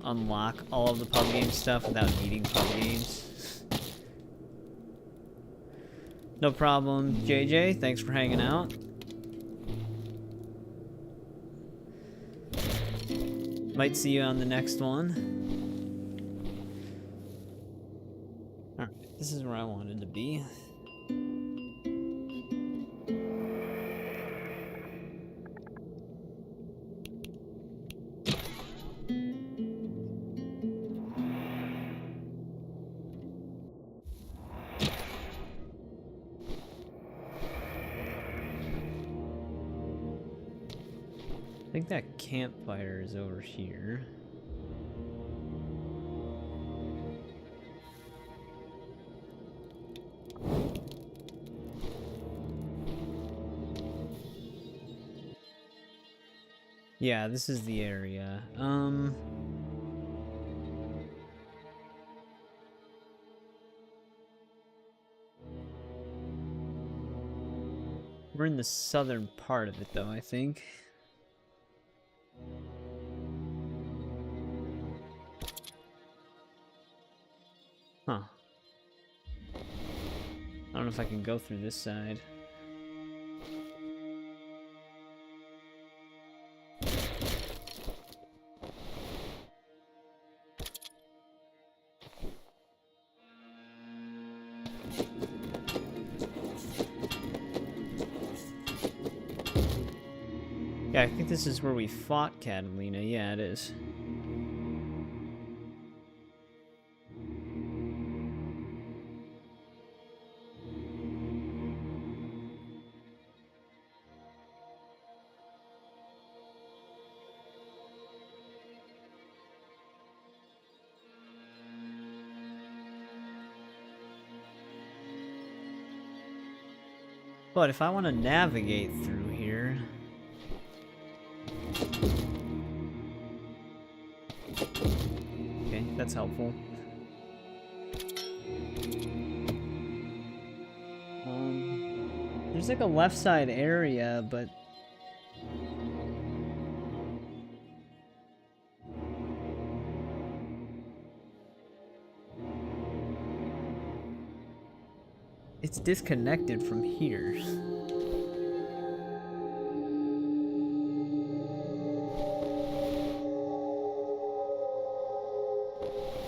unlock all of the pub game stuff without needing pub games. No problem, JJ. Thanks for hanging out. Might see you on the next one. Alright, this is where I wanted to be. I think that campfire is over here. Yeah, this is the area. We're in the southern part of it though, I think. Huh. I don't know if I can go through this side. Yeah, I think this is where we fought Catalina. Yeah, it is. But if I want to navigate through here... Okay, that's helpful. There's like a left side area, but... It's disconnected from here.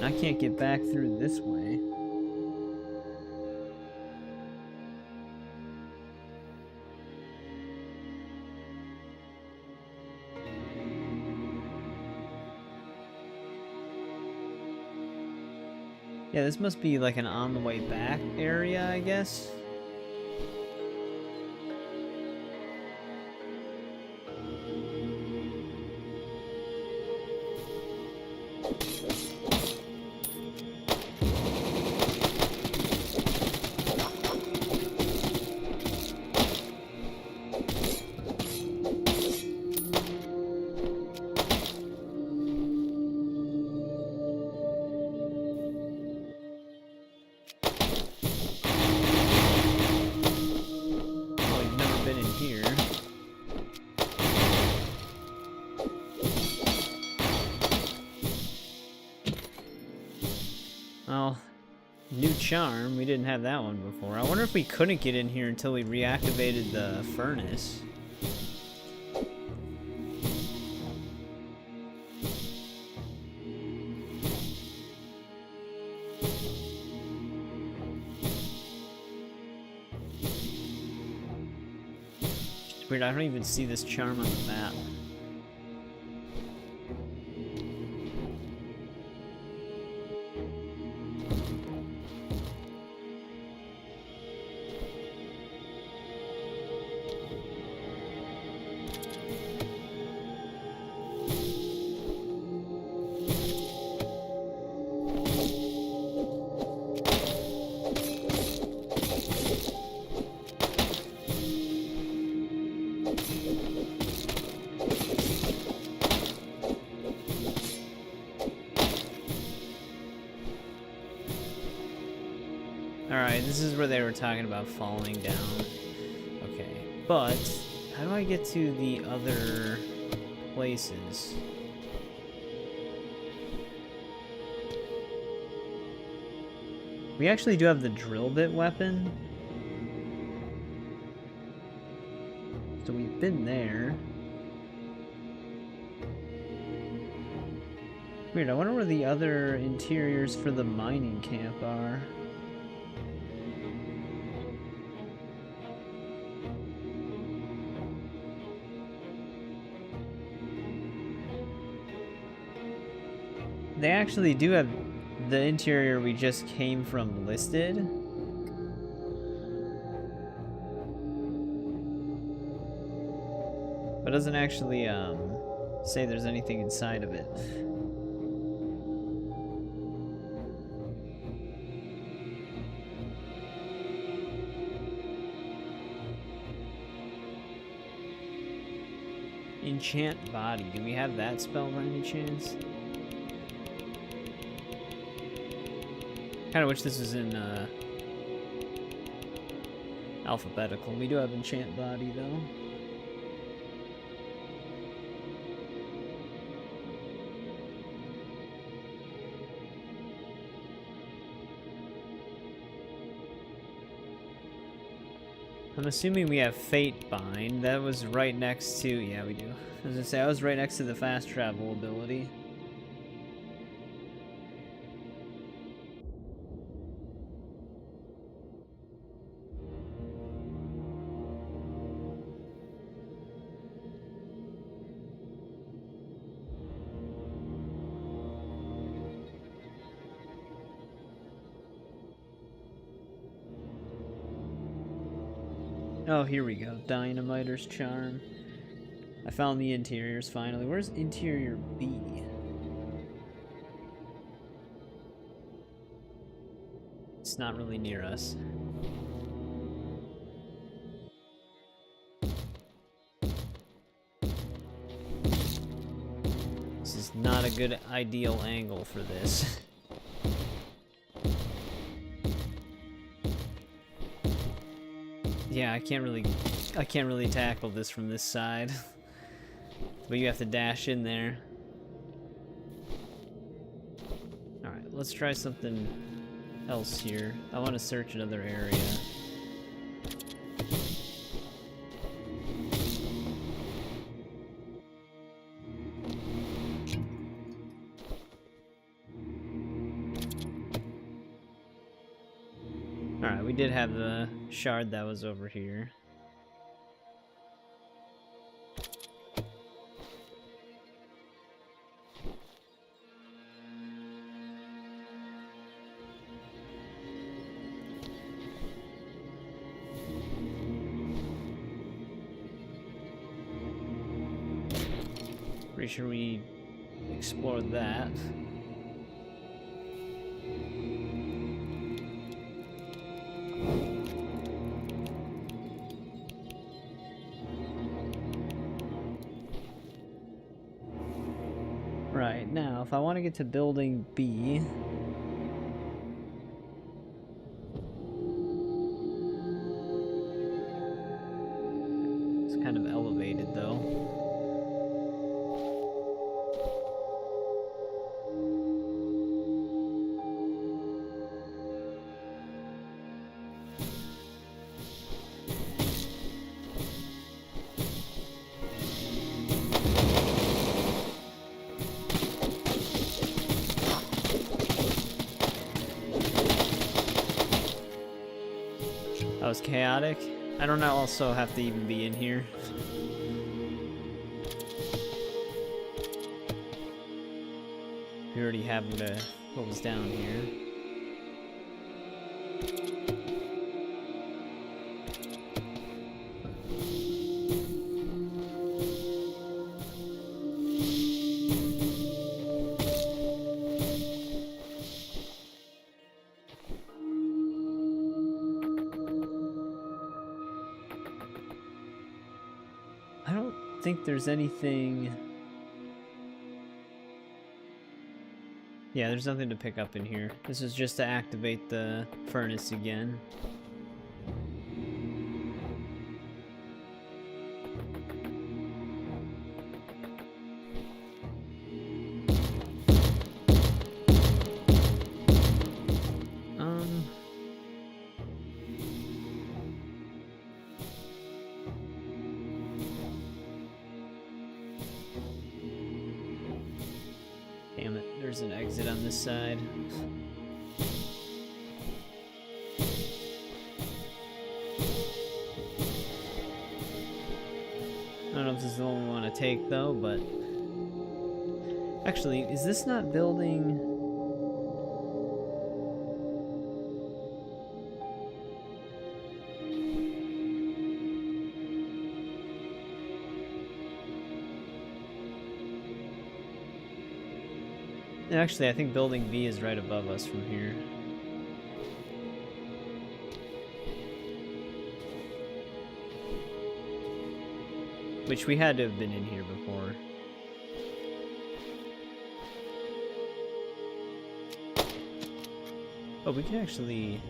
I can't get back through this way. Yeah, this must be like an on the way back area, I guess. Well, new charm. We didn't have that one before. I wonder if we couldn't get in here until we reactivated the furnace. It's weird, I don't even see this charm on the map. Alright, this is where they were talking about falling down. Okay, but how do I get to the other places? We actually do have the drill bit weapon. So we've been there. Weird, I wonder where the other interiors for the mining camp are. They actually do have the interior we just came from listed. But it doesn't actually say there's anything inside of it. Enchant body. Do we have that spell by any chance? Kind of wish this was in alphabetical. We do have enchant body though. I'm assuming we have Fate Bind. That was right next to... Yeah, we do. I was gonna say, I was right next to the fast travel ability. Oh, here we go. Dynamiter's Charm. I found the interiors finally. Where's interior B? It's not really near us. This is not a good ideal angle for this. Yeah, I can't really tackle this from this side. But you have to dash in there. Alright, let's try something else here. I want to search another area. Alright, we did have the shard that was over here. Pretty sure we explored that. Right, now, if I want to get to building B... It's kind of elevated, though. That was chaotic. I don't also have to even be in here. We already have what was down here. I don't think there's anything... Yeah, there's nothing to pick up in here. This is just to activate the furnace again. Damn it, there's an exit on this side. I don't know if this is the one we want to take though, but... Actually, is this not building... Actually, I think building V is right above us from here. Which we had to have been in here before. Oh, we can actually...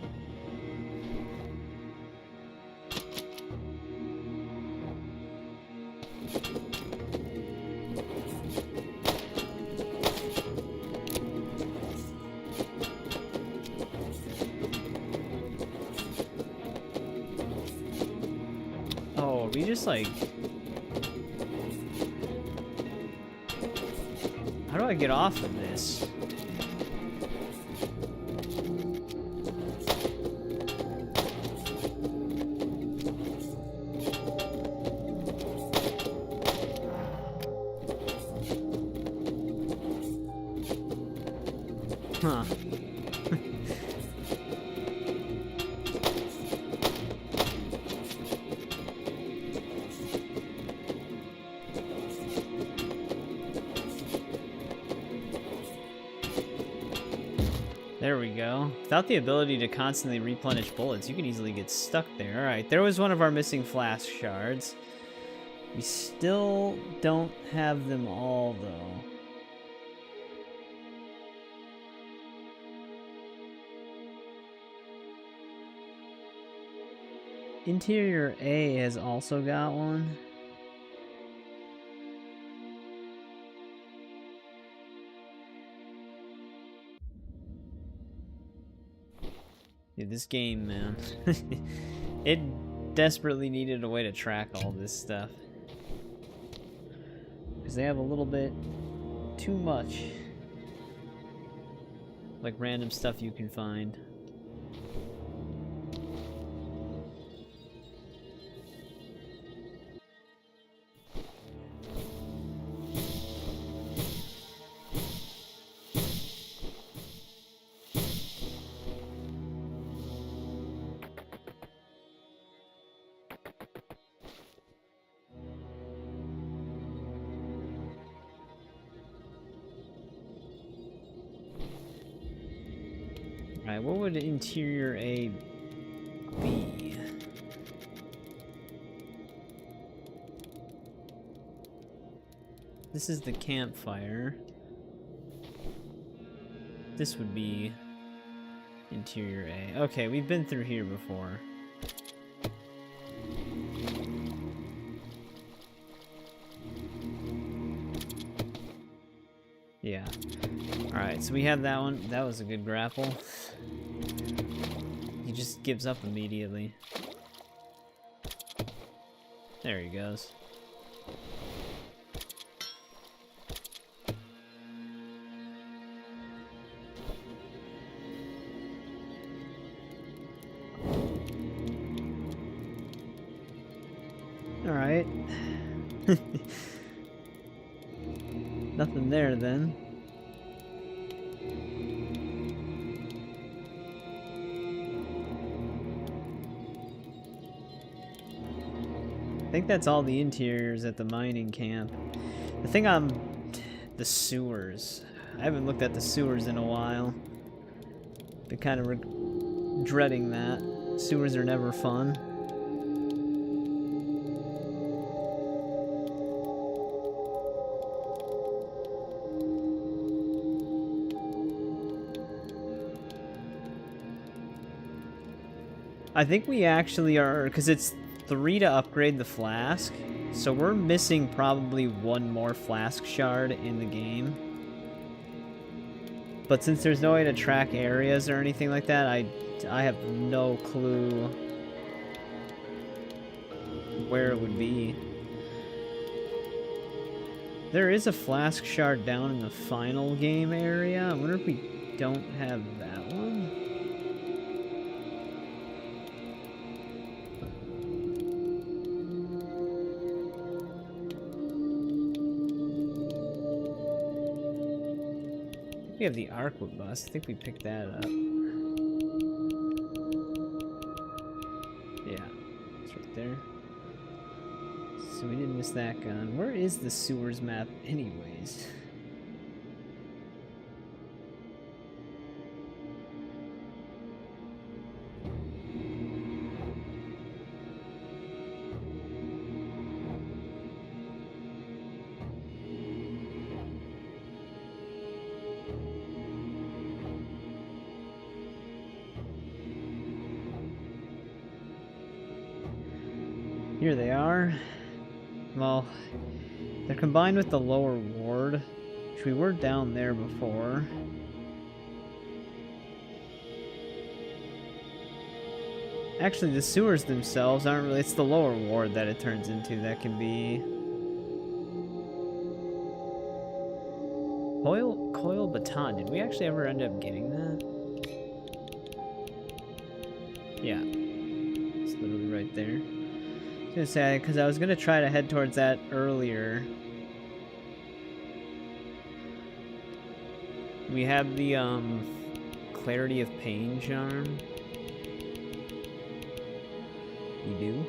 Oh, are we just like... How do I get off of this? Huh. There we go. Without the ability to constantly replenish bullets, you can easily get stuck there. Alright, there was one of our missing flask shards. We still don't have them all, though. Interior A has also got one. Dude, this game, man. It desperately needed a way to track all this stuff. Because they have a little bit too much. Like random stuff you can find. Alright, what would interior A be? This is the campfire. This would be interior A. Okay, we've been through here before. Yeah. Alright, so we have that one. That was a good grapple. He just gives up immediately. There he goes. Alright. Nothing there then. I think that's all the interiors at the mining camp. The thing on the sewers. I haven't looked at the sewers in a while. Been kind of dreading that. Sewers are never fun. I think we actually are, because it's 3 to upgrade the flask, so we're missing probably 1 more flask shard in the game. But since there's no way to track areas or anything like that, I have no clue where it would be. There is a flask shard down in the final game area. I wonder if we don't have that one. We have the Arquebus. I think we picked that up. Yeah, it's right there. So we didn't miss that gun. Where is the sewers map anyways? Here they are. Well, they're combined with the lower ward, which we were down there before. Actually, the sewers themselves aren't really... It's the lower ward that it turns into that can be... Coil baton. Did we actually ever end up getting that? Yeah. It's literally right there. I was gonna say, because I was gonna try to head towards that earlier. We have the, Clarity of Pain charm. You do?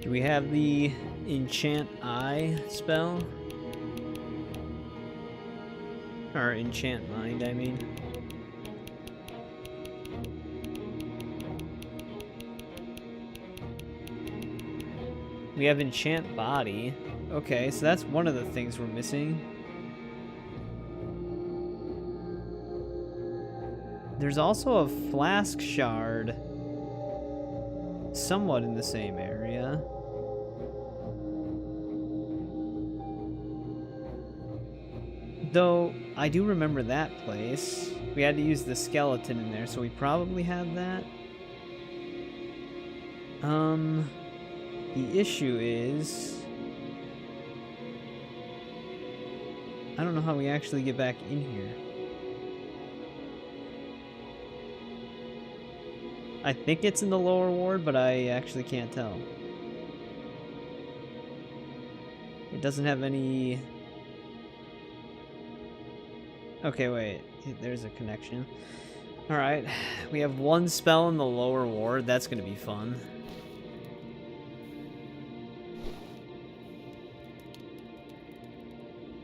Do we have the Enchant Eye spell? Or Enchant Mind, I mean. We have Enchant Body. Okay, so that's one of the things we're missing. There's also a Flask Shard somewhat in the same area. Though, I do remember that place. We had to use the skeleton in there, so we probably have that. The issue is... I don't know how we actually get back in here. I think it's in the lower ward, but I actually can't tell. It doesn't have any... Okay, wait. There's a connection. Alright. We have one spell in the lower ward. That's gonna be fun.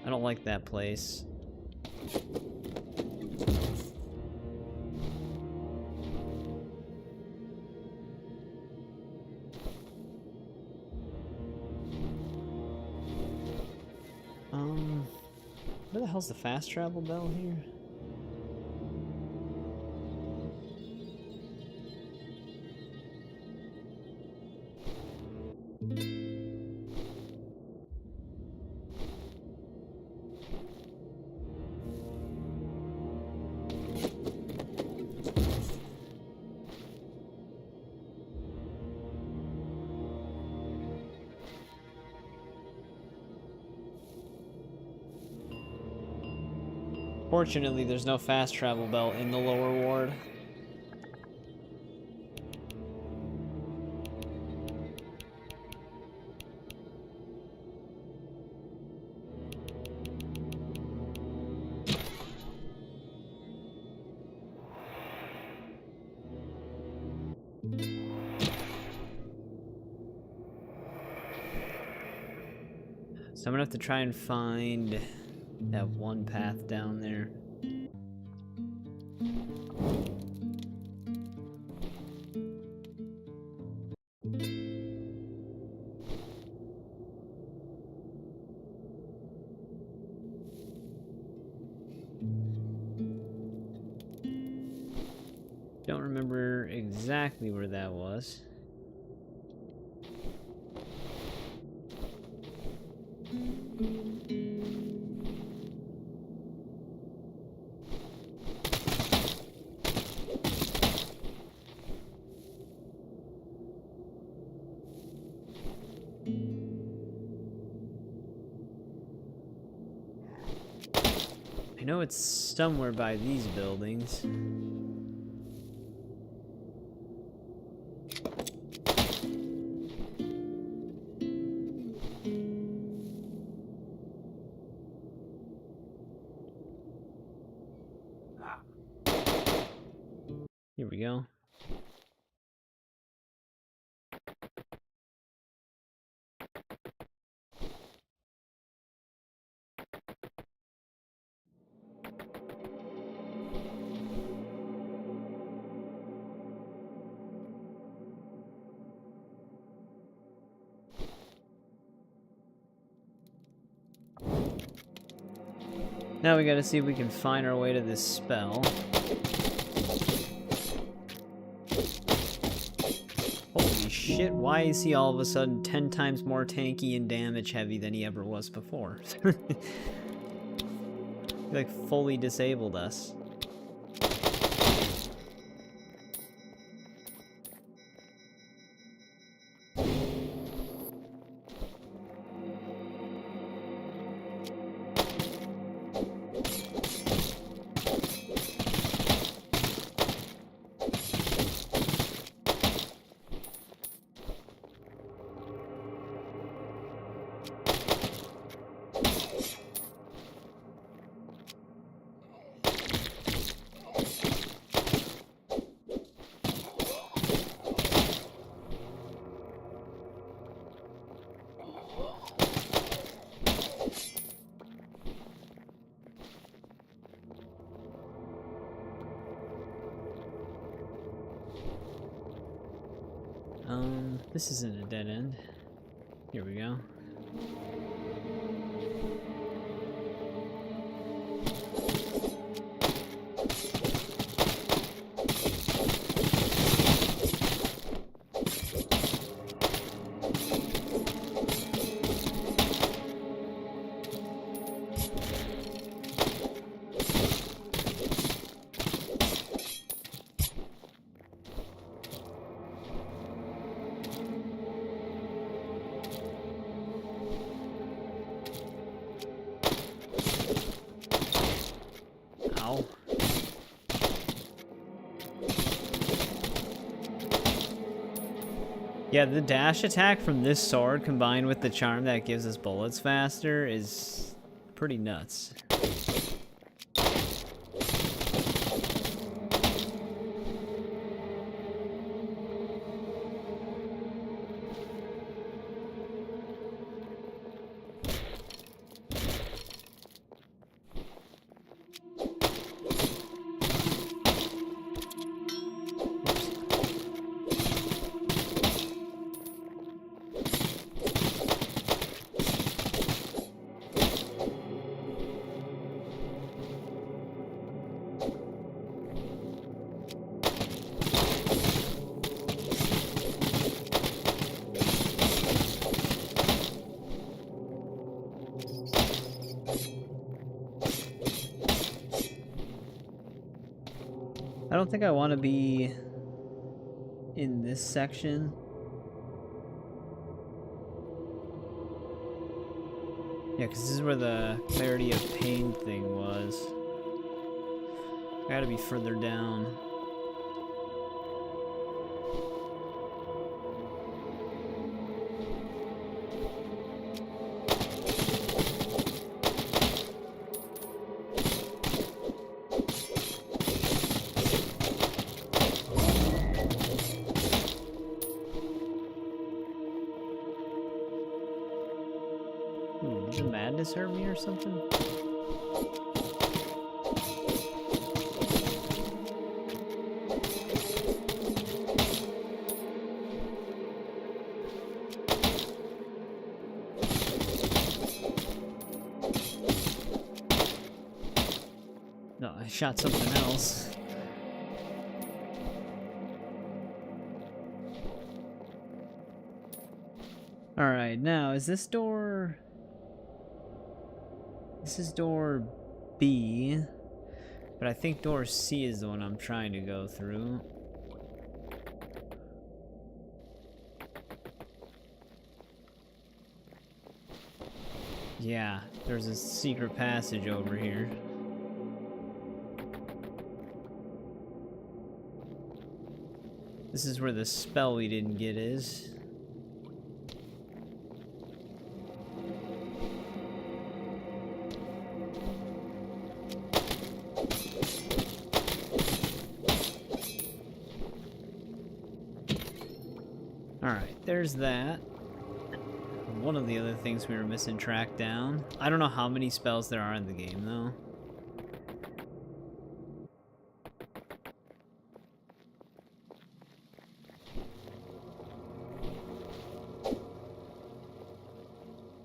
I don't like that place. Where the hell's the fast travel bell here? Fortunately, there's no fast travel bell in the lower ward. So I'm gonna have to try and find that one path down there. Don't remember exactly where that was. I know it's somewhere by these buildings. Here we go. Now we gotta see if we can find our way to this spell. Holy shit, why is he all of a sudden 10 times more tanky and damage heavy than he ever was before? He like fully disabled us. This isn't a dead end. Here we go. Ow. Yeah, the dash attack from this sword combined with the charm that gives us bullets faster is pretty nuts. I don't think I want to be in this section. Yeah, because this is where the clarity of pain thing was. I gotta be further down. Did the madness hurt me or something? No, I shot something else. Alright, now, is this door... This is door B, but I think door C is the one I'm trying to go through. Yeah, there's a secret passage over here. This is where the spell we didn't get is. Alright, there's that. One of the other things we were missing track down. I don't know how many spells there are in the game, though.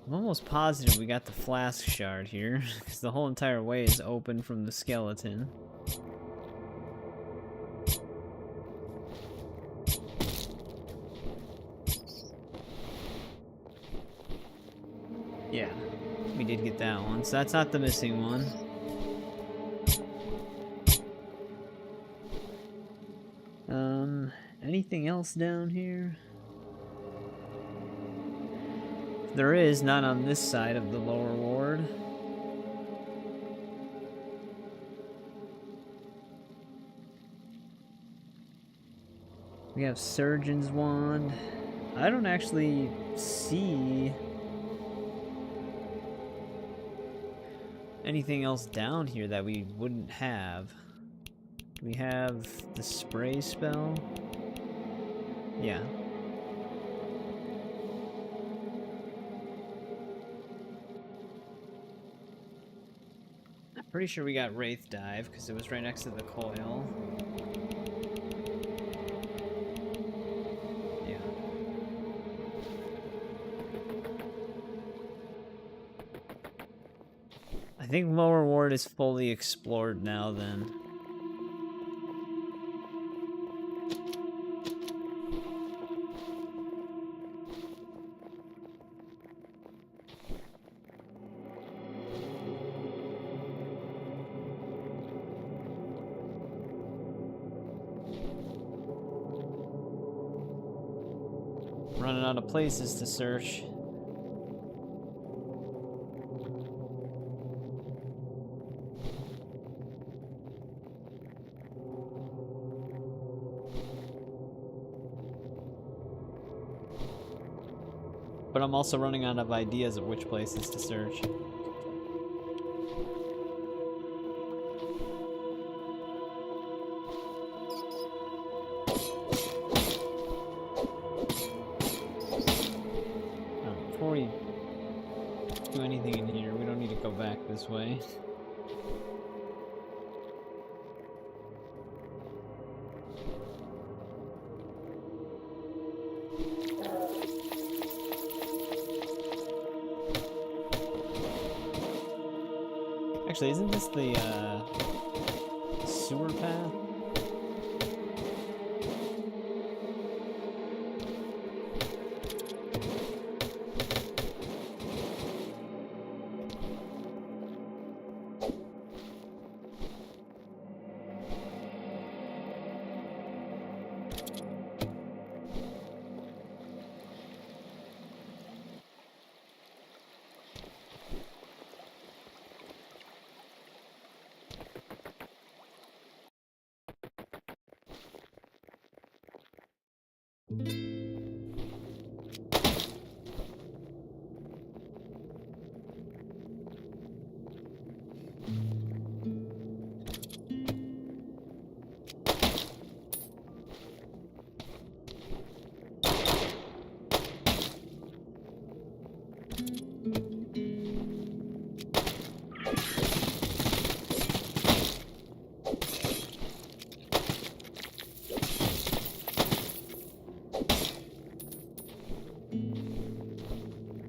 I'm almost positive we got the flask shard here, because the whole entire way is open from the skeleton. Yeah, we did get that one, so that's not the missing one. Anything else down here? There is, not on this side of the lower ward. We have Surgeon's Wand. I don't actually see anything else down here that we wouldn't have. We have the spray spell. Yeah. I'm pretty sure we got Wraith Dive because it was right next to the coil. Yeah. I think lower ward is fully explored now then. Running out of places to search. But I'm also running out of ideas of which places to search. Before we do anything in here, we don't need to go back this way. Actually, isn't this the sewer path?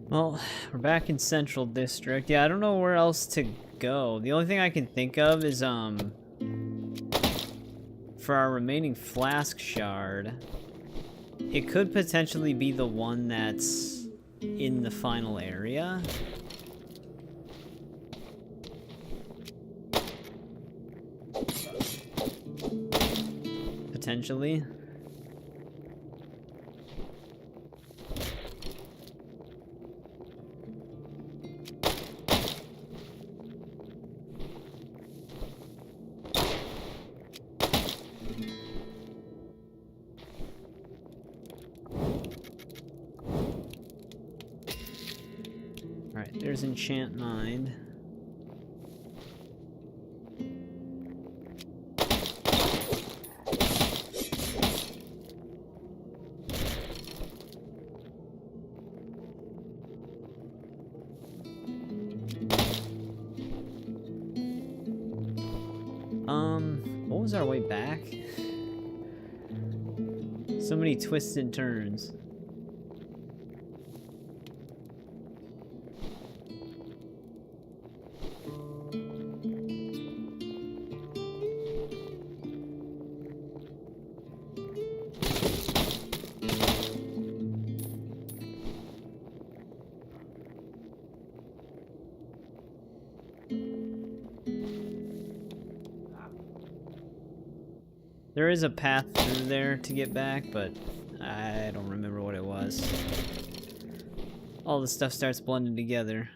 Well, we're back in Central District. Yeah, I don't know where else to go. The only thing I can think of is, for our remaining flask shard, it could potentially be the one that's in the final area. Potentially. There's Enchant Mind. What was our way back? So many twists and turns. There is a path through there to get back, but I don't remember what it was. All the stuff starts blending together.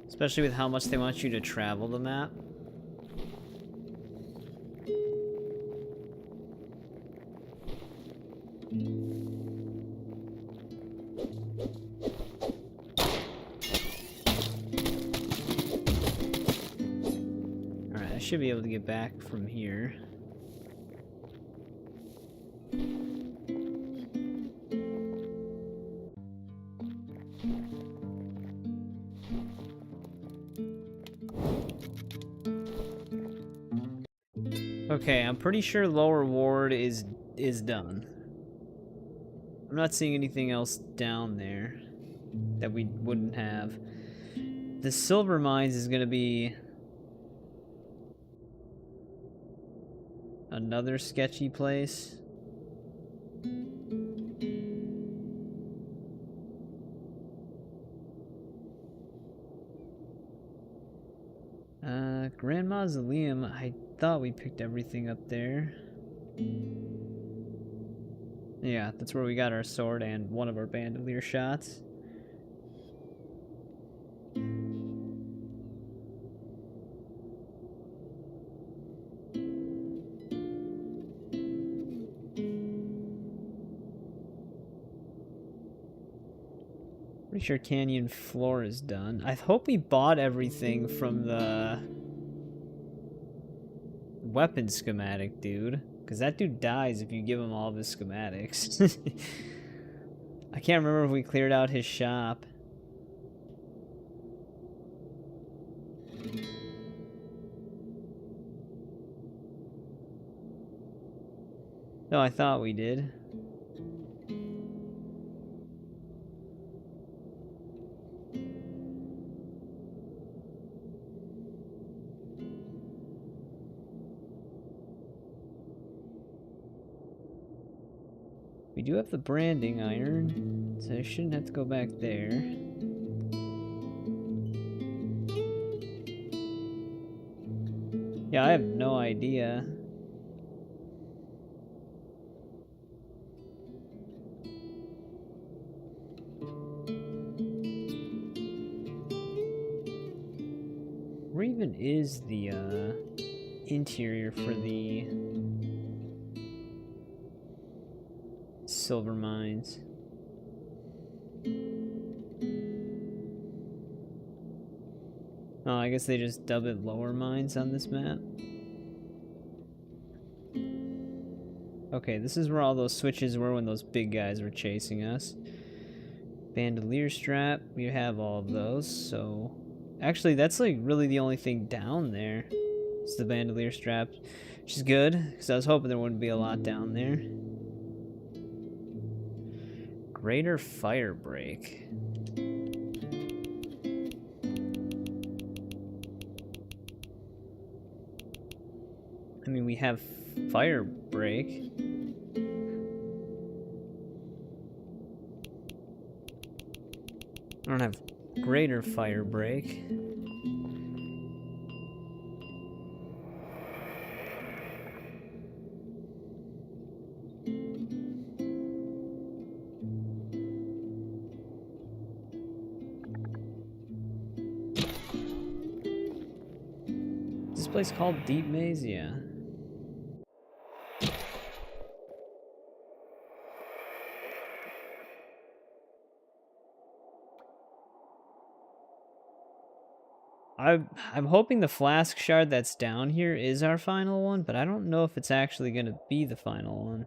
Especially with how much they want you to travel the map. I should be able to get back from here. Okay, I'm pretty sure lower ward is done. I'm not seeing anything else down there that we wouldn't have. The silver mines is gonna be another sketchy place. Grand Mausoleum, I thought we picked everything up there. Yeah, that's where we got our sword and one of our bandolier shots. Pretty sure canyon floor is done. I hope we bought everything from the weapon schematic dude, because that dude dies if you give him all of his schematics. I can't remember if we cleared out his shop. No, I thought we did. We do have the branding iron, so I shouldn't have to go back there. Yeah, I have no idea. Where even is the interior for the silver mines? Oh, I guess they just dub it lower mines on this map. Okay, this is where all those switches were when those big guys were chasing us. Bandolier strap, we have all of those, so... Actually, that's like really the only thing down there. It's the bandolier strap, which is good, because I was hoping there wouldn't be a lot down there. Greater fire break. I mean, we have fire break. I don't have greater fire break. This place called Deep Maze, yeah. I'm hoping the flask shard that's down here is our final one, but I don't know if it's actually going to be the final one.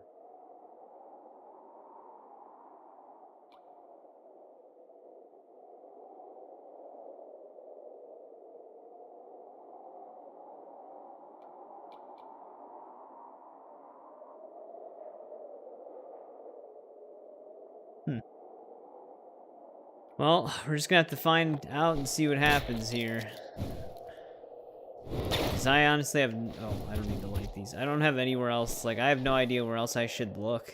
Well, we're just gonna have to find out and see what happens here. Because I honestly have... Oh, I don't need to light these. I don't have anywhere else. Like, I have no idea where else I should look.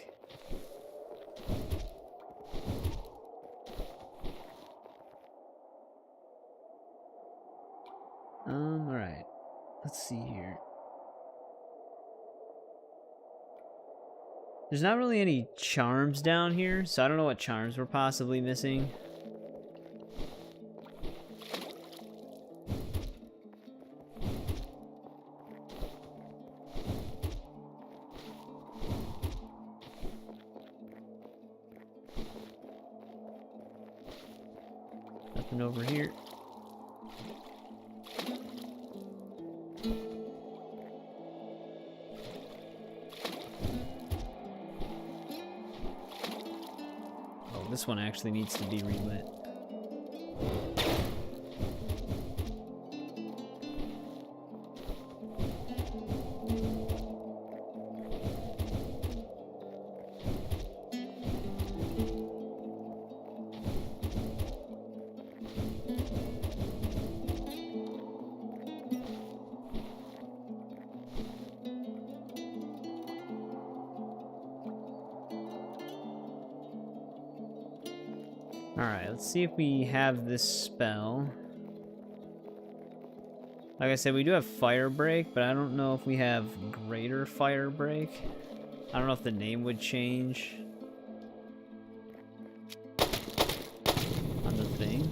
Alright. Let's see here. There's not really any charms down here, so I don't know what charms we're possibly missing. Nothing over here. Oh, this one actually needs to be relit. Alright, let's see if we have this spell. Like I said, we do have Fire Break, but I don't know if we have Greater Fire Break. I don't know if the name would change on the thing.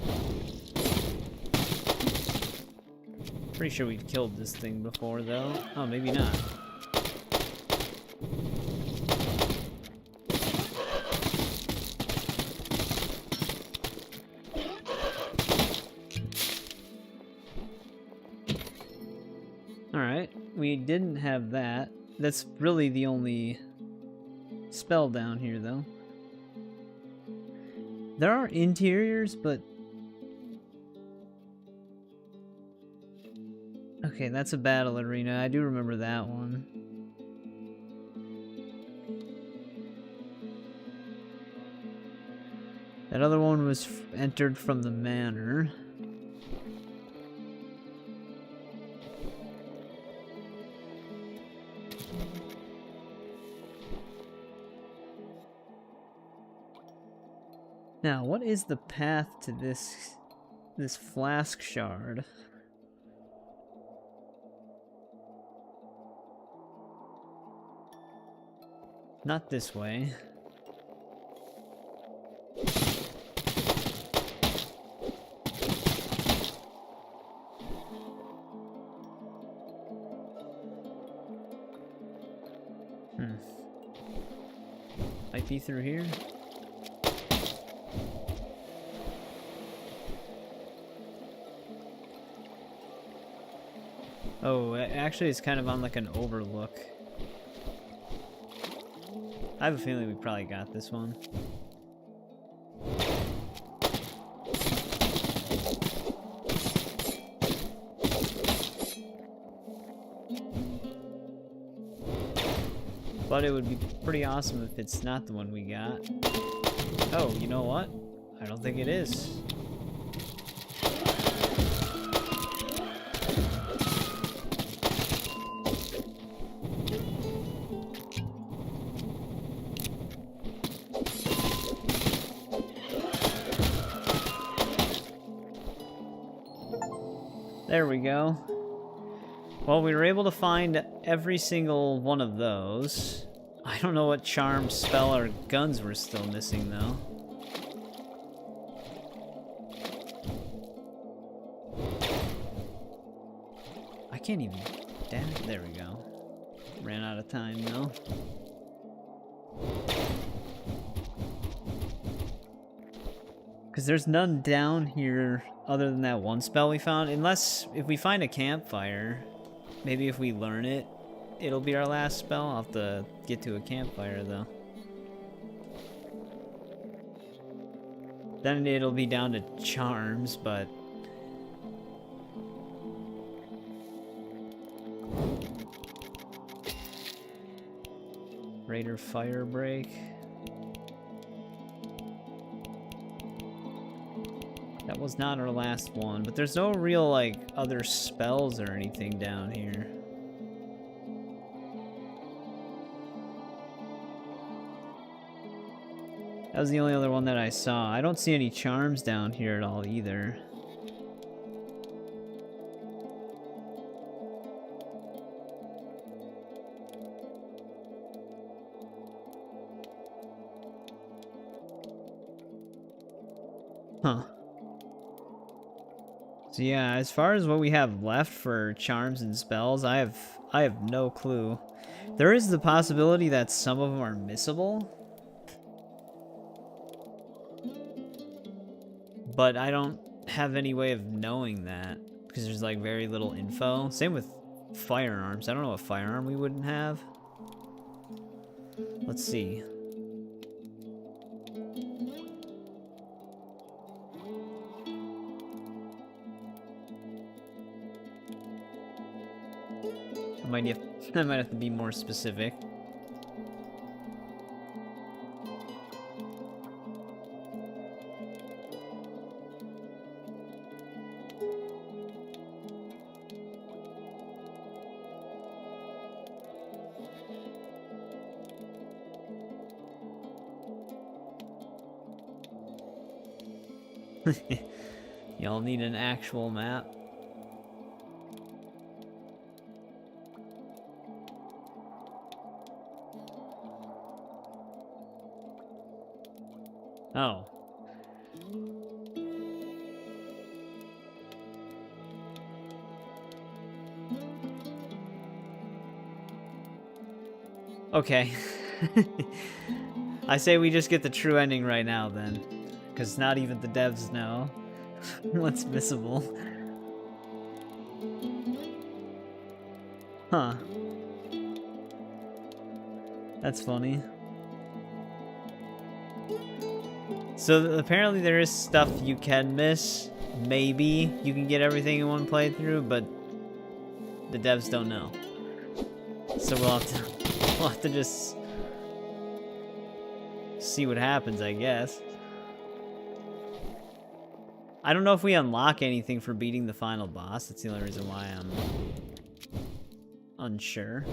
Pretty sure we've killed this thing before, though. Oh, maybe not. Alright, we didn't have that. That's really the only spell down here, though. There are interiors, but... Okay, that's a battle arena. I do remember that one. That other one was entered from the manor. Now, what is the path to this flask shard? Not this way. Might be through here. Oh, actually it's kind of on like an overlook. I have a feeling we probably got this one. But it would be pretty awesome if it's not the one we got. Oh, you know what? I don't think it is. There we go. Well, we were able to find every single one of those. I don't know what charm, spell, or guns we're still missing, though. I can't even... There we go. Ran out of time, though. Because there's none down here other than that one spell we found. Unless, if we find a campfire, maybe if we learn it, it'll be our last spell. I'll have to get to a campfire, though. Then it'll be down to charms, but... Raider Fire Break. That was not our last one, but there's no real, like, other spells or anything down here. That was the only other one that I saw. I don't see any charms down here at all either. Huh. So yeah, as far as what we have left for charms and spells, I have no clue. There is the possibility that some of them are missable, but I don't have any way of knowing that because there's like very little info. Same with firearms. I don't know what firearm we wouldn't have. Let's see. I might have to be more specific. Y'all need an actual map. Oh. Okay. I say we just get the true ending right now then. Because not even the devs know what's missable. Huh. That's funny. So apparently there is stuff you can miss. Maybe you can get everything in one playthrough, but the devs don't know. So we'll have to just see what happens, I guess. I don't know if we unlock anything for beating the final boss. That's the only reason why I'm unsure.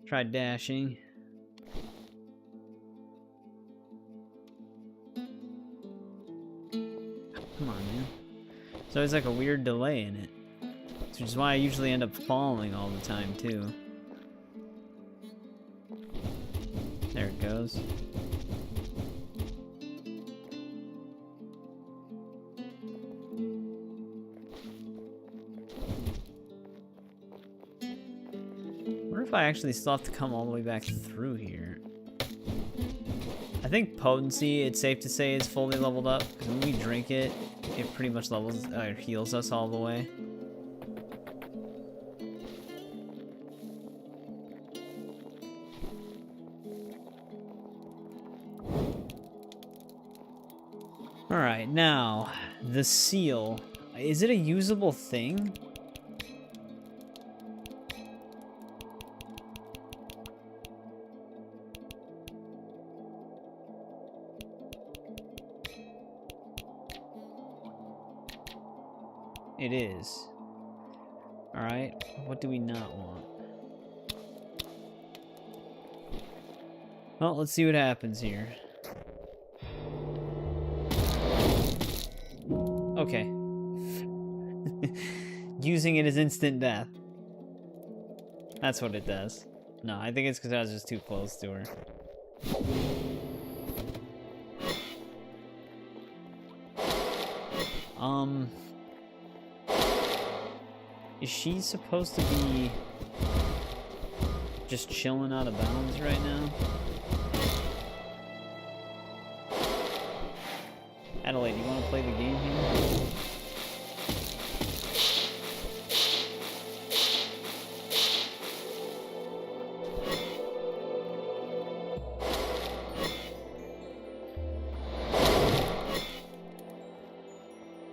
Try dashing. Come on, man. So there's like a weird delay in it. Which is why I usually end up falling all the time, too. There it goes. If I actually still have to come all the way back through here. I think potency, it's safe to say, is fully leveled up, because when we drink it, it pretty much heals us all the way. Alright, now, the seal. Is it a usable thing? It is. Alright, what do we not want? Well, let's see what happens here. Okay. Using it as instant death. That's what it does. No, I think it's because I was just too close to her. Is she supposed to be just chilling out of bounds right now? Adelaide, you want to play the game here?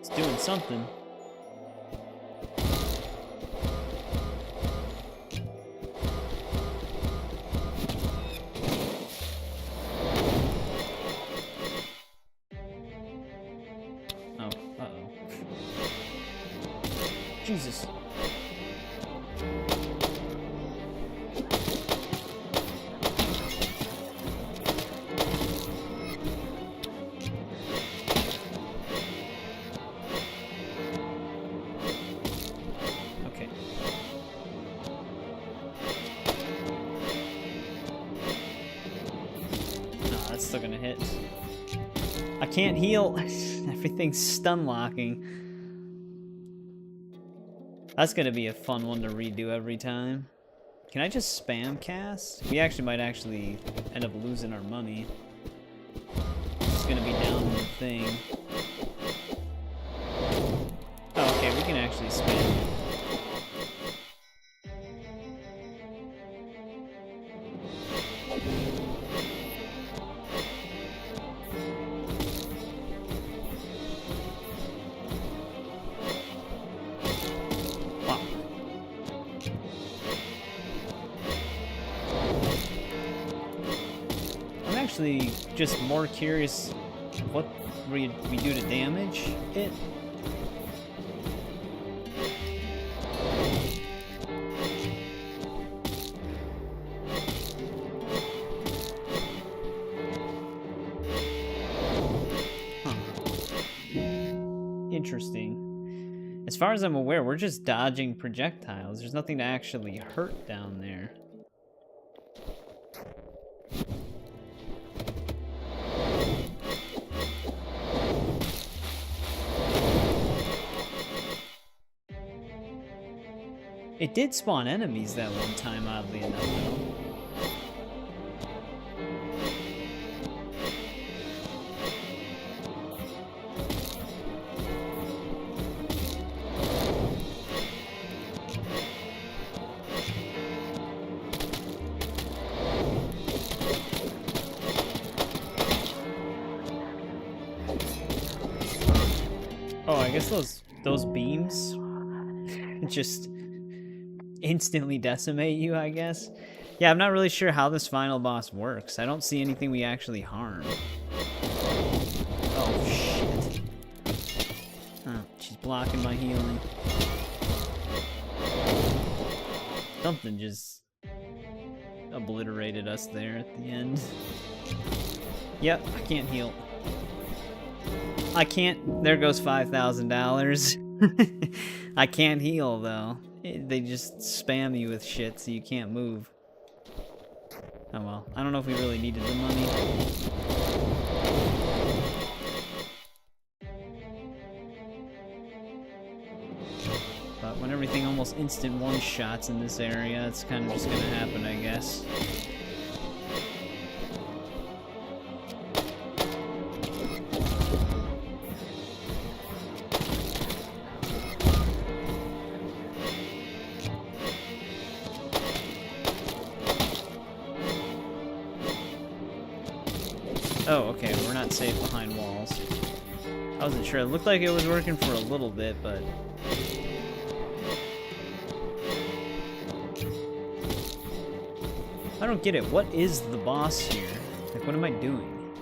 It's doing something. Jesus. Okay. No, that's still gonna hit. I can't heal. Everything's stun locking. That's gonna be a fun one to redo every time. Can I just spam cast? We actually might actually end up losing our money. It's gonna be down in the thing. Oh, okay, we can actually spam it. Actually just more curious what we do to damage it. Huh. Interesting. As far as I'm aware, we're just dodging projectiles. There's nothing to actually hurt down there. It did spawn enemies that one time, oddly enough, though. Oh, I guess those beams just instantly decimate you, I guess. Yeah, I'm not really sure how this final boss works. I don't see anything we actually harm. Oh, shit. Oh, she's blocking my healing. Something just obliterated us there at the end. Yep, I can't heal. I can't. There goes $5,000. I can't heal, though. They just spam you with shit so you can't move. Oh well. I don't know if we really needed the money. But when everything almost instant one-shots in this area, it's kind of just gonna happen, I guess. Oh, okay, we're not safe behind walls. I wasn't sure. It looked like it was working for a little bit, but... I don't get it. What is the boss here? Like, what am I doing?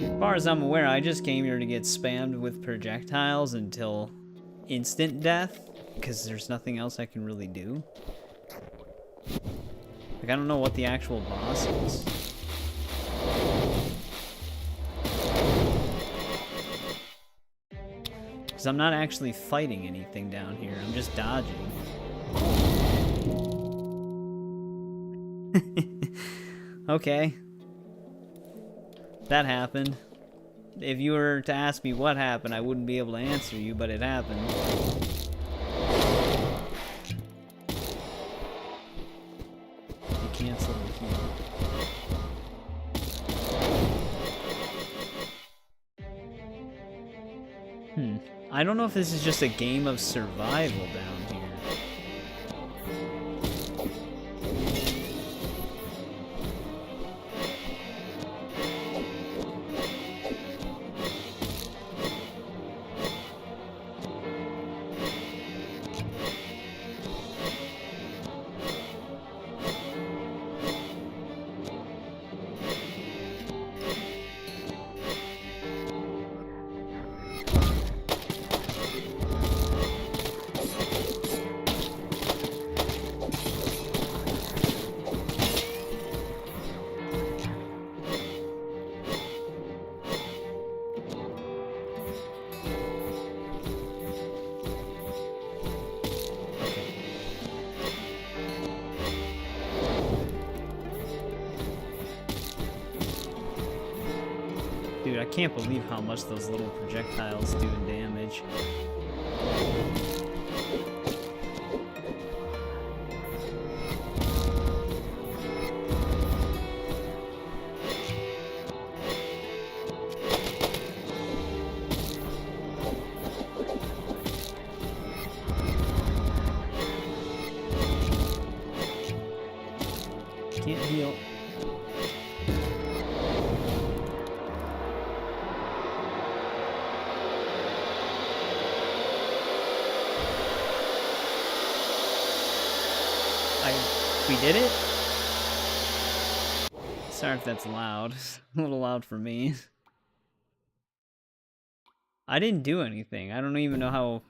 As far as I'm aware, I just came here to get spammed with projectiles until instant death, because there's nothing else I can really do. Like, I don't know what the actual boss is. Because I'm not actually fighting anything down here. I'm just dodging. Okay. That happened. If you were to ask me what happened, I wouldn't be able to answer you, but it happened. You cancel the heal. I don't know if this is just a game of survival down here. Dude, I can't believe how much those little projectiles do in damage. Can't heal. We did it? Sorry if that's loud. A little loud for me. I didn't do anything. I don't even know how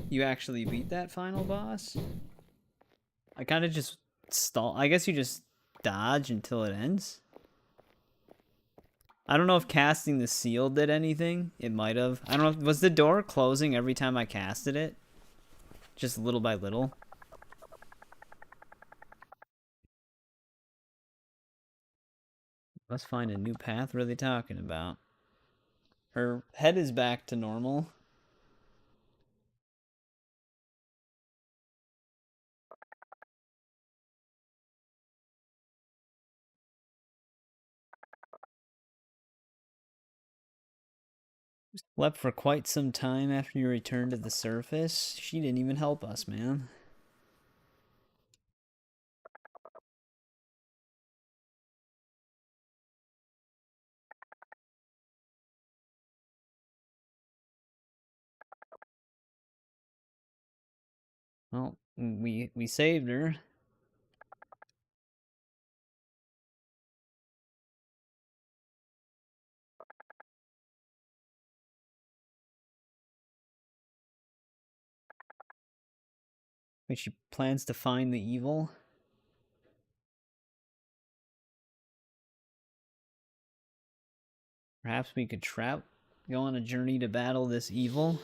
you actually beat that final boss. I kind of just stall. I guess you just dodge until it ends. I don't know if casting the seal did anything. It might have. I don't know. Was the door closing every time I casted it? Just little by little? Let's find a new path. What are they talking about? Her head is back to normal. Slept for quite some time after you returned to the surface. She didn't even help us, man. Well, we saved her. Wait, she plans to find the evil? Perhaps we could go on a journey to battle this evil?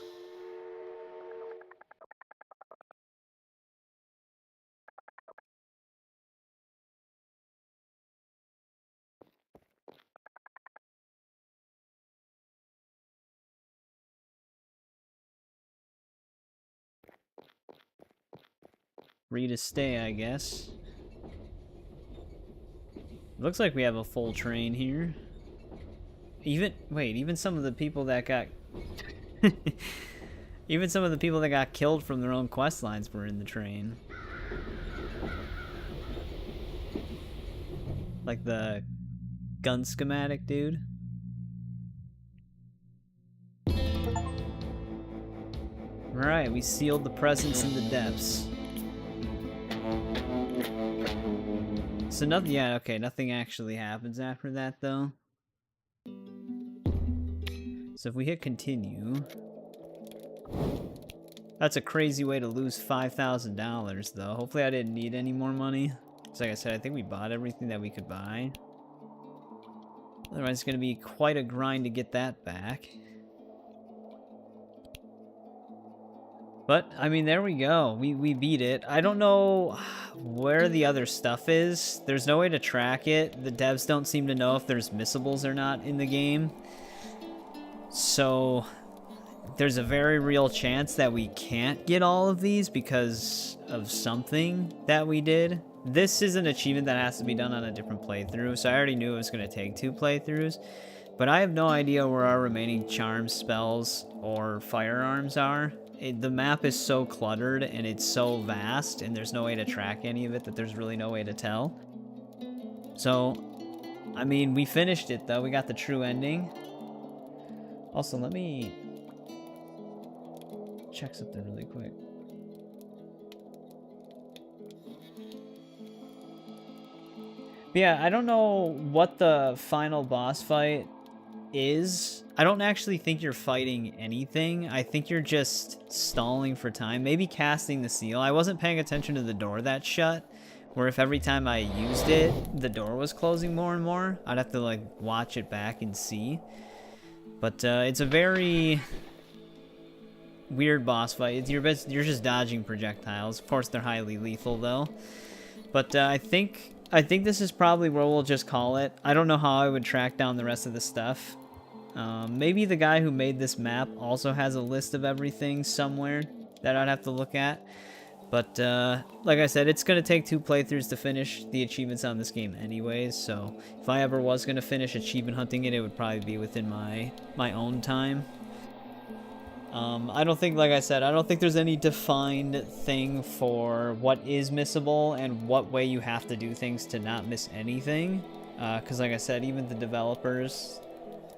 Free to stay, I guess. Looks like we have a full train here. Even some of the people that got... even some of the people that got killed from their own quest lines were in the train. Like the gun schematic dude. Alright, we sealed the presence in the depths. So nothing, yeah, okay, nothing actually happens after that, though. So if we hit continue... That's a crazy way to lose $5,000, though. Hopefully I didn't need any more money. So like I said, I think we bought everything that we could buy. Otherwise it's going to be quite a grind to get that back. But, I mean, there we go. We beat it. I don't know where the other stuff is. There's no way to track it. The devs don't seem to know if there's missables or not in the game. So, there's a very real chance that we can't get all of these because of something that we did. This is an achievement that has to be done on a different playthrough, so I already knew it was going to take 2 playthroughs. But I have no idea where our remaining charms, spells, or firearms are. The map is so cluttered and it's so vast and there's no way to track any of it that there's really no way to tell. So, I mean, we finished it though. We got the true ending. Also, let me check something really quick. But yeah, I don't know what the final boss fight is. I don't actually think you're fighting anything. I think you're just stalling for time. Maybe casting the seal. I wasn't paying attention to the door that's shut, where if every time I used it, the door was closing more and more. I'd have to like watch it back and see. But it's a very weird boss fight. You're just dodging projectiles. Of course, they're highly lethal though. But I think this is probably where we'll just call it. I don't know how I would track down the rest of the stuff. Maybe the guy who made this map also has a list of everything somewhere that I'd have to look at. But like I said, it's going to take 2 playthroughs to finish the achievements on this game anyways. So if I ever was going to finish achievement hunting it, it would probably be within my own time. I don't think, like I said, I don't think there's any defined thing for what is missable and what way you have to do things to not miss anything. Because like I said, even the developers,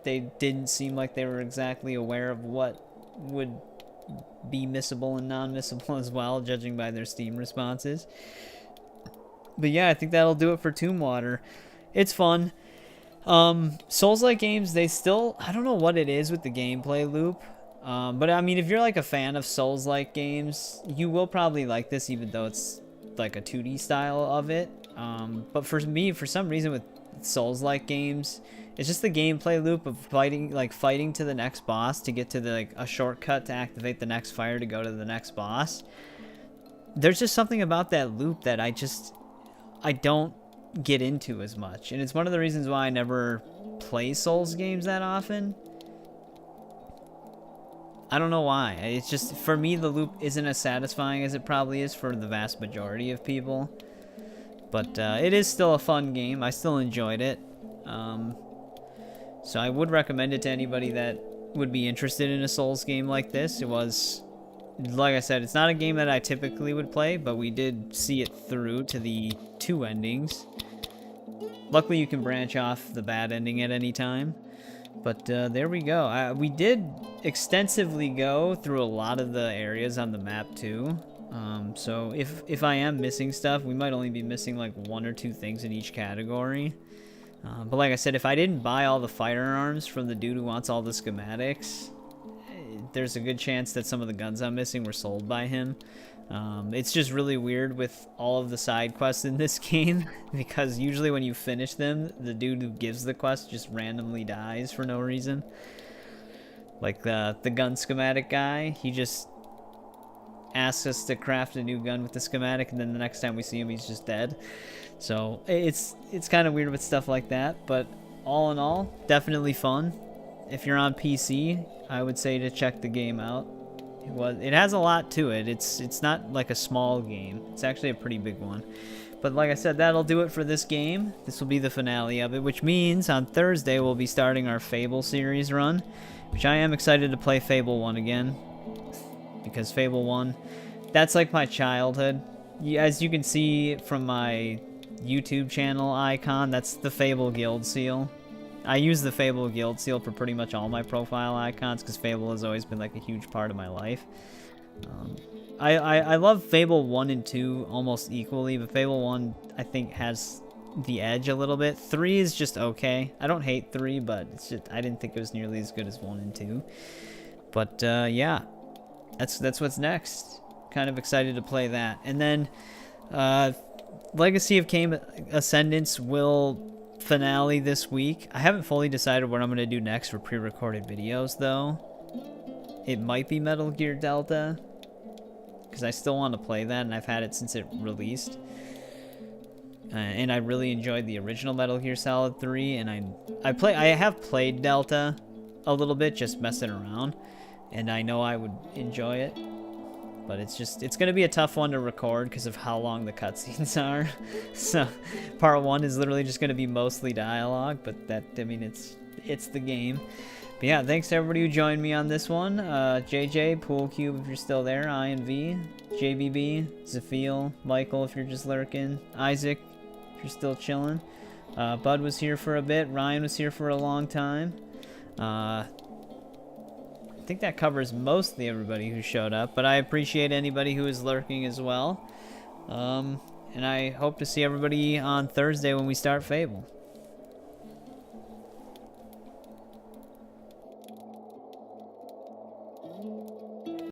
they didn't seem like they were exactly aware of what would be missable and non-missable as well, judging by their Steam responses. But yeah, I think that'll do it for Tombwater. It's fun. Souls-like games, they still, I don't know what it is with the gameplay loop. But I mean, if you're like a fan of Souls-like games, you will probably like this, even though it's like a 2D style of it. But for me, for some reason with Souls-like games, it's just the gameplay loop of fighting to the next boss to get to the a shortcut to activate the next fire to go to the next boss. There's just something about that loop that I don't get into as much, and it's one of the reasons why I never play Souls games that often. I don't know why. It's just, for me, the loop isn't as satisfying as it probably is for the vast majority of people. But it is still a fun game. I still enjoyed it. So I would recommend it to anybody that would be interested in a Souls game like this. It was, like I said, it's not a game that I typically would play, but we did see it through to the 2 endings. Luckily, you can branch off the bad ending at any time. But there we go. We did extensively go through a lot of the areas on the map too. So if I am missing stuff, we might only be missing like 1 or 2 things in each category. But like I said, if I didn't buy all the firearms from the dude who wants all the schematics, there's a good chance that some of the guns I'm missing were sold by him. It's just really weird with all of the side quests in this game, because usually when you finish them, the dude who gives the quest just randomly dies for no reason. Like the gun schematic guy, he just asks us to craft a new gun with the schematic, and then the next time we see him, he's just dead. So it's kind of weird with stuff like that, but all in all, definitely fun. If you're on PC, I would say to check the game out. It has a lot to it. It's not like a small game. It's actually a pretty big one. But like I said, that'll do it for this game. This will be the finale of it, which means on Thursday we'll be starting our Fable series run, which I am excited to play Fable 1 again, because Fable 1, that's like my childhood. As you can see from my YouTube channel icon, that's the Fable Guild seal. I use the Fable Guild seal for pretty much all my profile icons, because Fable has always been like a huge part of my life. I love Fable 1 and 2 almost equally, but Fable 1 I think has the edge a little bit. 3 is just okay. I don't hate 3, but it's just, I didn't think it was nearly as good as 1 and 2. But yeah, that's what's next. Kind of excited to play that. And then Legacy of Kain Ascendance will finale this week. I haven't fully decided what I'm going to do next for pre-recorded videos though. It might be Metal Gear Delta. because I still want to play that, and I've had it since it released. And I really enjoyed the original Metal Gear Solid 3, and I have played Delta a little bit, just messing around, and I know I would enjoy it. But it's going to be a tough one to record because of how long the cutscenes are. So part 1 is literally just going to be mostly dialogue, but that, I mean, it's the game. But yeah, thanks to everybody who joined me on this one. JJ, Pool Cube if you're still there, INV, JBB, Zafeel, Michael if you're just lurking, Isaac if you're still chilling. Bud was here for a bit, Ryan was here for a long time. I think that covers mostly everybody who showed up, but I appreciate anybody who is lurking as well. And I hope to see everybody on Thursday when we start Fable.